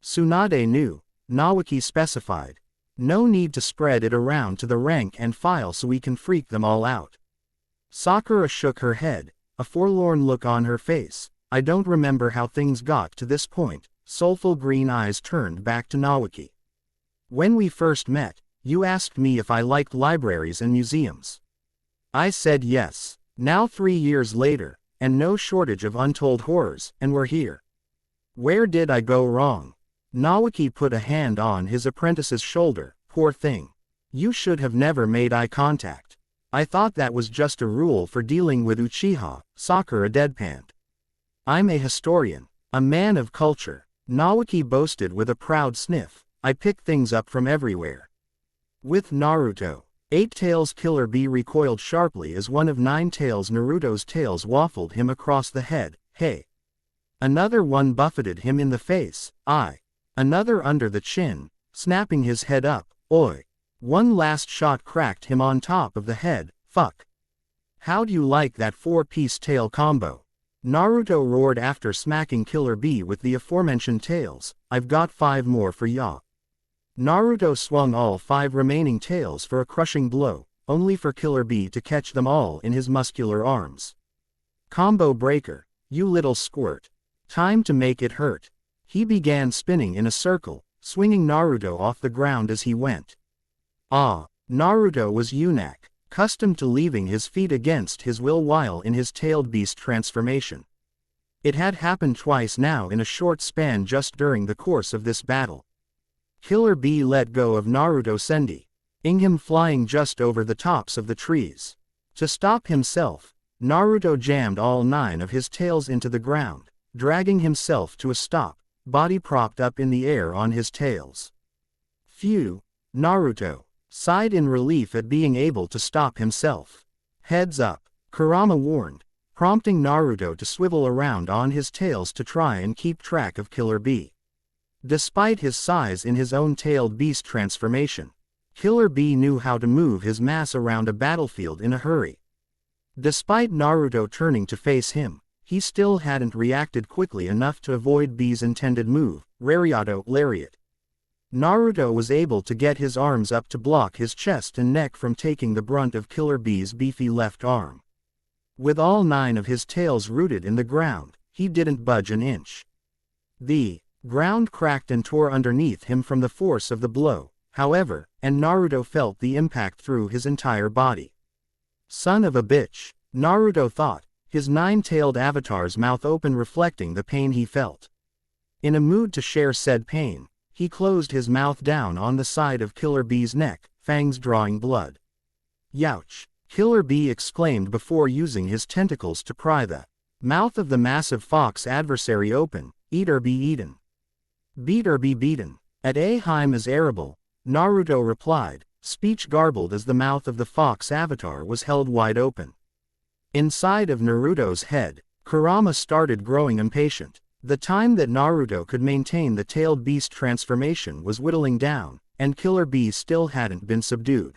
Tsunade knew, Nawaki specified. No need to spread it around to the rank and file so we can freak them all out. Sakura shook her head, a forlorn look on her face. I don't remember how things got to this point. Soulful green eyes turned back to Nawaki. When we first met, you asked me if I liked libraries and museums. I said yes. Now 3 years later, and no shortage of untold horrors, and we're here. Where did I go wrong? Nawaki put a hand on his apprentice's shoulder. Poor thing. You should have never made eye contact. I thought that was just a rule for dealing with Uchiha, Sakura deadpanned. I'm a historian, a man of culture, Nawaki boasted with a proud sniff. I pick things up from everywhere. With Naruto, 8 Tails Killer Bee recoiled sharply as one of 9 Tails Naruto's tails waffled him across the head. Hey! Another one buffeted him in the face. Another under the chin, snapping his head up. Oi! One last shot cracked him on top of the head. Fuck! How'd you like that 4-piece tail combo? Naruto roared after smacking Killer Bee with the aforementioned tails. I've got 5 more for ya. Naruto swung all 5 remaining tails for a crushing blow, only for Killer Bee to catch them all in his muscular arms. Combo breaker, you little squirt. Time to make it hurt. He began spinning in a circle, swinging Naruto off the ground as he went. Naruto was eunuch, accustomed to leaving his feet against his will while in his tailed beast transformation. It had happened twice now in a short span just during the course of this battle. Killer Bee let go of Naruto sending him flying just over the tops of the trees. To stop himself, Naruto jammed all 9 of his tails into the ground, dragging himself to a stop, body propped up in the air on his tails. Phew, Naruto sighed in relief at being able to stop himself. Heads up, Kurama warned, prompting Naruto to swivel around on his tails to try and keep track of Killer Bee. Despite his size in his own tailed beast transformation, Killer Bee knew how to move his mass around a battlefield in a hurry. Despite Naruto turning to face him, he still hadn't reacted quickly enough to avoid Bee's intended move, Rariato Lariat. Naruto was able to get his arms up to block his chest and neck from taking the brunt of Killer Bee's beefy left arm. With all 9 of his tails rooted in the ground, he didn't budge an inch. The ground cracked and tore underneath him from the force of the blow, however, and Naruto felt the impact through his entire body. Son of a bitch, Naruto thought, his 9-tailed avatar's mouth open reflecting the pain he felt. In a mood to share said pain, he closed his mouth down on the side of Killer Bee's neck, fangs drawing blood. Youch! Killer Bee exclaimed before using his tentacles to pry the mouth of the massive fox adversary open. Eat or be eaten. Beat or be beaten. At Aheim is arable, Naruto replied, speech garbled as the mouth of the fox avatar was held wide open. Inside of Naruto's head, Kurama started growing impatient. The time that Naruto could maintain the tailed beast transformation was whittling down, and Killer Bee still hadn't been subdued.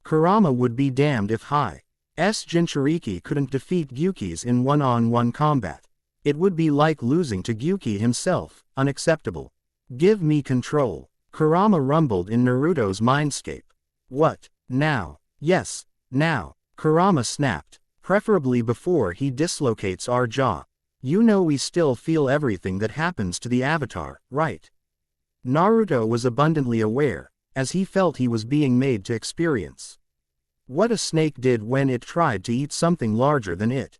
Kurama would be damned if Jinchuriki couldn't defeat Gyuki's in one-on-one combat. It would be like losing to Gyuki himself, unacceptable. Give me control, Kurama rumbled in Naruto's mindscape. What, now? Yes, now, Kurama snapped, preferably before he dislocates our jaw. You know we still feel everything that happens to the Avatar, right? Naruto was abundantly aware, as he felt he was being made to experience what a snake did when it tried to eat something larger than it.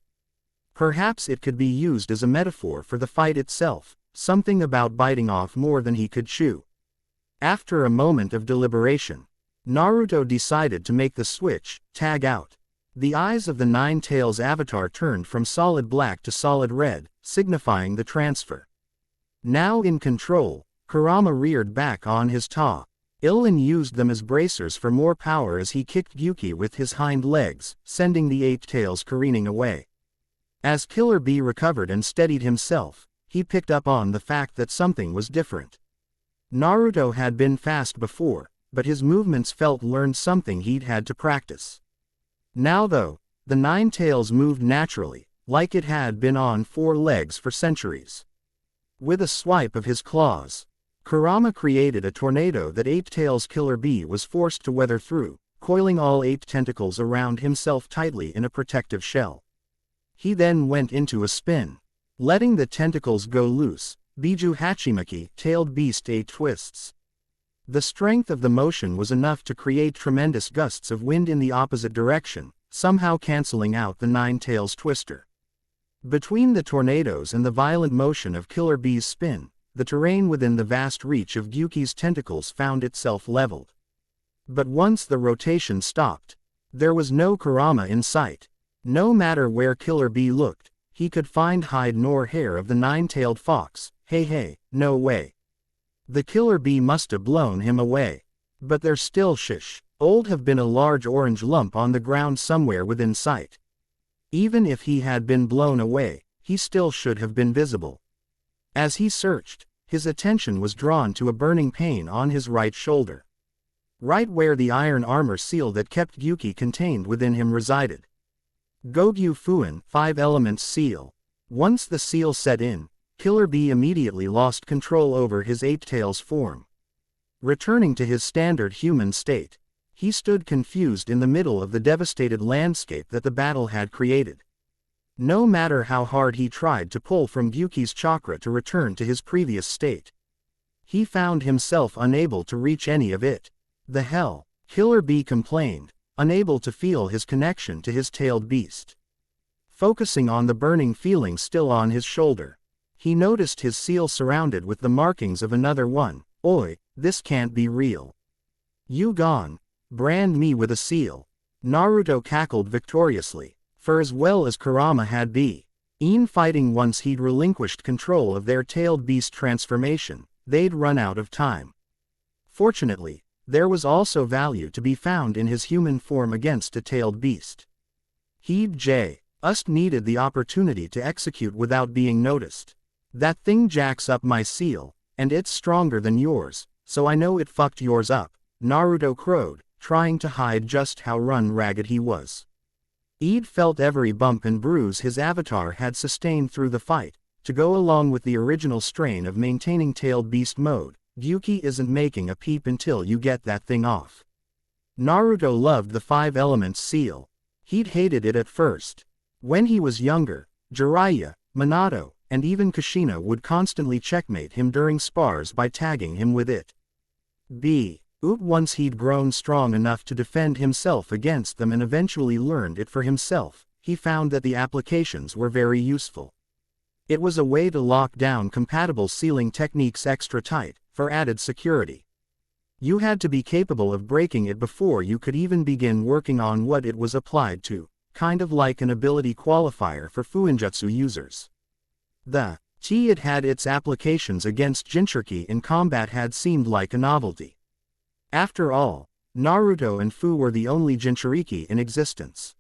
Perhaps it could be used as a metaphor for the fight itself, something about biting off more than he could chew. After a moment of deliberation, Naruto decided to make the switch, tag out. The eyes of the Nine Tails avatar turned from solid black to solid red, signifying the transfer. Now in control, Kurama reared back on his tail. Ilan used them as bracers for more power as he kicked Yuki with his hind legs, sending the eight tails careening away. As Killer Bee recovered and steadied himself, he picked up on the fact that something was different. Naruto had been fast before, but his movements felt learned, something he'd had to practice. Now though, the Nine Tails moved naturally, like it had been on four legs for centuries. With a swipe of his claws, Kurama created a tornado that Eight Tails Killer Bee was forced to weather through, coiling all 8 tentacles around himself tightly in a protective shell. He then went into a spin. Letting the tentacles go loose, Biju Hachimaki, tailed beast 8 twists. The strength of the motion was enough to create tremendous gusts of wind in the opposite direction, somehow canceling out the Nine Tails twister. Between the tornadoes and the violent motion of Killer Bee's spin, the terrain within the vast reach of Gyuki's tentacles found itself leveled. But once the rotation stopped, there was no Kurama in sight. No matter where Killer Bee looked, he could find hide nor hair of the nine-tailed fox. Hey, no way. The Killer Bee must have blown him away. But there still have been a large orange lump on the ground somewhere within sight. Even if he had been blown away, he still should have been visible. As he searched, his attention was drawn to a burning pain on his right shoulder. Right where the iron armor seal that kept Gyuki contained within him resided. Gogyu Fuin, 5 Elements Seal. Once the seal set in, Killer Bee immediately lost control over his 8 tails form. Returning to his standard human state, he stood confused in the middle of the devastated landscape that the battle had created. No matter how hard he tried to pull from Gyuki's chakra to return to his previous state, he found himself unable to reach any of it. The hell, Killer Bee complained, unable to feel his connection to his tailed beast. Focusing on the burning feeling still on his shoulder, he noticed his seal surrounded with the markings of another one. Oi, this can't be real. You gone, brand me with a seal. Naruto cackled victoriously. For as well as Kurama had been fighting once he'd relinquished control of their tailed beast transformation, they'd run out of time. Fortunately, there was also value to be found in his human form against a tailed beast. He'd just needed the opportunity to execute without being noticed. That thing jacks up my seal, and it's stronger than yours, so I know it fucked yours up, Naruto crowed, trying to hide just how run ragged he was. He'd felt every bump and bruise his avatar had sustained through the fight. To go along with the original strain of maintaining tailed beast mode, Gyuki isn't making a peep until you get that thing off. Naruto loved the 5 Elements seal. He'd hated it at first. When he was younger, Jiraiya, Minato, and even Kushina would constantly checkmate him during spars by tagging him with it. Once he'd grown strong enough to defend himself against them and eventually learned it for himself, he found that the applications were very useful. It was a way to lock down compatible sealing techniques extra tight, for added security. You had to be capable of breaking it before you could even begin working on what it was applied to, kind of like an ability qualifier for Fuinjutsu users. It had its applications against Jinchuriki in combat had seemed like a novelty. After all, Naruto and Fu were the only Jinchuriki in existence.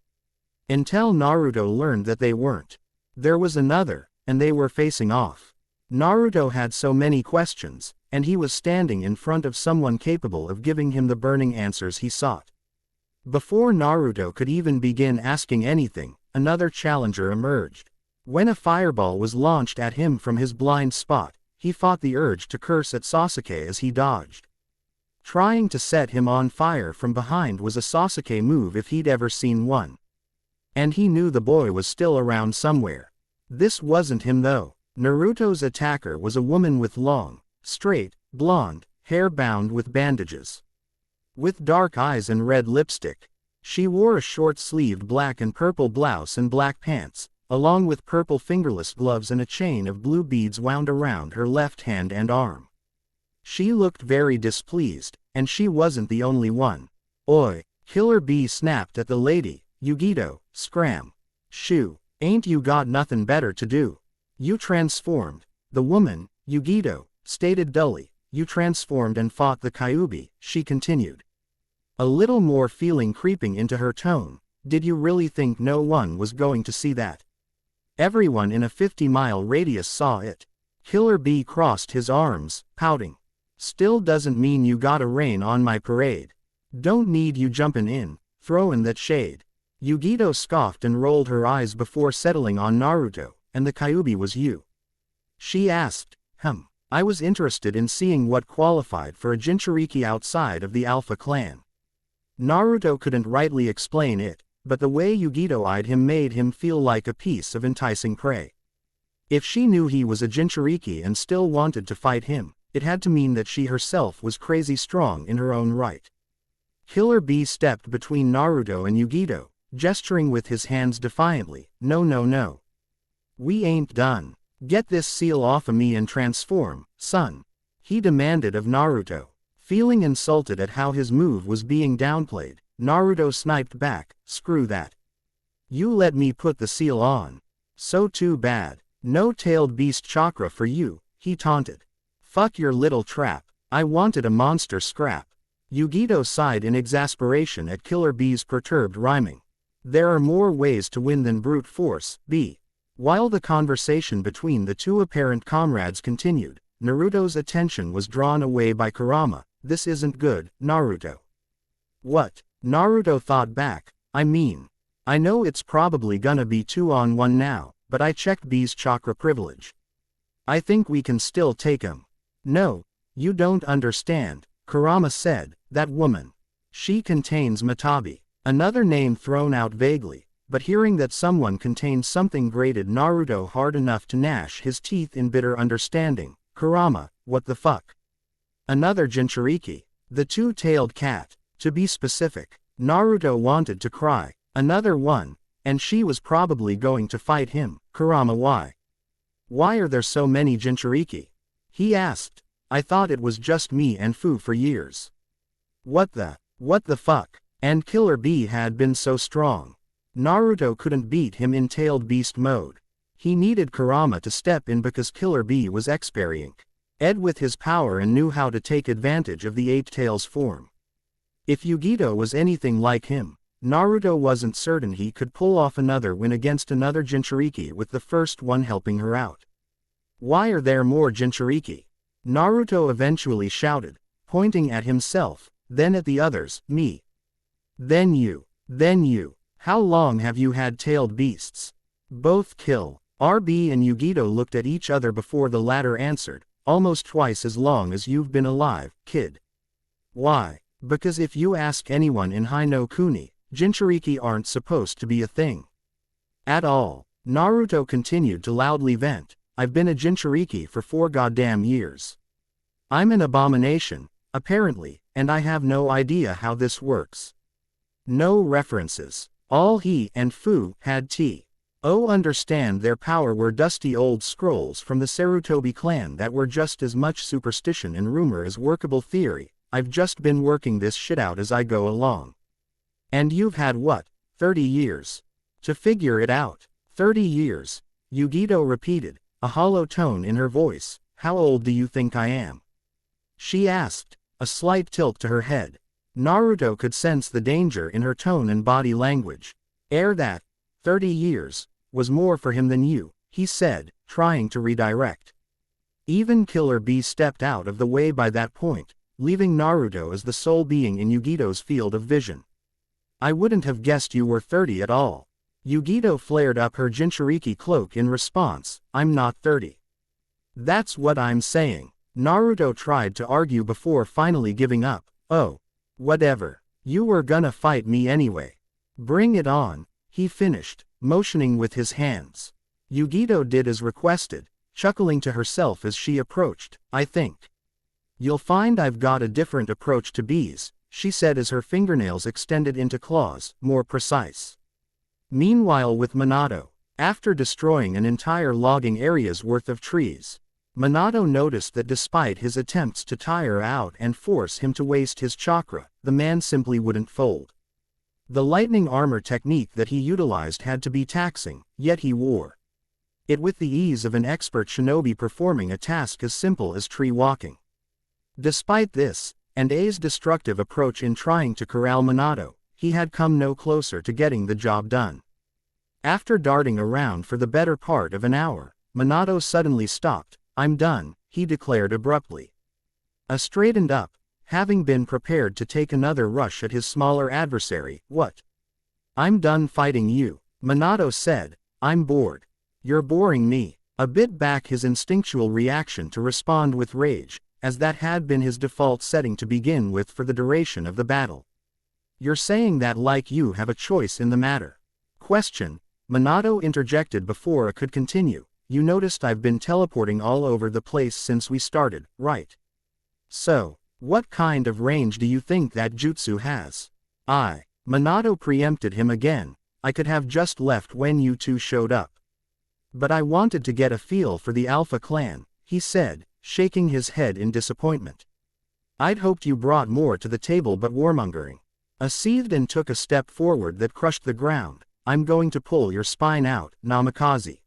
Until Naruto learned that they weren't. There was another, and they were facing off. Naruto had so many questions, and he was standing in front of someone capable of giving him the burning answers he sought. Before Naruto could even begin asking anything, another challenger emerged. When a fireball was launched at him from his blind spot, he fought the urge to curse at Sasuke as he dodged. Trying to set him on fire from behind was a Sasuke move if he'd ever seen one. And he knew the boy was still around somewhere. This wasn't him though. Naruto's attacker was a woman with long, straight, blonde, hair bound with bandages. With dark eyes and red lipstick. She wore a short-sleeved black and purple blouse and black pants, along with purple fingerless gloves and a chain of blue beads wound around her left hand and arm. She looked very displeased, and she wasn't the only one. Oi, Killer Bee snapped at the lady. Yugito, scram. Shoo, ain't you got nothing better to do? You transformed. The woman, Yugito, stated dully. You transformed and fought the Kyuubi, she continued. A little more feeling creeping into her tone. Did you really think no one was going to see that? Everyone in a 50-mile radius saw it. Killer Bee crossed his arms, pouting. Still doesn't mean you gotta rain on my parade. Don't need you jumpin' in, throwin' that shade. Yugito scoffed and rolled her eyes before settling on Naruto, and the Kyuubi was you. She asked, I was interested in seeing what qualified for a Jinchuriki outside of the Alpha clan. Naruto couldn't rightly explain it, but the way Yugito eyed him made him feel like a piece of enticing prey. If she knew he was a Jinchuriki and still wanted to fight him, it had to mean that she herself was crazy strong in her own right. Killer Bee stepped between Naruto and Yugito, gesturing with his hands defiantly. No no no. We ain't done. Get this seal off of me and transform, son. He demanded of Naruto. Feeling insulted at how his move was being downplayed, Naruto sniped back, screw that. You let me put the seal on. So too bad. No tailed beast chakra for you, he taunted. Fuck your little trap, I wanted a monster scrap. Yugito sighed in exasperation at Killer Bee's perturbed rhyming. There are more ways to win than brute force, B. While the conversation between the two apparent comrades continued, Naruto's attention was drawn away by Kurama. This isn't good, Naruto. What? Naruto thought back. I mean, I know it's probably gonna be 2-on-1 now, but I checked B's chakra privilege. I think we can still take him. No, you don't understand, Kurama said. That woman. She contains Matabi. Another name thrown out vaguely, but hearing that someone contained something grated Naruto hard enough to gnash his teeth in bitter understanding. Kurama, what the fuck? Another Jinchuriki. The two-tailed cat. To be specific, Naruto wanted to cry. Another one, and she was probably going to fight him. Kurama, why? Why are there so many Jinchuriki? He asked. I thought it was just me and Fu for years. What the fuck? And Killer Bee had been so strong. Naruto couldn't beat him in tailed beast mode. He needed Kurama to step in because Killer Bee was experienced with his power and knew how to take advantage of the Eight Tails form. If Yugito was anything like him, Naruto wasn't certain he could pull off another win against another Jinchuriki with the first one helping her out. Why are there more Jinchuriki? Naruto eventually shouted, pointing at himself, then at the others. Me. Then you. How long have you had tailed beasts? Both kill. RB and Yugito looked at each other before the latter answered, almost twice as long as you've been alive, kid. Why? Because if you ask anyone in High no Kuni, Jinchuriki aren't supposed to be a thing. At all. Naruto continued to loudly vent. I've been a Jinchuriki for 4 goddamn years. I'm an abomination, apparently, and I have no idea how this works. No references. All he and Fu had understand their power were dusty old scrolls from the Sarutobi clan that were just as much superstition and rumor as workable theory. I've just been working this shit out as I go along. And you've had what, 30 years? To figure it out. 30 years. Yugito repeated, a hollow tone in her voice. How old do you think I am? She asked, a slight tilt to her head. Naruto could sense the danger in her tone and body language. That 30 years, was more for him than you, he said, trying to redirect. Even Killer Bee stepped out of the way by that point, leaving Naruto as the sole being in Yugito's field of vision. I wouldn't have guessed you were 30 at all. Yugito flared up her Jinchuriki cloak in response. I'm not 30. That's what I'm saying. Naruto tried to argue before finally giving up. Oh. Whatever. You were gonna fight me anyway. Bring it on, he finished, motioning with his hands. Yugito did as requested, chuckling to herself as she approached. I think You'll find I've got a different approach to bees, she said as her fingernails extended into claws, more precise. Meanwhile with Minato, after destroying an entire logging area's worth of trees, Minato noticed that despite his attempts to tire out and force him to waste his chakra, the man simply wouldn't fold. The lightning armor technique that he utilized had to be taxing, yet he wore it with the ease of an expert shinobi performing a task as simple as tree walking. Despite this, and A's destructive approach in trying to corral Minato, he had come no closer to getting the job done. After darting around for the better part of an hour, Minato suddenly stopped. "I'm done," he declared abruptly. Straightened up, having been prepared to take another rush at his smaller adversary. "What? I'm done fighting you," Minato said. "I'm bored." "You're boring me." A bit back his instinctual reaction to respond with rage, as that had been his default setting to begin with for the duration of the battle. "You're saying that like you have a choice in the matter." Question. Minato interjected before I could continue. "You noticed I've been teleporting all over the place since we started, right? So, what kind of range do you think that jutsu has?" Minato preempted him again. "I could have just left when you two showed up. But I wanted to get a feel for the Alpha Clan," he said, shaking his head in disappointment. "I'd hoped you brought more to the table but warmongering." Seethed and took a step forward that crushed the ground. "I'm going to pull your spine out, Namikaze.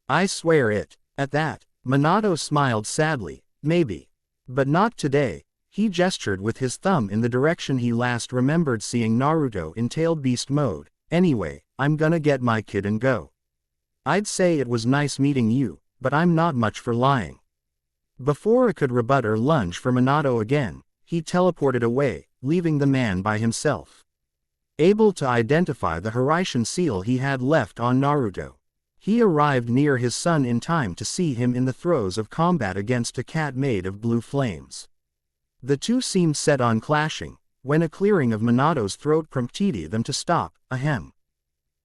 I swear it." At that, Minato smiled sadly. "Maybe. But not today." He gestured with his thumb in the direction he last remembered seeing Naruto in tailed beast mode. "Anyway, I'm gonna get my kid and go. I'd say it was nice meeting you, but I'm not much for lying." Before I could rebut or lunge for Minato again, he teleported away, leaving the man by himself. Able to identify the Hiraishin seal he had left on Naruto, he arrived near his son in time to see him in the throes of combat against a cat made of blue flames. The two seemed set on clashing, when a clearing of Minato's throat prompted them to stop. Ahem.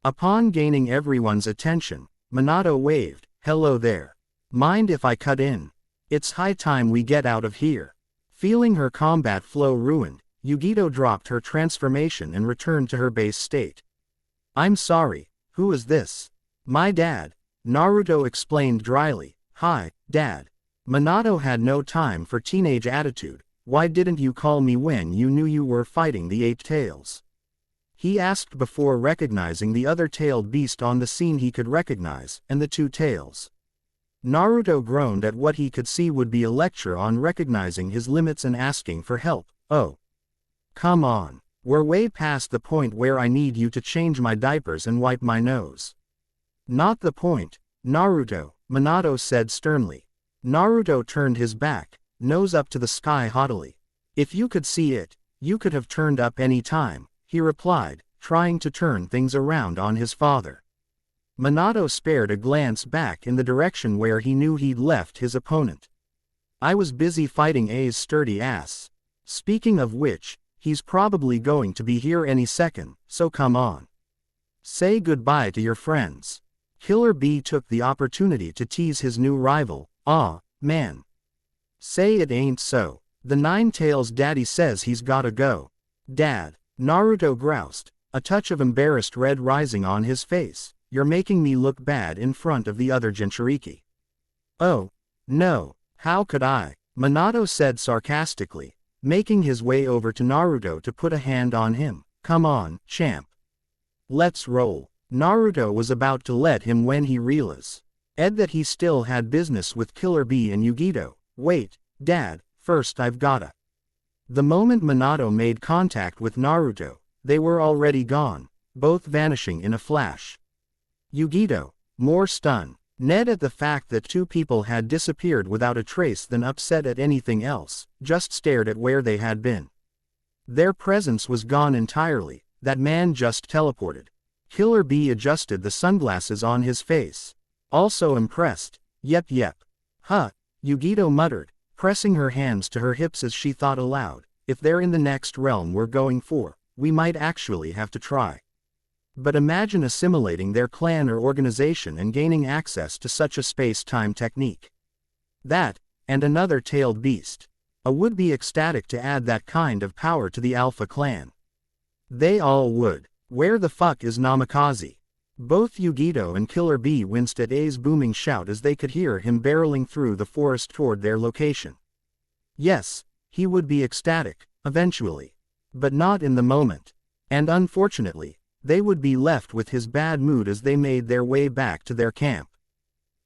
Upon gaining everyone's attention, Minato waved. "Hello there. Mind if I cut in? It's high time we get out of here." Feeling her combat flow ruined, Yugito dropped her transformation and returned to her base state. "I'm sorry, who is this?" "My dad," Naruto explained dryly. "Hi, Dad." Minato had no time for teenage attitude. "Why didn't you call me when you knew you were fighting the Eight Tails?" he asked before recognizing the other tailed beast on the scene he could recognize, and the two tails. Naruto groaned at what he could see would be a lecture on recognizing his limits and asking for help. "Oh. Come on. We're way past the point where I need you to change my diapers and wipe my nose." "Not the point, Naruto," Minato said sternly. Naruto turned his back, nose up to the sky haughtily. "If you could see it, you could have turned up any time," he replied, trying to turn things around on his father. Minato spared a glance back in the direction where he knew he'd left his opponent. "I was busy fighting A's sturdy ass. Speaking of which, he's probably going to be here any second, so come on. Say goodbye to your friends." Killer Bee took the opportunity to tease his new rival. "Aw, man. Say it ain't so. The Nine Tails daddy says he's gotta go." "Dad," Naruto groused, a touch of embarrassed red rising on his face, "you're making me look bad in front of the other Jinchuriki." "Oh, no, how could I?" Minato said sarcastically, making his way over to Naruto to put a hand on him. "Come on, champ. Let's roll." Naruto was about to let him when he realized that he still had business with Killer Bee and Yugito. "Wait, Dad, first I've gotta." The moment Minato made contact with Naruto, they were already gone, both vanishing in a flash. Yugito, more stunned at the fact that two people had disappeared without a trace than upset at anything else, just stared at where they had been. Their presence was gone entirely. That man just teleported. Killer Bee adjusted the sunglasses on his face. Also impressed. Yep. Huh, Yugito muttered, pressing her hands to her hips as she thought aloud. If they're in the next realm we're going for, we might actually have to try. But imagine assimilating their clan or organization and gaining access to such a space-time technique. That, and another tailed beast. A would be ecstatic to add that kind of power to the Alpha clan. They all would. Where the fuck is Namikaze? Both Yugito and Killer Bee winced at A's booming shout as they could hear him barreling through the forest toward their location. Yes, he would be ecstatic, eventually. But not in the moment. And unfortunately, they would be left with his bad mood as they made their way back to their camp.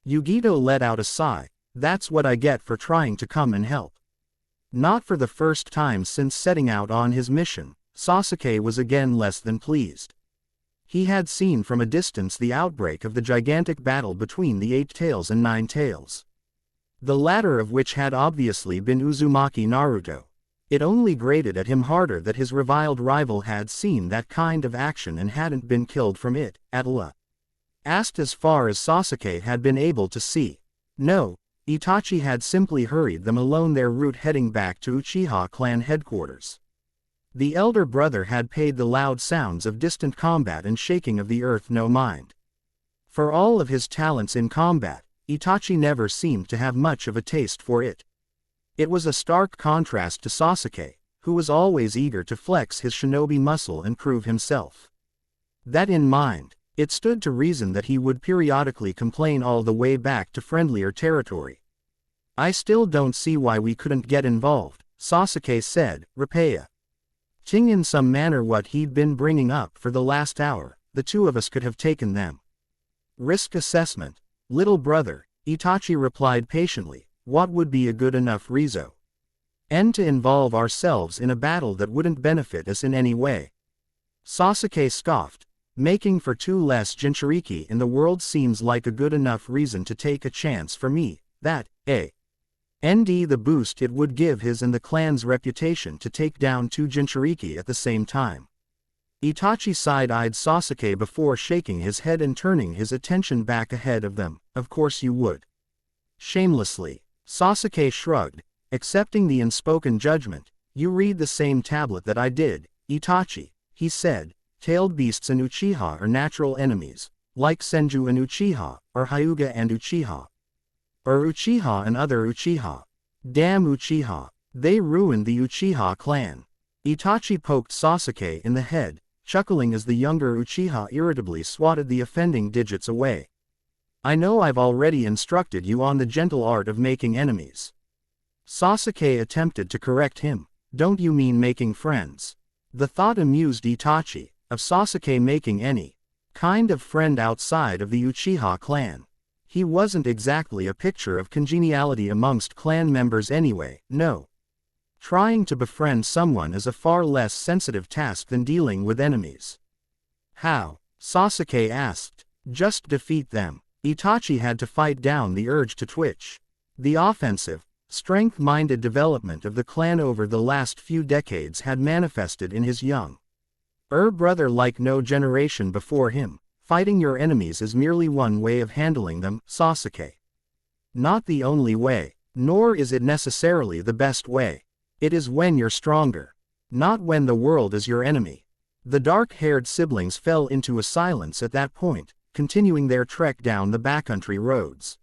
Yugito let out a sigh. That's what I get for trying to come and help. Not for the first time since setting out on his mission, Sasuke was again less than pleased. He had seen from a distance the outbreak of the gigantic battle between the 8 Tails and 9 Tails. The latter of which had obviously been Uzumaki Naruto. It only grated at him harder that his reviled rival had seen that kind of action and hadn't been killed from it, at least as far as Sasuke had been able to see. No, Itachi had simply hurried them along their route heading back to Uchiha clan headquarters. The elder brother had paid the loud sounds of distant combat and shaking of the earth no mind. For all of his talents in combat, Itachi never seemed to have much of a taste for it. It was a stark contrast to Sasuke, who was always eager to flex his shinobi muscle and prove himself. That in mind, it stood to reason that he would periodically complain all the way back to friendlier territory. I still don't see why we couldn't get involved, Sasuke said, repaya. Ting in some manner what he'd been bringing up for the last hour, the two of us could have taken them. Risk assessment, little brother, Itachi replied patiently, what would be a good enough reason? And to involve ourselves in a battle that wouldn't benefit us in any way. Sasuke scoffed, making for 2 less Jinchuriki in the world seems like a good enough reason to take a chance for me, that, and the boost it would give his and the clan's reputation to take down 2 Jinchuriki at the same time. Itachi side-eyed Sasuke before shaking his head and turning his attention back ahead of them. Of course you would. Shamelessly, Sasuke shrugged, accepting the unspoken judgment. You read the same tablet that I did, Itachi, he said. Tailed beasts and Uchiha are natural enemies, like Senju and Uchiha, or Hyuga and Uchiha. Or Uchiha and other Uchiha. Damn Uchiha, they ruined the Uchiha clan. Itachi poked Sasuke in the head, chuckling as the younger Uchiha irritably swatted the offending digits away. I know I've already instructed you on the gentle art of making enemies. Sasuke attempted to correct him. Don't you mean making friends? The thought amused Itachi, of Sasuke making any kind of friend outside of the Uchiha clan. He wasn't exactly a picture of congeniality amongst clan members anyway, no. Trying to befriend someone is a far less sensitive task than dealing with enemies. How? Sasuke asked. Just defeat them. Itachi had to fight down the urge to twitch. The offensive, strength-minded development of the clan over the last few decades had manifested in his young brother like no generation before him. Fighting your enemies is merely one way of handling them, Sasuke. Not the only way, nor is it necessarily the best way. It is when you're stronger. Not when the world is your enemy. The dark-haired siblings fell into a silence at that point, continuing their trek down the backcountry roads.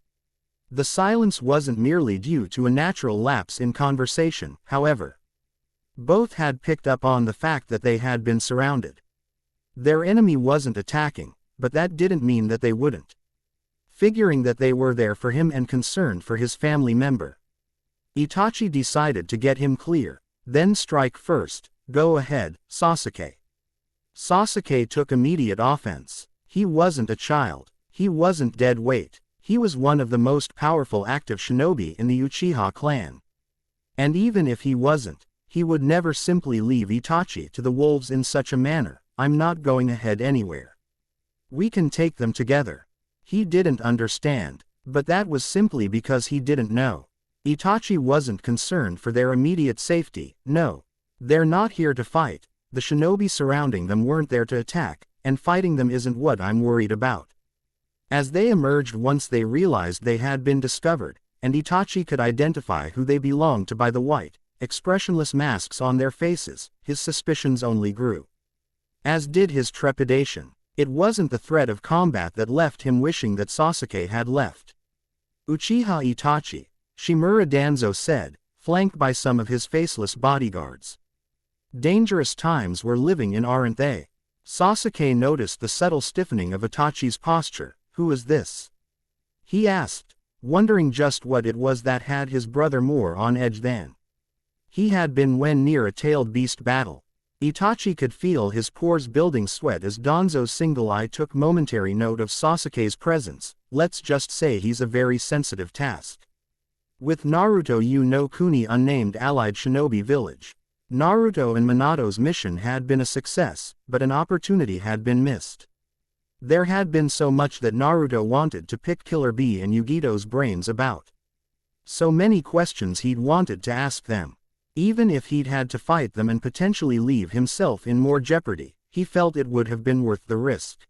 The silence wasn't merely due to a natural lapse in conversation, however. Both had picked up on the fact that they had been surrounded. Their enemy wasn't attacking, but that didn't mean that they wouldn't. Figuring that they were there for him and concerned for his family member, Itachi decided to get him clear, then strike first. Go ahead, Sasuke. Sasuke took immediate offense. He wasn't a child. He wasn't dead weight. He was one of the most powerful active shinobi in the Uchiha clan. And even if he wasn't, he would never simply leave Itachi to the wolves in such a manner. I'm not going ahead anywhere. We can take them together. He didn't understand, but that was simply because he didn't know. Itachi wasn't concerned for their immediate safety, no. They're not here to fight, the shinobi surrounding them weren't there to attack, and fighting them isn't what I'm worried about. As they emerged once they realized they had been discovered, and Itachi could identify who they belonged to by the white, expressionless masks on their faces, his suspicions only grew. As did his trepidation. It wasn't the threat of combat that left him wishing that Sasuke had left. Uchiha Itachi, Shimura Danzo said, flanked by some of his faceless bodyguards. Dangerous times we're living in, aren't they? Sasuke noticed the subtle stiffening of Itachi's posture. Who is this? He asked, wondering just what it was that had his brother more on edge than he had been when near a tailed beast battle. Itachi could feel his pores building sweat as Danzo's single eye took momentary note of Sasuke's presence. Let's just say he's a very sensitive task. With Naruto Kuni unnamed allied shinobi village. Naruto and Minato's mission had been a success, but an opportunity had been missed. There had been so much that Naruto wanted to pick Killer Bee and Yugito's brains about. So many questions he'd wanted to ask them. Even if he'd had to fight them and potentially leave himself in more jeopardy, he felt it would have been worth the risk.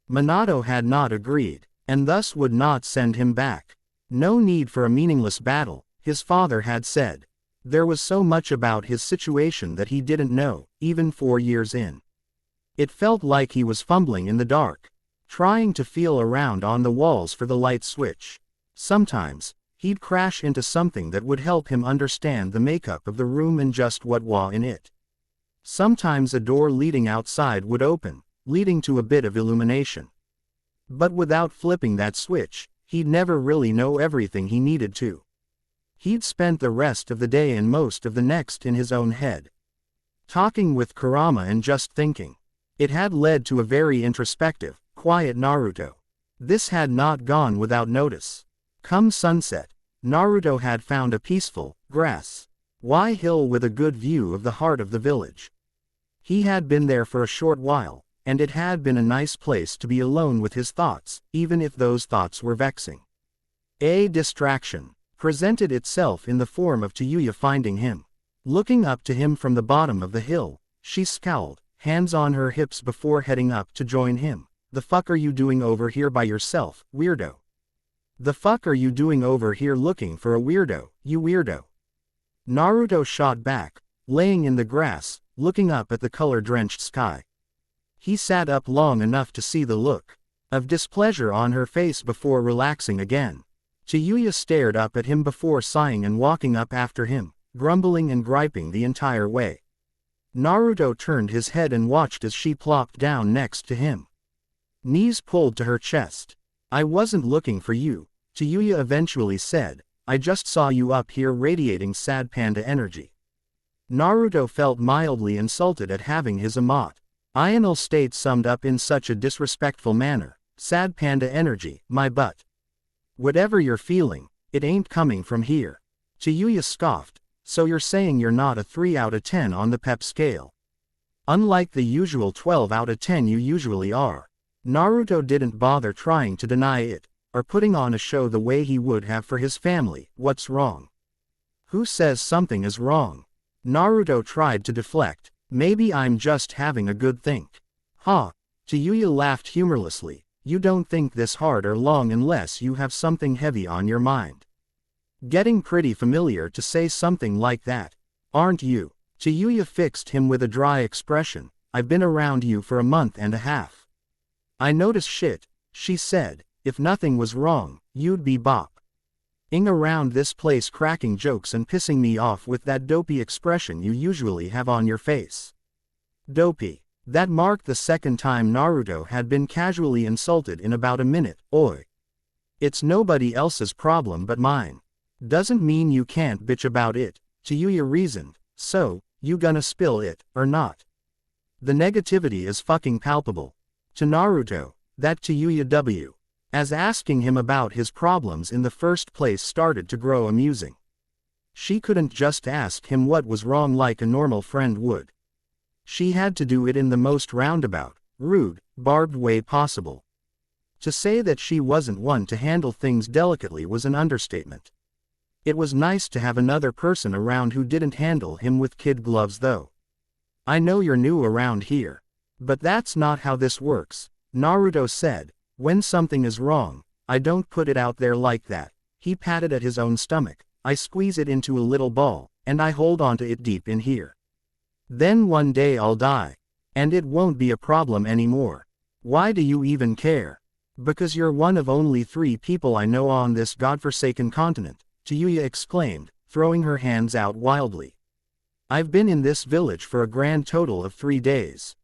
Minato had not agreed, and thus would not send him back. No need for a meaningless battle, his father had said. There was so much about his situation that he didn't know, even 4 years in. It felt like he was fumbling in the dark, trying to feel around on the walls for the light switch. Sometimes, he'd crash into something that would help him understand the makeup of the room and just what was in it. Sometimes a door leading outside would open, leading to a bit of illumination. But without flipping that switch, he'd never really know everything he needed to. He'd spent the rest of the day and most of the next in his own head, talking with Kurama and just thinking. It had led to a very introspective, quiet Naruto. This had not gone without notice. Come sunset, Naruto had found a peaceful, grass-y hill with a good view of the heart of the village. He had been there for a short while, and it had been a nice place to be alone with his thoughts, even if those thoughts were vexing. A distraction presented itself in the form of Tayuya finding him. Looking up to him from the bottom of the hill, she scowled, hands on her hips before heading up to join him. The fuck are you doing over here by yourself, weirdo? The fuck are you doing over here looking for a weirdo, you weirdo? Naruto shot back, laying in the grass, looking up at the color-drenched sky. He sat up long enough to see the look of displeasure on her face before relaxing again. Tayuya stared up at him before sighing and walking up after him, grumbling and griping the entire way. Naruto turned his head and watched as she plopped down next to him. Knees pulled to her chest. I wasn't looking for you, Tayuya eventually said. I just saw you up here radiating sad panda energy. Naruto felt mildly insulted at having his emotional state summed up in such a disrespectful manner. Sad panda energy, my butt. Whatever you're feeling, it ain't coming from here. Tayuya scoffed. So you're saying you're not a 3 out of 10 on the pep scale? Unlike the usual 12 out of 10 you usually are. Naruto didn't bother trying to deny it, or putting on a show the way he would have for his family. What's wrong? Who says something is wrong? Naruto tried to deflect. Maybe I'm just having a good think. Ha! Tayuya laughed humorlessly. You don't think this hard or long unless you have something heavy on your mind. Getting pretty familiar to say something like that, aren't you? Tayuya fixed him with a dry expression. I've been around you for a month and a half. I notice shit, she said. If nothing was wrong, you'd be bopping around this place cracking jokes and pissing me off with that dopey expression you usually have on your face. Dopey. That marked the second time Naruto had been casually insulted in about a minute. Oi. It's nobody else's problem but mine. Doesn't mean you can't bitch about it, Tayuya reasoned. So, you gonna spill it, or not? The negativity is fucking palpable. To Naruto, that Tayuya W. As asking him about his problems in the first place started to grow amusing. She couldn't just ask him what was wrong like a normal friend would. She had to do it in the most roundabout, rude, barbed way possible. To say that she wasn't one to handle things delicately was an understatement. It was nice to have another person around who didn't handle him with kid gloves though. I know you're new around here. But that's not how this works, Naruto said. When something is wrong, I don't put it out there like that. He patted at his own stomach. I squeeze it into a little ball, and I hold onto it deep in here. Then one day I'll die. And it won't be a problem anymore. Why do you even care? Because you're one of only 3 people I know on this godforsaken continent, Tayuya exclaimed, throwing her hands out wildly. I've been in this village for a grand total of 3 days.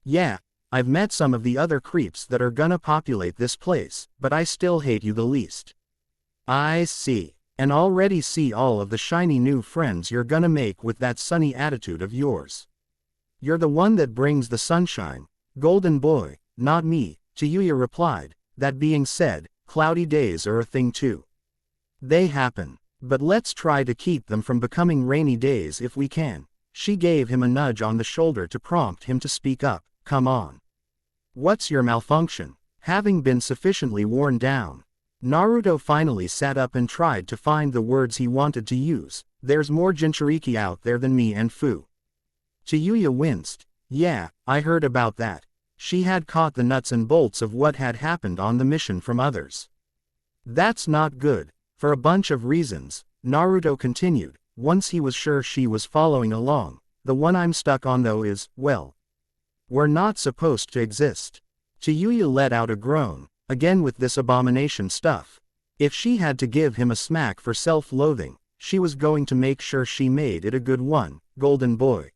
Yeah, I've met some of the other creeps that are gonna populate this place, but I still hate you the least. I see. And already see all of the shiny new friends you're gonna make with that sunny attitude of yours. You're the one that brings the sunshine, golden boy, not me, Chiyuya replied. That being said, cloudy days are a thing too. They happen. But let's try to keep them from becoming rainy days if we can. She gave him a nudge on the shoulder to prompt him to speak up. Come on. What's your malfunction? Having been sufficiently worn down, Naruto finally sat up and tried to find the words he wanted to use. There's more Jinchuriki out there than me and Fu. Chiyuya winced. Yeah, I heard about that. She had caught the nuts and bolts of what had happened on the mission from others. That's not good. For a bunch of reasons, Naruto continued, once he was sure she was following along. The one I'm stuck on though is, well, we're not supposed to exist. Chiyuya let out a groan, again with this abomination stuff. If she had to give him a smack for self-loathing, she was going to make sure she made it a good one, golden boy.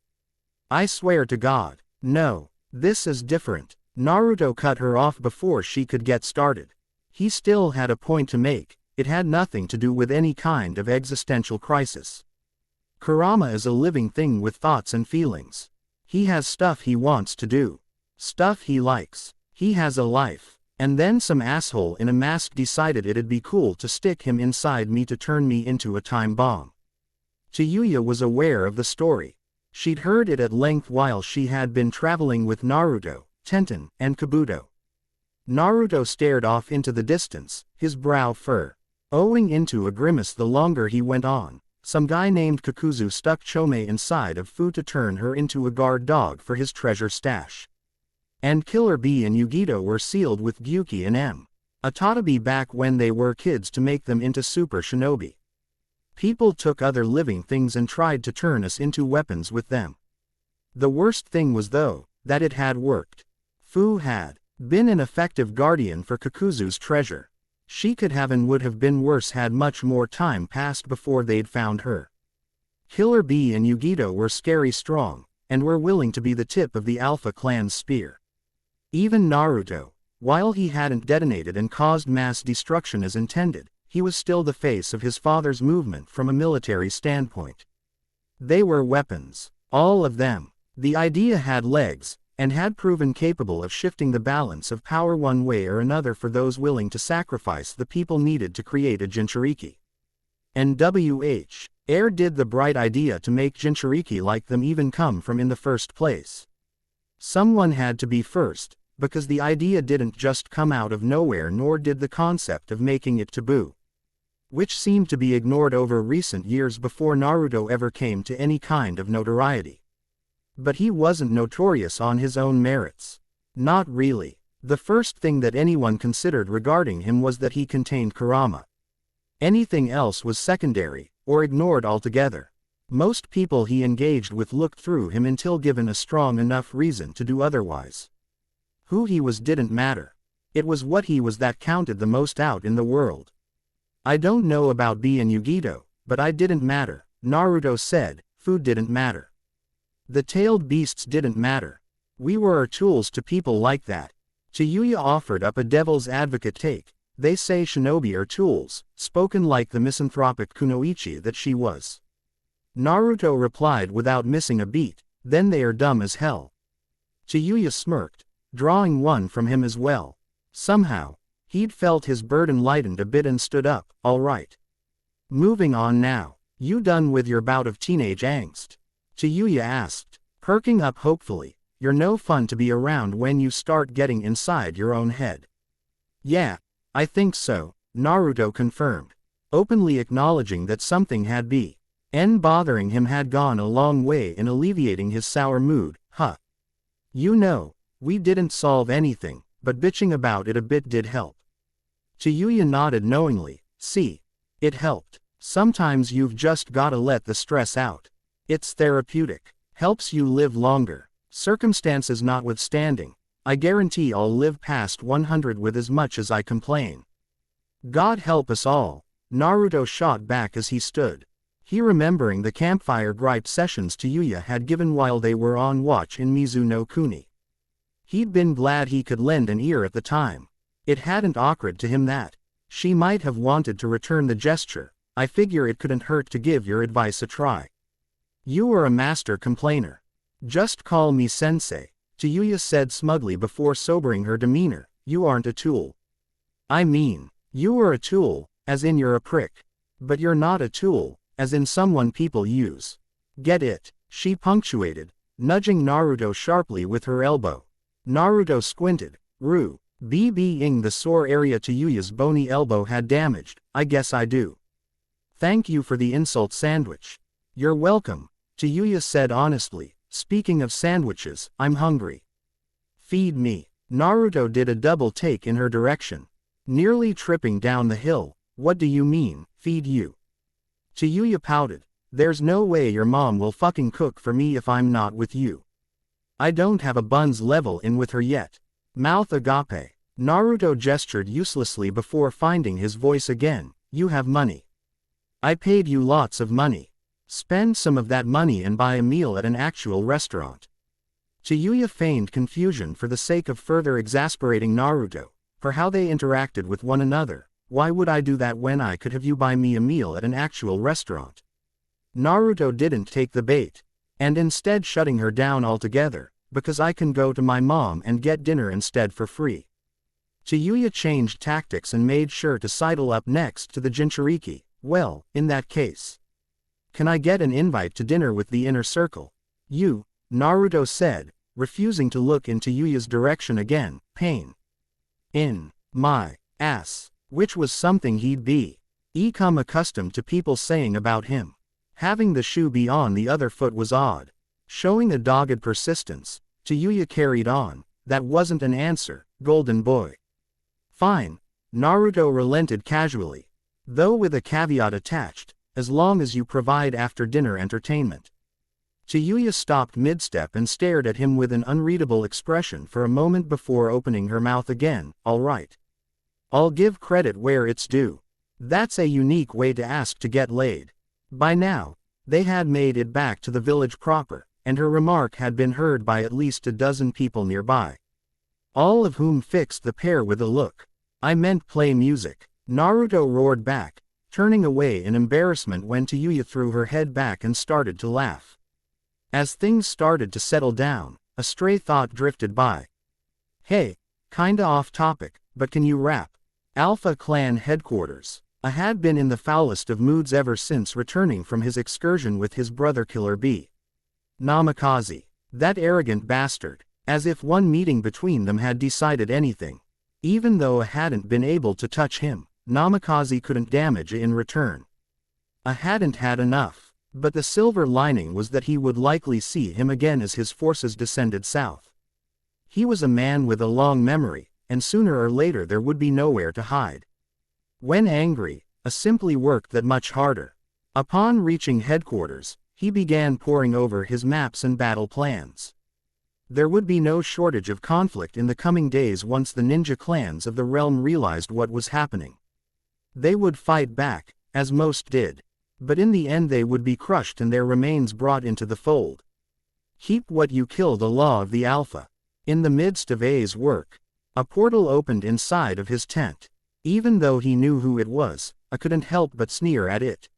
I swear to God, no, this is different. Naruto cut her off before she could get started. He still had a point to make. It had nothing to do with any kind of existential crisis. Kurama is a living thing with thoughts and feelings. He has stuff he wants to do. Stuff he likes. He has a life. And then some asshole in a mask decided it'd be cool to stick him inside me to turn me into a time bomb. Chiyuya was aware of the story. She'd heard it at length while she had been traveling with Naruto, Tenten, and Kabuto. Naruto stared off into the distance, his brow furrowing into a grimace the longer he went on. Some guy named Kakuzu stuck Chome inside of Fu to turn her into a guard dog for his treasure stash. And Killer Bee and Yugito were sealed with Gyuki and Atatabi back when they were kids to make them into super shinobi. People took other living things and tried to turn us into weapons with them. The worst thing was though, that it had worked. Fu had been an effective guardian for Kakuzu's treasure. She could have and would have been worse had much more time passed before they'd found her. Killer Bee and Yugito were scary strong, and were willing to be the tip of the Alpha clan's spear. Even Naruto, while he hadn't detonated and caused mass destruction as intended, he was still the face of his father's movement from a military standpoint. They were weapons, all of them. The idea had legs, and had proven capable of shifting the balance of power one way or another for those willing to sacrifice the people needed to create a Jinchuriki. NWH. Where did the bright idea to make Jinchuriki like them even come from in the first place? Someone had to be first, because the idea didn't just come out of nowhere, nor did the concept of making it taboo, which seemed to be ignored over recent years before Naruto ever came to any kind of notoriety. But he wasn't notorious on his own merits. Not really. The first thing that anyone considered regarding him was that he contained Kurama. Anything else was secondary, or ignored altogether. Most people he engaged with looked through him until given a strong enough reason to do otherwise. Who he was didn't matter. It was what he was that counted the most out in the world. I don't know about Bee and Yugito, but I didn't matter, Naruto said. Food didn't matter. The tailed beasts didn't matter. We were our tools to people like that. Chiyuya offered up a devil's advocate take. They say shinobi are tools, spoken like the misanthropic kunoichi that she was. Naruto replied without missing a beat, then they are dumb as hell. Chiyuya smirked, drawing one from him as well. Somehow, he'd felt his burden lightened a bit and stood up. All right. Moving on now. You done with your bout of teenage angst? Chiyuya asked, perking up hopefully. You're no fun to be around when you start getting inside your own head. Yeah, I think so, Naruto confirmed, openly acknowledging that something had been bothering him had gone a long way in alleviating his sour mood. Huh. You know, we didn't solve anything, but bitching about it a bit did help. Chiyuya nodded knowingly. See, it helped. Sometimes you've just gotta let the stress out. It's therapeutic. Helps you live longer. Circumstances notwithstanding, I guarantee I'll live past 100 with as much as I complain. God help us all, Naruto shot back as he stood. He remembering the campfire gripe sessions Yuya had given while they were on watch in Mizu no Kuni. He'd been glad he could lend an ear at the time. It hadn't occurred to him that she might have wanted to return the gesture. I figure it couldn't hurt to give your advice a try. You are a master complainer. Just call me sensei, Yuya said smugly before sobering her demeanor. You aren't a tool. I mean, you are a tool, as in you're a prick. But you're not a tool, as in someone people use. Get it? She punctuated, nudging Naruto sharply with her elbow. Naruto squinted, BBing the sore area Yuya's bony elbow had damaged. I guess I do. Thank you for the insult sandwich. You're welcome, Yuya said honestly. Speaking of sandwiches, I'm hungry. Feed me. Naruto did a double take in her direction, nearly tripping down the hill. What do you mean, feed you? Yuya pouted. There's no way your mom will fucking cook for me if I'm not with you. I don't have a buns level in with her yet. Mouth agape. Naruto gestured uselessly before finding his voice again. You have money. I paid you lots of money. Spend some of that money and buy a meal at an actual restaurant. Yuya feigned confusion for the sake of further exasperating Naruto, for how they interacted with one another. Why would I do that when I could have you buy me a meal at an actual restaurant? Naruto didn't take the bait, and instead shutting her down altogether, because I can go to my mom and get dinner instead for free. Yuya changed tactics and made sure to sidle up next to the Jinchuriki. Well, in that case, can I get an invite to dinner with the inner circle? You, Naruto said, refusing to look into Yuya's direction again. Pain in my ass, which was something he'd become accustomed to people saying about him. Having the shoe be on the other foot was odd. Showing a dogged persistence, Yuya carried on. That wasn't an answer, golden boy. Fine, Naruto relented casually, though with a caveat attached, as long as you provide after-dinner entertainment. Yuya stopped mid-step and stared at him with an unreadable expression for a moment before opening her mouth again. All right. I'll give credit where it's due. That's a unique way to ask to get laid. By now, they had made it back to the village proper, and her remark had been heard by at least a dozen people nearby, all of whom fixed the pair with a look. I meant play music, Naruto roared back, turning away in embarrassment when Yuya threw her head back and started to laugh. As things started to settle down, a stray thought drifted by. Hey, kinda off topic, but can you rap? Alpha Clan headquarters. I had been in the foulest of moods ever since returning from his excursion with his brother Killer B. Namikaze. That arrogant bastard. As if one meeting between them had decided anything. Even though I hadn't been able to touch him, Namikaze couldn't damage in return. I hadn't had enough. But the silver lining was that he would likely see him again as his forces descended south. He was a man with a long memory, and sooner or later there would be nowhere to hide. When angry, a simply worked that much harder. Upon reaching headquarters, he began poring over his maps and battle plans. There would be no shortage of conflict in the coming days once the ninja clans of the realm realized what was happening. They would fight back, as most did. But in the end they would be crushed and their remains brought into the fold. Keep what you kill, the law of the Alpha. In the midst of A's work, a portal opened inside of his tent. Even though he knew who it was, I couldn't help but sneer at it.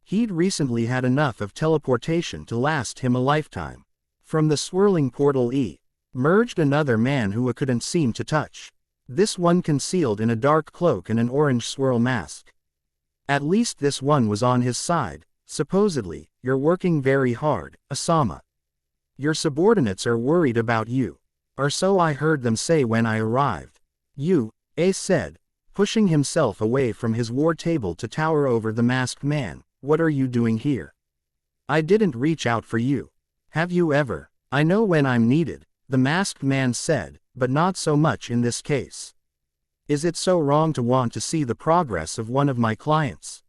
He'd recently had enough of teleportation to last him a lifetime. From the swirling portal emerged another man who I couldn't seem to touch. This one concealed in a dark cloak and an orange swirl mask. At least this one was on his side. Supposedly, you're working very hard, Asama. Your subordinates are worried about you. Or so I heard them say when I arrived. You, Ace said, pushing himself away from his war table to tower over the masked man. What are you doing here? I didn't reach out for you. Have you ever? I know when I'm needed, the masked man said, but not so much in this case. Is it so wrong to want to see the progress of one of my clients?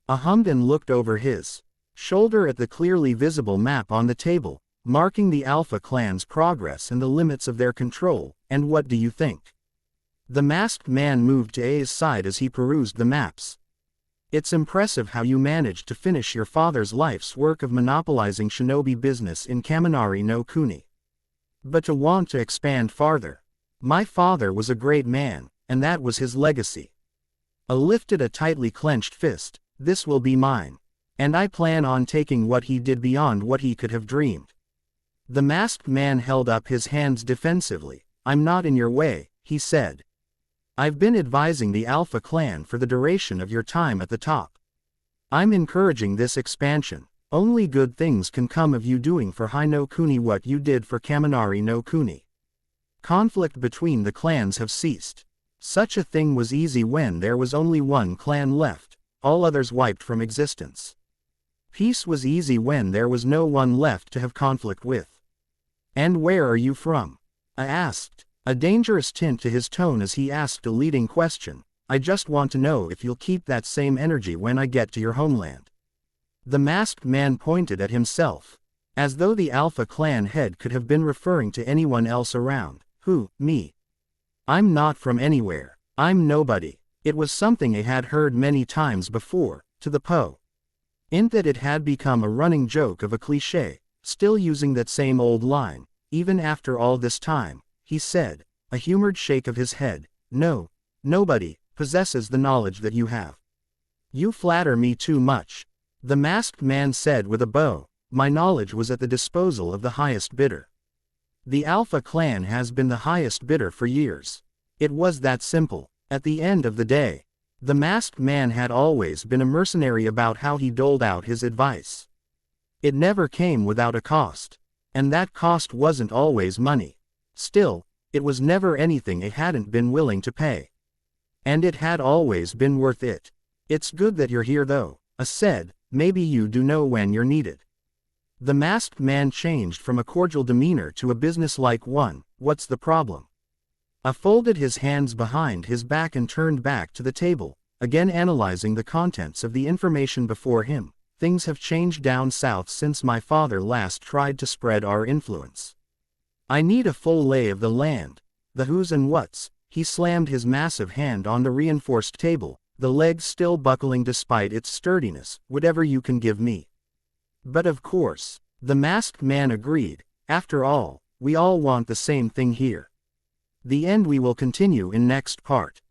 Ahumdan looked over his shoulder at the clearly visible map on the table, marking the Alpha clan's progress and the limits of their control. And what do you think? The masked man moved to A's side as he perused the maps. It's impressive how you managed to finish your father's life's work of monopolizing shinobi business in Kaminari no Kuni. But to want to expand farther. My father was a great man, and that was his legacy. Lifted a tightly clenched fist, this will be mine. And I plan on taking what he did beyond what he could have dreamed. The masked man held up his hands defensively. I'm not in your way, he said. I've been advising the Alpha clan for the duration of your time at the top. I'm encouraging this expansion. Only good things can come of you doing for Hai no Kuni what you did for Kaminari no Kuni. Conflict between the clans have ceased. Such a thing was easy when there was only one clan left, all others wiped from existence. Peace was easy when there was no one left to have conflict with. And where are you from? I asked, a dangerous tint to his tone as he asked a leading question. I just want to know if you'll keep that same energy when I get to your homeland. The masked man pointed at himself, as though the Alpha clan head could have been referring to anyone else around. Who, me? I'm not from anywhere. I'm nobody. It was something I had heard many times before, to the po. In that it had become a running joke of a cliché, still using that same old line, even after all this time, he said, a humored shake of his head. No, nobody possesses the knowledge that you have. You flatter me too much. The masked man said with a bow, my knowledge was at the disposal of the highest bidder. The Alpha clan has been the highest bidder for years. It was that simple. At the end of the day, the masked man had always been a mercenary about how he doled out his advice. It never came without a cost. And that cost wasn't always money. Still, it was never anything I hadn't been willing to pay. And it had always been worth it. It's good that you're here though, I said, maybe you do know when you're needed. The masked man changed from a cordial demeanor to a businesslike one. What's the problem? I folded his hands behind his back and turned back to the table, again analyzing the contents of the information before him. Things have changed down south since my father last tried to spread our influence. I need a full lay of the land, the who's and what's. He slammed his massive hand on the reinforced table, the legs still buckling despite its sturdiness. Whatever you can give me. But of course, the masked man agreed. After all, we all want the same thing here. The end we will continue in next part.